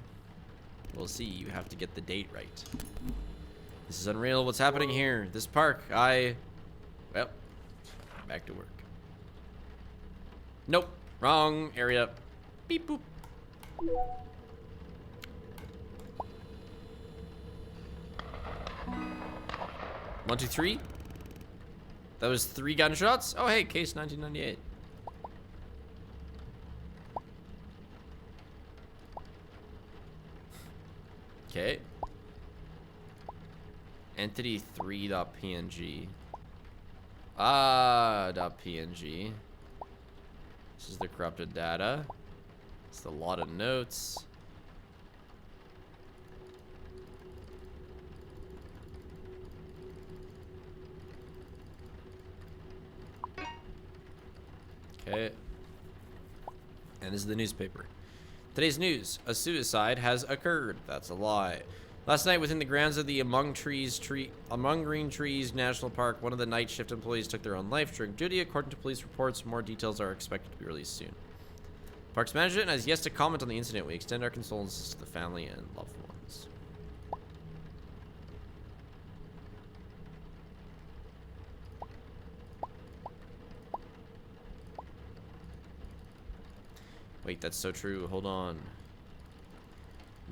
We'll see, you have to get the date right. This is unreal, what's happening here? This park, well, back to work. Nope, wrong area. Beep boop. 1, 2, 3. That was 3 gunshots? Oh, hey, case 1998. Okay. Entity 3.png. .png. This is the corrupted data. It's a lot of notes. Okay. And this is the newspaper. Today's news. A suicide has occurred. That's a lie. Last night within the grounds of the Among Green Trees National Park, one of the night shift employees took their own life during duty. According to police reports, more details are expected to be released soon. Parks management has yet to comment on the incident. We extend our condolences to the family and loved ones. Wait, that's so true. Hold on.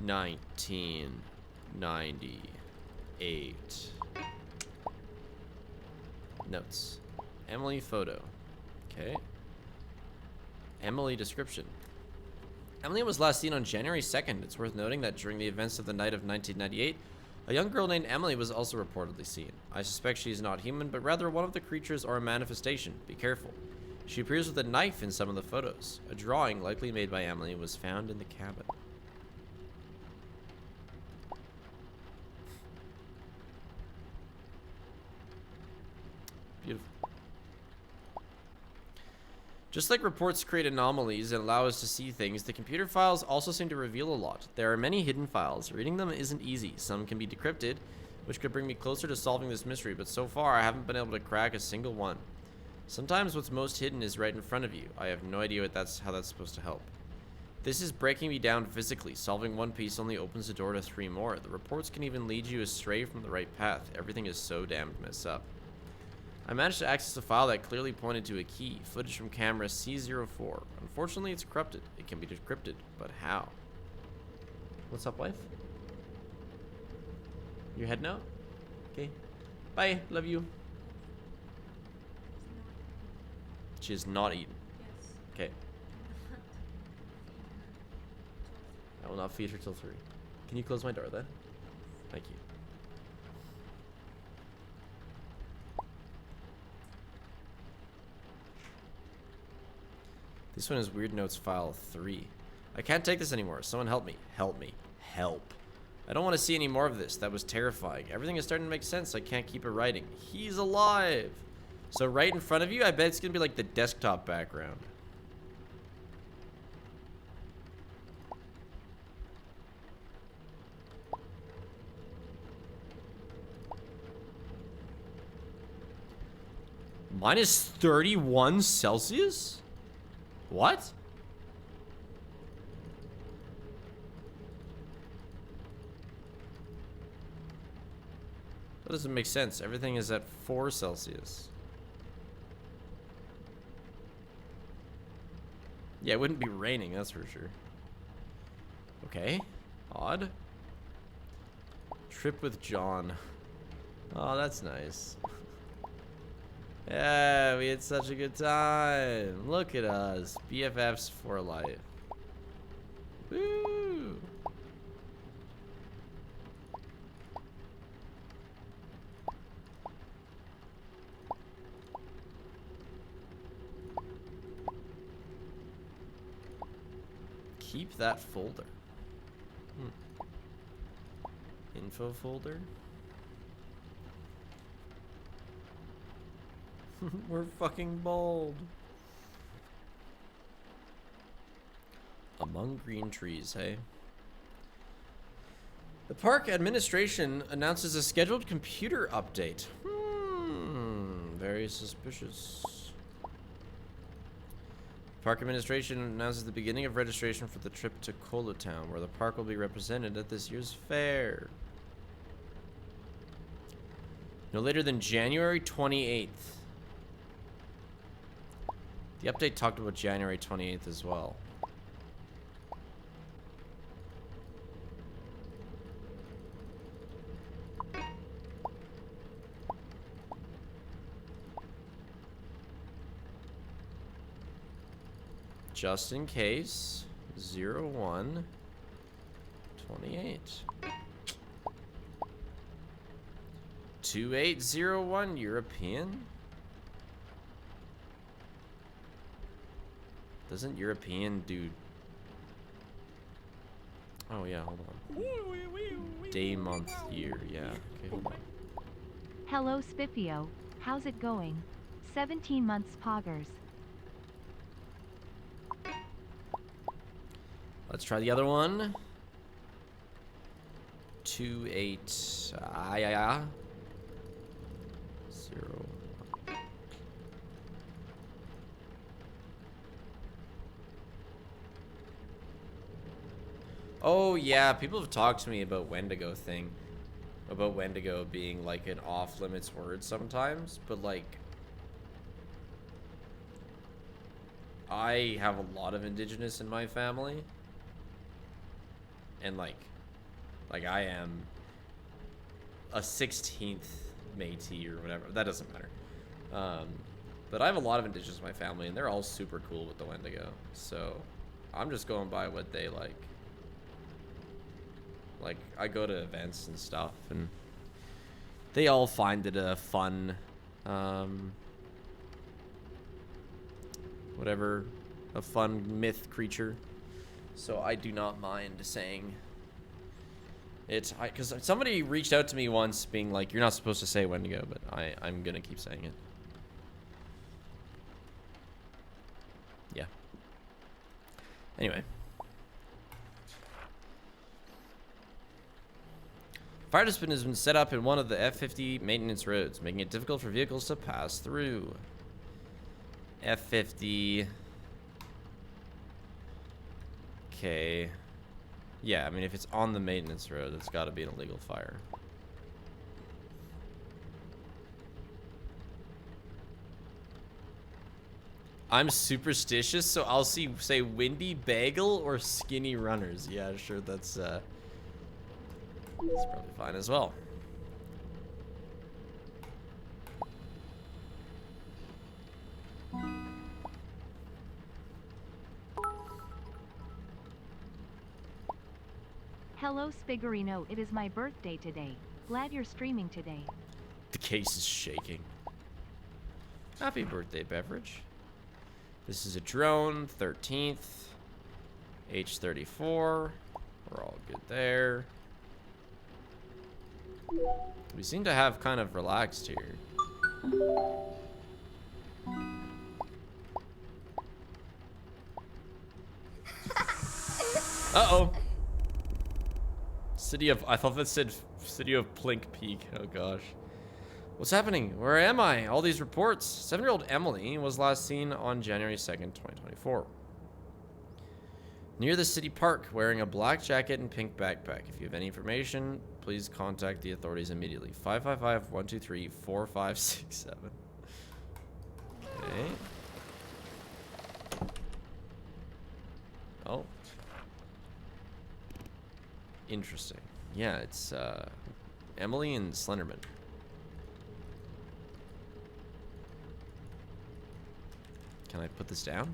1998. Notes. Emily photo. Okay. Emily description. Emily was last seen on January 2nd. It's worth noting that during the events of the night of 1998, a young girl named Emily was also reportedly seen. I suspect she is not human, but rather one of the creatures or a manifestation. Be careful. She appears with a knife in some of the photos. A drawing, likely made by Emily, was found in the cabin. Beautiful. Just like reports create anomalies and allow us to see things, the computer files also seem to reveal a lot. There are many hidden files. Reading them isn't easy. Some can be decrypted, which could bring me closer to solving this mystery, but so far I haven't been able to crack a single one. Sometimes what's most hidden is right in front of you. I have no idea how that's supposed to help. This is breaking me down physically. Solving one piece only opens the door to 3 more. The reports can even lead you astray from the right path. Everything is so damned messed up. I managed to access a file that clearly pointed to a key. Footage from camera C04. Unfortunately, it's corrupted. It can be decrypted, but how? What's up, wife? Your head now? Okay. Bye. Love you. She has not eaten. Yes. Okay. I will not feed her till 3. Can you close my door then? Thank you. This one is Weird Notes file 3. I can't take this anymore. Someone help me. Help me. Help. I don't want to see any more of this. That was terrifying. Everything is starting to make sense. I can't keep it writing. He's alive. So right in front of you, I bet it's going to be like the desktop background. Minus 31 Celsius? What? That doesn't make sense. Everything is at 4 Celsius. Yeah, it wouldn't be raining, that's for sure. Okay. Odd. Trip with John. Oh, that's nice. Yeah, we had such a good time. Look at us. BFFs for life. Woo! Keep that folder. Info folder. We're fucking bold. Among green trees, hey? The park administration announces a scheduled computer update. Very suspicious. Park administration announces the beginning of registration for the trip to Kola Town, where the park will be represented at this year's fair. No later than January 28th. The update talked about January 28th as well. Just in case, 01 28. 2801 European? Doesn't European do... Oh yeah, hold on. Day, month, year, yeah. Okay, hold on. Hello Spiffio, how's it going? 17 months poggers. Let's try the other one. 28 0. Oh yeah, people have talked to me about Wendigo thing. About Wendigo being like an off-limits word sometimes, but like I have a lot of indigenous in my family. And like I am a 16th Métis or whatever. That doesn't matter. But I have a lot of indigenous in my family, and they're all super cool with the Wendigo. So I'm just going by what they like. Like, I go to events and stuff, and they all find it a fun, whatever, a fun myth creature. So I do not mind saying it. Because somebody reached out to me once being like, you're not supposed to say Wendigo, but I'm going to keep saying it. Yeah. Anyway. Fire discipline has been set up in one of the F50 maintenance roads, making it difficult for vehicles to pass through. F50. Okay. Yeah, I mean, if it's on the maintenance road, it's got to be an illegal fire. I'm superstitious, so I'll say windy bagel or skinny runners. Yeah, sure, that's probably fine as well. Hello Spiggerino, it is my birthday today. Glad you're streaming today. The case is shaking. Happy birthday, Beverage. This is a drone, 13th. H34. We're all good there. We seem to have kind of relaxed here. Uh-oh. I thought that said City of Plink Peak. Oh gosh. What's happening? Where am I? All these reports. 7-year-old Emily was last seen on January 2nd, 2024. Near the city park, wearing a black jacket and pink backpack. If you have any information, please contact the authorities immediately. 555-123-4567. Okay. Oh. Interesting. Yeah, it's Emily and Slenderman. Can I put this down?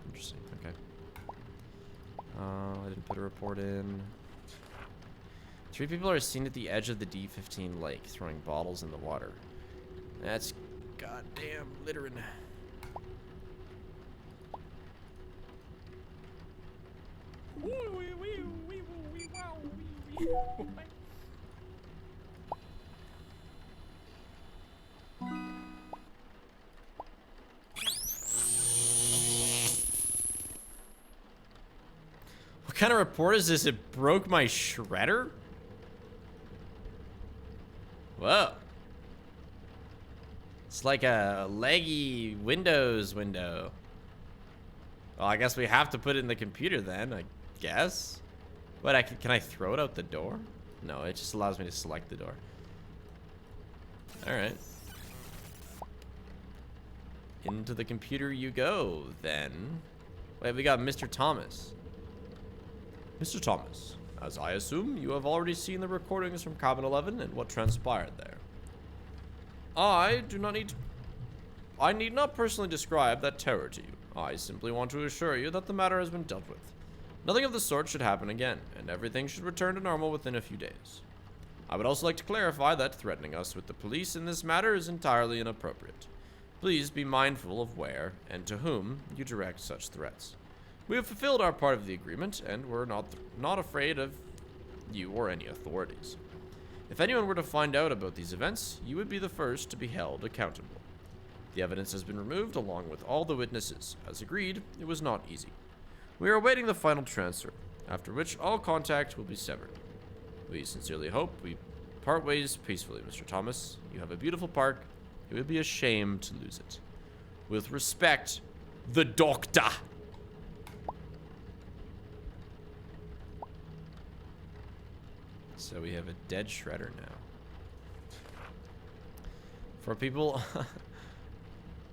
Interesting. Okay. I didn't put a report in. 3 people are seen at the edge of the D15 lake throwing bottles in the water. That's goddamn littering. What kind of report is this? It broke my shredder? Whoa. It's like a leggy Windows window. Well, I guess we have to put it in the computer then, I guess. But can I throw it out the door? No, it just allows me to select the door. Alright. Into the computer you go, then. Wait, we got Mr. Thomas. Mr. Thomas, as I assume, you have already seen the recordings from Cabin 11 and what transpired there. I need not personally describe that terror to you. I simply want to assure you that the matter has been dealt with. Nothing of the sort should happen again, and everything should return to normal within a few days. I would also like to clarify that threatening us with the police in this matter is entirely inappropriate. Please be mindful of where and to whom you direct such threats. We have fulfilled our part of the agreement, and we're not afraid of you or any authorities. If anyone were to find out about these events, you would be the first to be held accountable. The evidence has been removed along with all the witnesses. As agreed, it was not easy. We are awaiting the final transfer, after which all contact will be severed. We sincerely hope we part ways peacefully, Mr. Thomas. You have a beautiful park. It would be a shame to lose it. With respect, the Doctor. So we have a dead shredder now. For people...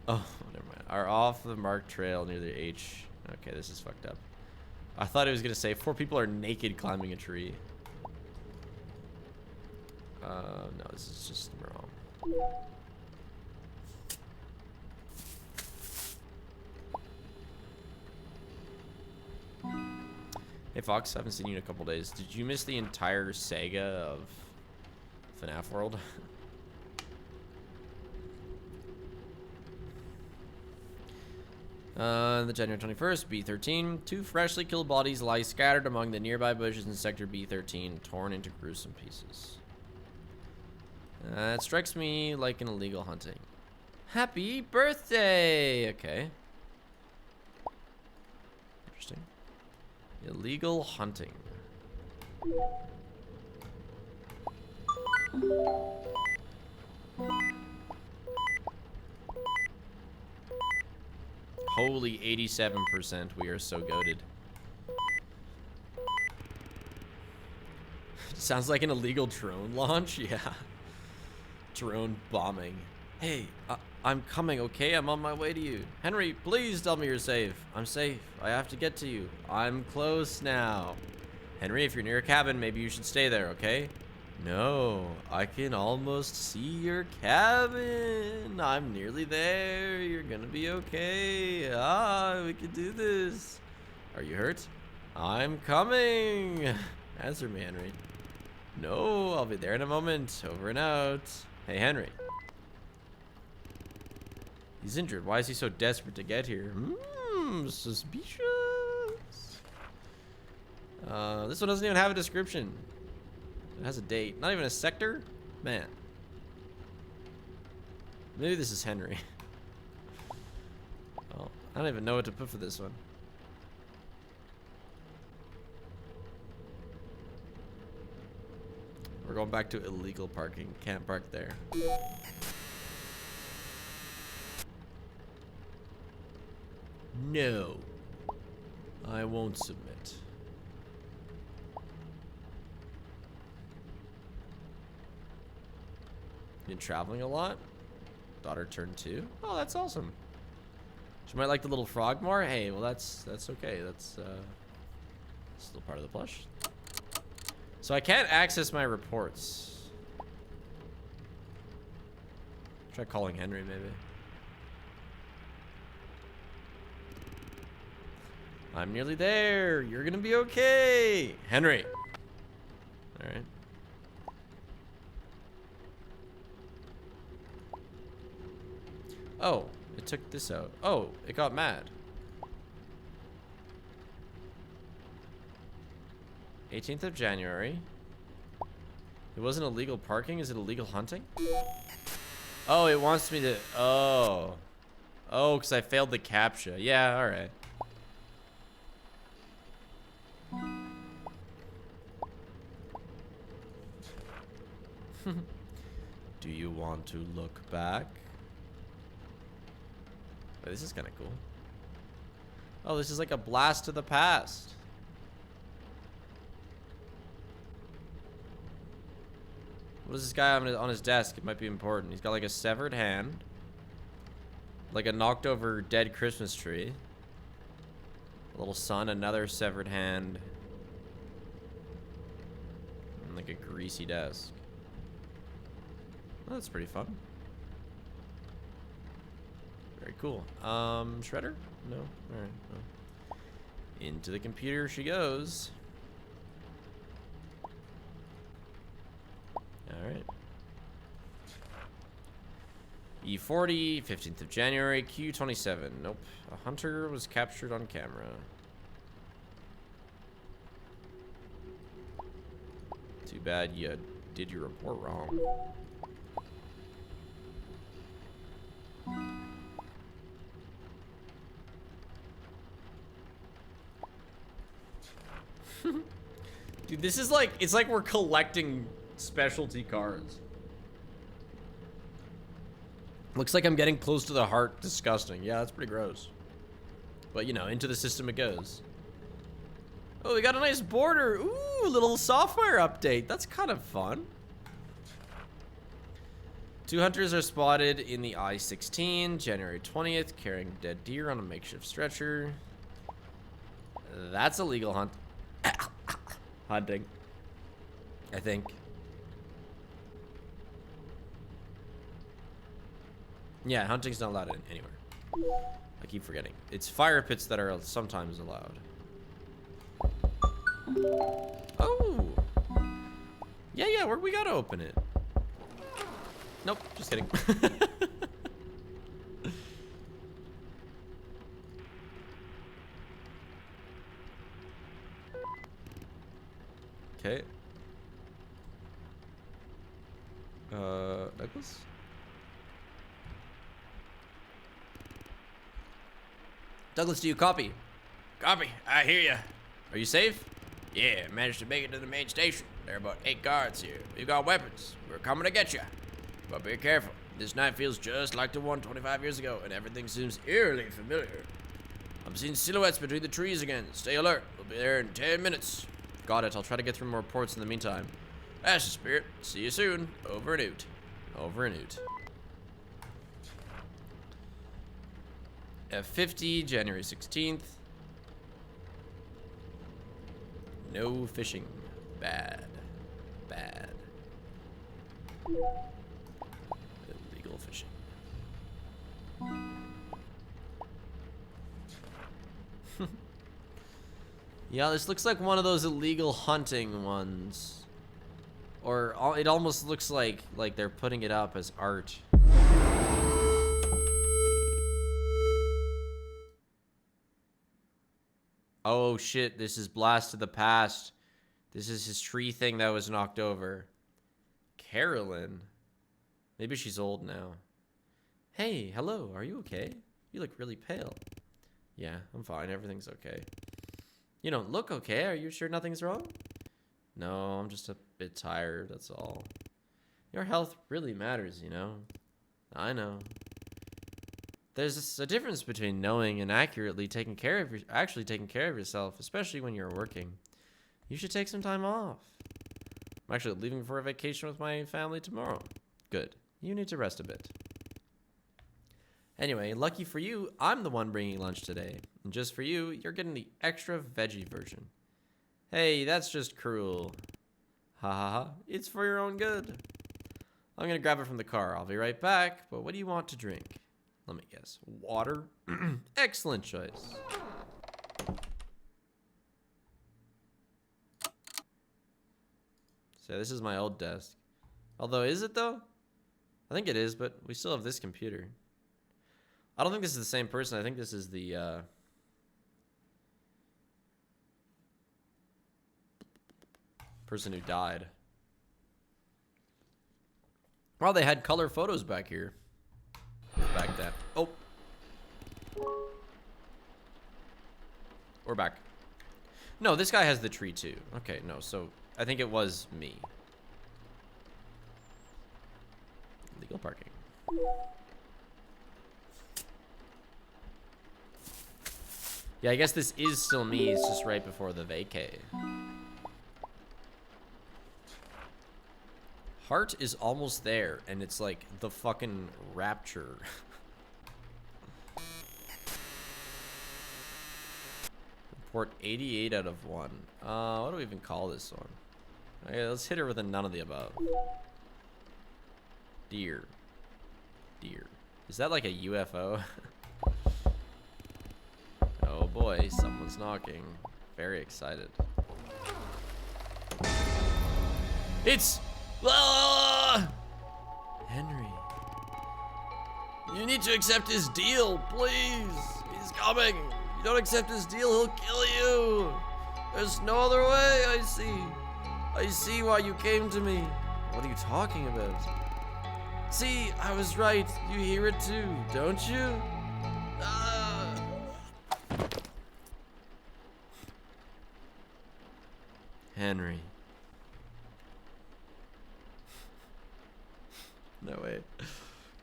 Oh, never mind. Are off the marked trail near the H. Okay, this is fucked up. I thought it was gonna say 4 people are naked climbing a tree. No, this is just wrong. Hey Fox, I haven't seen you in a couple days. Did you miss the entire saga of FNAF World? The January 21st, B13. 2 freshly killed bodies lie scattered among the nearby bushes in Sector B13, torn into gruesome pieces. It strikes me like an illegal hunting. Happy birthday! Okay. Interesting. Illegal hunting. Holy 87%, we are so goated. Sounds like an illegal drone launch, yeah. Drone bombing. Hey, I'm coming, okay? I'm on my way to you. Henry, please tell me you're safe. I'm safe. I have to get to you. I'm close now. Henry, if you're near a cabin, maybe you should stay there, okay? No, I can almost see your cabin. I'm nearly there. You're gonna be okay. We can do this. Are you hurt? I'm coming. Answer me, Henry. No, I'll be there in a moment. Over and out. Hey, Henry. He's injured. Why is he so desperate to get here? Suspicious. This one doesn't even have a description. It has a date. Not even a sector? Man. Maybe this is Henry. Oh, I don't even know what to put for this one. We're going back to illegal parking. Can't park there. No. I won't submit. Been traveling a lot. Daughter turned 2. Oh, that's awesome. She might like the little frog more. Hey, well that's okay. That's still part of the plush. So I can't access my reports. Try calling Henry maybe. I'm nearly there. You're gonna be okay, Henry. All right. Oh, it took this out. Oh, it got mad. 18th of January. It wasn't illegal parking. Is it illegal hunting? Oh, it wants me to... Oh. Oh, because I failed the CAPTCHA. Yeah, all right. Do you want to look back? Oh, this is kind of cool. Oh, this is like a blast to the past. What is this guy on his desk? It might be important. He's got like a severed hand. Like a knocked over dead Christmas tree. A little sun, another severed hand. And like a greasy desk. Oh, that's pretty fun. Very cool. Shredder? No? Alright. No. Into the computer she goes. Alright. E40, 15th of January, Q27. Nope. A hunter was captured on camera. Too bad you did your report wrong. Dude, this is like, it's like we're collecting specialty cards. Looks like I'm getting close to the heart. Disgusting. Yeah, that's pretty gross. But, you know, into the system it goes. Oh, we got a nice border. Ooh, little software update. That's kind of fun. 2 hunters are spotted in the I-16, January 20th, carrying dead deer on a makeshift stretcher. That's illegal hunting, I think. Yeah, hunting's not allowed anywhere. I keep forgetting. It's fire pits that are sometimes allowed. Oh! Yeah, we gotta open it. Nope, just kidding. Okay. Douglas? Douglas, do you copy? Copy, I hear ya. Are you safe? Yeah, managed to make it to the main station. There are about 8 guards here. We've got weapons. We're coming to get you. But be careful. This night feels just like the one 25 years ago, and everything seems eerily familiar. I'm seeing silhouettes between the trees again. Stay alert. We'll be there in 10 minutes. Got it. I'll try to get through more reports in the meantime. That's the spirit. See you soon. Over and out. Over and out. F50, January 16th. No fishing. Bad. Bad. Illegal fishing. Yeah, this looks like one of those illegal hunting ones. Or it almost looks like they're putting it up as art. Oh shit, this is Blast to the Past. This is his tree thing that was knocked over. Carolyn. Maybe she's old now. Hey, hello, are you okay? You look really pale. Yeah, I'm fine, everything's okay. You don't look okay, are you sure nothing's wrong? No, I'm just a bit tired, that's all. Your health really matters, you know? I know. There's a difference between knowing and actually taking care of yourself, especially when you're working. You should take some time off. I'm actually leaving for a vacation with my family tomorrow. Good. You need to rest a bit. Anyway, lucky for you, I'm the one bringing lunch today. And just for you, you're getting the extra veggie version. Hey, that's just cruel. Ha ha ha. It's for your own good. I'm gonna grab it from the car. I'll be right back, but what do you want to drink? Let me guess. Water? Excellent choice. So this is my old desk. Although, is it though? I think it is, but we still have this computer. I don't think this is the same person. I think this is the, person who died. Well, they had color photos back here. Back then. Oh. We're back. No, this guy has the tree too. Okay, no, so I think it was me. Legal parking. Yeah, I guess this is still me. It's just right before the vacay. Heart is almost there, and it's like the fucking rapture. Report 88 out of 1. What do we even call this one? Okay, let's hit her with a none of the above. Deer. Deer. Is that like a UFO? Oh boy, someone's knocking. Very excited. It's... Henry. You need to accept his deal, please. He's coming. You don't accept his deal, he'll kill you. There's no other way, I see. I see why you came to me. What are you talking about? See, I was right. You hear it too, don't you? Henry. No way.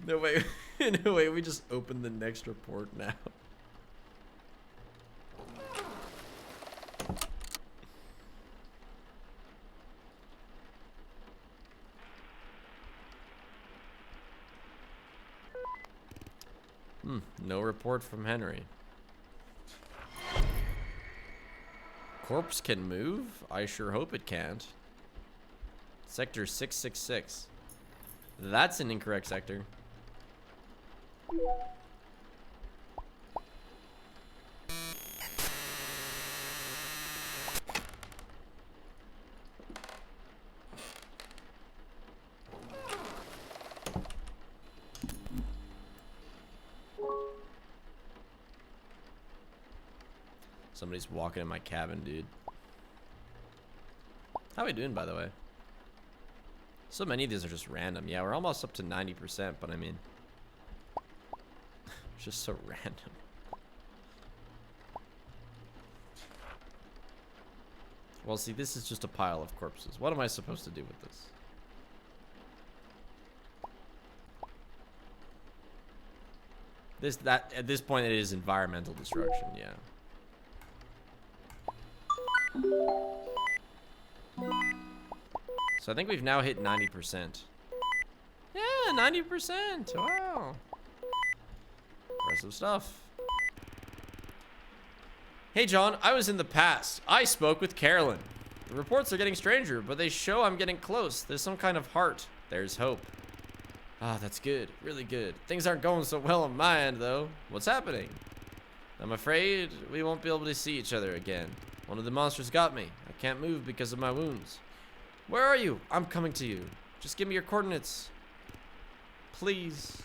No way. No way. We just opened the next report now. No report from Henry. Corpse can move? I sure hope it can't. Sector 666. That's an incorrect sector. Somebody's walking in my cabin, dude. How we doing, by the way? So many of these are just random. Yeah, we're almost up to 90%, but I mean... it's just so random. Well, see, this is just a pile of corpses. What am I supposed to do with this? At this point, it is environmental destruction, yeah. So I think we've now hit 90%. Yeah, 90%. Wow. Impressive stuff. Hey, John, I was in the past. I spoke with Carolyn. The reports are getting stranger, but they show I'm getting close. There's some kind of heart. There's hope. Ah, that's good. Really good. Things aren't going so well on my end, though. What's happening? I'm afraid we won't be able to see each other again. One of the monsters got me. I can't move because of my wounds. Where are you? I'm coming to you. Just give me your coordinates. Please.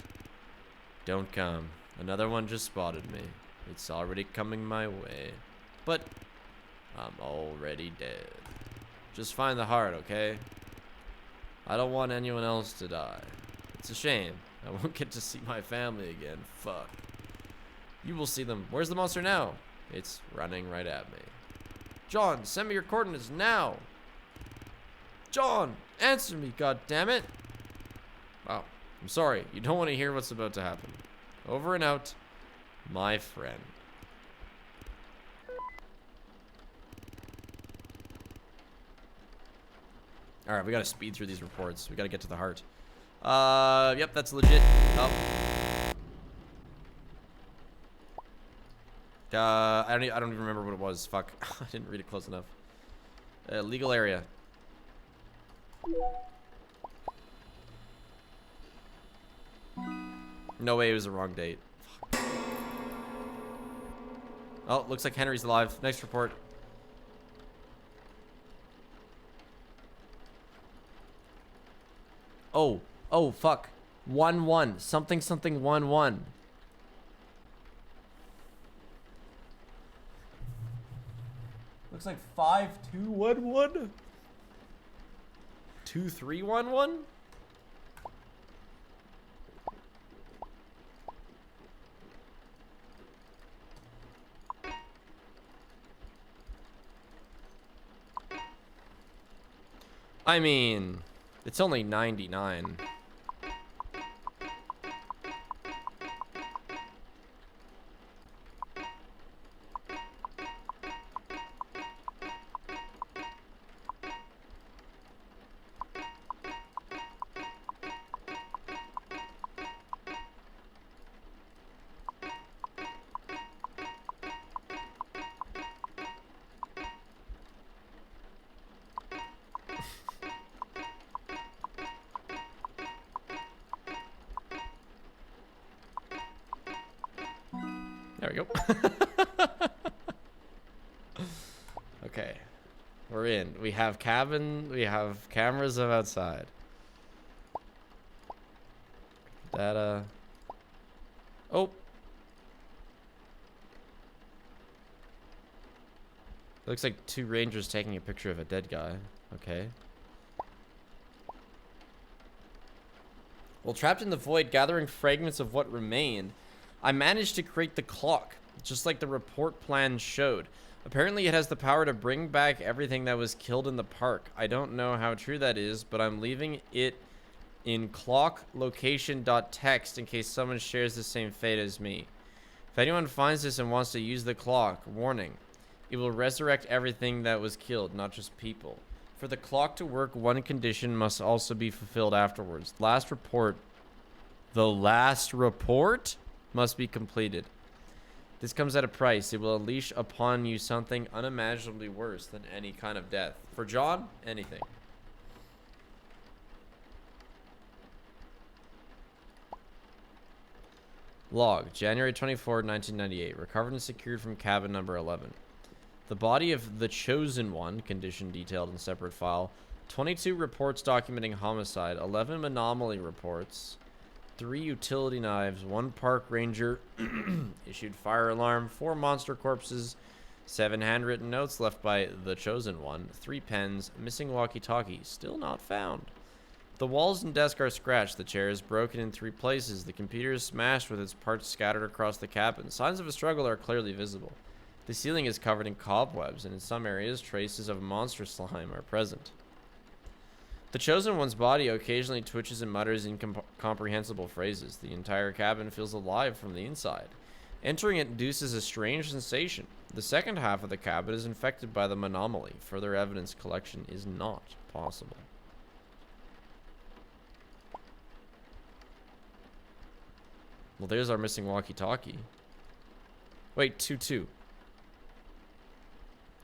Don't come. Another one just spotted me. It's already coming my way. But I'm already dead. Just find the heart, okay? I don't want anyone else to die. It's a shame. I won't get to see my family again. Fuck. You will see them. Where's the monster now? It's running right at me. John, send me your coordinates now. John, answer me, goddammit. Wow, I'm sorry. You don't want to hear what's about to happen. Over and out, my friend. All right, we got to speed through these reports. We got to get to the heart. Yep, that's legit. Oh. I don't even remember what it was. Fuck. I didn't read it close enough. Legal area. No way it was the wrong date. Fuck. Oh, looks like Henry's alive. Next report. Oh, fuck. 1-1. Something 1-1. Looks like 5-2-1-1. 2-3-1-1. I mean, it's only 99. There we go. Okay. We're in. We have cabin. We have cameras of outside. Data. Oh. Looks like 2 rangers taking a picture of a dead guy. Okay. While trapped in the void, gathering fragments of what remained, I managed to create the clock, just like the report plan showed. Apparently it has the power to bring back everything that was killed in the park. I don't know how true that is, but I'm leaving it in clock location.txt in case someone shares the same fate as me. If anyone finds this and wants to use the clock, warning, it will resurrect everything that was killed, not just people. For the clock to work, one condition must also be fulfilled afterwards. The last report must be completed. This comes at a price. It will unleash upon you something unimaginably worse than any kind of death. For John, anything. Log, January 24, 1998. Recovered and secured from cabin number 11. The body of the Chosen One, condition detailed in separate file. 22 reports documenting homicide. 11 anomaly reports. 3 utility knives. 1 park ranger issued fire alarm. 4 monster corpses. 7 handwritten notes left by the Chosen One. 3 pens. Missing walkie-talkie. Still not found. The walls and desk are scratched. The chair is broken in 3 places. The computer is smashed with its parts scattered across the cabin. Signs of a struggle are clearly visible. The ceiling is covered in cobwebs, and in some areas, traces of monster slime are present. The Chosen One's body occasionally twitches and mutters incomprehensible phrases. The entire cabin feels alive from the inside. Entering it induces a strange sensation. The second half of the cabin is infected by the anomaly. Further evidence collection is not possible. Well, there's our missing walkie-talkie. Wait, 2-2.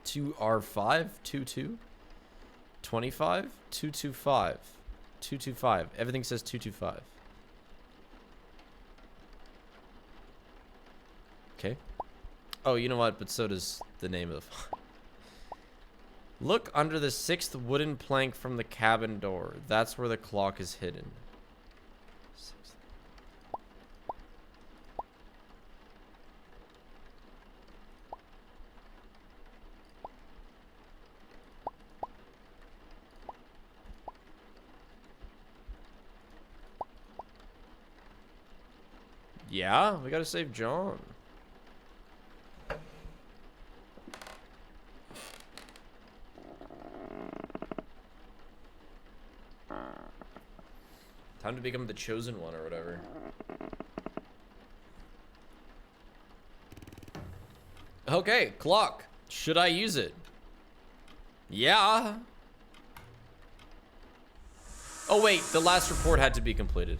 2R5? 2-2? 25? 225. 225. Everything says 225. Okay. Oh, you know what? But so does the name of the file. Look under the 6th wooden plank from the cabin door. That's where the clock is hidden. Yeah, we gotta save John. Time to become the Chosen One or whatever. Okay, clock. Should I use it? Yeah. Oh wait, the last report had to be completed.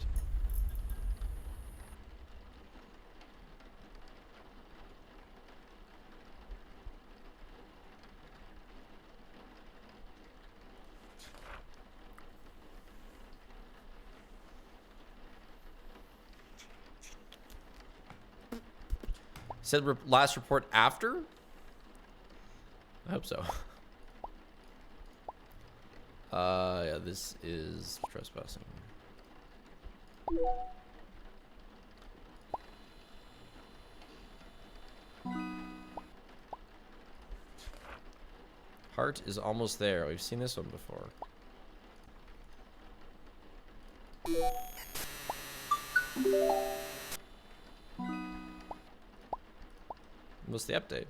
Said last report after? I hope so. Yeah, this is trespassing. Heart is almost there. We've seen this one before. What's the update?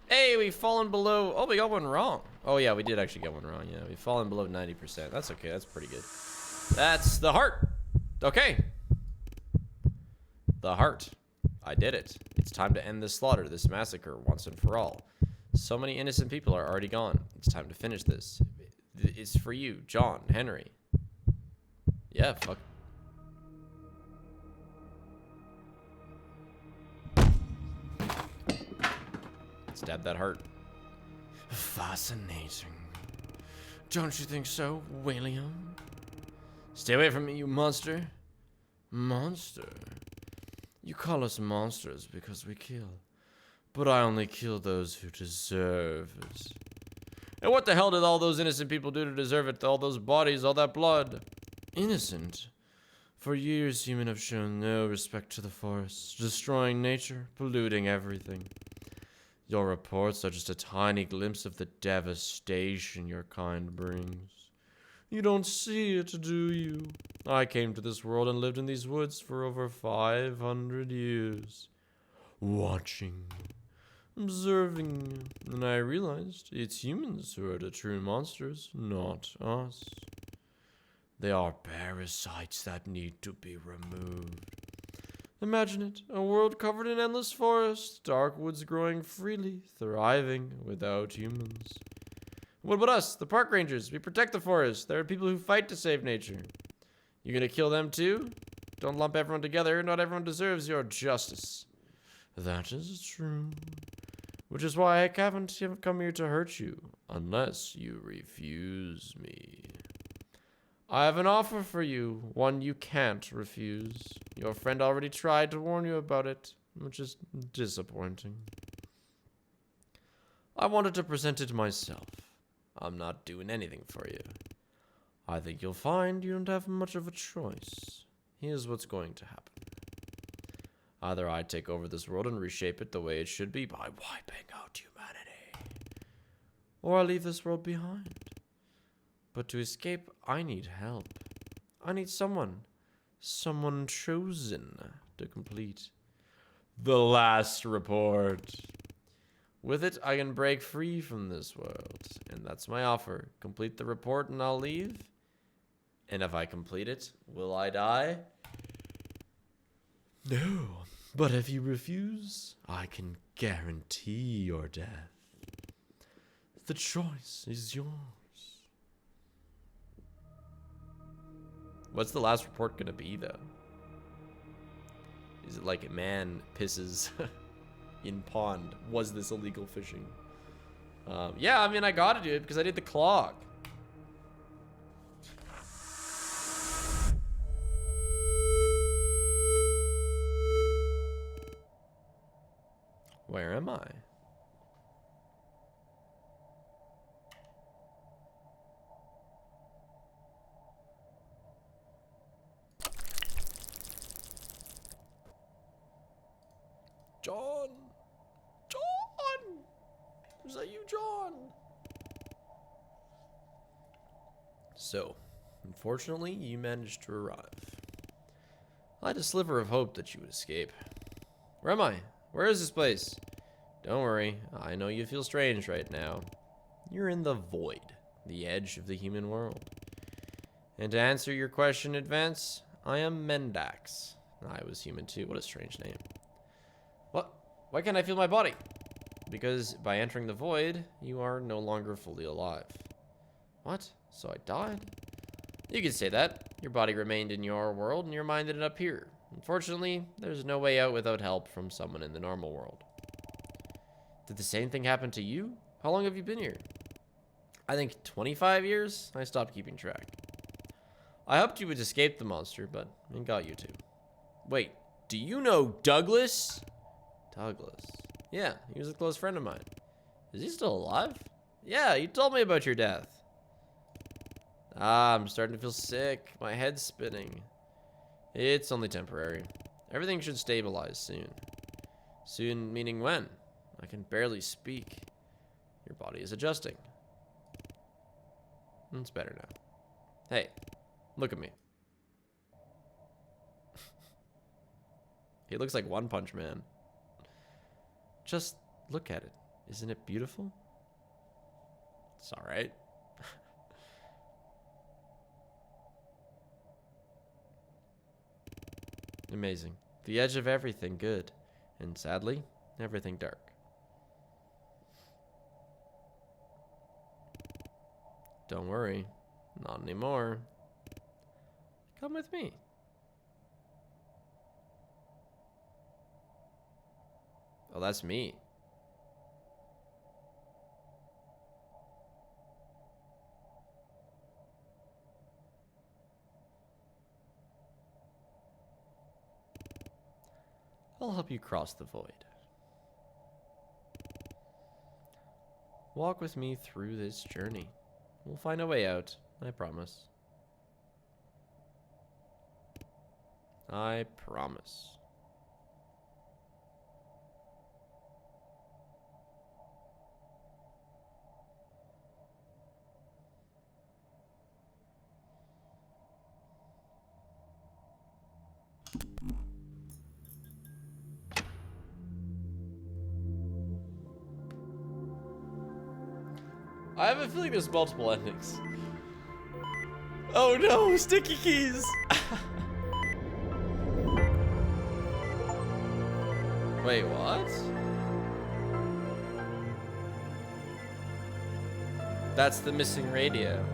Hey, we've fallen below. Oh, we got one wrong. Oh, yeah, we did actually get one wrong. Yeah, we've fallen below 90%. That's okay. That's pretty good. That's the heart. Okay. The heart. I did it. It's time to end this slaughter, this massacre, once and for all. So many innocent people are already gone. It's time to finish this. It's for you, John, Henry. Yeah, fuck. Stab that heart. Fascinating. Don't you think so, William? Stay away from me, you monster. Monster? You call us monsters because we kill. But I only kill those who deserve it. And what the hell did all those innocent people do to deserve it? All those bodies, all that blood. Innocent? For years, humans have shown no respect to the forests, destroying nature, polluting everything. Your reports are just a tiny glimpse of the devastation your kind brings. You don't see it, do you? I came to this world and lived in these woods for over 500 years. Watching, observing, and I realized it's humans who are the true monsters, not us. They are parasites that need to be removed. Imagine it, a world covered in endless forests, dark woods growing freely, thriving without humans. What about us, the park rangers? We protect the forest. There are people who fight to save nature. You gonna kill them too? Don't lump everyone together. Not everyone deserves your justice. That is true. Which is why I haven't come here to hurt you, unless you refuse me. I have an offer for you, one you can't refuse. Your friend already tried to warn you about it, which is disappointing. I wanted to present it myself. I'm not doing anything for you. I think you'll find you don't have much of a choice. Here's what's going to happen. Either I take over this world and reshape it the way it should be by wiping out humanity, or I leave this world behind. But to escape, I need help. I need someone chosen to complete the last report. With it, I can break free from this world, and that's my offer. Complete the report and I'll leave. And if I complete it, will I die? No. But if you refuse, I can guarantee your death. The choice is yours. What's the last report gonna be, though? Is it like a man pisses in pond? Was this illegal fishing? Yeah, I mean, I gotta do it because I did the clock. Where am I? John! John! Is that you, John? So, unfortunately, you managed to arrive. I had a sliver of hope that you would escape. Where am I? Where is this place? Don't worry, I know you feel strange right now. You're in the void, the edge of the human world. And to answer your question in advance, I am Mendax. I was human too, what a strange name. What? Why can't I feel my body? Because by entering the void, you are no longer fully alive. What? So I died? You could say that. Your body remained in your world and your mind ended up here. Unfortunately, there's no way out without help from someone in the normal world. Did the same thing happen to you? How long have you been here? I think 25 years? I stopped keeping track. I hoped you would escape the monster, but it got you to. Wait, do you know Douglas? Douglas. Yeah, he was a close friend of mine. Is he still alive? Yeah, you told me about your death. I'm starting to feel sick. My head's spinning. It's only temporary. Everything should stabilize soon. Soon meaning when? I can barely speak. Your body is adjusting. It's better now. Hey, look at me. He looks like One Punch Man. Just look at it. Isn't it beautiful? It's alright. Amazing. The edge of everything good. And sadly, everything dark. Don't worry. Not anymore. Come with me. Oh, that's me. I'll help you cross the void. Walk with me through this journey. We'll find a way out, I promise. I promise. I have a feeling there's multiple endings. Oh no, sticky keys! Wait, what? That's the missing radio.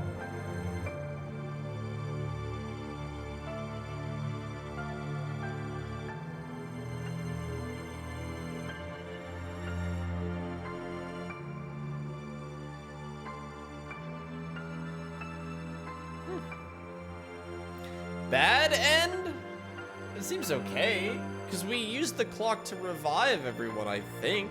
end? It seems okay. Because we used the clock to revive everyone, I think.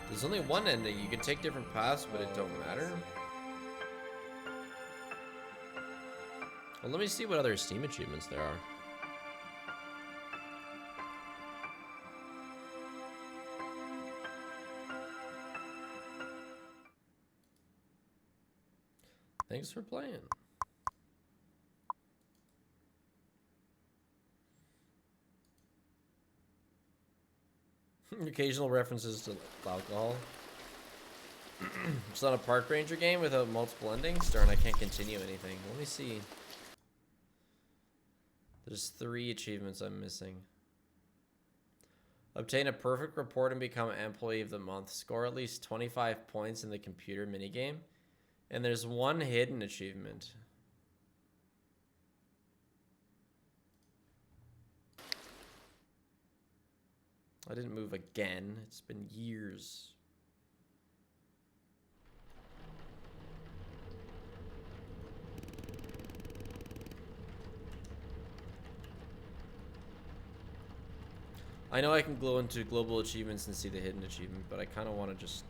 There's only one ending. You can take different paths, but it don't matter. Well, let me see what other Steam achievements there are. Thanks for playing. Occasional references to alcohol. It's not a park ranger game without multiple endings. Darn, I can't continue anything. Let me see. There's 3 achievements I'm missing. Obtain a perfect report and become Employee of the Month. Score at least 25 points in the computer minigame. And there's 1 hidden achievement. I didn't move again. It's been years. I know I can go into global achievements and see the hidden achievement, but I kind of want to just...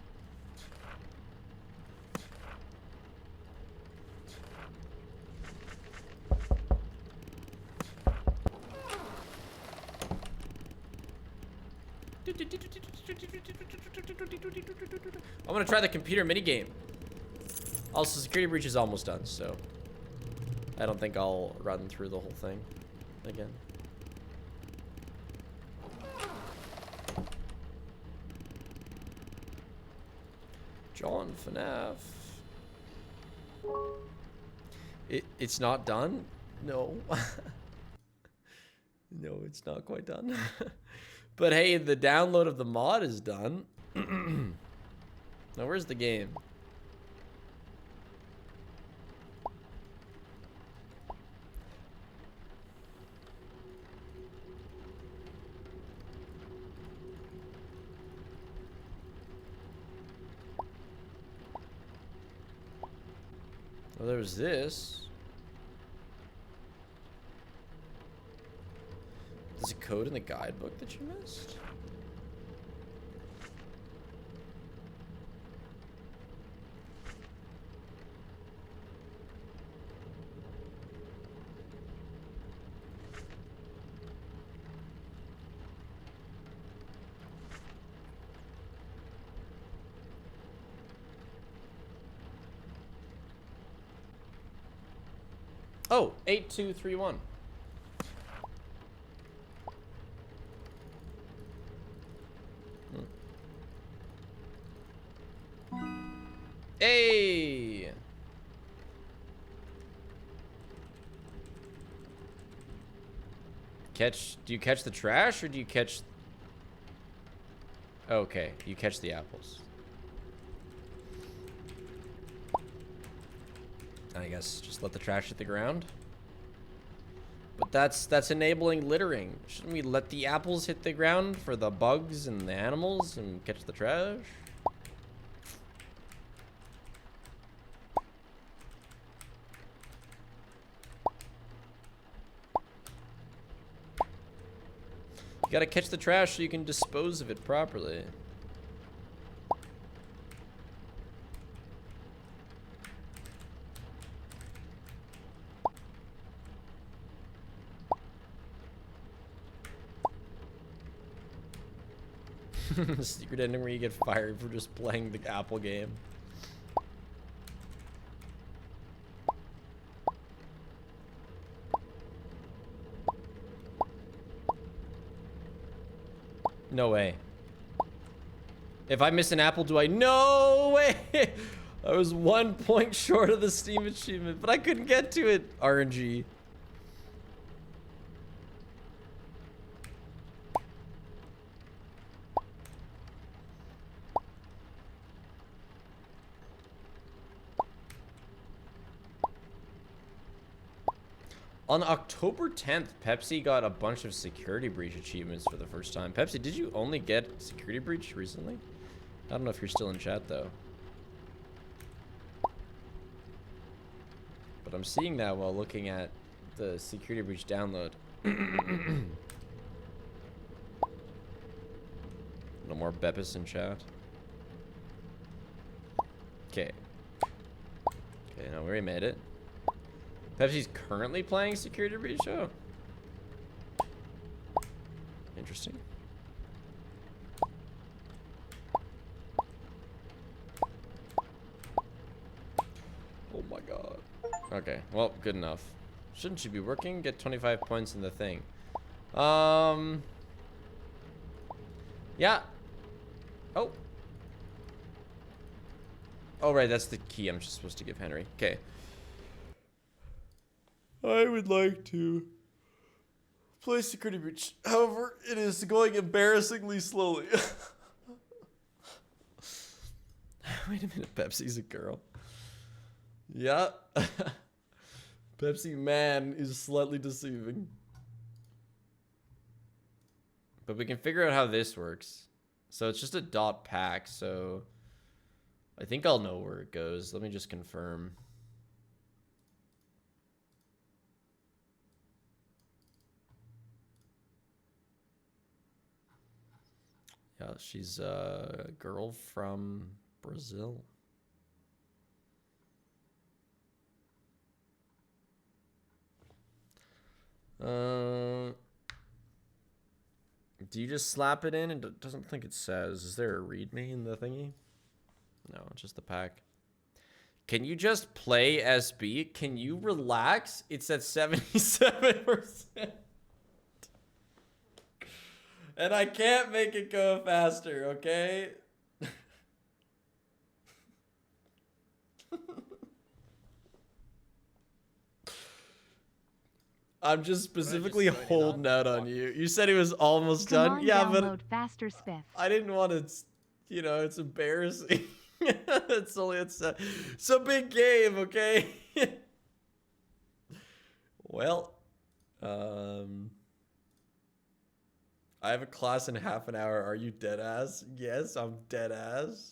I want to try the computer minigame. Also, security breach is almost done, so I don't think I'll run through the whole thing again. John FNAF. It's not done? No. No, it's not quite done. But hey, the download of the mod is done. Now, where's the game? Well, there's this. There's a code in the guidebook that you missed? Oh, 8231. Hey! Do you catch the trash or do you catch... Okay, you catch the apples. I guess just let the trash hit the ground. But that's enabling littering. Shouldn't we let the apples hit the ground for the bugs and the animals and catch the trash? You gotta catch the trash so you can dispose of it properly. Secret ending where you get fired for just playing the Apple game. No way. If I miss an apple, do I? No way! I was 1 point short of the Steam achievement, but I couldn't get to it. RNG. On October 10th, Pepsi got a bunch of security breach achievements for the first time. Pepsi, did you only get security breach recently? I don't know if you're still in chat though. But I'm seeing that while looking at the security breach download. No more Beppis in chat. Okay. Okay, now we already made it. Pepsi's currently playing Security Breach? Oh. Interesting. Oh my god. Okay, well, good enough. Shouldn't you be working? Get 25 points in the thing. Yeah. Oh. Oh, right, that's the key I'm just supposed to give Henry. Okay. I would like to play Security Breach. However, it is going embarrassingly slowly. Wait a minute, Pepsi's a girl. Yeah. Pepsi man is slightly deceiving. But we can figure out how this works. So it's just a dot pack, so I think I'll know where it goes. Let me just confirm. Yeah, she's a girl from Brazil. Do you just slap it in? It doesn't think it says. Is there a readme in the thingy? No, it's just the pack. Can you just play SB? Can you relax? It's at 77%. And I can't make it go faster, okay? I'm just specifically holding out on you. You said he was almost Come done. on, Yeah, download but faster, Spiff. I didn't want to, you know, it's embarrassing. It's a big game, okay? Well, I have a class in half an hour. Are you dead ass? Yes, I'm dead ass.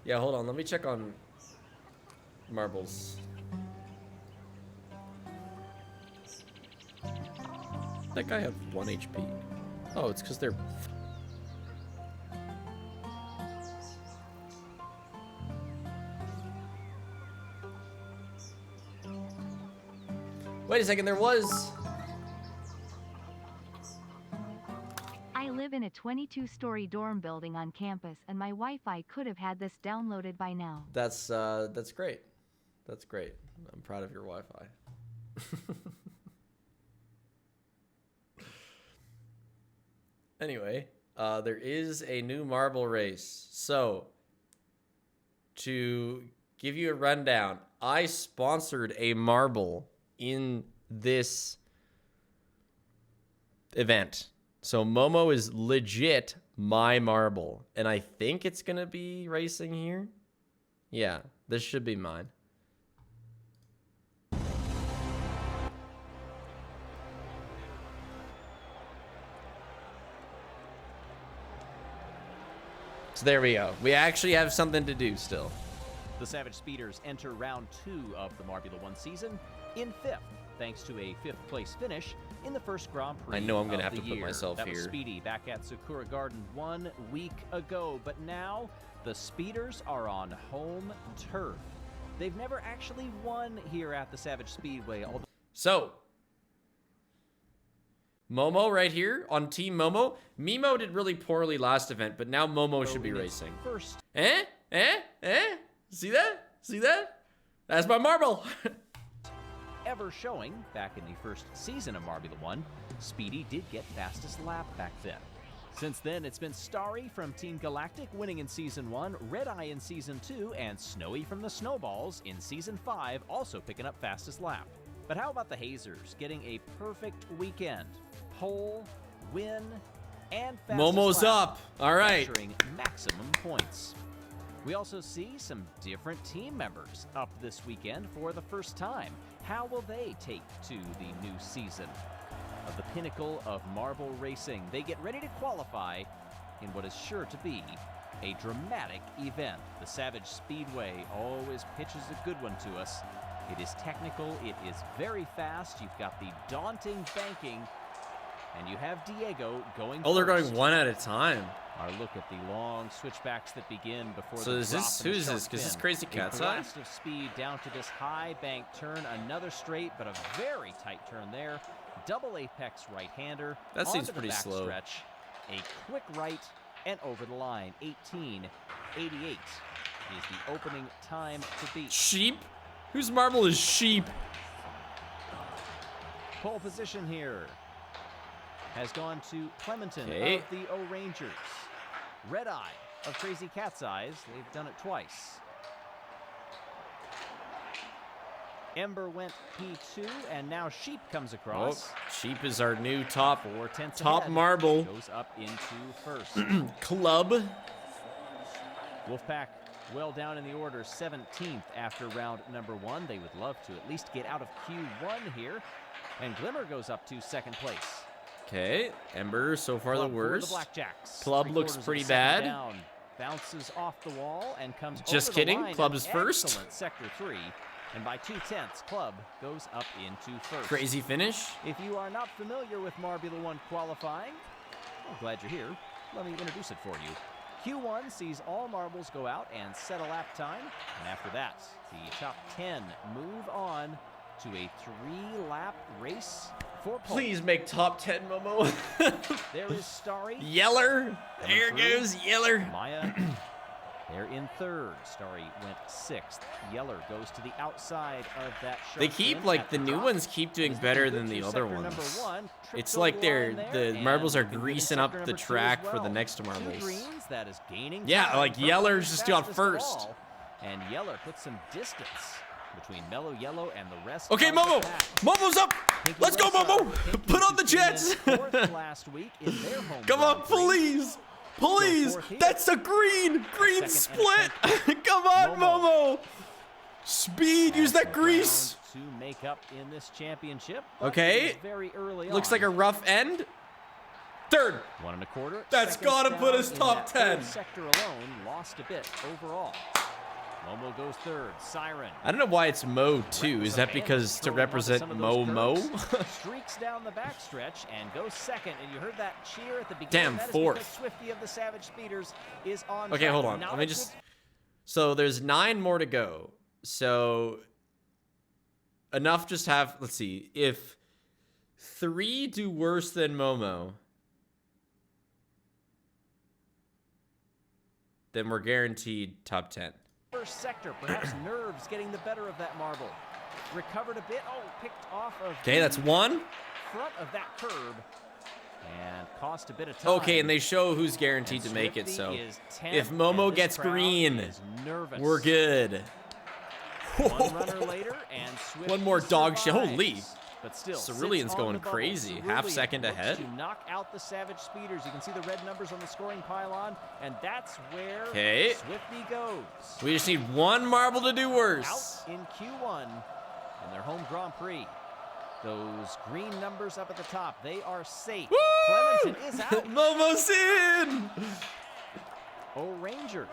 Yeah, hold on. Let me check on marbles. That guy had 1 HP. Oh, it's because they're... Wait a second, there was... I live in a 22-story dorm building on campus, and my Wi-Fi could have had this downloaded by now. That's great. That's great. I'm proud of your Wi-Fi. Anyway, there is a new marble race. So, to give you a rundown, I sponsored a marble in this event. So Momo is legit my marble, and I think it's gonna be racing here. Yeah, this should be mine. So there we go. We actually have something to do still. The Savage Speeders enter round 2 of the Marbula 1 season in 5th, thanks to a 5th place finish in the first Grand Prix. I know I'm gonna of have the to put year. myself that was here. Speedy back at Sakura Garden 1 week ago, but now the Speeders are on home turf. They've never actually won here at the Savage Speedway. So, Momo right here on Team Momo. Mimo did really poorly last event, but now Momo should be racing. First. See that? See that? That's my marble. Ever showing back in the first season of Marbula 1, Speedy did get fastest lap back then. Since then, it's been Starry from Team Galactic winning in Season 1, Red Eye in Season 2, and Snowy from the Snowballs in Season 5 also picking up fastest lap. But how about the Hazers getting a perfect weekend? Pole, win, and fastest Momo's lap, up. All right. capturing maximum points. We also see some different team members up this weekend for the first time. How will they take to the new season of the pinnacle of marble racing? They get ready to qualify in what is sure to be a dramatic event. The Savage Speedway always pitches a good one to us. It is technical, it is very fast. You've got the daunting banking, and you have Diego going Oh, they're first. going one at a time. Our look at the long switchbacks that begin before So the is drop this and the who is sharp this? Because this fin. Crazy A Cat's Eye? blast of speed down to this high bank turn, another straight, but a very tight turn there. Double apex right-hander. That seems onto the pretty back slow. Stretch. A quick right and over the line. 18:88 is the opening time to beat. Sheep? Whose marble is sheep? Pole position here has gone to Clementon Okay. of the O-Rangers. Red Eye of Crazy Cat's Eyes. They've done it twice. Ember went P2, and now Sheep comes Oh, across. sheep is our new top 4/10 top ahead. marble. Goes up into first. club. Wolfpack well down in the order, 17th after round number 1. They would love to at least get out of Q1 here. And Glimmer goes up to second place. Okay, Ember so far Club the for worst. Blackjacks. Club looks 3/4 of a pretty second bad. Down. Bounces off the wall and comes Just over kidding, the line. Club An is first. Excellent sector 3. And by 2/10, Club goes up into first. Crazy finish. If you are not familiar with Marbula 1 qualifying, I'm glad you're here. Let me introduce it for you. Q1 sees all marbles go out and set a lap time. And after that, the top 10 move on to a 3-lap race for pole. Please make top 10, Momo. There is Starry. Yeller. There through. goes Yeller. Maya, they're in third. Starry went 6th. Yeller goes to the outside of that sharp They keep, fin like, at the new top. ones keep doing Is better looking than good the through other sector ones. number 1. Tripped It's over like the they're line there, the and marbles are looking good in greasing sector up number the 2 as track for the well. next 2 marbles. greens, that is gaining Yeah, time. like Purple Yeller's is just got fastest of first. all, and Yeller puts some distance between Mellow Yellow and the rest. Okay, of the Momo. pack. Momo's up. Pinky Let's go, Racing, Momo. Pinky Put on the who came in jets. 4th last week in their home Come on, Grand Prix. please. Please. fourth here. That's a green. Green Second and split. Come on, Momo. Speed. Use that Round grease. to make up in this championship. but Okay. it was very early Looks on. like a rough end. Third. 1 1/4. That's Seconds gotta put down us in top that 10. third sector alone, lost a bit overall. Momo goes third. Siren. I don't know why it's Mo too. Is that because to represent Mo? Streaks down the backstretch and goes second. And you heard that cheer at the beginning. Damn, That is fourth. because Swifty of the Savage Speeders is on Okay, track. hold on. Not Let me a just. good- So there's 9 more to go. So enough. Just have. Let's see. If 3 do worse than Momo, then we're guaranteed top 10. First sector, perhaps nerves getting the better of that marble. Recovered a bit. Oh, picked off of Okay, that's 1. front of that curb and cost a bit of time. Okay, and they show who's guaranteed And to make it. Swifty So is 10th, if and Momo this gets crowd green, is nervous. we're good. One runner later, and Swifty One more dog shit. survives. Holy. But still, Cerulean's sits on going the bubble. crazy. Half second Cerulean ahead. looks to knock out the Savage Speeders. You can see the red numbers on the scoring pylon, and that's where Okay. Swifty goes. We just need 1 marble to do Out worse. in Q1 in their home Grand Prix. Those green numbers up at the top, they are safe. Woo! Clementon is out. Momo's in. O-Rangers,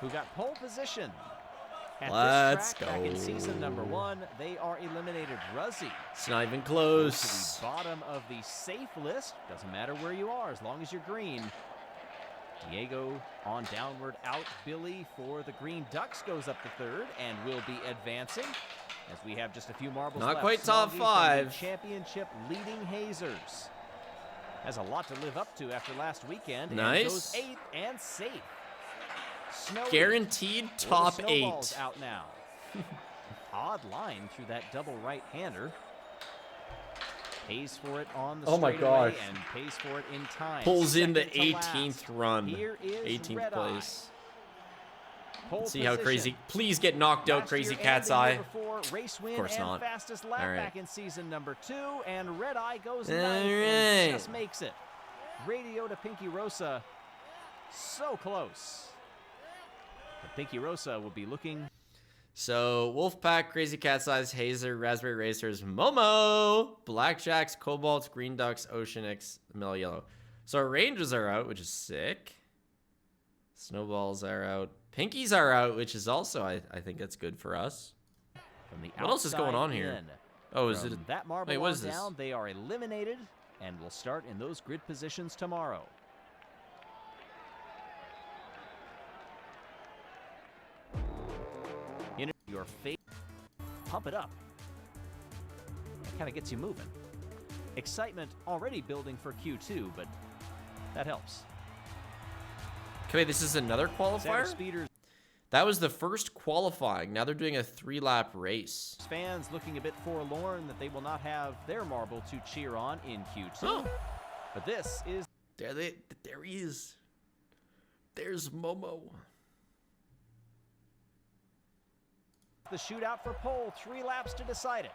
who got pole position at Let's this track back in go. season number 1. They are eliminated. Ruzzy It's not even goes to close. the bottom of the safe list. Doesn't matter where you are as long as you're green. Diego on downward out. Billy for the Green Ducks goes up to third and will be advancing as we have just a few marbles Not left. quite top Smoggy from the 5. championship leading Hazers has a lot to live up to after last weekend. Nice. And goes 8th and safe. Snowy Guaranteed for the top Snowballs 8. out now. Odd line through that double right-hander. Pays for it on the Oh my straightaway gosh. and pays for it in time. Pulls in the Second to 18th last. run. Here is 18th Red Eye. place. Pole Let's see how position. crazy. Please get knocked out, Last Crazy year Cat's and the year Eye. before, for race win course and not. fastest lap All right. back in season number 2, and Red Eye goes All ninth right. and just makes it. Radio to Pinky Rosa, so close. But Pinky Rosa will be looking. So, Wolfpack, Crazy Cat's Eyes, Hazer, Raspberry Racers, Momo, Blackjacks, Cobalts, Green Ducks, Ocean X, Mellow Yellow. So, our Rangers are out, which is sick. Snowballs are out. Pinkies are out, which is also, I think that's good for us. From the What else is going outside on here? in. Oh, is From it? that marble Wait, what on is this? down, they are eliminated and will start in those grid positions tomorrow. In your face, pump it up. That kind of gets you moving. Excitement already building for Q2, but that helps. Okay, this is another qualifier? Savage Speeders That was the first qualifying. Now they're doing a 3-lap race. fans looking a bit forlorn that they will not have their marble to cheer on in Q2. Oh. But this is There he is. There's Momo. the shootout for pole. 3 laps to decide it.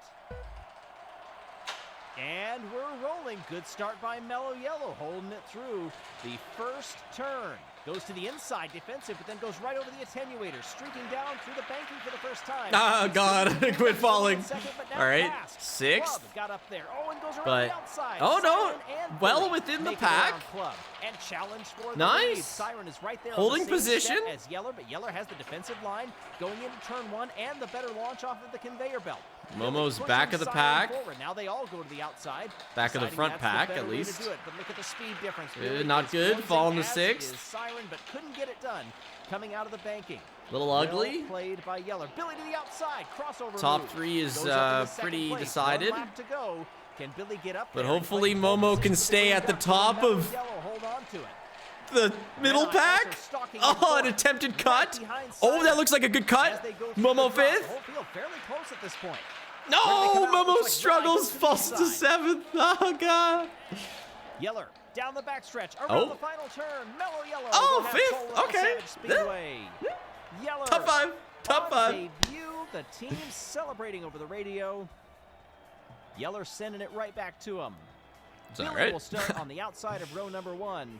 And we're rolling. Good start by Mellow Yellow, holding it through the first turn. Goes to the inside defensive, but then goes right over the attenuator, streaking down through the banking for the first time. Oh, God. Quit falling. Second, but now All right. passed. 6th. Club got up there. Oh, and goes around But- the outside. oh, no. Siren and Well Billy within the make it pack. around Club and challenge for the Nice. lead. Siren is right there Holding on the same position. step as Yeller, but Yeller has the defensive line going into turn 1 and the better launch off of the conveyor belt. Momo's Pushing back of the Siren pack. forward. Now they all go to the outside. Back of the Deciding front that's pack, better at way to least. do it, but look at the speed difference. Not is good. closing, Falling to as 6th. is Siren, but couldn't get it done. Coming out of the banking. Little Well ugly. played by Yeller. Billy to the outside. Crossover Top move. 3 is Goes up into second pretty place. decided. 1 lap to go. Can Billy get up But there and hopefully play pole Momo position can with the stay Green at the Ducks? top Mellow of Yellow, hold on to it. the middle Red Eye pack. also stalking in Oh, an fourth. attempted Right cut. behind Oh, Siren that looks like a good as cut. they go through Momo the drop. The 5th. whole field fairly close at this point. No, When they come out, Momo looks like struggles, Red Eye goes to the falls to inside. 7th. Oh, God. Yeller down the backstretch around Oh. the final turn. Mellow Yellow. Oh, will have 5th. pole at the Okay. Savage Speedway. Yeller. Top 5. Top on 5. debut, the team celebrating over the radio. Yeller sending it right back to him. It's all Billy right. will start on the outside of row number 1.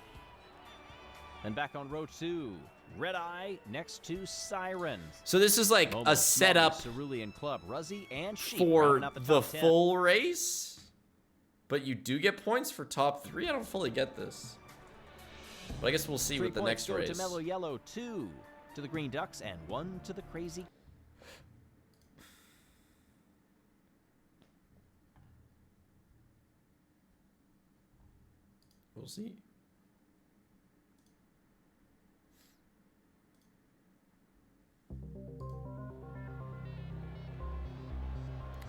And back on row 2. Red Eye next to Siren. So this is like Momo, a setup Cerulean Club, Ruzzy, and Sheep for rounding out the the top 10. full race, but you do get points for top 3. I don't fully get this, but I guess we'll see 3 with the points next go race. to Mellow Yellow, 2 to the Green Ducks, and 1 to the Crazy. We'll see.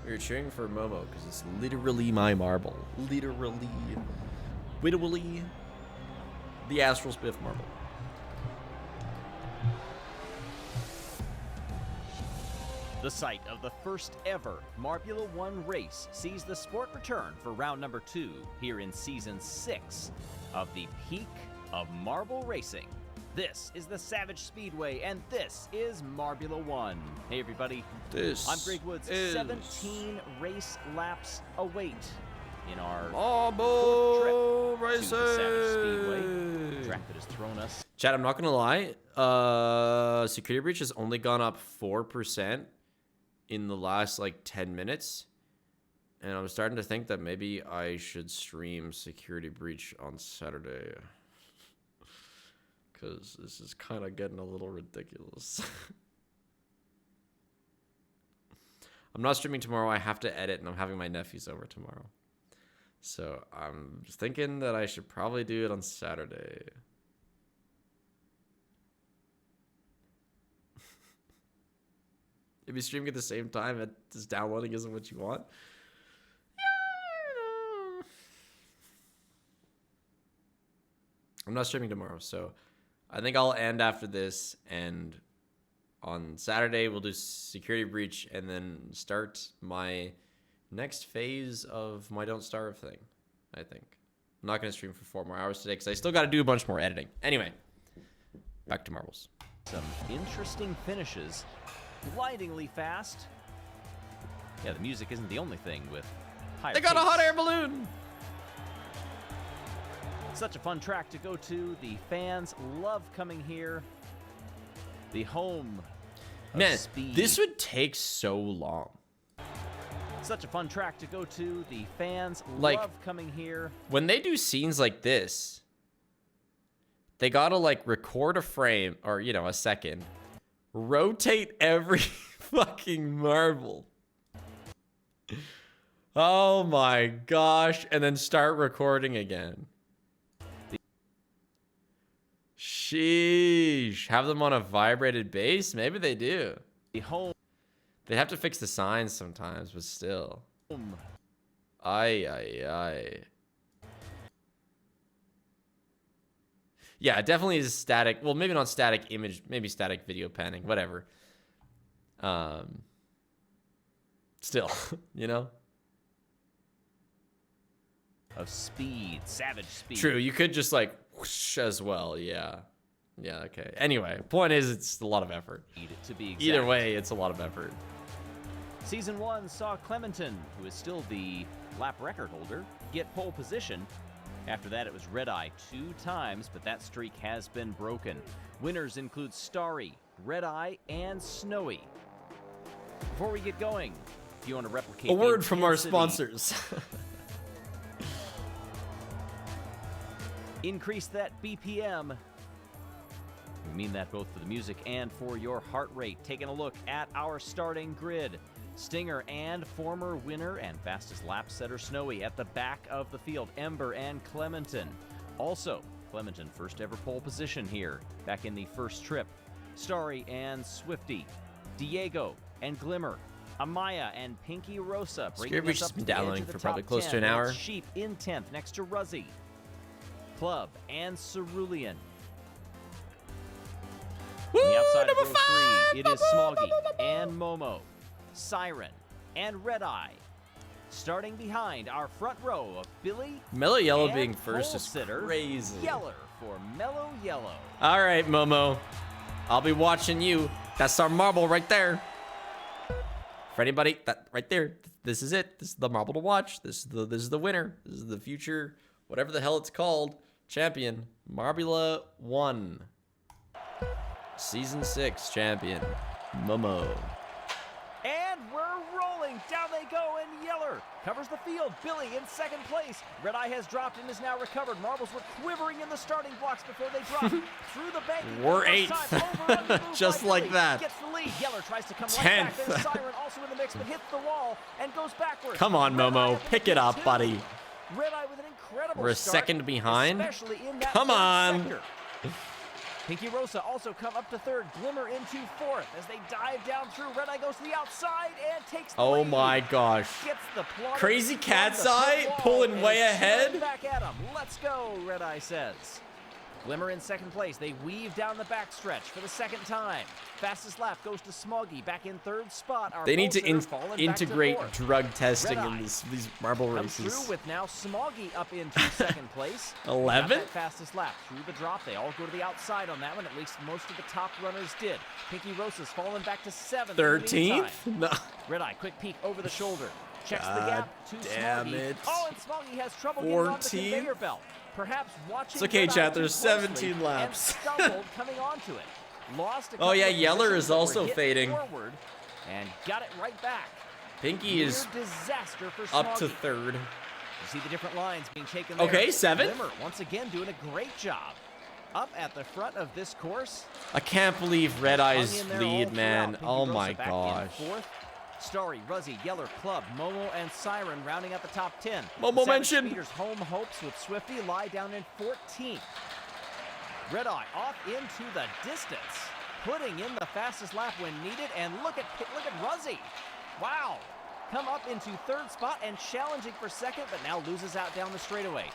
We were cheering for Momo because it's literally my marble. Literally. The Astral Spiff marble. The site of the first ever Marbula 1 race sees the sport return for round number 2 here in season 6 of the peak of marble racing. This is the Savage Speedway, and this is Marbula 1. Hey everybody, This I'm Greg Woods. is 17 race laps await in our Marble trip to the Savage Speedway. Racing. Track that has thrown us. Chad, I'm not gonna lie. Security breach has only gone up 4% in the last like 10 minutes, and I'm starting to think that maybe I should stream security breach on Saturday, because this is kind of getting a little ridiculous. I'm not streaming tomorrow. I have to edit, and I'm having my nephews over tomorrow, so I'm thinking that I should probably do it on Saturday. If you stream at the same time, it just downloading isn't what you want. Yeah, I'm not streaming tomorrow, so I think I'll end after this, and on Saturday we'll do security breach and then start my next phase of my Don't Starve thing, I think. I'm not going to stream for 4 more hours today because I still got to do a bunch more editing. Anyway, back to marbles. Some interesting finishes. Blindingly fast. Yeah, the music isn't the only thing with higher They got a hot pace. air balloon. Such a fun track to go to. The fans love coming here. The home of Man, speed. this would take so long. Such a fun track to go to. The fans Like- love coming here. When they do scenes like this, they gotta like record a frame or, you know, a second, rotate every fucking marble. Oh my gosh. And then start recording again. Sheesh. Have them on a vibrated bass? Maybe they do. The home. They have to fix the signs sometimes, but still. Ay. Yeah, it definitely is static. Well, maybe not static image, maybe static video panning, whatever. Still, you know? Of speed. Savage speed. True, you could just like whoosh as well, yeah. Yeah, okay. Anyway, point is it's a lot of effort. To be exact. Either way, it's a lot of effort. Season 1 saw Clementon, who is still the lap record holder, get pole position. After that, it was Red Eye 2 times, but that streak has been broken. Winners include Starry, Red Eye, and Snowy. Before we get going, if you want to replicate A word from our intensity- sponsors. Increase that BPM. We mean that both for the music and for your heart rate. Taking a look at our starting grid. Stinger and former winner and fastest lap setter Snowy at the back of the field. Ember and Clementon. Also, Clementon first ever pole position here back in the first trip. Starry and Swifty. Diego and Glimmer. Amaya and Pinky Rosa breaking Scared we us just up been to the edge downloading of the for probably top close 10. to an That's hour. Sheep in 10th next to Ruzzy. Club and Cerulean. On the outside of row 3, it is Smoggy and Momo, Siren and Red Eye. Starting behind our front row of Billy Mellow Yellow and being first is pole-sitter crazy. Yeller for Mellow Yellow. All right, Momo. I'll be watching you. That's our marble right there. For anybody, that right there. This is it. This is the marble to watch. This is the winner. This is the future, whatever the hell it's called, champion. Marbula 1. Season 6 champion. Momo. And we're rolling. Down they go, and Yeller covers the field. Billy in second place. Red Eye has dropped and is now recovered. Marbles were quivering in the starting blocks before they dropped. Through the bank. We're 8th. Just like that. Gets the lead. Yeller tries to come right 10th. back. There's Siren also in the mix, but hits the wall and goes backwards. Come on, Red Eye Momo. up in Pick it up, P2. buddy. Red Eye with an incredible We're a start, second behind. especially in that Come third on. sector. Pinky Rosa also come up to third. Glimmer into fourth as they dive down through. Red Eye goes to the outside and takes the Oh lead. my gosh. Gets the plotter Crazy from Cat's the pit Eye wall pulling and way is ahead. straight back at him. Let's go, Red Eye says. Glimmer in second place. They weave down the backstretch for the second time. Fastest lap goes to Smoggy back in third spot. Our They need to pole sitter falling back to integrate fourth. drug testing Red in Eye these marble comes races. through with now Smoggy up into second place. 11th? Got that fastest lap through the drop. They all go to the outside on that one. At least most of the top runners did. Pinky Rosa's fallen back to 7th. in the 13th? meantime. No. Red Eye, quick peek over the shoulder. Checks the God gap to damn Smoggy. it. Oh, and Smoggy has trouble getting on the 14th? conveyor belt. Perhaps watching. It's okay, Red Eye chat, too there's closely 17 laps. And stumbled coming onto it. Lost a Oh, yeah, couple of Yeller positions is that were also hit fading. forward and got it right back. Pinky Near is disaster for up to Smoggy. third. You see the different lines being taken there. Okay, 7th? Glimmer once again doing a great job. Up at the front of this course. I can't believe Red Eye's Hung in there all lead, man. throughout. Pinky Oh Rosa my back in gosh. fourth. Starry, Ruzzy, Yeller, Club, Momo, and Siren rounding out the top 10. Momo Savage mentioned. Speeders' home hopes with Swifty lie down in 14th. Red Eye off into the distance, putting in the fastest lap when needed. And look at Ruzzy. Wow. Come up into third spot and challenging for second, but now loses out down the straightaway.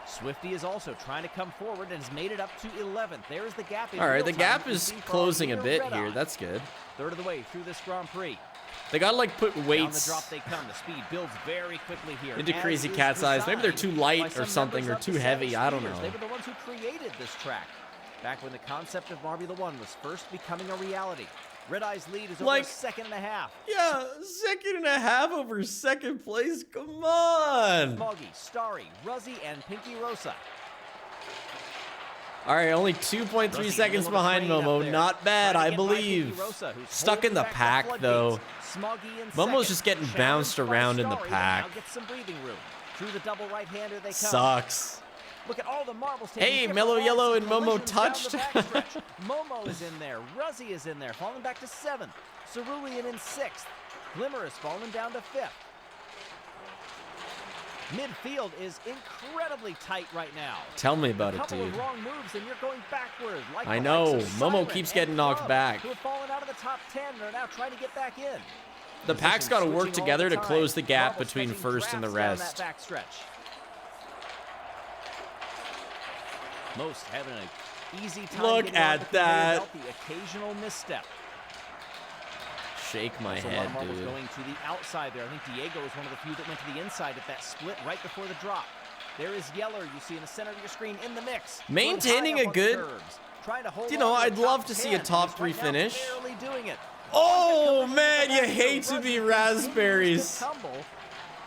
Swifty is also trying to come forward and has made it up to 11th. There's the gap. All right, the real time. gap You can is see from closing a leader bit Red here. Eye. That's good. Third of the way through this Grand Prix. They gotta like put Down the weights drop they come. The speed builds very quickly here. into as Crazy is Cat's eyes. Maybe they're designed too by light or some something, or members of too the heavy. Savage I don't Speeders. know. They were the ones who created this track back when the concept of Marbula 1 was first becoming a reality. Red Eye's lead is over Like- a second and a half. Yeah, second and a half over second place. Come on. Smoggy, Starry, Ruzzy, and Pinky Rosa. All right, only 2.3 Ruzzy seconds middle of the behind train up Momo. there. Not bad, Trying I to get by Pinky believe. Rosa, who's Stuck in holding the back pack, floodgates. though. Smoggy in Momo's second. just getting Challenged bounced by around in the Starry, pack. Now gets some breathing room. Through the double right-hander they come. Sucks. Look at all the marbles taking Hey, different Mellow arcs Yellow and Momo collisions down touched. the backstretch. Momo is in there. Ruzzy is in there, falling back to 7th. Cerulean in 6th. Glimmer is falling down to 5th. Midfield is incredibly tight right now. Tell me about A it, couple dude. of wrong moves and you're going backward. Like I the know. likes of Momo Siren keeps and getting knocked Club, back. Who have fallen out of the top 10 and are now trying to get back in. The pack's got to work Switching all together the to time. close the gap Marbles between catching first and the drafts rest. down that backstretch. Most having an easy time. Look getting on at the conveyor that. belt, the occasional misstep. Shake my Also, a lot head, of marbles dude. going to the outside there. I think Diego is one of the few that went to the inside at that split right before the drop. There is Yeller, you see in the center of your screen in the mix. Going Maintaining high a up on the good- curves, trying to hold You know, on to I'd the love top to see a 10, top and is 3 right now finish. barely doing it. Oh, Ruzzy man, you comes in hate back to here. be Ruzzy raspberries. continues to tumble,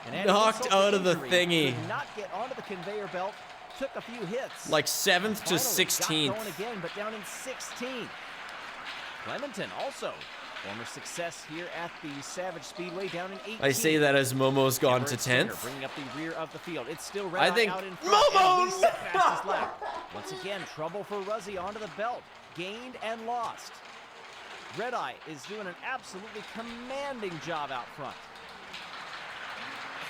and had Knocked insult to out of the injury, thingy. could not get onto the conveyor belt. Took a few hits. Like 7th to Finally got 16th. going again, but down in 16th. Clementon also former success here at the Savage Speedway down in 18th. I say that as Momo's gone to Everett Singer 10th. Bringing up the rear of the field. It's still Red I Eye think out in front. Momo- And we set fastest lap. Once again, trouble for Ruzzy onto the belt. Gained and lost. Red Eye is doing an absolutely commanding job out front.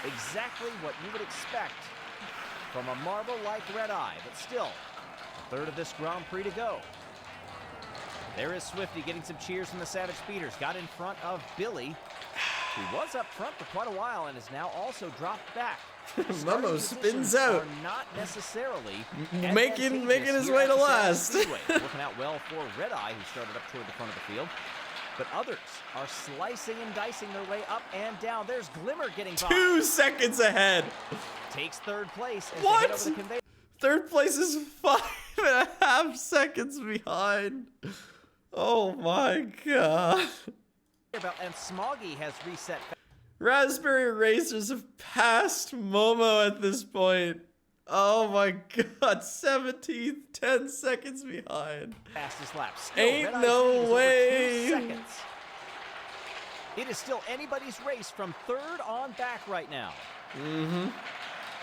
Exactly what you would expect from a marble like Red Eye, but still, a third of this Grand Prix to go. There is Swifty getting some cheers from the Savage Speeders. Got in front of Billy, who was up front for quite a while and has now also dropped back. Momo Starting spins positions out. are not necessarily making advantageous his here way at to the Savage last. Speedway. Working out well for Red Eye, who started up toward the front of the field. But others are slicing and dicing their way up and down. There's Glimmer getting by. 2 seconds ahead. Takes third place as What? they head over the conveyor. Third place is 5.5 seconds behind. Oh my god. belt, and Smoggy has reset. Raspberry Racers have passed Momo at this point. Oh my god, 17th, 10 seconds behind. Fastest lap. Still, Ain't Red Eye's no lead is over 2 way. seconds. It is still anybody's race from third on back right now. Mm-hmm.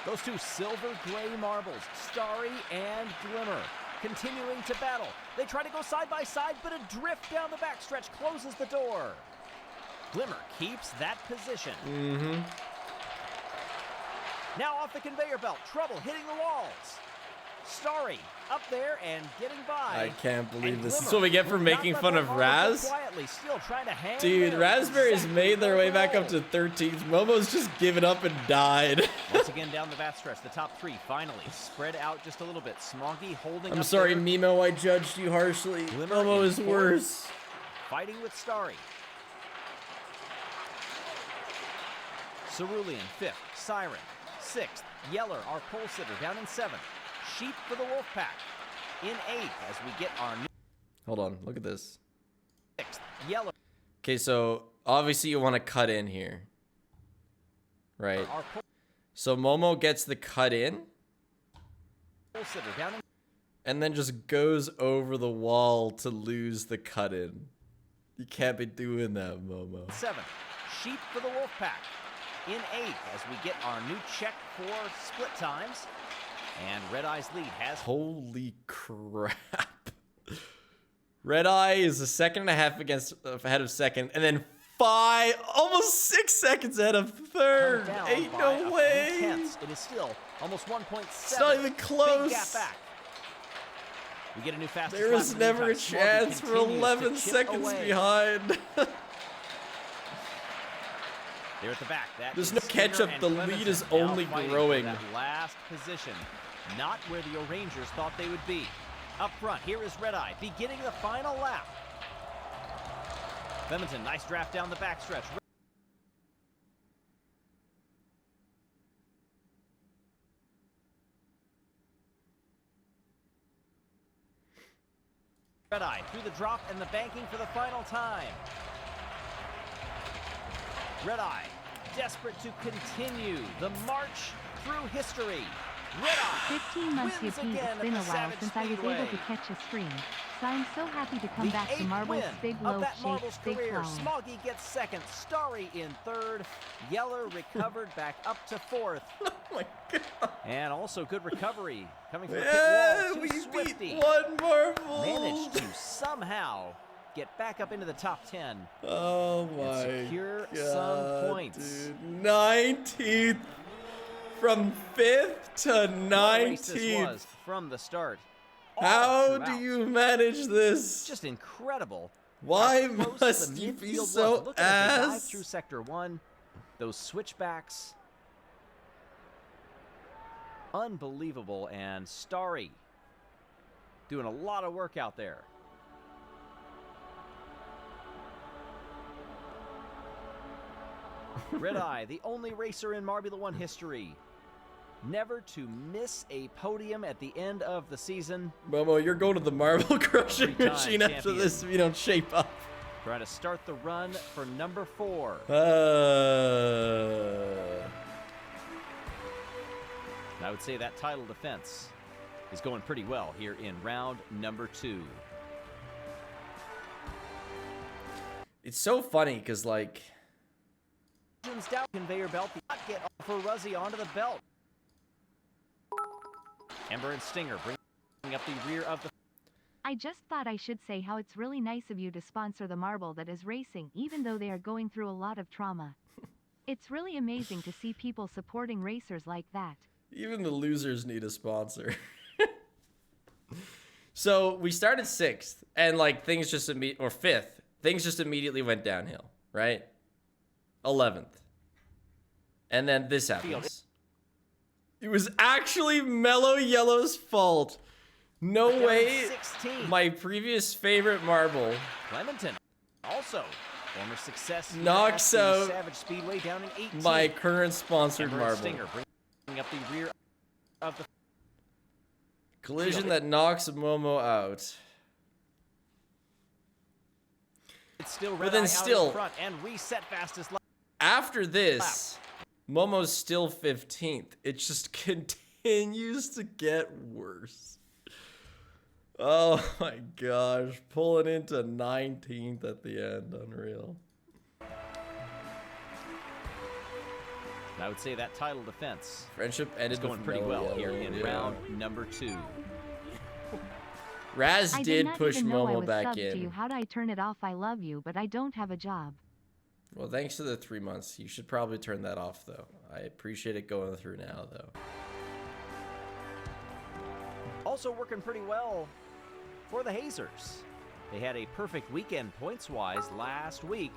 Those two silver gray marbles, Starry and Glimmer, continuing to battle. They try to go side by side, but a drift down the backstretch closes the door. Glimmer keeps that position. Mm-hmm. Now off the conveyor belt, trouble hitting the walls. Starry up there and getting by. I can't believe And this is Glimmer, what we get for who not making let fun that of marble go Raz. quietly, still trying to hang Dude, there. Raspberry's Exactly made their way back up goal. to 13th. Momo's just given up and died. Once again down the backstretch, the top three finally spread out just a little bit. Smoggy holding I'm up sorry, there. Nemo, I judged you harshly. Glimmer Momo in is fourth. worse. Fighting with Starry. Cerulean, 5th. Siren, 6th. Yeller, our pole sitter, down in 7th. Sheep for the Wolfpack in 8th as we get our new Hold on, look at this. 6th. Yeller, Okay, so obviously you want to cut in here. Right. our pole So Momo gets the cut in sitter, down in and then just goes over the wall to lose the cut in. You can't be doing that, Momo. 7th. Sheep for the Wolfpack in 8th as we get our new check for split times. And Red Eye's lead has Holy crap. Red Eye is a second and a half ahead of second, and then almost 6 seconds ahead of third. come down Ain't by no a few way. tenths. It is still almost 1.7. It's not even close. Big gap back. We get a new fastest There lap was in the never a meantime. Smoggy chance. We're continues to 11 chip seconds away. behind. They're at the back. That There's is no Singer catch-up. and The Clemenson lead is now only fighting for growing. that last position, not where the O'Rangers thought they would be. Up front, here is Red Eye beginning the final lap. Clementon, nice draft down the backstretch. Red Eye through the drop and the banking for the final time. Red Eye, desperate to continue the march through history. Red Eye 15 months, wins Yippee. again It's been at a the while Savage since I was able Speedway. to catch a stream, so I'm so happy to come The back to 8th Marbles win Big of Loaf that Marbles Shake Big career. Flower. Smoggy gets second, Starry in third, Yeller recovered back up to fourth. Oh my god. And also good recovery coming from Yeah, pit wall we to Swifty. beat one marble. Managed to somehow get back up into the top 10. Oh my secure god, some points. dude. 19th from 5th to What a race this 19th. was from the start. All How do throughout. you manage this? Just incredible. Why How close must the you be midfield was. so Look at as they dive ass? through sector 1. Those switchbacks. Unbelievable. And Starry doing a lot of work out there. Red Eye, the only racer in Marbula 1 history never to miss a podium at the end of the season. Momo, you're going to the marble crushing Three-time machine after champion. this if you don't shape up. Trying to start the run for number 4. I would say that title defense is going pretty well here in round number 2. It's so funny because, like, Down conveyor belt, not get for Ruzzy onto the belt. Ember and Stinger bring up the rear of the. I just thought I should say how it's really nice of you to sponsor the marble that is racing, even though they are going through a lot of trauma. It's really amazing to see people supporting racers like that. even the losers need a sponsor. So we started 6th, and like things just or 5th, things just immediately went downhill, right? 11th. And then this happens. It was actually Mellow Yellow's fault. No way. 16. My previous favorite marble Clementon, also former success here knocks at the out Savage Speedway down in 18. my current sponsored Ember and marble. Stinger bringing up the rear of the. Collision that knocks Momo out. It's still But Red then Eye still- out in front and reset fastest lap. After this, Momo's still 15th. It just continues to get worse. Oh my gosh. Pulling into 19th at the end. Unreal. I would say that title defense Friendship is ended going with pretty Mellow well here Yellow, in yeah. round number 2. Raz I did not push even know I Momo was back subbed to you. in. How'd I turn it off? I love you, but I don't have a job. Well, thanks to the 3 months. You should probably turn that off, though. I appreciate it going through now, though. Also working pretty well for the Hazers. They had a perfect weekend points-wise last week,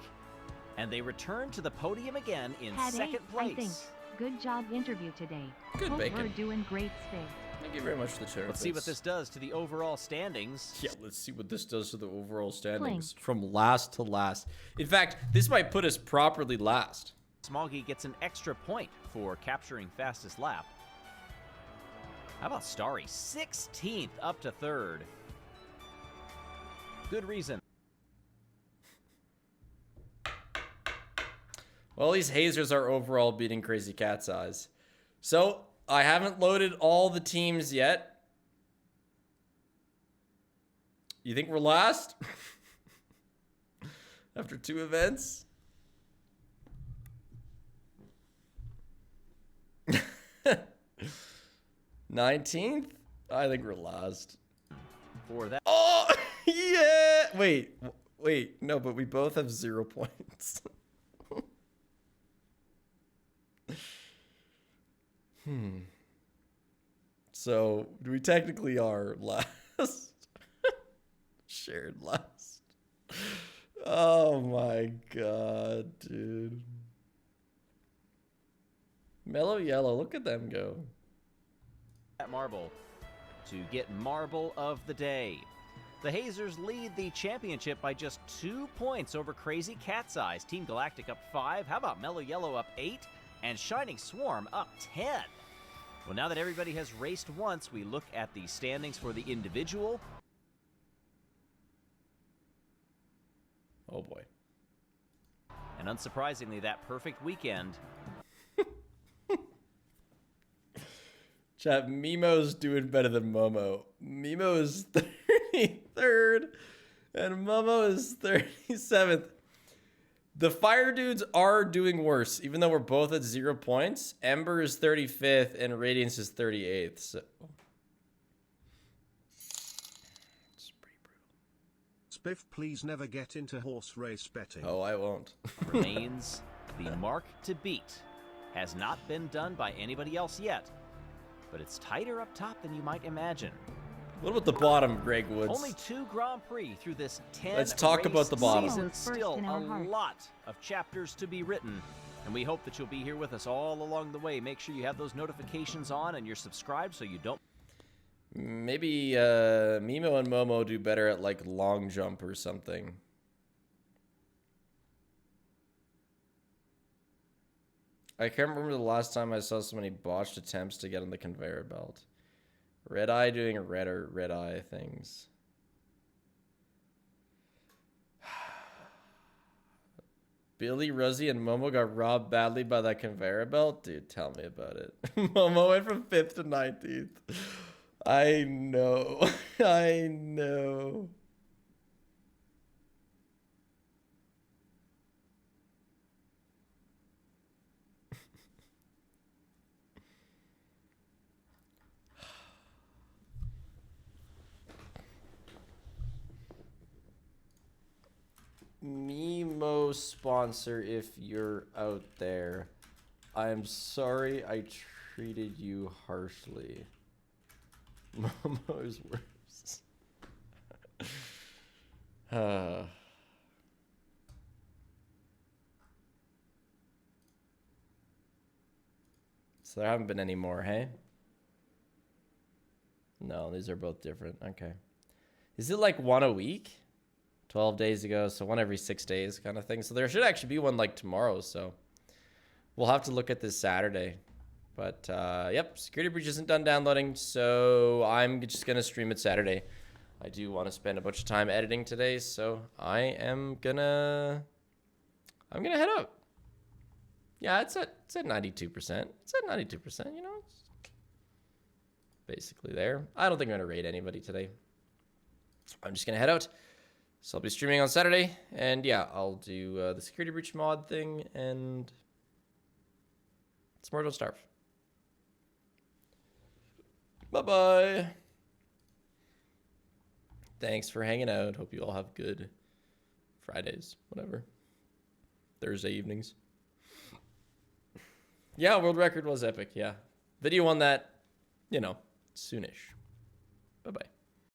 and they returned to the podium again in Had second 8, I think. place. Good job interview today. Good Hope bacon. we're doing great, Spig. Thank you very much for the chair. Let's see what this does to the overall standings. Yeah, let's see what this does to the overall standings from last to last. In fact, this might put us properly last. Smoggy gets an extra point for capturing fastest lap. How about Starry? 16th up to 3rd. Good reason. Well, these hazers are overall beating Crazy Cat's eyes. So, I haven't loaded all the teams yet. You think we're last? After 2 events? $19th? I think we're last. For that. Oh, yeah! Wait, no, but we both have 0 points. So, we technically are last. Shared last. Oh my god, dude. Mellow Yellow, look at them go. That marble to get Marble of the Day. The Hazers lead the championship by just 2 points over Crazy Cat's Eyes. Team Galactic up 5. How about Mellow Yellow up 8? And Shining Swarm up 10. Well, now that everybody has raced once, we look at the standings for the individual. Oh boy. And unsurprisingly, that perfect weekend. Chat, Mimo's doing better than Momo. Mimo is 33rd, and Momo is 37th. The Fire Dudes are doing worse, even though we're both at 0 points. Ember is 35th, and Radiance is 38th. So. It's pretty brutal. Spiff, please never get into horse race betting. Oh, I won't. Remains the mark to beat. Has not been done by anybody else yet, but it's tighter up top than you might imagine. What about the bottom, Greg Woods? Only 2 Grand Prix through this 10 Let's talk about the bottom. season. First Still in our a hearts. lot of chapters to be written, and we hope that you'll be here with us all along the way. Make sure you have those notifications on and you're subscribed so you don't. Maybe Mimo and Momo do better at like long jump or something. I can't remember the last time I saw so many botched attempts to get on the conveyor belt. Red Eye doing red eye things. Billy, Rosie, and Momo got robbed badly by that conveyor belt? Dude, tell me about it. Momo went from 5th to 19th. I know. I know. Mimo sponsor, if you're out there, I'm sorry I treated you harshly. Momo is worse. So there haven't been any more, hey? No, these are both different. Okay. Is it like one a week? 12 days ago, so one every 6 days kind of thing. So there should actually be one like tomorrow, so we'll have to look at this Saturday. But yep, Security Breach isn't done downloading, so I'm just gonna stream it Saturday. I do want to spend a bunch of time editing today, so I'm gonna head out. Yeah, it's at 92%. It's at 92%, you know. It's basically there. I don't think I'm gonna raid anybody today. I'm just gonna head out. So I'll be streaming on Saturday, and yeah, I'll do the Security Breach mod thing, and it's more Don't Starve. Bye-bye. Thanks for hanging out. Hope you all have good Fridays, whatever. Thursday evenings. Yeah, world record was epic, yeah. Video on that, you know, soonish. Bye-bye.